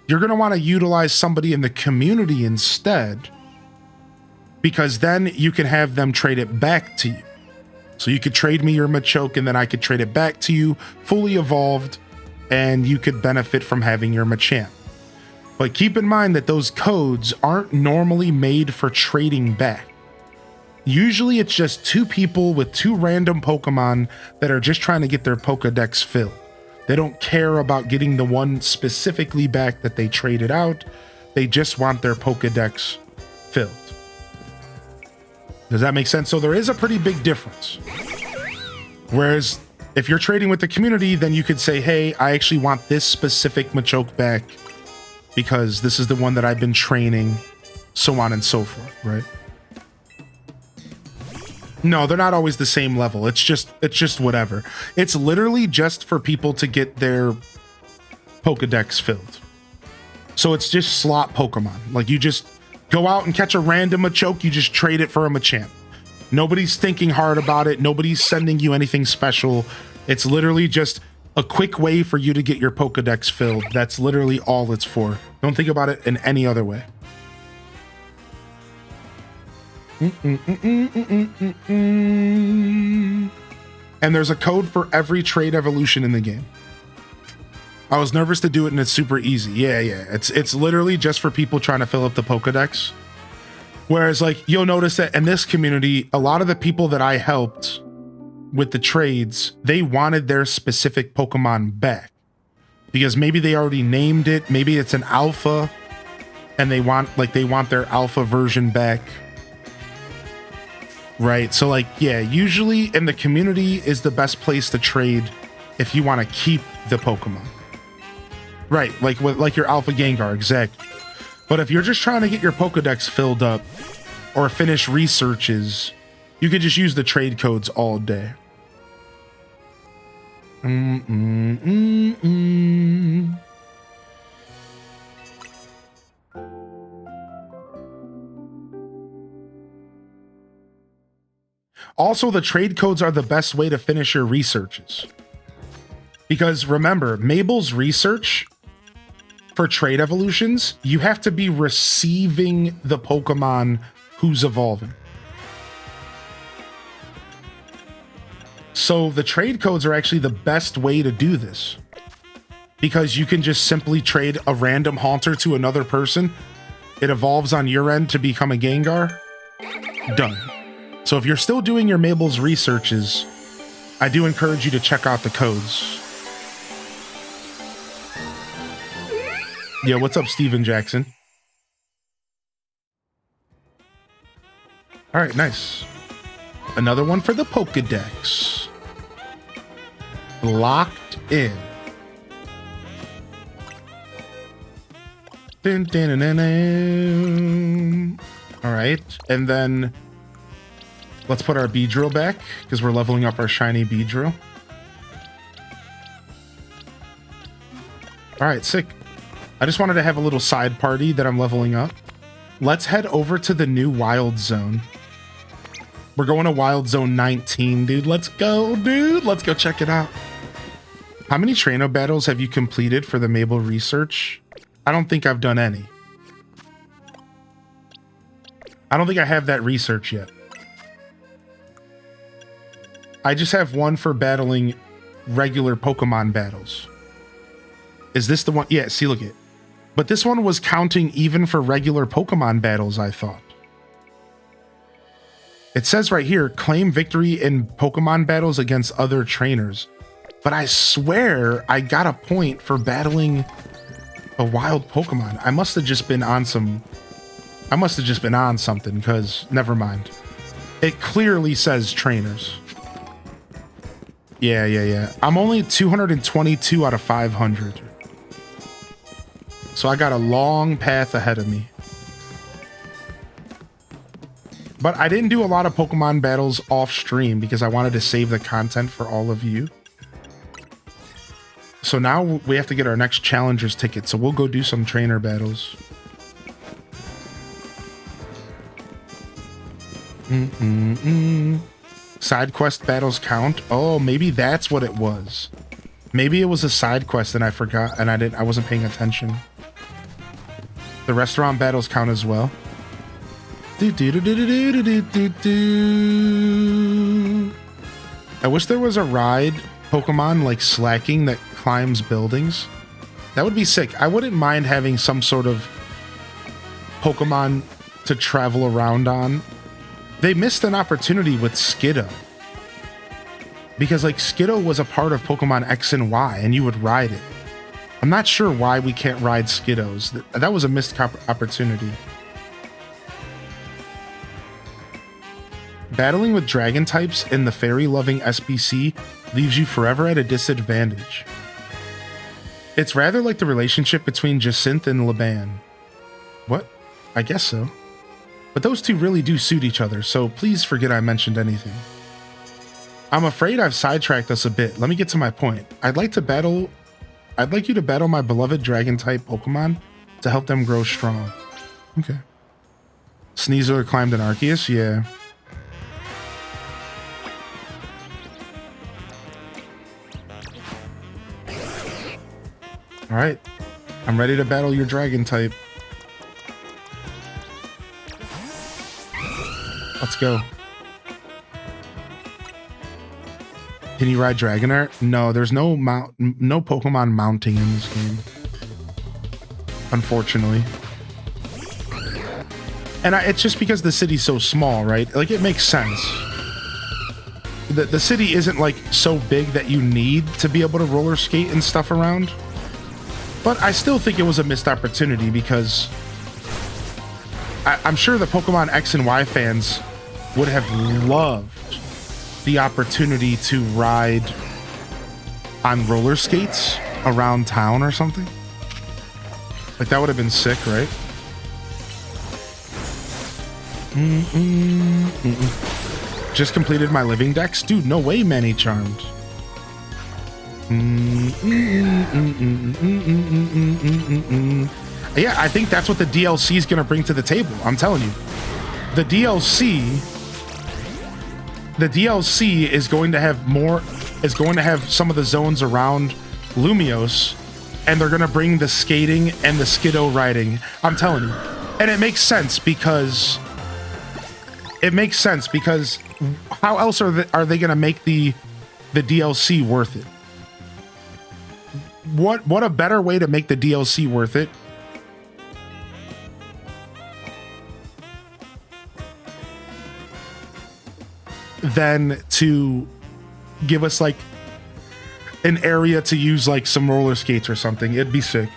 you're going to want to utilize somebody in the community instead, because then you can have them trade it back to you. So you could trade me your Machoke, and then I could trade it back to you, fully evolved, and you could benefit from having your Machamp. But keep in mind that those codes aren't normally made for trading back. Usually it's just two people with two random Pokemon that are just trying to get their Pokedex filled. They don't care about getting the one specifically back that they traded out. They just want their Pokedex filled. Does that make sense? So there is a pretty big difference. Whereas if you're trading with the community, then you could say, hey, I actually want this specific Machoke back because this is the one that I've been training, so on and so forth, right? No, they're not always the same level. It's just whatever. It's literally just for people to get their Pokedex filled. So it's just slot Pokemon. Like you just go out and catch a random Machoke, you just trade it for a Machamp. Nobody's thinking hard about it. Nobody's sending you anything special. It's literally just a quick way for you to get your Pokedex filled. That's literally all it's for. Don't think about it in any other way. And there's a code for every trade evolution in the game. I was nervous to do it and it's super easy. Yeah. It's literally just for people trying to fill up the Pokedex. Whereas like you'll notice that in this community, a lot of the people that I helped with the trades, they wanted their specific Pokemon back because maybe they already named it. Maybe it's an alpha and they want their alpha version back. Right. So like, yeah, usually in the community is the best place to trade if you want to keep the Pokemon. Right. Like your Alpha Gengar. Exactly. But if you're just trying to get your Pokedex filled up or finish researches, you could just use the trade codes all day. Also, the trade codes are the best way to finish your researches. Because remember, Mabel's research for trade evolutions, you have to be receiving the Pokemon who's evolving. So the trade codes are actually the best way to do this. Because you can just simply trade a random Haunter to another person. It evolves on your end to become a Gengar. Done. So if you're still doing your Mabel's researches, I do encourage you to check out the codes. Yeah, what's up, Steven Jackson? All right, nice. Another one for the Pokedex. Locked in. Dun, dun, dun, dun, dun. All right, and then let's put our Beedrill back because we're leveling up our shiny Beedrill. All right, sick. I just wanted to have a little side party that I'm leveling up. Let's head over to the new Wild Zone. We're going to Wild Zone 19, dude. Let's go, dude. Let's go check it out. How many Trainer battles have you completed for the Mabel research? I don't think I've done any. I don't think I have that research yet. I just have one for battling regular Pokemon battles. Is this the one? Yeah, see, look it. But this one was counting even for regular Pokemon battles, I thought. It says right here, claim victory in Pokemon battles against other trainers. But I swear I got a point for battling a wild Pokemon. I must have just been on something, because never mind. It clearly says trainers. Yeah. I'm only 222 out of 500. So I got a long path ahead of me. But I didn't do a lot of Pokemon battles off stream because I wanted to save the content for all of you. So now we have to get our next Challengers ticket. So we'll go do some trainer battles. Side quest battles count. Oh, maybe that's what it was. Maybe it was a side quest and I forgot and I wasn't paying attention. The restaurant battles count as well. I wish there was a ride Pokemon like Slacking that climbs buildings. That would be sick. I wouldn't mind having some sort of Pokemon to travel around on. They missed an opportunity with Skiddo. Because like Skiddo was a part of Pokemon X and Y and you would ride it. I'm not sure why we can't ride Skiddos. That was a missed opportunity. Battling with dragon types in the fairy-loving SBC leaves you forever at a disadvantage. It's rather like the relationship between Jacinthe and Laban. What? I guess so. But those two really do suit each other, so please forget I mentioned anything. I'm afraid I've sidetracked us a bit. Let me get to my point. I'd like you to battle my beloved dragon-type Pokemon to help them grow strong. Okay. Sneasler climbed an Arceus? Yeah. Alright. I'm ready to battle your dragon-type. Let's go. Can you ride Dragonair? No, there's no Pokemon mounting in this game. Unfortunately. And it's just because the city's so small, right? Like, it makes sense. The city isn't, like, so big that you need to be able to roller skate and stuff around. But I still think it was a missed opportunity because I'm sure the Pokemon X and Y fans would have loved the opportunity to ride on roller skates around town or something. Like, that would have been sick, right? Just completed my living dex? Dude, no way, Many Charmed. Yeah, I think that's what the DLC is going to bring to the table. I'm telling you. The DLC is going to have some of the zones around Lumiose, and they're going to bring the skating and the Skiddo riding. I'm telling you. And it makes sense because how else are they going to make the DLC worth it? What a better way to make the DLC worth it than to give us like an area to use like some roller skates or something. It'd be sick.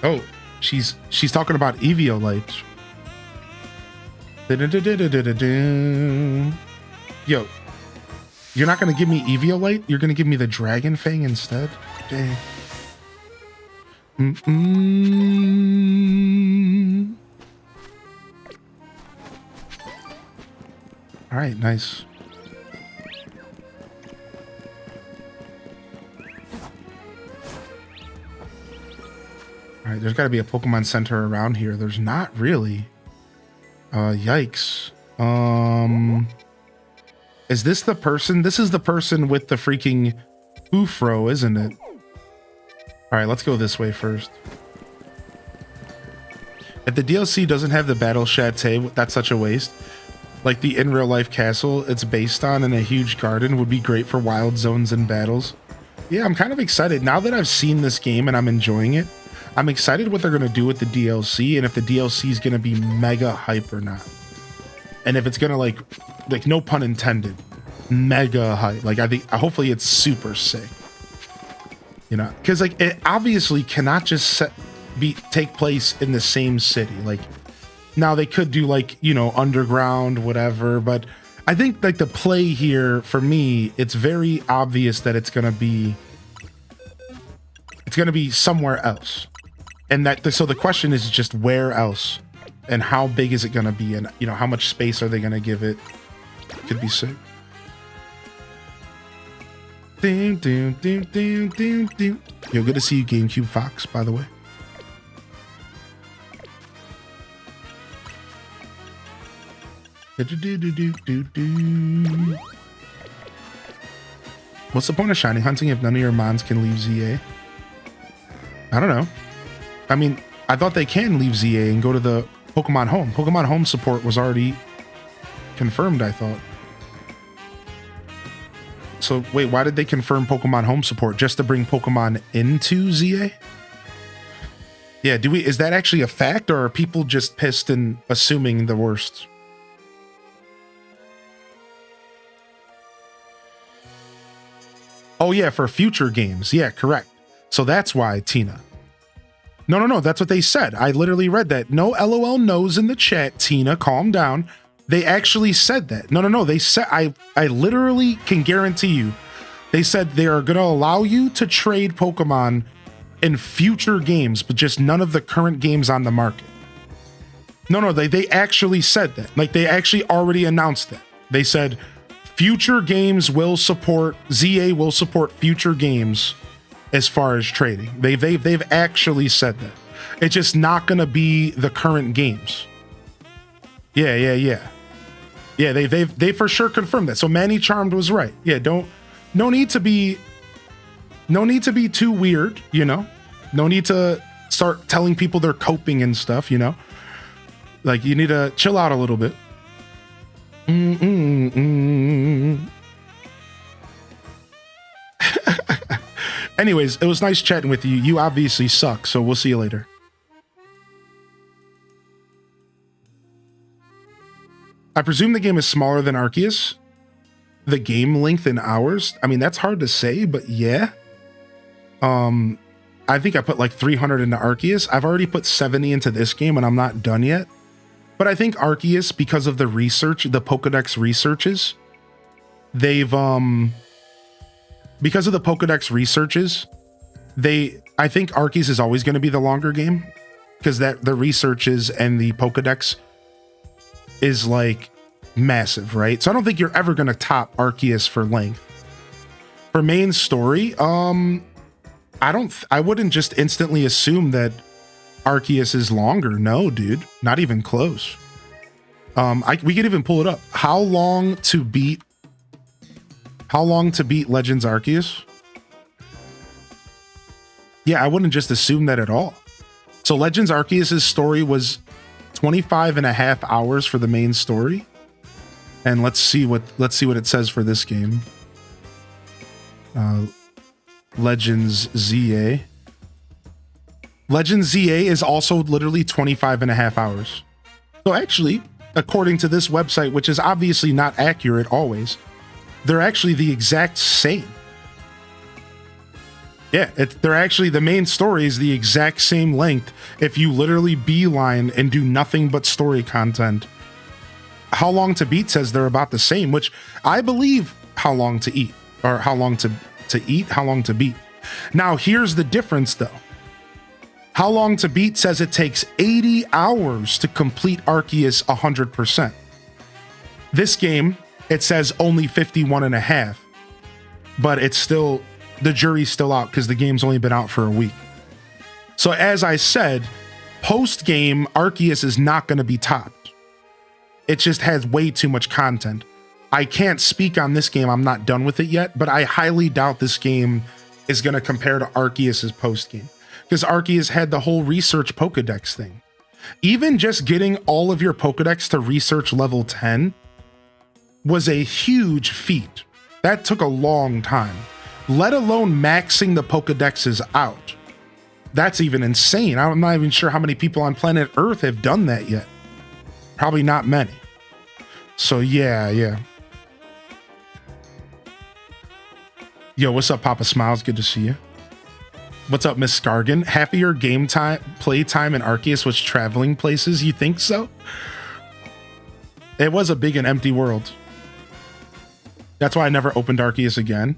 Oh, she's talking about Eviolite. Yo, you're not gonna give me Eviolite? You're gonna give me the Dragon Fang instead? Dang. All right, nice. All right, there's got to be a Pokemon Center around here. There's not really. Yikes. Is this the person? This is the person with the freaking Ufro, isn't it? All right, let's go this way first. If the DLC doesn't have the Battle Château, that's such a waste. Like the in real life castle it's based on in a huge garden would be great for wild zones and battles. Yeah, I'm kind of excited now that I've seen this game and I'm enjoying it. I'm excited what they're going to do with the DLC and if the DLC is going to be mega hype or not. And if it's going to like no pun intended, mega hype. Like I think hopefully it's super sick. You know, because like it obviously cannot just take place in the same city. Like now they could do like, you know, underground, whatever, but I think like the play here for me, it's very obvious that it's gonna be somewhere else. And so the question is just where else and how big is it gonna be and you know how much space are they gonna give it? Could be sick. Ding, ding, ding, ding, ding, ding. Yo, good to see you, GameCube Fox, by the way. What's the point of shiny hunting if none of your mons can leave ZA? I don't know. I mean, I thought they can leave ZA and go to the Pokemon Home. Pokemon Home support was already confirmed, I thought. So wait, why did they confirm Pokemon Home support? Just to bring Pokemon into ZA? Yeah, is that actually a fact or are people just pissed and assuming the worst? Oh yeah, for future games. Yeah, correct. So that's why, Tina. No, that's what they said. I literally read that. No LOL knows in the chat, Tina, calm down. They actually said that. No, they said, I literally can guarantee you, they said they are going to allow you to trade Pokemon in future games, but just none of the current games on the market. No, they actually said that. Like they actually already announced that. They said, future games will support, ZA will support future games as far as trading. They've actually said that. It's just not going to be the current games. Yeah. Yeah, they for sure confirmed that. So Manny Charmed was right. Yeah, no need to be too weird, you know? No need to start telling people they're coping and stuff, you know? Like you need to chill out a little bit. Anyways, it was nice chatting with you. You obviously suck, so we'll see you later. I presume the game is smaller than Arceus. The game length in hours. I mean, that's hard to say, but yeah. I think I put like 300 into Arceus. I've already put 70 into this game and I'm not done yet. But I think Arceus, because of the research, the Pokedex researches, because of the Pokedex researches, I think Arceus is always going to be the longer game because the researches and the Pokedex is like massive, right? So I don't think you're ever going to top Arceus for length. For main story, I wouldn't just instantly assume that Arceus is longer. No, dude, not even close. We could even pull it up. How long to beat Legends Arceus? Yeah, I wouldn't just assume that at all. So Legends Arceus' story was 25 and a half hours for the main story. And let's see what it says for this game. Legends ZA. Legends ZA is also literally 25 and a half hours. So actually, according to this website, which is obviously not accurate always, they're actually the exact same. Yeah, they're actually, the main story is the exact same length if you literally beeline and do nothing but story content. How Long to Beat says they're about the same, which I believe How Long to Eat, or How Long to Eat, How Long to Beat. Now, here's the difference though. How Long to Beat says it takes 80 hours to complete Arceus 100%. This game, it says only 51 and a half, but it's still, the jury's still out because the game's only been out for a week. So as I said, post-game, Arceus is not going to be topped. It just has way too much content. I can't speak on this game. I'm not done with it yet, but I highly doubt this game is going to compare to Arceus's post-game. Because Arceus had the whole research Pokedex thing. Even just getting all of your Pokedex to research level 10 was a huge feat. That took a long time. let alone maxing the Pokedexes out. That's even insane. I'm not even sure how many people on planet Earth have done that yet. Probably not many. So yeah. Yo, what's up, Papa Smiles? Good to see you. What's up, Miss Scargan? Half of your game time, play time in Arceus was traveling places. You think so? It was a big and empty world. That's why I never opened Arceus again.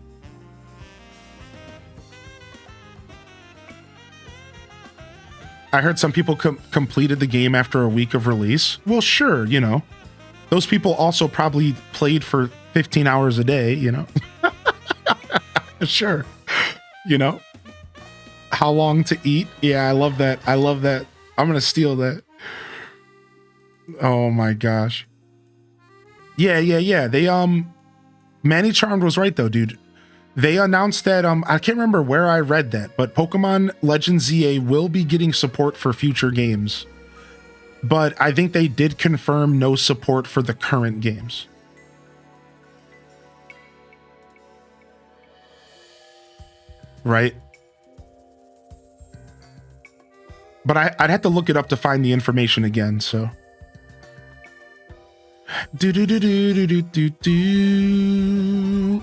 I heard some people completed the game after a week of release. Well, sure, you know. Those people also probably played for 15 hours a day, you know. Sure. You know. How long to eat? Yeah, I love that. I love that. I'm going to steal that. Oh my gosh. Yeah. They, Manny Charmed was right though, dude. They announced that, I can't remember where I read that, but Pokemon Legends ZA will be getting support for future games. But I think they did confirm no support for the current games. Right? But I'd have to look it up to find the information again, so.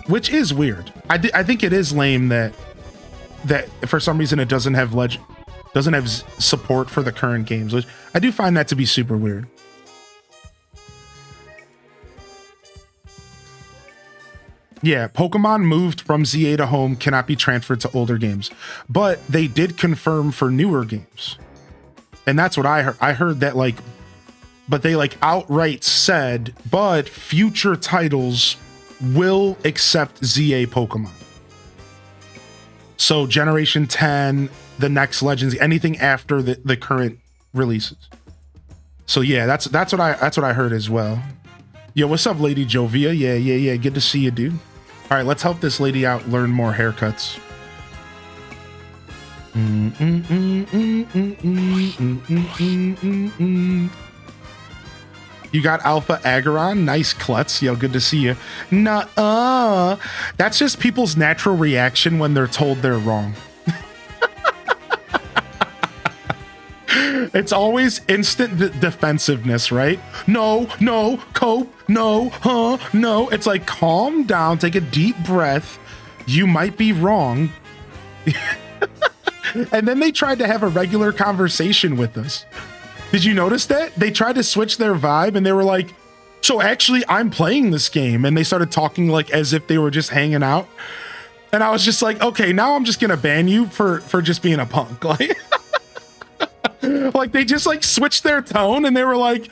Which is weird. I think it is lame that for some reason it doesn't have support for the current games, which I do find that to be super weird. Yeah, Pokemon moved from ZA to home cannot be transferred to older games, but they did confirm for newer games. And that's what I heard. I heard that but they outright said, but future titles will accept ZA Pokemon. So Generation 10, the next Legends, anything after the current releases. So yeah, that's what I heard as well. Yo, what's up, Lady Jovia? Yeah. Good to see you, dude. All right, let's help this lady out learn more haircuts. You got Alpha Aggron. Nice klutz. Yo, good to see you. Nuh-uh. That's just people's natural reaction when they're told they're wrong. It's always instant defensiveness, right? No, cope, no, no. It's like, calm down, take a deep breath. You might be wrong. And then they tried to have a regular conversation with us. Did you notice that? They tried to switch their vibe and they were like, so actually I'm playing this game. And they started talking as if they were just hanging out. And I was just like, okay, now I'm just going to ban you for just being a punk. Like they just switched their tone and they were like,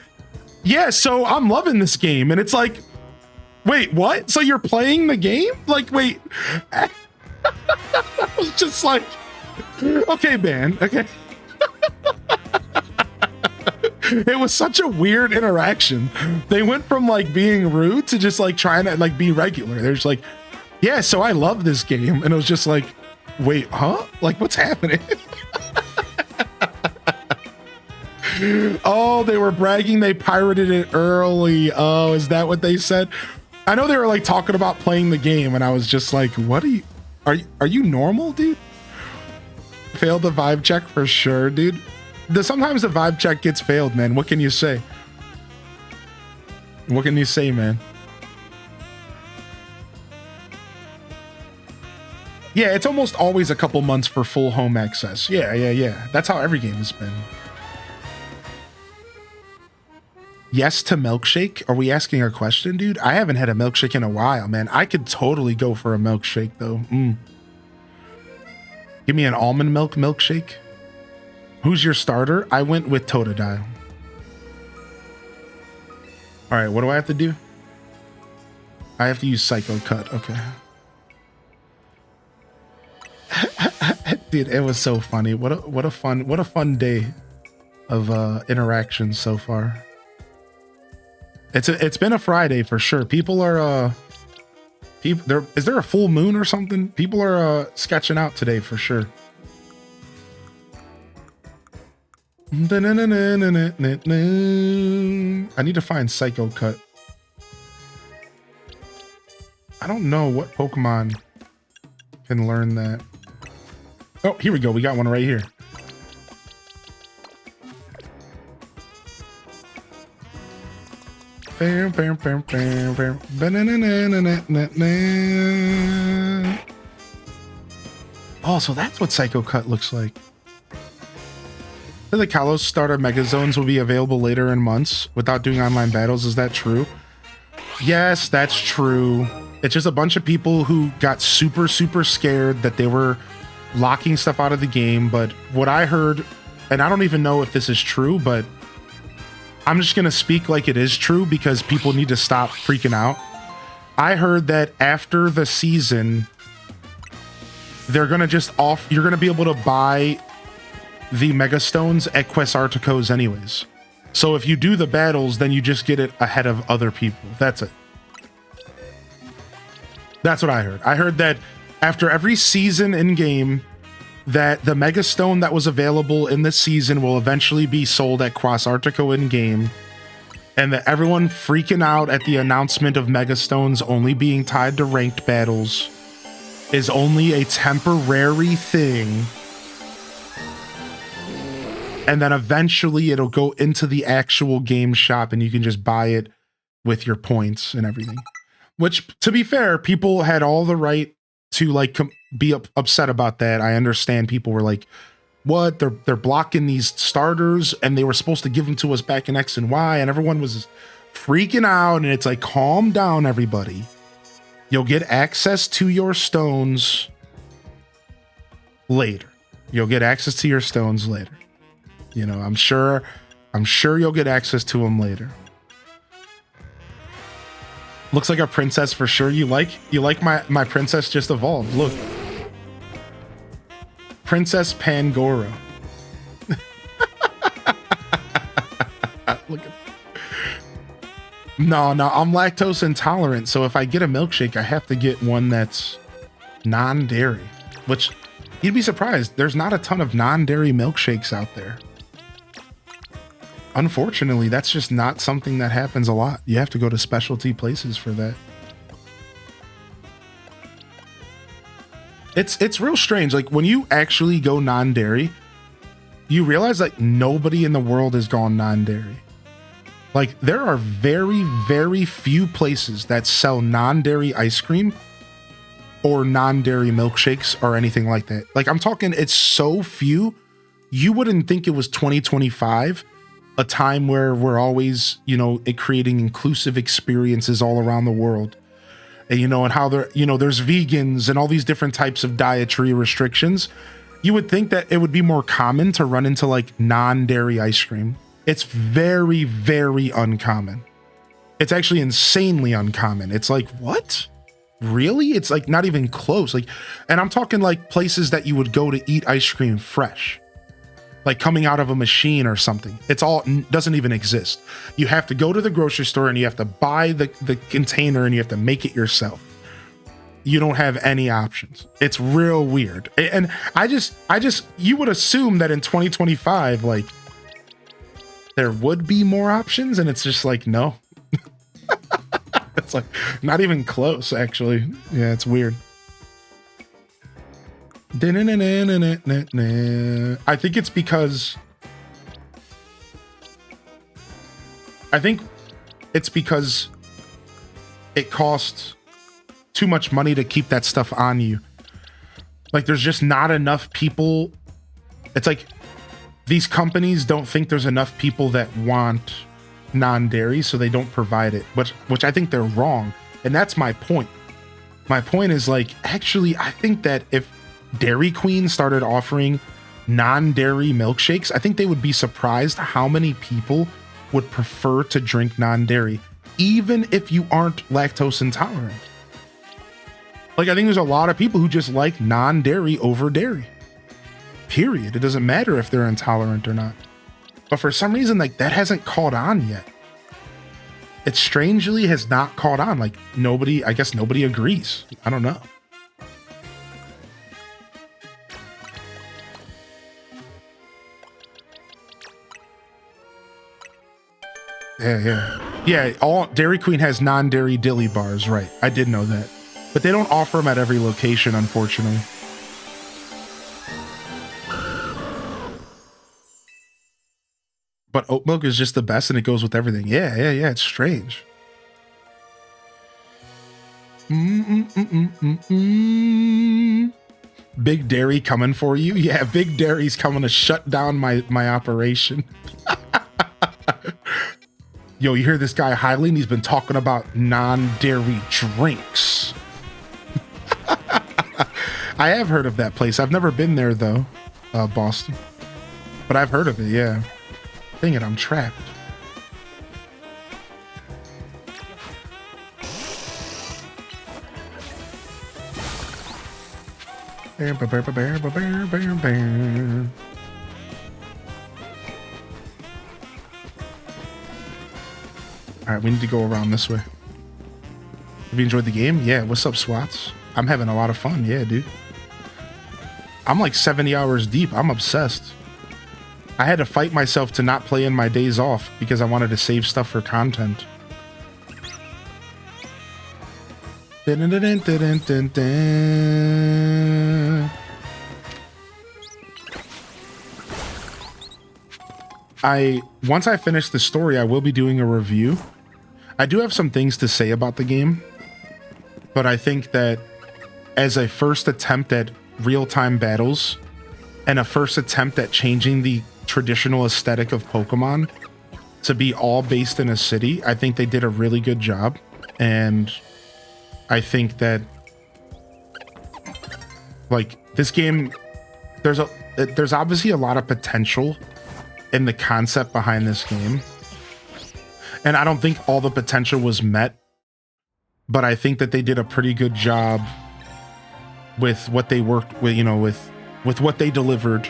yeah, so I'm loving this game. And it's like, wait, what? So you're playing the game? Wait. I was just like, okay, man. Okay. It was such a weird interaction. They went from being rude to just trying to be regular. They're just like, yeah, so I love this game. And it was just like, wait, huh? What's happening? Oh, they were bragging they pirated it early. Oh, is that what they said? I know they were talking about playing the game and I was just like, what are you normal, dude? Failed the vibe check for sure, dude. Sometimes the vibe check gets failed, man. What can you say? What can you say, man? Yeah, it's almost always a couple months for full home access. Yeah. That's how every game has been. Yes to milkshake? Are we asking a question, dude? I haven't had a milkshake in a while, man. I could totally go for a milkshake, though. Give me an almond milk milkshake. Who's your starter? I went with Totodile. All right, what do I have to do? I have to use Psycho Cut. Okay. Dude, it was so funny. What a fun day of interactions so far. It's been a Friday for sure. People are is there a full moon or something? People are sketching out today for sure. I need to find Psycho Cut. I don't know what Pokemon can learn that. Oh, here we go. We got one right here. Oh, so that's what Psycho Cut looks like. The Kalos starter Mega Zones will be available later in months without doing online battles. Is that true? Yes, that's true. It's just a bunch of people who got super, super scared that they were locking stuff out of the game. But what I heard, and I don't even know if this is true, but I'm just going to speak like it is true because people need to stop freaking out. I heard that after the season, they're going to just you're going to be able to buy the Mega Stones at Quest Articos anyways. So if you do the battles, then you just get it ahead of other people. That's it. That's what I heard. I heard that after every season in game, that the Mega Stone that was available in this season will eventually be sold at Quest Artico in game, and that everyone freaking out at the announcement of Mega Stones only being tied to ranked battles is only a temporary thing. And then eventually it'll go into the actual game shop and you can just buy it with your points and everything. Which, to be fair, people had all the right to like be upset about that. I understand people were like, what? They're blocking these starters and they were supposed to give them to us back in X and Y, and everyone was freaking out, and it's like, calm down, everybody. You'll get access to your stones later. You'll get access to your stones later. You know, I'm sure you'll get access to them later. Looks like a princess for sure. You like my princess just evolved. Look. Princess Pangoro. Look at No, I'm lactose intolerant, so if I get a milkshake, I have to get one that's non-dairy, which you'd be surprised. There's not a ton of non-dairy milkshakes out there. Unfortunately, that's just not something that happens a lot. You have to go to specialty places for that. It's real strange. Like when you actually go non-dairy, you realize like nobody in the world has gone non-dairy. Like there are very, very few places that sell non-dairy ice cream or non-dairy milkshakes or anything like that. Like I'm talking, it's so few. You wouldn't think it was 2025, a time where we're always, creating inclusive experiences all around the world. And, and how there's vegans and all these different types of dietary restrictions. You would think that it would be more common to run into like non-dairy ice cream. It's very, very uncommon. It's actually insanely uncommon. It's like, what? Really? It's like not even close. Like, and I'm talking like places that you would go to eat ice cream fresh, like coming out of a machine or something. It's all doesn't even exist. You have to go to the grocery store and you have to buy the container and you have to make it yourself. You don't have any options. It's real weird. And you would assume that in 2025, like there would be more options, and it's just like, no. It's like not even close, actually. Yeah, it's weird. I think it's because it costs too much money to keep that stuff on you. Like there's just not enough people. It's like these companies don't think there's enough people that want non-dairy, so they don't provide it, which I think they're wrong. And that's my point. My point is like, actually, I think that if Dairy Queen started offering non-dairy milkshakes, I think they would be surprised how many people would prefer to drink non-dairy, even if you aren't lactose intolerant. Like, I think there's a lot of people who just like non-dairy over dairy. Period. It doesn't matter if they're intolerant or not. But for some reason, like, that hasn't caught on yet. It strangely has not caught on. Like, I guess nobody agrees. I don't know. Yeah. All Dairy Queen has non-dairy dilly bars, right? I did know that. But they don't offer them at every location, unfortunately. But oat milk is just the best and it goes with everything. Yeah, it's strange. Big Dairy coming for you? Yeah, Big Dairy's coming to shut down my operation. Yo, you hear this guy Hylian? He's been talking about non-dairy drinks. I have heard of that place. I've never been there though, Boston. But I've heard of it, yeah. Dang it, I'm trapped. All right, we need to go around this way. Have you enjoyed the game? Yeah, what's up, Swats? I'm having a lot of fun, yeah, dude. I'm like 70 hours deep. I'm obsessed. I had to fight myself to not play in my days off because I wanted to save stuff for content. Once I finish the story, I will be doing a review. I do have some things to say about the game, but I think that as a first attempt at real-time battles and a first attempt at changing the traditional aesthetic of Pokemon to be all based in a city, I think they did a really good job. And I think that like this game, there's obviously a lot of potential in the concept behind this game. And I don't think all the potential was met, but I think that they did a pretty good job with what they worked with, you know, with what they delivered.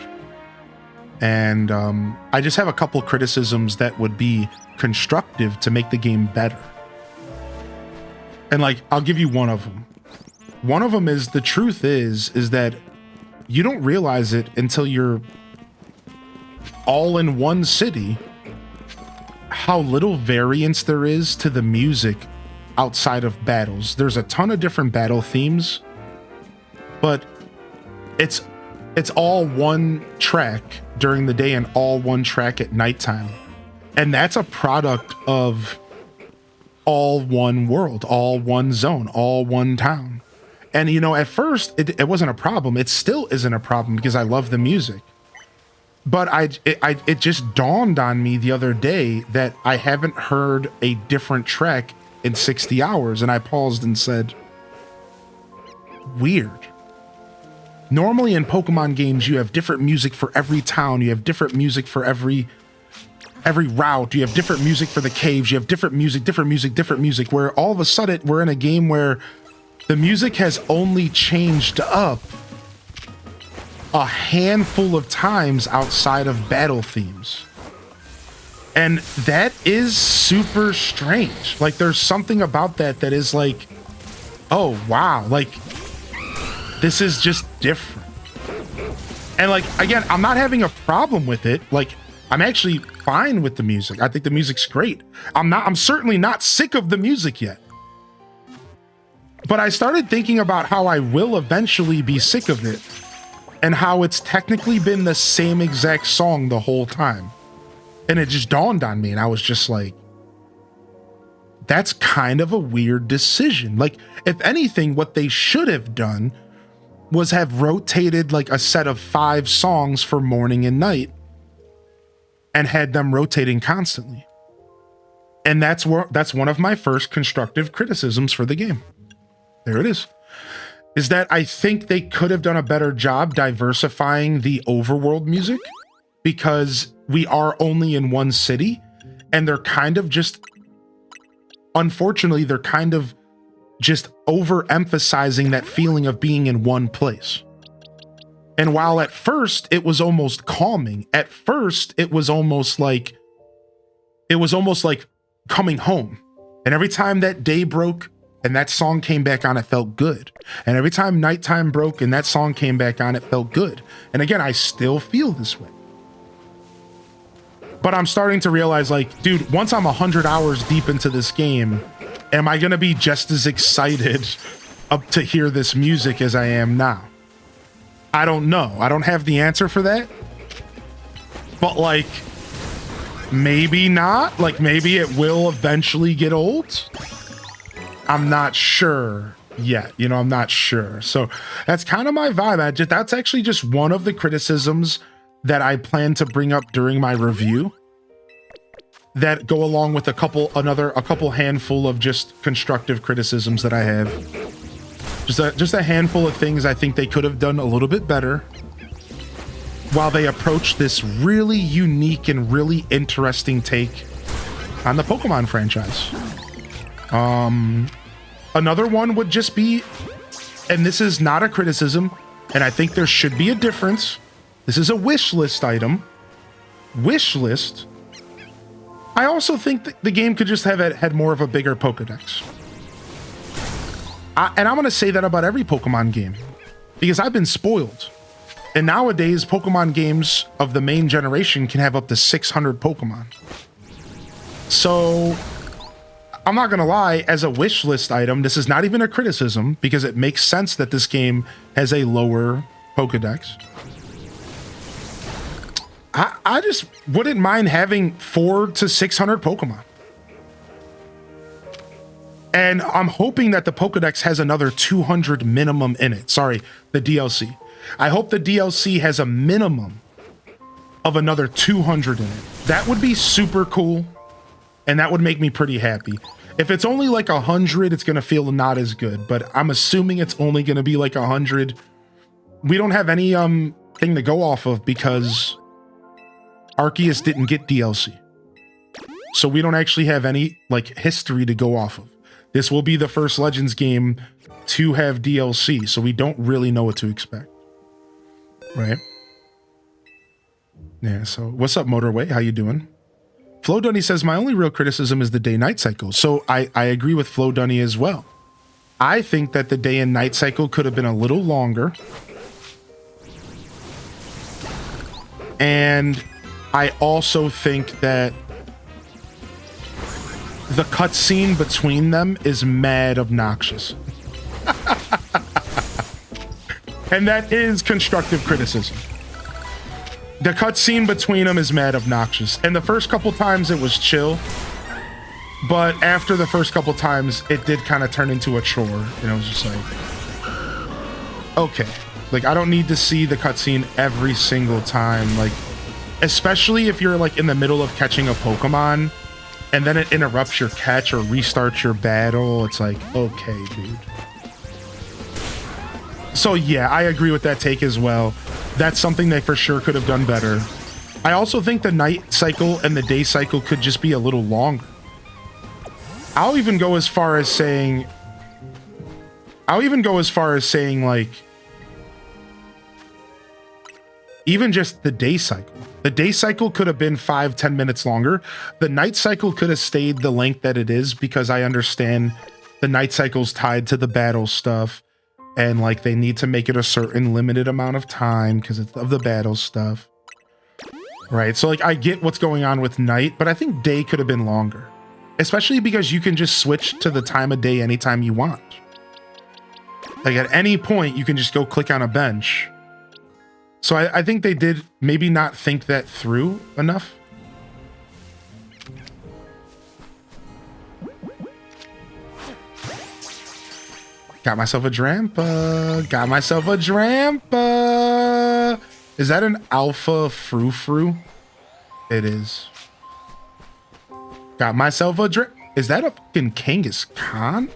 And I just have a couple criticisms that would be constructive to make the game better. And like, I'll give you one of them. One of them is, the truth is that you don't realize it until you're all in one city, how little variance there is to the music outside of battles. There's a ton of different battle themes, but it's all one track during the day and all one track at nighttime. And that's a product of all one world, all one zone, all one town. And, you know, at first it wasn't a problem. It still isn't a problem because I love the music. But it just dawned on me the other day that I haven't heard a different track in 60 hours. And I paused and said, weird. Normally in Pokemon games, you have different music for every town. You have different music for every route. You have different music for the caves. You have different music, where all of a sudden we're in a game where the music has only changed up a handful of times outside of battle themes. And that is super strange. Like, there's something about that is like, oh, wow. Like, this is just different. And like, again, I'm not having a problem with it. Like, I'm actually fine with the music. I think the music's great. I'm certainly not sick of the music yet. But I started thinking about how I will eventually be sick of it and how it's technically been the same exact song the whole time. And it just dawned on me and I was just like, that's kind of a weird decision. Like, if anything, what they should have done was have rotated like a set of 5 songs for morning and night and had them rotating constantly. And that's one of my first constructive criticisms for the game. There it is that I think they could have done a better job diversifying the overworld music, because we are only in one city and they're kind of just, unfortunately, they're kind of just overemphasizing that feeling of being in one place. And while at first it was almost calming, at first it was almost like coming home. And every time that day broke and that song came back on, it felt good. And every time nighttime broke and that song came back on, it felt good. And again, I still feel this way. But I'm starting to realize, like, dude, once I'm 100 hours deep into this game, am I going to be just as excited up to hear this music as I am now. I don't know. I don't have the answer for that. But like, maybe not. Like maybe it will eventually get old. I'm not sure yet. You know, I'm not sure. So that's kind of my vibe. That's actually just one of the criticisms that I plan to bring up during my review that go along with a couple handful of just constructive criticisms that I have. Just a handful of things I think they could have done a little bit better while they approach this really unique and really interesting take on the Pokemon franchise. Another one would just be, and this is not a criticism, and I think there should be a difference. This is a wish list item. Wish list. I also think that the game could just have had more of a bigger Pokedex. And I'm going to say that about every Pokemon game because I've been spoiled. And nowadays, Pokemon games of the main generation can have up to 600 Pokemon. So I'm not going to lie, as a wish list item, this is not even a criticism because it makes sense that this game has a lower Pokedex. I just wouldn't mind having 400 to 600 Pokemon. And I'm hoping that the Pokedex has another 200 minimum in it. Sorry, the DLC. I hope the DLC has a minimum of another 200 in it. That would be super cool. And that would make me pretty happy. If it's only like 100, it's going to feel not as good. But I'm assuming it's only going to be like 100. We don't have any thing to go off of because Arceus didn't get DLC. So we don't actually have any like history to go off of. This will be the first Legends game to have DLC, so we don't really know what to expect. Right? Yeah, so what's up, Motorway? How you doing? Flo Dunny says, my only real criticism is the day-night cycle. So I agree with Flo Dunny as well. I think that the day and night cycle could have been a little longer. And I also think that the cutscene between them is mad obnoxious. And that is constructive criticism. The cutscene between them is mad obnoxious. And the first couple times it was chill. But after the first couple times, it did kind of turn into a chore. And it was just like, okay. Like, I don't need to see the cutscene every single time. Like, especially if you're like in the middle of catching a Pokemon and then it interrupts your catch or restarts your battle. It's like, okay, dude. So yeah, I agree with that take as well. That's something they for sure could have done better. I also think the night cycle and the day cycle could just be a little longer. I'll even go as far as saying like, even just the day cycle. The day cycle could have been 5-10 minutes longer. The night cycle could have stayed the length that it is because I understand the night cycle's tied to the battle stuff and like they need to make it a certain limited amount of time because it's of the battle stuff. Right? So like I get what's going on with night, but I think day could have been longer. Especially because you can just switch to the time of day anytime you want. Like at any point you can just go click on a bench. So I think they did maybe not think that through enough. Got myself a Drampa. Got myself a Drampa. Is that an Alpha Frou-Frou? It is. Got myself a Drampa. Is that a fucking Kangaskhan?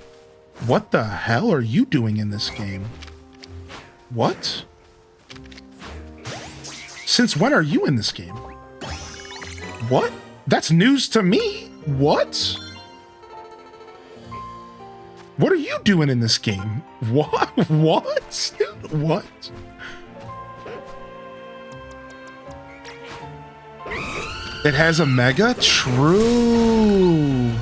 What the hell are you doing in this game? What? Since when are you in this game? What? That's news to me. What? What are you doing in this game? What? What? What? It has a Mega? True.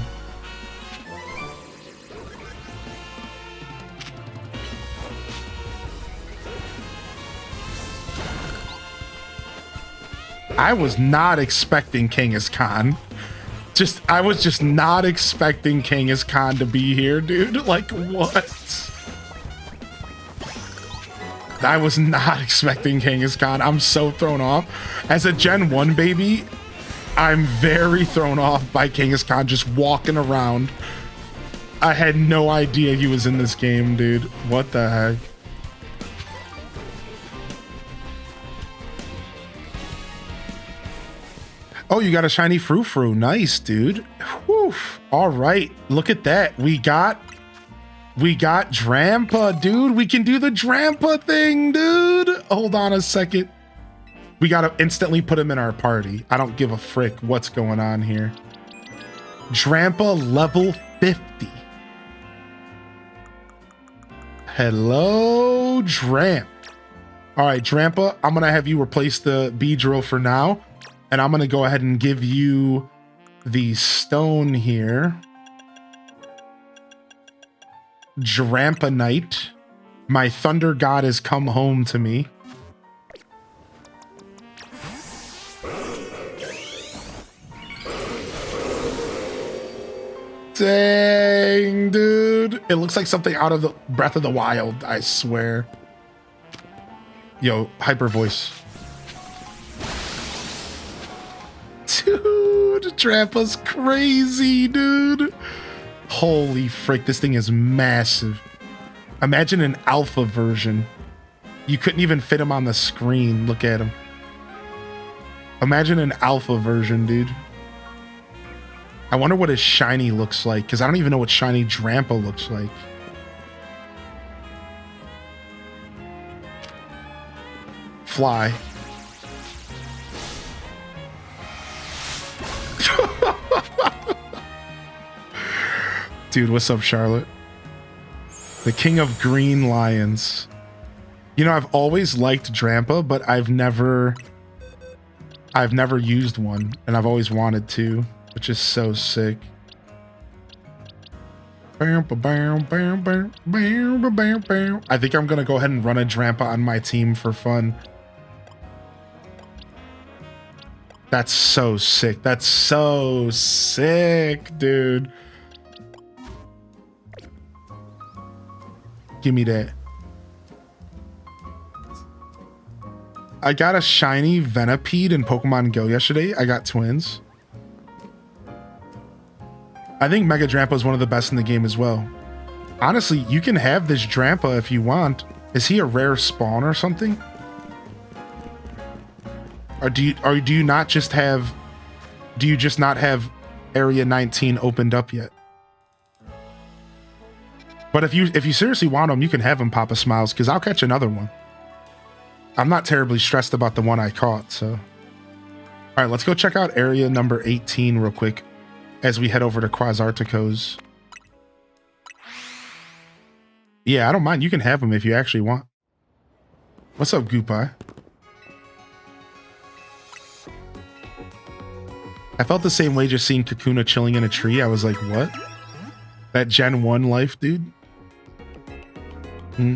I was not expecting Kangaskhan. I was just not expecting Kangaskhan to be here, dude. Like, what? I was not expecting Kangaskhan. I'm so thrown off. As a Gen 1 baby, I'm very thrown off by Kangaskhan just walking around. I had no idea he was in this game, dude. What the heck? Oh, you got a shiny Frou-Frou. Nice, dude. Whew. All right. Look at that. We got Drampa, dude. We can do the Drampa thing, dude. Hold on a second. We got to instantly put him in our party. I don't give a frick what's going on here. Drampa level 50. Hello, Dramp. All right, Drampa, I'm going to have you replace the Beedrill for now. And I'm going to go ahead and give you the stone here. Drampanite. My thunder god has come home to me. Dang, dude. It looks like something out of the Breath of the Wild, I swear. Yo, hyper voice. Dude, Drampa's crazy, dude. Holy frick, this thing is massive. Imagine an alpha version. You couldn't even fit him on the screen. Look at him. Imagine an alpha version, dude. I wonder what his shiny looks like, because I don't even know what shiny Drampa looks like. Fly. Dude, what's up, Charlotte? The king of green lions. You know, I've always liked Drampa, but I've never used one, and I've always wanted to, which is so sick. I think I'm gonna go ahead and run a Drampa on my team for fun. That's so sick. That's so sick, dude. Give me that. I got a shiny Venipede in Pokemon Go yesterday. I got twins. I think Mega Drampa is one of the best in the game as well. Honestly, you can have this Drampa if you want. Is he a rare spawn or something? Or do you not just have... Do you just not have Area 19 opened up yet? But if you seriously want him, you can have him, Papa Smiles, because I'll catch another one. I'm not terribly stressed about the one I caught, so... All right, let's go check out area number 18 real quick as we head over to Quasartico's. Yeah, I don't mind. You can have him if you actually want. What's up, Goopie? I felt the same way just seeing Kakuna chilling in a tree. I was like, what? That Gen 1 life, dude? Ooh,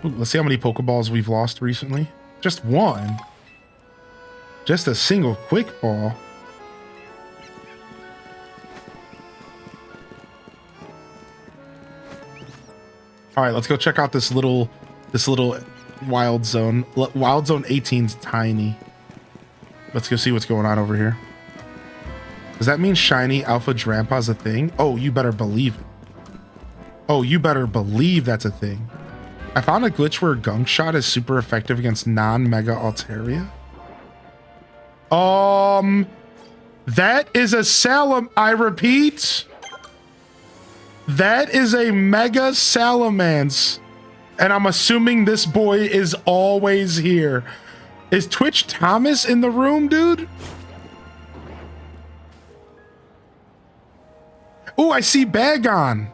let's see how many Pokeballs we've lost recently. Just one. Just a single quick ball. All right, let's go check out this little wild zone. Wild zone 18's tiny. Let's go see what's going on over here. Does that mean shiny alpha Drampa's a thing? Oh, you better believe it. Oh, you better believe that's a thing. I found a glitch where Gunk Shot is super effective against non-Mega Altaria. That is a I repeat. That is a Mega Salamence. And I'm assuming this boy is always here. Is Twitch Thomas in the room, dude? Oh, I see Bagon.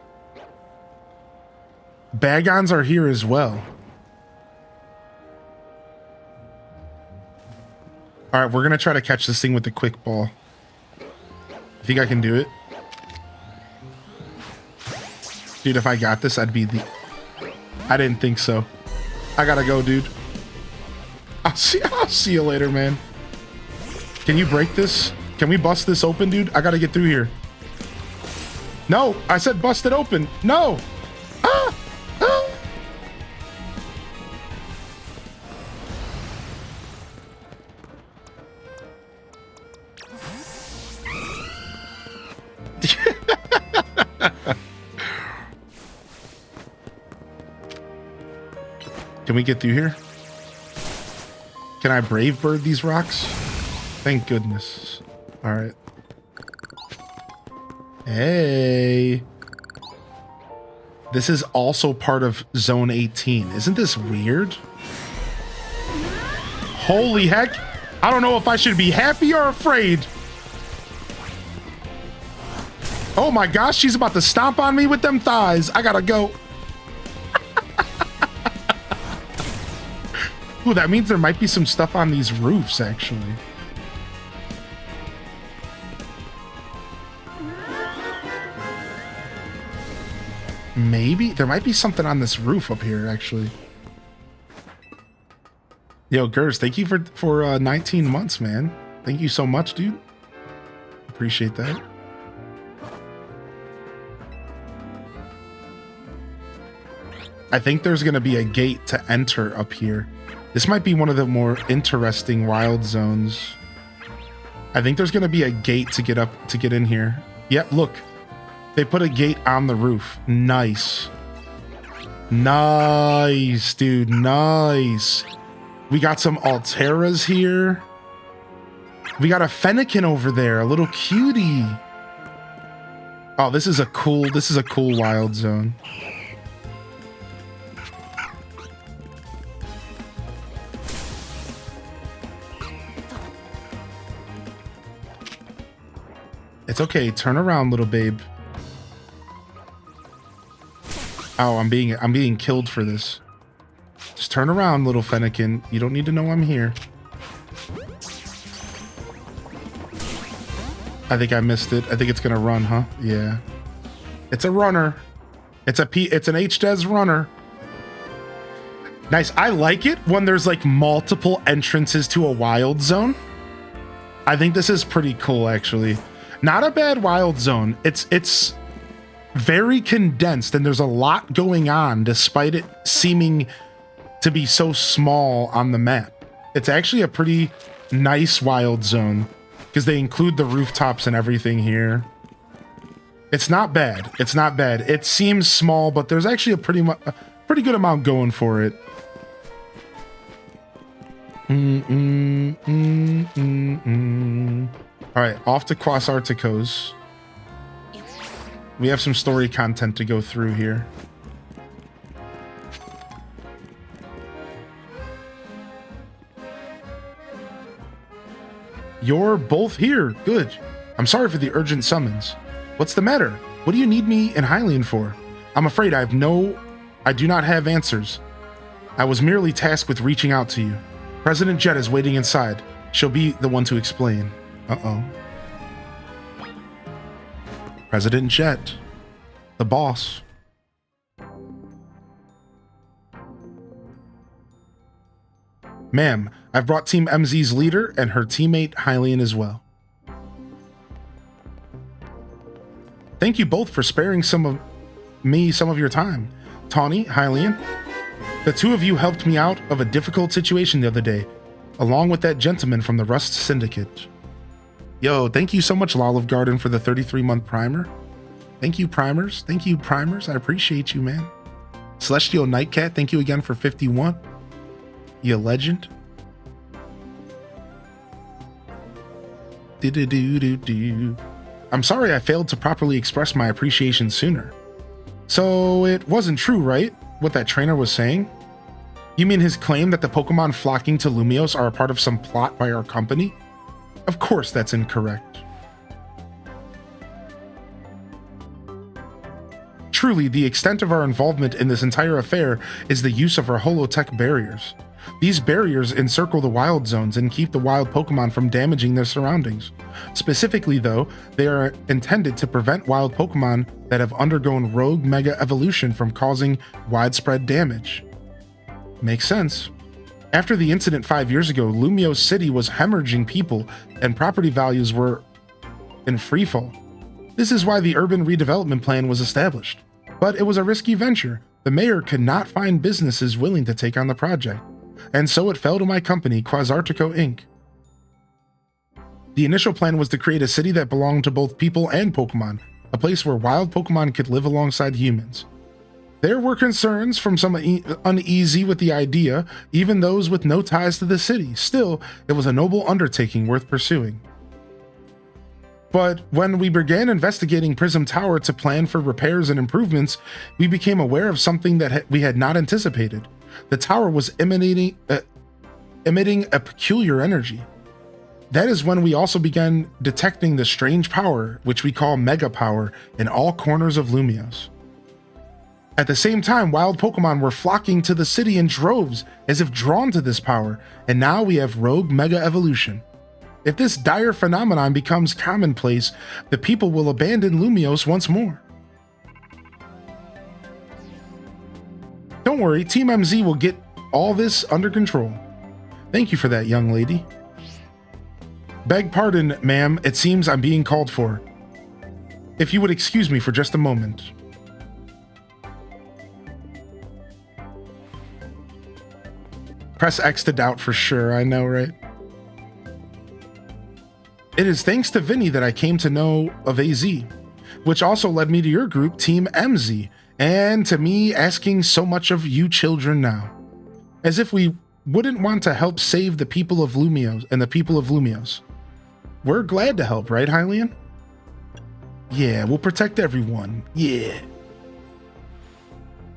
Bagons are here as well. All right, we're going to try to catch this thing with the quick ball. I think I can do it. Dude, if I got this, I'd be the... I didn't think so. I gotta go, dude. I'll see you later, man. Can you break this? Can we bust this open, dude? I gotta get through here. No, I said bust it open. No. Can we get through here? Can I brave bird these rocks? Thank goodness. All right. Hey. This is also part of Zone 18. Isn't this weird? Holy heck. I don't know if I should be happy or afraid. Oh my gosh, she's about to stomp on me with them thighs. I gotta go. Ooh, that means there might be some stuff on these roofs, actually. Maybe there might be something on this roof up here, actually. Yo, Gers, thank you for 19 months, man. Thank you so much, dude. Appreciate that. I think there's going to be a gate to enter up here. This might be one of the more interesting wild zones. I think there's going to be a gate to get in here. Yep, look. They put a gate on the roof. Nice. Nice, dude. Nice. We got some Alteras here. We got a Fennekin over there, a little cutie. Oh, this is a cool wild zone. It's okay. Turn around, little babe. Oh, I'm being killed for this. Just turn around, little Fennekin. You don't need to know I'm here. I think I missed it. I think it's gonna run, huh? Yeah. It's a runner. It's an HDES runner. Nice. I like it when there's like multiple entrances to a wild zone. I think this is pretty cool, actually. Not a bad wild zone. It's very condensed and there's a lot going on despite it seeming to be so small on the map. It's actually a pretty nice wild zone because they include the rooftops and everything here. It's not bad. It's not bad. It seems small, but there's actually a pretty good amount going for it. All right, off to Quas Articos. We have some story content to go through here. You're both here. Good. I'm sorry for the urgent summons. What's the matter? What do you need me in Hylian for? I'm afraid I do not have answers. I was merely tasked with reaching out to you. President Jet is waiting inside. She'll be the one to explain. Uh-oh. President Jet. The boss. Ma'am, I've brought Team MZ's leader and her teammate Hylian as well. Thank you both for sparing some of your time. Tawny, Hylian, the two of you helped me out of a difficult situation the other day, along with that gentleman from the Rust Syndicate. Yo, thank you so much, Olive Garden, for the 33-month primer. Thank you, Primers. Thank you, Primers. I appreciate you, man. Celestial Nightcat, thank you again for 51. You legend. I'm sorry I failed to properly express my appreciation sooner. So it wasn't true, right? What that trainer was saying? You mean his claim that the Pokemon flocking to Lumios are a part of some plot by our company? Of course that's incorrect. Truly, the extent of our involvement in this entire affair is the use of our holotech barriers. These barriers encircle the wild zones and keep the wild Pokemon from damaging their surroundings. Specifically, though, they are intended to prevent wild Pokemon that have undergone rogue mega evolution from causing widespread damage. Makes sense. After the incident 5 years ago, Lumios City was hemorrhaging people and property values were in freefall. This is why the urban redevelopment plan was established. But it was a risky venture. The mayor could not find businesses willing to take on the project. And so it fell to my company, Quasartico Inc. The initial plan was to create a city that belonged to both people and Pokemon, a place where wild Pokemon could live alongside humans. There were concerns from some uneasy with the idea, even those with no ties to the city. Still, it was a noble undertaking worth pursuing. But when we began investigating Prism Tower to plan for repairs and improvements, we became aware of something that we had not anticipated. The tower was emitting a peculiar energy. That is when we also began detecting the strange power, which we call Mega Power, in all corners of Lumios. At the same time, wild Pokemon were flocking to the city in droves, as if drawn to this power, and now we have Rogue Mega Evolution. If this dire phenomenon becomes commonplace, the people will abandon Lumios once more. Don't worry, Team MZ will get all this under control. Thank you for that, young lady. Beg pardon, ma'am, it seems I'm being called for. If you would excuse me for just a moment. Press X to doubt for sure, I know, right? It is thanks to Vinny that I came to know of AZ, which also led me to your group, Team MZ, and to me asking so much of you children now. As if we wouldn't want to help save the people of Lumios and the people of Lumios. We're glad to help, right, Hylian? Yeah, we'll protect everyone. Yeah.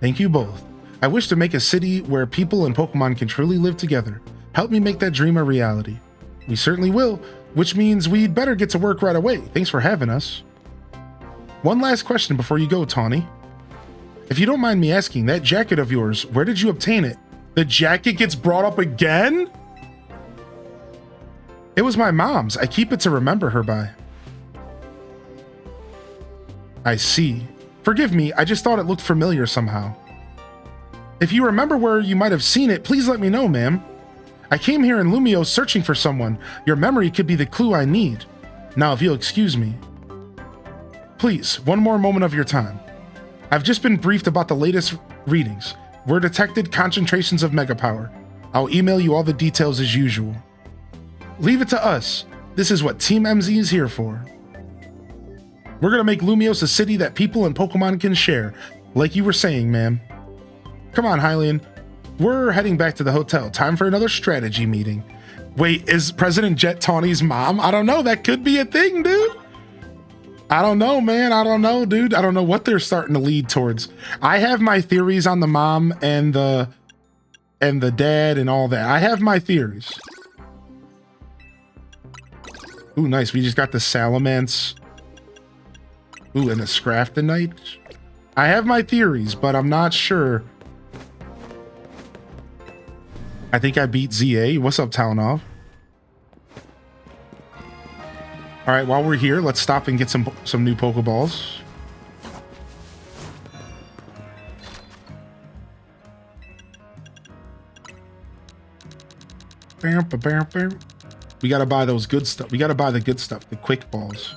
Thank you both. I wish to make a city where people and Pokemon can truly live together. Help me make that dream a reality. We certainly will, which means we'd better get to work right away. Thanks for having us. One last question before you go, Tawny. If you don't mind me asking, that jacket of yours, where did you obtain it? The jacket gets brought up again? It was my mom's. I keep it to remember her by. I see. Forgive me, I just thought it looked familiar somehow. If you remember where you might have seen it, please let me know, ma'am. I came here in Lumio searching for someone. Your memory could be the clue I need. Now, if you'll excuse me. Please, one more moment of your time. I've just been briefed about the latest readings. We're detected concentrations of Mega Power. I'll email you all the details as usual. Leave it to us. This is what Team MZ is here for. We're gonna make Lumios a city that people and Pokemon can share, like you were saying, ma'am. Come on, Hylian. We're heading back to the hotel. Time for another strategy meeting. Wait, is President Jet Tawny's mom? I don't know. That could be a thing, dude. I don't know, man. I don't know, dude. I don't know what they're starting to lead towards. I have my theories on the mom and the dad and all that. I have my theories. Ooh, nice. We just got the Salamence. Ooh, and the Scraftonite. I have my theories, but I'm not sure. I think I beat ZA. What's up, Talonov? All right, while we're here, let's stop and get some new Pokeballs. Bam, bam, bam, bam. We gotta buy those good stuff. We gotta buy the good stuff, the quick balls.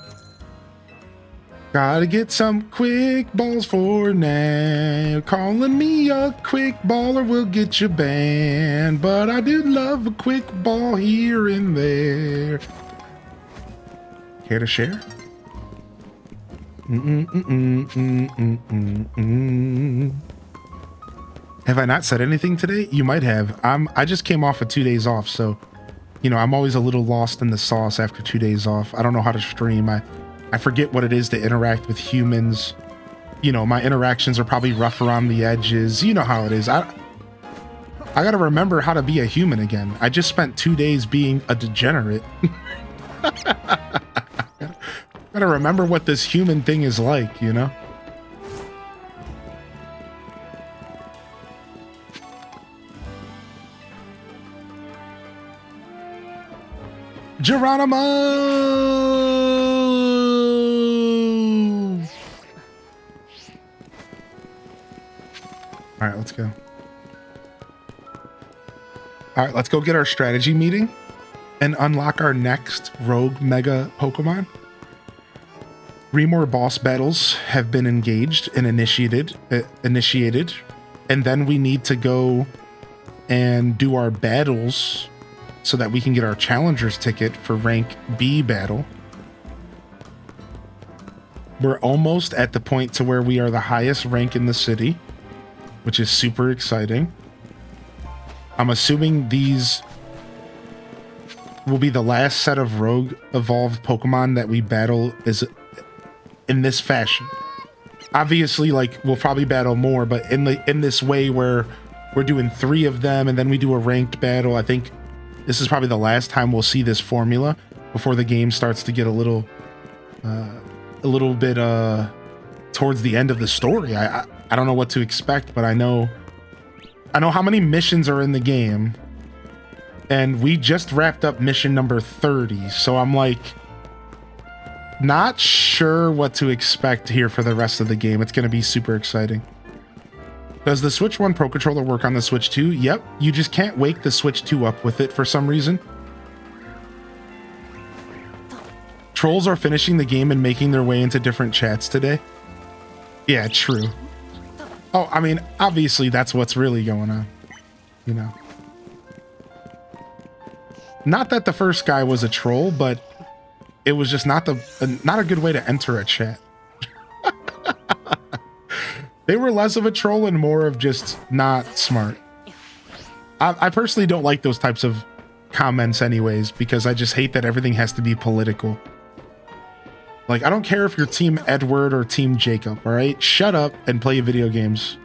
Gotta get some quick balls for now. Calling me a quick baller will get you banned, but I do love a quick ball here and there. Care to share? Have I not said anything today? You might have. I just came off of 2 days off, so you know I'm always a little lost in the sauce after 2 days off. I don't know how to stream. I forget what it is to interact with humans. You know, my interactions are probably rough around the edges. You know how it is. I gotta remember how to be a human again. I just spent 2 days being a degenerate. Gotta remember what this human thing is like, you know? Geronimo! All right, let's go. All right, let's go get our strategy meeting and unlock our next Rogue Mega Pokemon. 3 more boss battles have been engaged and initiated, and then we need to go and do our battles so that we can get our challenger's ticket for rank B battle. We're almost at the point to where we are the highest rank in the city, which is super exciting. I'm assuming these will be the last set of rogue evolved Pokemon that we battle is in this fashion. Obviously, like, we'll probably battle more, but in this way where we're doing 3 of them and then we do a ranked battle. I think this is probably the last time we'll see this formula before the game starts to get a little bit towards the end of the story. I don't know what to expect, but I know how many missions are in the game, and we just wrapped up mission number 30, so I'm like not sure what to expect here for the rest of the game. It's going to be super exciting. Does the Switch 1 Pro Controller work on the Switch 2? Yep, you just can't wake the Switch 2 up with it for some reason. Trolls are finishing the game and making their way into different chats today. Yeah, true. Oh, I mean, obviously that's what's really going on, you know. Not that the first guy was a troll, but it was just not a good way to enter a chat. They were less of a troll and more of just not smart. I personally don't like those types of comments anyways, because I just hate that everything has to be political. Like, I don't care if you're Team Edward or Team Jacob, all right? Shut up and play video games.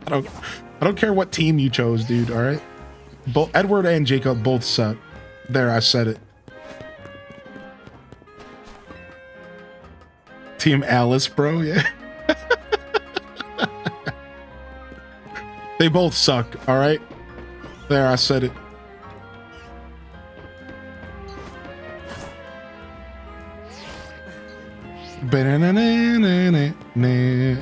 I don't care what team you chose, dude, all right? Both Edward and Jacob both suck. There, I said it. Team Alice, bro, yeah. They both suck, all right? There, I said it.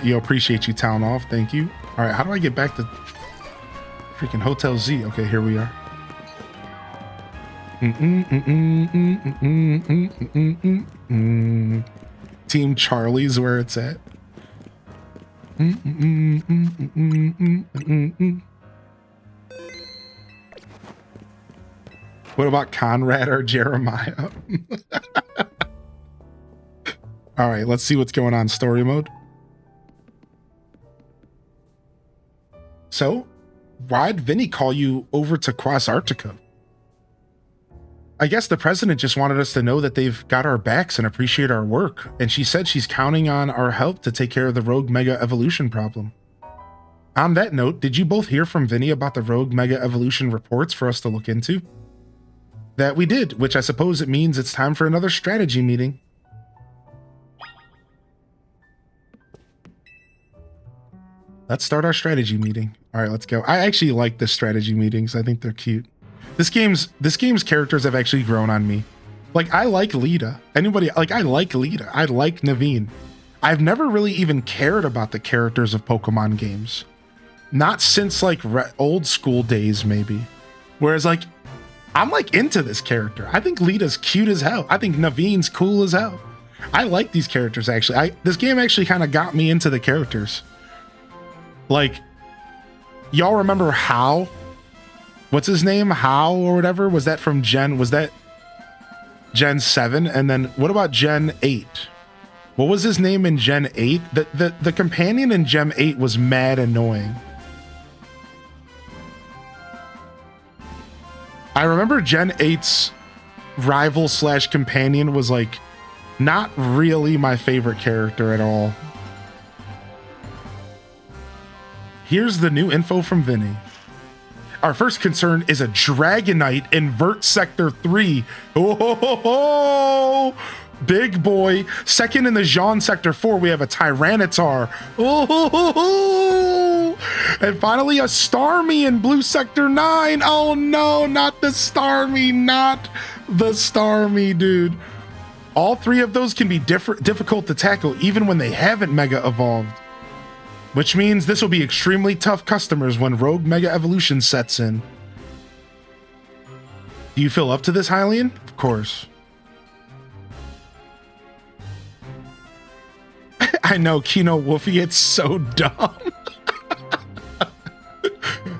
Yo, appreciate you, Town Off. Thank you. All right, how do I get back to freaking Hotel Z? Okay, here we are. Team Charlie's where it's at. What about Conrad or Jeremiah? All right, let's see what's going on story mode. So, why'd Vinny call you over to Quas Arctica? I guess the president just wanted us to know that they've got our backs and appreciate our work, and she said she's counting on our help to take care of the Rogue Mega Evolution problem. On that note, did you both hear from Vinny about the Rogue Mega Evolution reports for us to look into? That we did, which I suppose it means it's time for another strategy meeting. Let's start our strategy meeting. All right, let's go. I actually like the strategy meetings. I think they're cute. This game's characters have actually grown on me. Like, I like Lita. I like Lita. I like Naveen. I've never really even cared about the characters of Pokemon games. Not since like old school days, maybe. Whereas like, I'm like into this character. I think Lita's cute as hell. I think Naveen's cool as hell. I like these characters actually. This game actually kind of got me into the characters. Like, y'all remember How? What's his name? How or whatever? Was that from was that Gen 7? And then what about Gen 8? What was his name in Gen 8? The companion in Gen 8 was mad annoying. I remember Gen 8's rival / companion was like not really my favorite character at all. Here's the new info from Vinny. Our first concern is a Dragonite in Vert Sector 3. Oh, ho, ho, ho. Big boy. Second in the Jean Sector 4, we have a Tyranitar. Oh, ho, ho, ho. And finally a Starmie in Blue Sector 9. Oh no, not the Starmie, not the Starmie, dude. All 3 of those can be difficult to tackle even when they haven't Mega Evolved. Which means this will be extremely tough customers when Rogue Mega Evolution sets in. Do you feel up to this, Hylian? Of course. I know, Kino Wolfie, it's so dumb.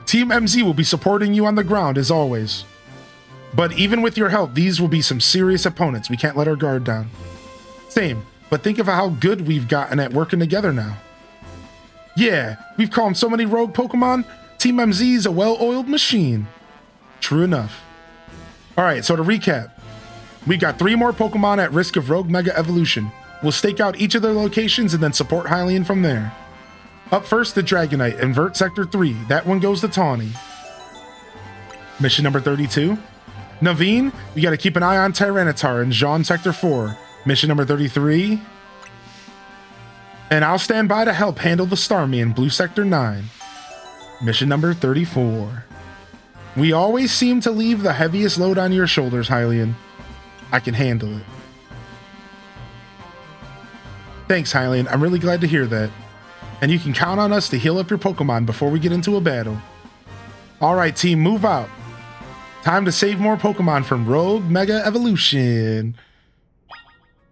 Team MZ will be supporting you on the ground as always. But even with your help, these will be some serious opponents. We can't let our guard down. Same. But think of how good we've gotten at working together now. Yeah, we've calmed so many rogue Pokemon. Team MZ is a well-oiled machine. True enough. All right, so to recap, we got 3 more Pokemon at risk of rogue mega evolution. We'll stake out each of their locations and then support Hylian from there. Up first, the Dragonite, invert Sector 3. That one goes to Tawny. Mission number 32. Naveen, we got to keep an eye on Tyranitar and Jean Sector 4. Mission number 33. And I'll stand by to help handle the Starmie in Blue Sector 9. Mission number 34. We always seem to leave the heaviest load on your shoulders, Hylian. I can handle it. Thanks, Hylian. I'm really glad to hear that. And you can count on us to heal up your Pokemon before we get into a battle. All right, team, move out. Time to save more Pokemon from Rogue Mega Evolution.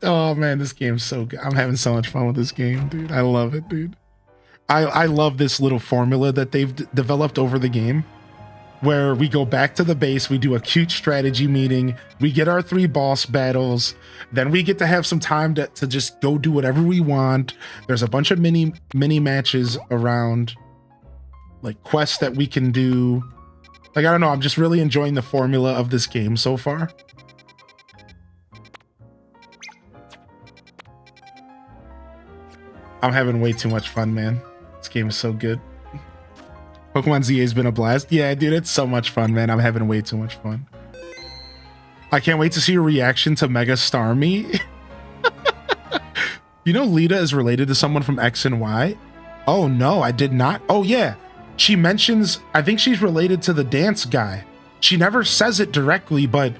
Oh man, this game's so good. I'm having so much fun with this game, dude. I love it, dude. I love this little formula that they've developed over the game, where we go back to the base, we do a cute strategy meeting, we get our 3 boss battles, then we get to have some time to just go do whatever we want. There's a bunch of mini matches around, like quests that we can do. Like, I don't know, I'm just really enjoying the formula of this game so far. I'm having way too much fun, man. This game is so good. Pokemon ZA has been a blast. Yeah, dude, it's so much fun, man. I'm having way too much fun. I can't wait to see your reaction to Mega Starmie. You know Lita is related to someone from X and Y? Oh, no, I did not. Oh, yeah. She mentions, I think she's related to the dance guy. She never says it directly, but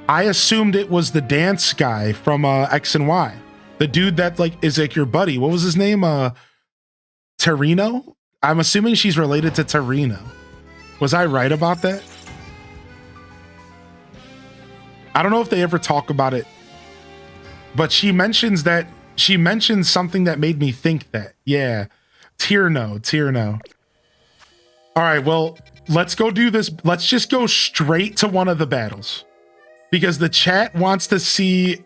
I assumed it was the dance guy from X and Y. The dude that is like your buddy. What was his name? Torino? I'm assuming she's related to Torino. Was I right about that? I don't know if they ever talk about it, but she mentions something that made me think that. Yeah. Tierno. All right, well, let's go do this. Let's just go straight to one of the battles because the chat wants to see.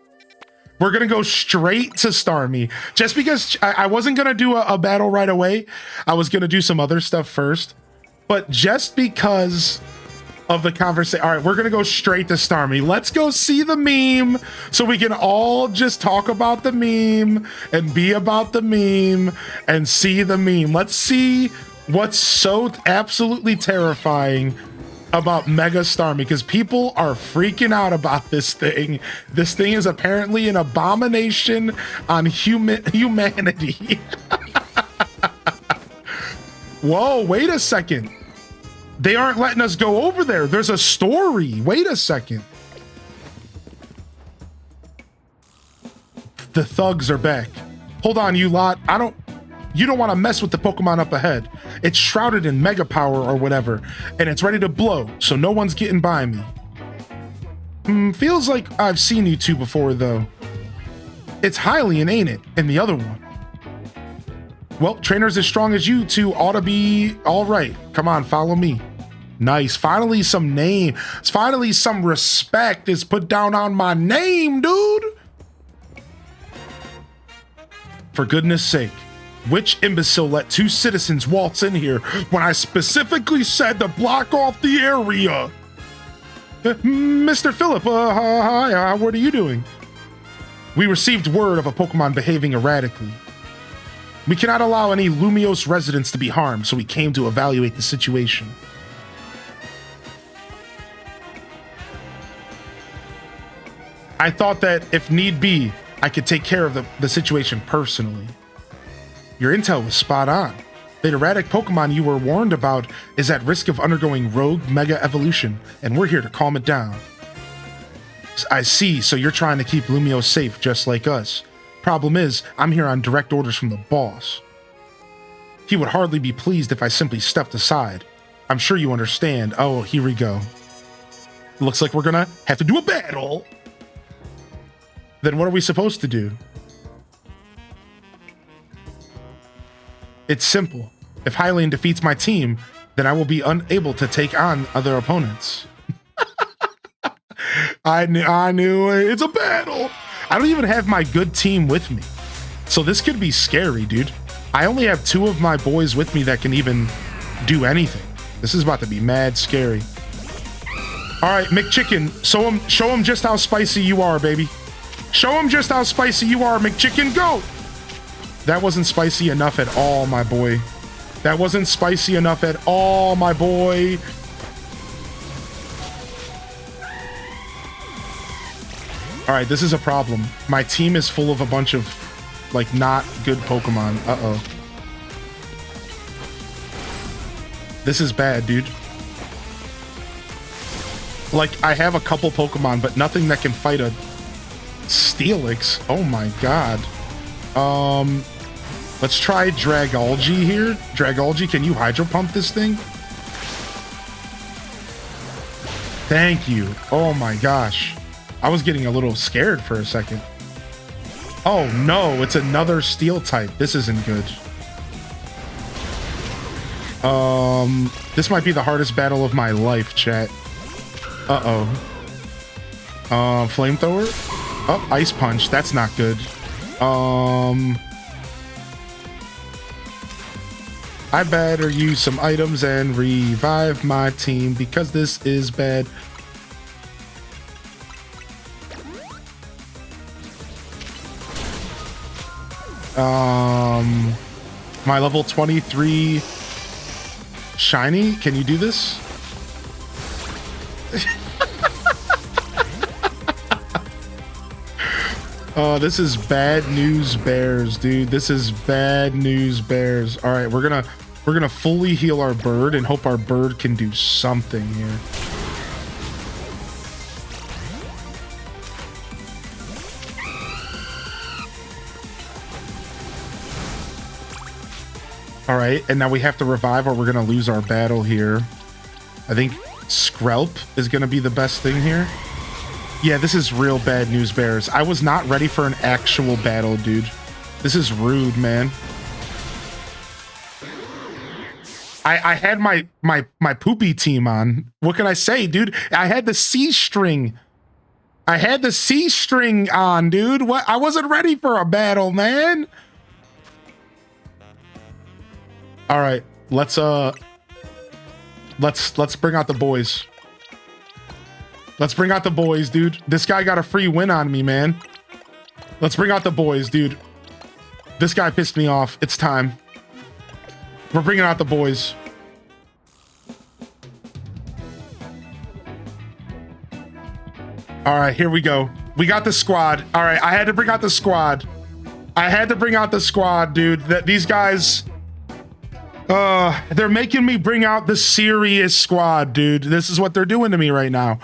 We're going to go straight to Starmie just because I wasn't going to do a battle right away. I was going to do some other stuff first, but just because of the conversation. All right, we're going to go straight to Starmie. Let's go see the meme so we can all just talk about the meme and be about the meme and see the meme. Let's see what's so absolutely terrifying about Mega Starmie, because people are freaking out about this thing. This thing is apparently an abomination on humanity. Whoa, wait a second. They aren't letting us go over there. There's a story. Wait a second. The thugs are back. Hold on, you lot. You don't want to mess with the Pokemon up ahead. It's shrouded in Mega Power or whatever, and it's ready to blow, so no one's getting by me. Feels like I've seen you two before, though. It's Hylian, ain't it? And the other one. Well, trainers as strong as you two ought to be all right. Come on, follow me. Nice. Finally, some name. Finally, some respect is put down on my name, dude. For goodness sake. Which imbecile let 2 citizens waltz in here when I specifically said to block off the area? Mr. Phillip, hi, what are you doing? We received word of a Pokemon behaving erratically. We cannot allow any Lumiose residents to be harmed, so we came to evaluate the situation. I thought that if need be, I could take care of the situation personally. Your intel was spot on. The erratic Pokemon you were warned about is at risk of undergoing rogue mega evolution, and we're here to calm it down. I see, so you're trying to keep Lumiose safe just like us. Problem is, I'm here on direct orders from the boss. He would hardly be pleased if I simply stepped aside. I'm sure you understand. Oh, here we go. Looks like we're gonna have to do a battle. Then what are we supposed to do? It's simple. If Hylian defeats my team, then I will be unable to take on other opponents. I knew it. It's a battle. I don't even have my good team with me. So this could be scary, dude. I only have 2 of my boys with me that can even do anything. This is about to be mad scary. All right, McChicken, show him just how spicy you are, baby. Show him just how spicy you are, McChicken, go! That wasn't spicy enough at all, my boy. That wasn't spicy enough at all, my boy. All right, this is a problem. My team is full of a bunch of, like, not good Pokemon. Uh-oh. This is bad, dude. Like, I have a couple Pokemon, but nothing that can fight a Steelix. Oh my god. Let's try Dragolgy here. Dragolgy, can you Hydro Pump this thing? Thank you. Oh my gosh. I was getting a little scared for a second. Oh no, it's another Steel type. This isn't good. This might be the hardest battle of my life, chat. Uh-oh. Flamethrower? Oh, Ice Punch. That's not good. I better use some items and revive my team because this is bad. My level 23 shiny, can you do this? Oh, this is bad news bears, dude. This is bad news bears. All right, we're gonna fully heal our bird and hope our bird can do something here. All right, and now we have to revive or we're gonna lose our battle here. I think Skrelp is gonna be the best thing here. Yeah, this is real bad news bears. I was not ready for an actual battle, dude. This is rude, man. I had my poopy team on. What can I say, dude? I had the C string. I had the C string on, dude. What? I wasn't ready for a battle, man. All right, let's bring out the boys. Let's bring out the boys, dude. This guy got a free win on me, man. Let's bring out the boys, dude. This guy pissed me off. It's time. We're bringing out the boys. All right, here we go. We got the squad. All right, I had to bring out the squad. I had to bring out the squad, dude. These guys, they're making me bring out the serious squad, dude. This is what they're doing to me right now.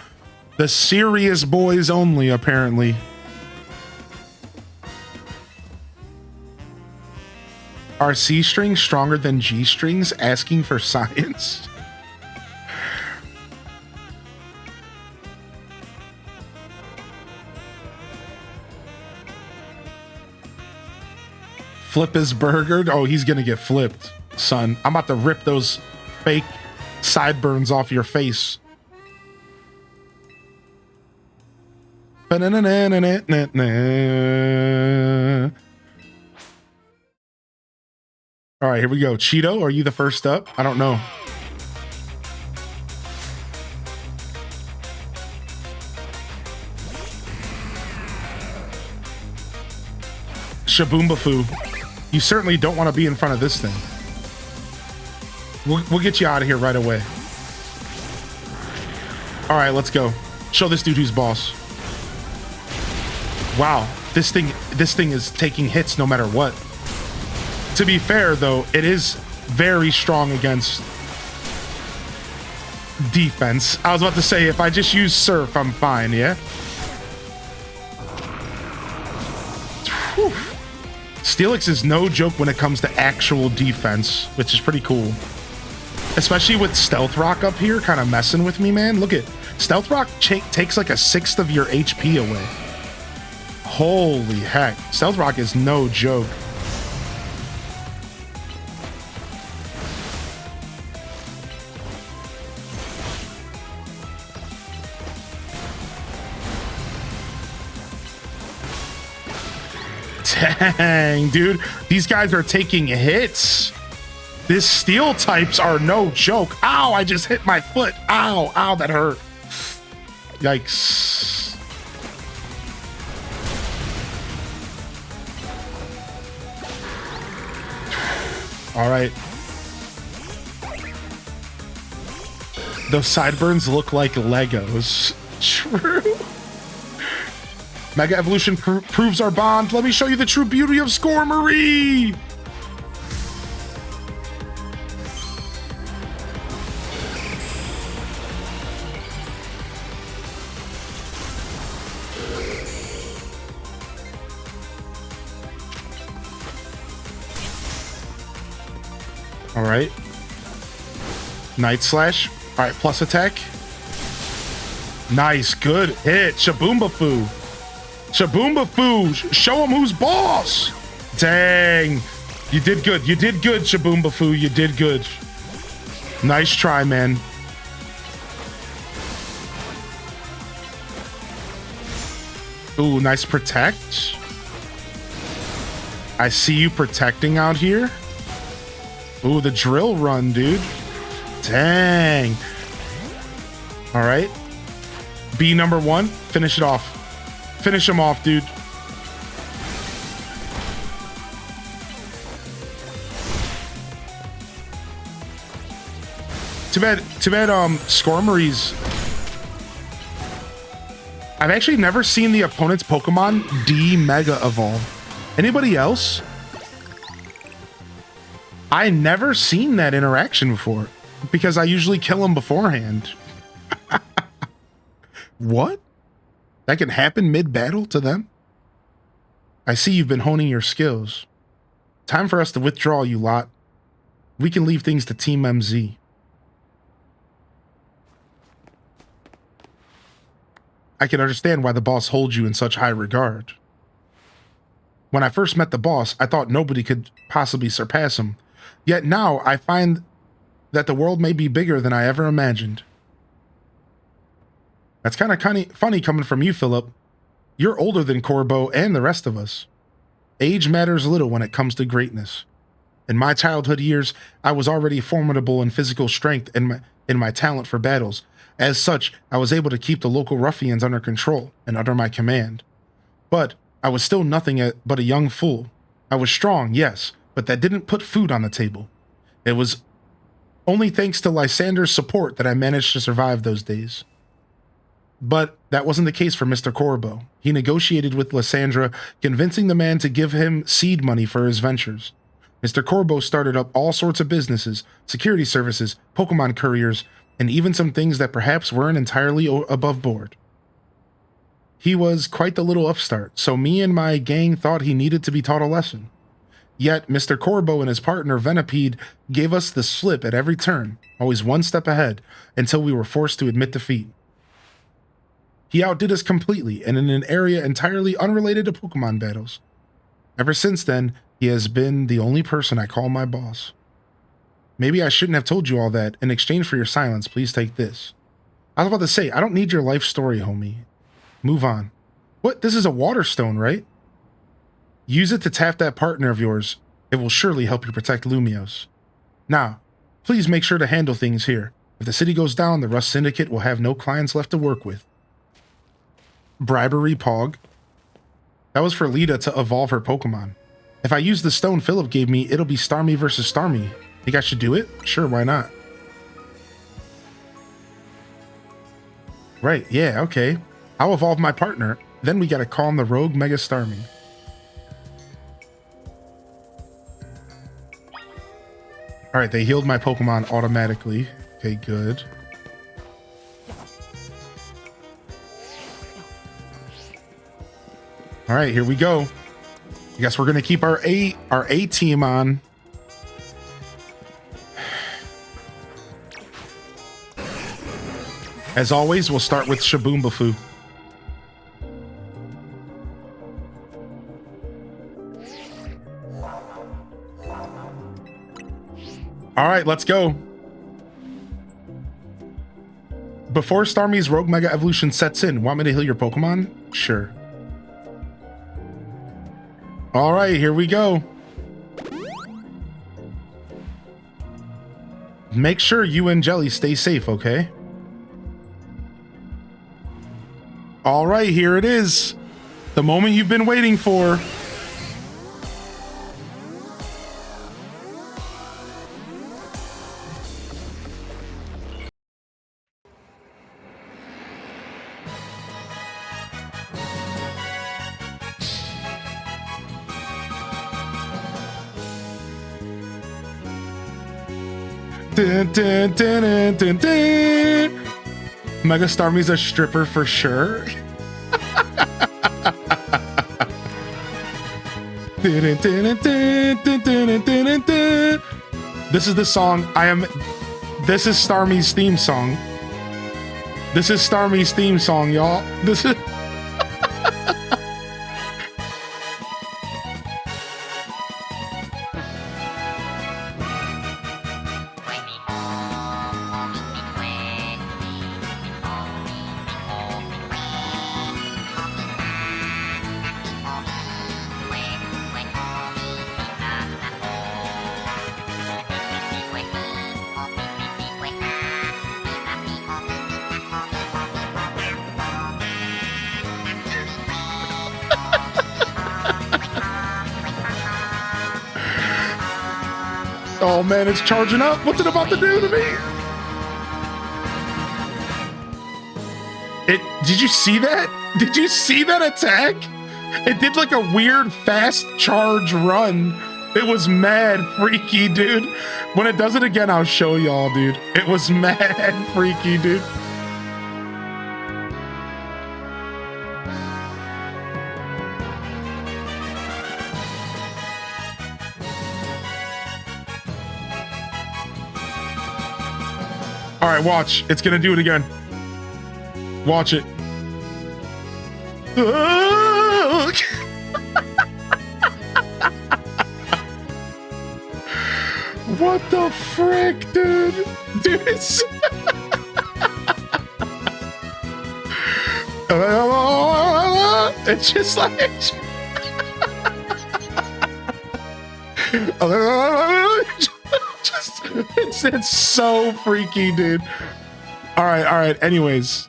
The serious boys only, apparently. Are C strings stronger than G strings? Asking for science. Flip is burgered. Oh, he's gonna get flipped, son. I'm about to rip those fake sideburns off your face. All right, here we go. Cheeto, are you the first up? I don't know. Shaboombafu, you certainly don't want to be in front of this thing. We'll get you out of here right away. All right, let's go. Show this dude who's boss. Wow, this thing is taking hits no matter what. To be fair, though, it is very strong against defense. I was about to say, if I just use Surf, I'm fine, yeah? Whew. Steelix is no joke when it comes to actual defense, which is pretty cool. Especially with Stealth Rock up here, kind of messing with me, man. Look at Stealth Rock takes like 1/6 of your HP away. Holy heck. Stealth Rock is no joke. Dang, dude. These guys are taking hits. These steel types are no joke. Ow, I just hit my foot. Ow, ow, that hurt. Yikes. All right. Those sideburns look like Legos. True. Mega Evolution proves our bond. Let me show you the true beauty of Skormory. All right. Night Slash. All right, plus attack. Nice, good hit. Shaboomba-Foo. Shaboomba-Foo. Show him who's boss. Dang. You did good. You did good, Shaboomba-Foo. You did good. Nice try, man. Ooh, nice protect. I see you protecting out here. Ooh, the drill run, dude. Dang. All right. B number 1. Finish it off. Finish him off, dude. Too bad, Skormory's. I've actually never seen the opponent's Pokemon de-Mega Evolve. Anybody else? I never seen that interaction before because I usually kill them beforehand. What? That can happen mid-battle to them? I see you've been honing your skills. Time for us to withdraw, you lot. We can leave things to Team MZ. I can understand why the boss holds you in such high regard. When I first met the boss, I thought nobody could possibly surpass him. Yet now I find that the world may be bigger than I ever imagined. That's kind of funny coming from you, Philip. You're older than Corbo and the rest of us. Age matters little when it comes to greatness. In my childhood years, I was already formidable in physical strength and in my talent for battles. As such, I was able to keep the local ruffians under control and under my command. But I was still nothing but a young fool. I was strong, yes, but that didn't put food on the table. It was only thanks to Lysander's support that I managed to survive those days. But that wasn't the case for Mr. Corbo. He negotiated with Lysandra, convincing the man to give him seed money for his ventures. Mr. Corbo started up all sorts of businesses, security services, Pokemon couriers, and even some things that perhaps weren't entirely above board. He was quite the little upstart, so me and my gang thought he needed to be taught a lesson. Yet Mr. Corbo and his partner Venipede gave us the slip at every turn, always one step ahead, until we were forced to admit defeat. He outdid us completely, and in an area entirely unrelated to Pokemon battles. Ever since then, he has been the only person I call my boss. Maybe I shouldn't have told you all that. In exchange for your silence, please take this. I was about to say, I don't need your life story, homie. Move on. What? This is a water stone, right? Use it to tap that partner of yours. It will surely help you protect Lumios. Now, please make sure to handle things here. If the city goes down, the Rust Syndicate will have no clients left to work with. Bribery Pog. That was for Lita to evolve her Pokemon. If I use the stone Philip gave me, it'll be Starmie versus Starmie. Think I should do it? Sure, why not? Right, yeah, okay. I'll evolve my partner. Then we gotta calm the rogue Mega Starmie. Alright, they healed my Pokemon automatically. Okay, good. Alright, here we go. I guess we're gonna keep our A team on. As always, we'll start with Shaboomba-Foo. All right, let's go. Before Starmie's Rogue Mega Evolution sets in, want me to heal your Pokemon? Sure. All right, here we go. Make sure you and Jelly stay safe, okay? All right, here it is. The moment you've been waiting for. Dun, dun, dun, dun, dun, dun. Mega Starmie's a stripper for sure. Dun, dun, dun, dun, dun, dun, dun, dun. This is the song this is Starmie's theme song. This is Starmie's theme song, y'all. This is oh man, it's charging up. What's it about to do to me? Did you see that? Did you see that attack? It did like a weird fast charge run. It was mad freaky, dude. When it does it again, I'll show y'all, dude. It was mad freaky, dude. All right, watch. It's gonna do it again. Watch it. What the frick, dude? Dude, it's... it's just like... it's so freaky, dude. All right. Anyways.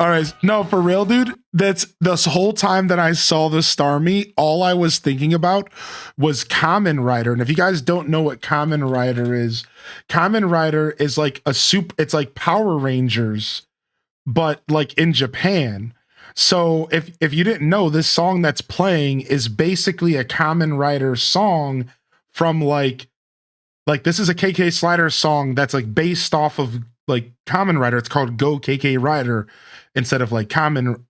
All right. No, for real, dude. That's this whole time that I saw the Starmie, all I was thinking about was Kamen Rider. And if you guys don't know what Kamen Rider is like it's like Power Rangers, but like in Japan. So if you didn't know, this song that's playing is basically a Kamen Rider song from like this is a KK Slider song that's like based off of like Kamen Rider. It's called Go KK Rider instead of like Kamen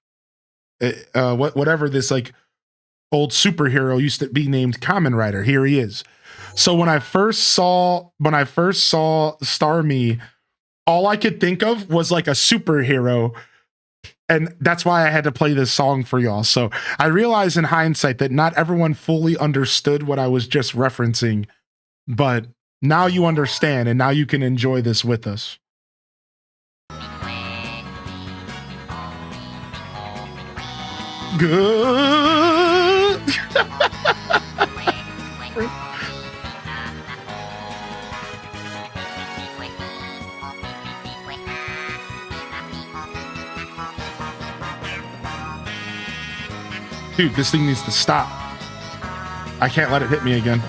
whatever this like old superhero used to be named Kamen Rider. Here he is. So when I first saw Starmie, all I could think of was like a superhero. And that's why I had to play this song for y'all. So I realize in hindsight that not everyone fully understood what I was just referencing, but now you understand and now you can enjoy this with us. Good. Dude, this thing needs to stop. I can't let it hit me again.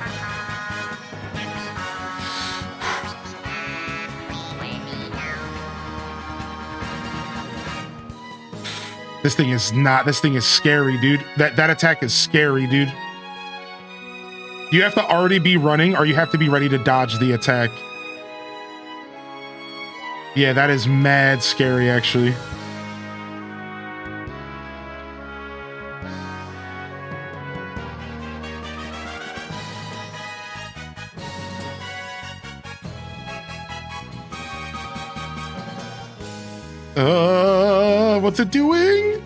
This thing is scary, dude. That attack is scary, dude. You have to already be running or you have to be ready to dodge the attack. Yeah, that is mad scary, actually. What's it doing?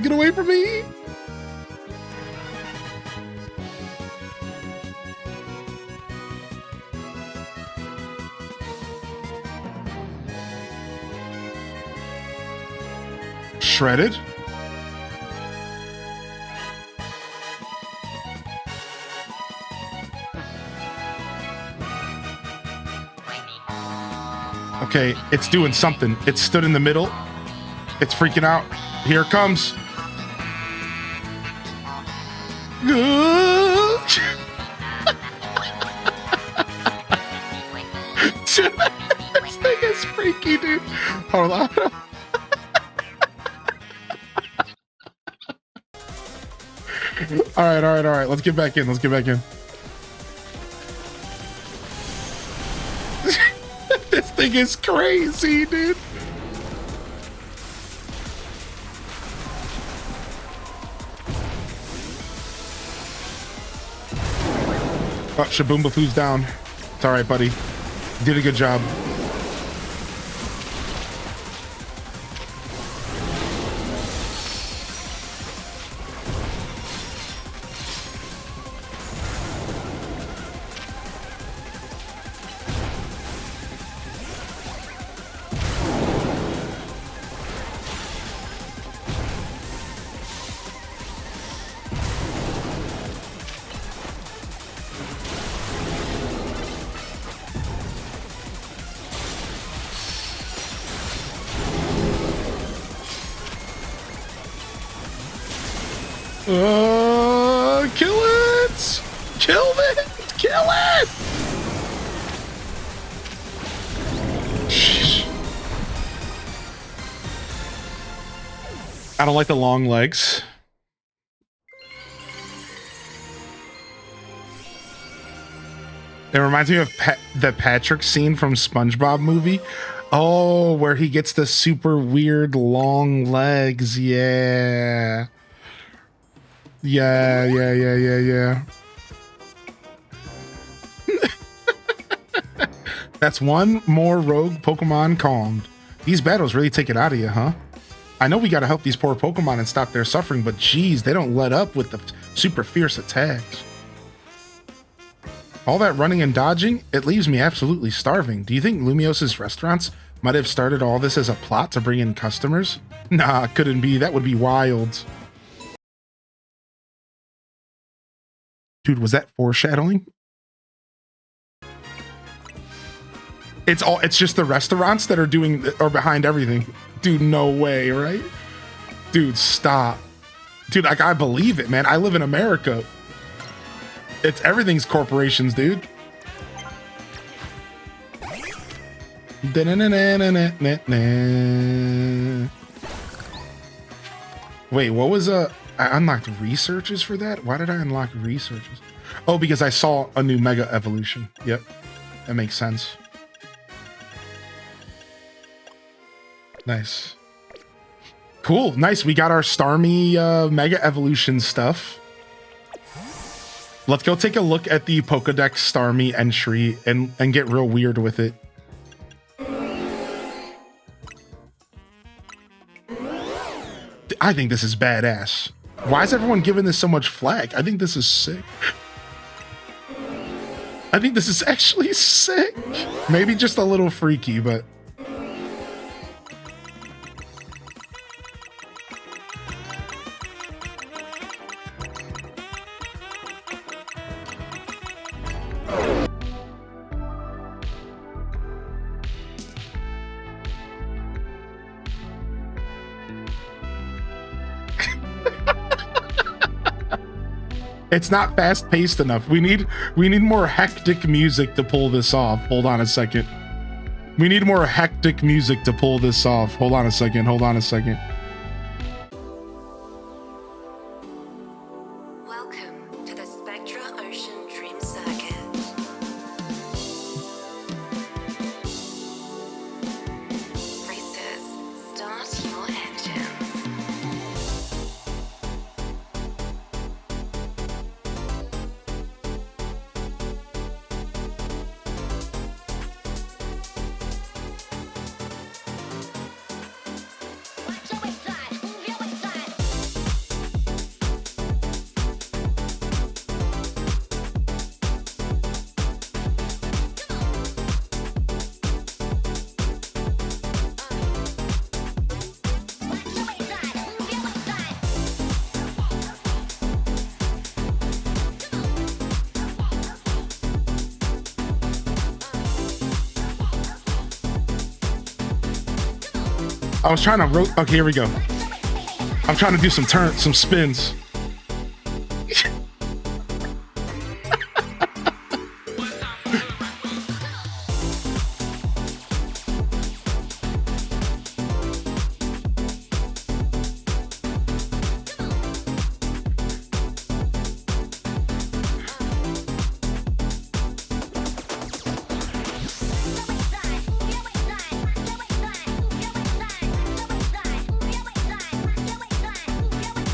Get away from me. shredded. Okay, it's doing something. It stood in the middle. It's freaking out. Here it comes. This thing is freaky, dude. Hold on. All right. Let's get back in. This thing is crazy, dude. Oh, Shaboomba Foo's down. It's all right, buddy. You did a good job. Kill it! Kill it! Kill it! Sheesh. I don't like the long legs. It reminds me of the Patrick scene from SpongeBob movie. Oh, where he gets the super weird long legs. Yeah. Yeah. That's one more rogue Pokemon calmed. These battles really take it out of you, huh? I know we gotta help these poor Pokemon and stop their suffering, but geez, they don't let up with the super fierce attacks. All that running and dodging, it leaves me absolutely starving. Do you think Lumios's restaurants might have started all this as a plot to bring in customers? Nah, couldn't be. That would be wild. Dude, was that foreshadowing? It's just the restaurants that are behind everything. Dude, no way, right? Dude, stop. Dude, like, I believe it, man. I live in America. Everything's corporations, dude. Wait, what was I unlocked researches for that? Why did I unlock researches? Oh, because I saw a new Mega Evolution. Yep, that makes sense. Nice. Cool, nice. We got our Starmie Mega Evolution stuff. Let's go take a look at the Pokedex Starmie entry and get real weird with it. I think this is badass. Why is everyone giving this so much flack? I think this is sick. I think this is actually sick. Maybe just a little freaky, but... It's not fast-paced enough. We need more hectic music to pull this off. Hold on a second. We need more hectic music to pull this off. Hold on a second.
Welcome to the Spectra Ocean Dream Circuit. Racers, start your engines.
Watch your
I was trying to okay, here we go. I'm trying to do some spins.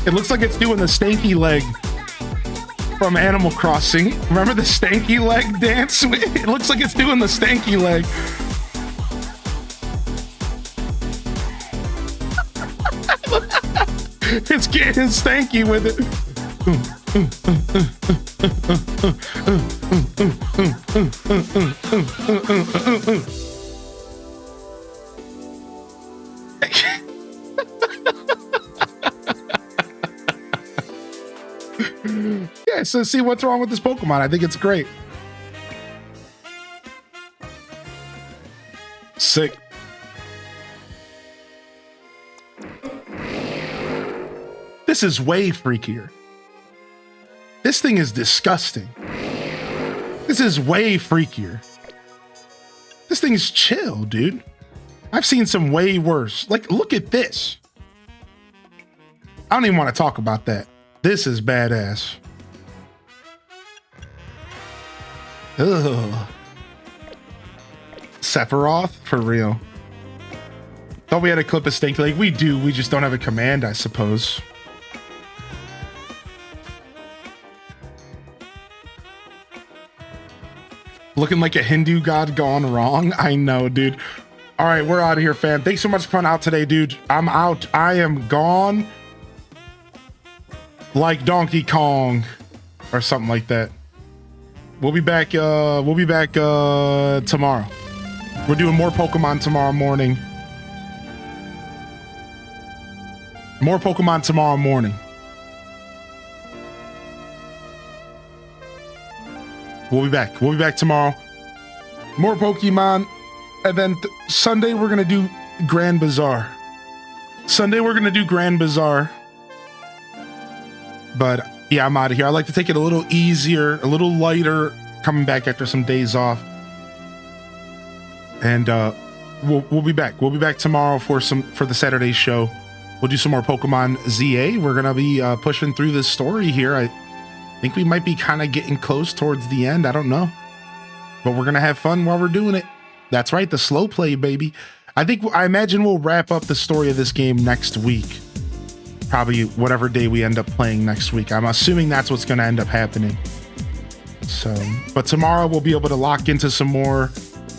It looks like it's doing the stanky leg from Animal Crossing. Remember the stanky leg dance? It looks like it's doing the stanky leg. It's getting stanky with it. Yeah, so see what's wrong with this Pokemon. I think it's great. Sick. This is way freakier. This thing is disgusting. This is way freakier. This thing is chill, dude. I've seen some way worse. Like, look at this. I don't even want to talk about that. This is badass. Ugh. Sephiroth? For real. Thought we had a clip of Stanky Leg. We do. We just don't have a command, I suppose. Looking like a Hindu god gone wrong. I know, dude. All right, we're out of here, fam. Thanks so much for coming out today, dude. I'm out. I am gone. Like Donkey Kong or something like that. We'll be back tomorrow. We're doing more Pokemon tomorrow morning. More Pokemon tomorrow morning. We'll be back. We'll be back tomorrow. More Pokemon. And then Sunday, we're going to do Grand Bazaar. Sunday, we're going to do Grand Bazaar. But yeah, I'm out of here. I like to take it a little easier, a little lighter, coming back after some days off. And we'll be back. We'll be back tomorrow for the Saturday show. We'll do some more Pokemon ZA. We're going to be pushing through this story here. I think we might be kind of getting close towards the end. I don't know. But we're going to have fun while we're doing it. That's right, the slow play, baby. I imagine we'll wrap up the story of this game next week. Probably whatever day we end up playing next week. I'm assuming that's what's going to end up happening. So, but tomorrow we'll be able to lock into some more.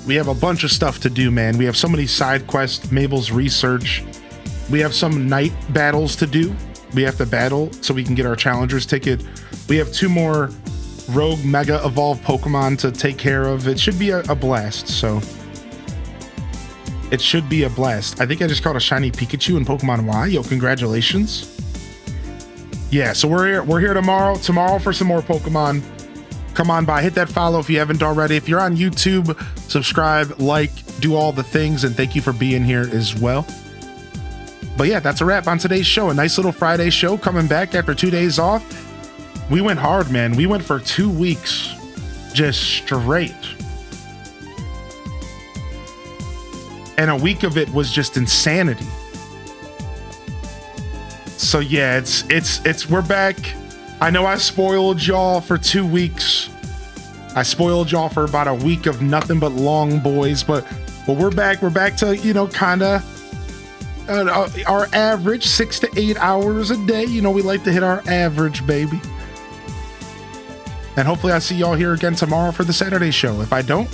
We have a bunch of stuff to do, man. We have so many side quests, Mabel's research. We have some night battles to do. We have to battle so we can get our challenger's ticket. We have 2 more rogue mega evolved Pokemon to take care of. It should be a blast. So it should be a blast. I think I just caught a shiny Pikachu in Pokemon Y. Yo, congratulations. Yeah, so we're here tomorrow for some more Pokemon. Come on by, hit that follow if you haven't already. If you're on YouTube, subscribe, like, do all the things, and thank you for being here as well. But yeah, that's a wrap on today's show. A nice little Friday show coming back after 2 days off. We went hard, man. We went for 2 weeks just straight. And a week of it was just insanity. So yeah, it's we're back. I know I spoiled y'all for 2 weeks. I spoiled y'all for about a week of nothing but long boys, but we're back. We're back to, kind of our average 6 to 8 hours a day. We like to hit our average, baby. And hopefully I see y'all here again tomorrow for the Saturday show. If I don't,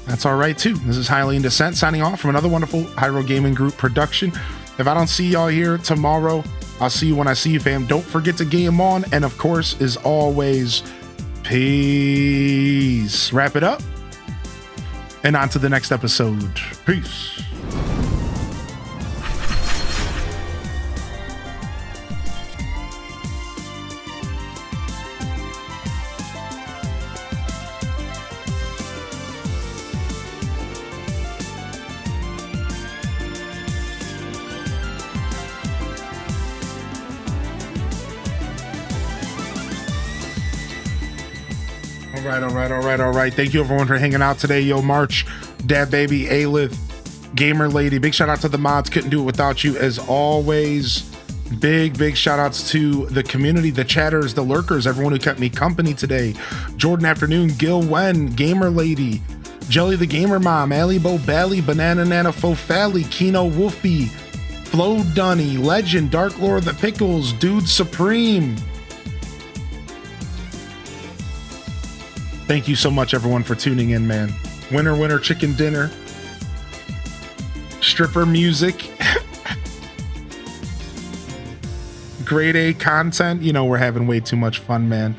that's all right too. This is Highly in Descent signing off from another wonderful Hyro Gaming Group production. If I don't see y'all here tomorrow, I'll see you when I see you, fam. Don't forget to game on. And of course, as always, peace. Wrap it up. And on to the next episode. Peace. All right. Thank you everyone for hanging out today. Yo, March, Dad Baby, Alith, Gamer Lady. Big shout out to the mods. Couldn't do it without you as always. Big shout outs to the community, the chatters, the lurkers, everyone who kept me company today. Jordan Afternoon, Gil Wen, Gamer Lady, Jelly the Gamer Mom, Ali Bo Bally, Banana Nana Fofally, Kino Wolfie, Flo Dunny, Legend, Dark Lord of the Pickles, Dude Supreme. Thank you so much, everyone, for tuning in, man. Winner, chicken dinner. Stripper music. Grade A content. You know, we're having way too much fun, man.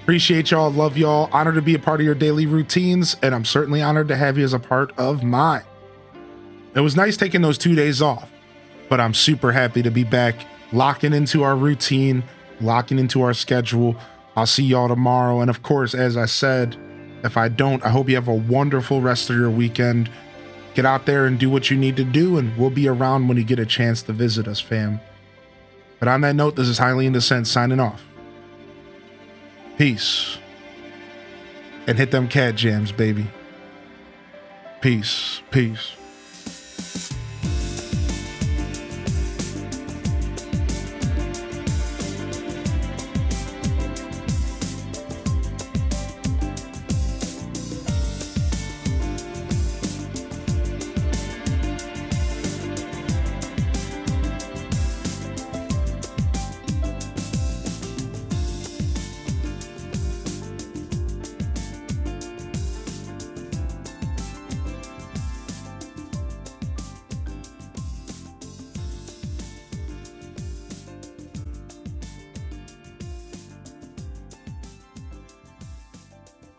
Appreciate y'all. Love y'all. Honored to be a part of your daily routines. And I'm certainly honored to have you as a part of mine. It was nice taking those 2 days off, but I'm super happy to be back, locking into our routine, locking into our schedule. I'll see y'all tomorrow. And of course, as I said, if I don't, I hope you have a wonderful rest of your weekend. Get out there and do what you need to do, and we'll be around when you get a chance to visit us, fam. But on that note, this is Highly in Descent signing off. Peace. And hit them cat jams, baby. Peace.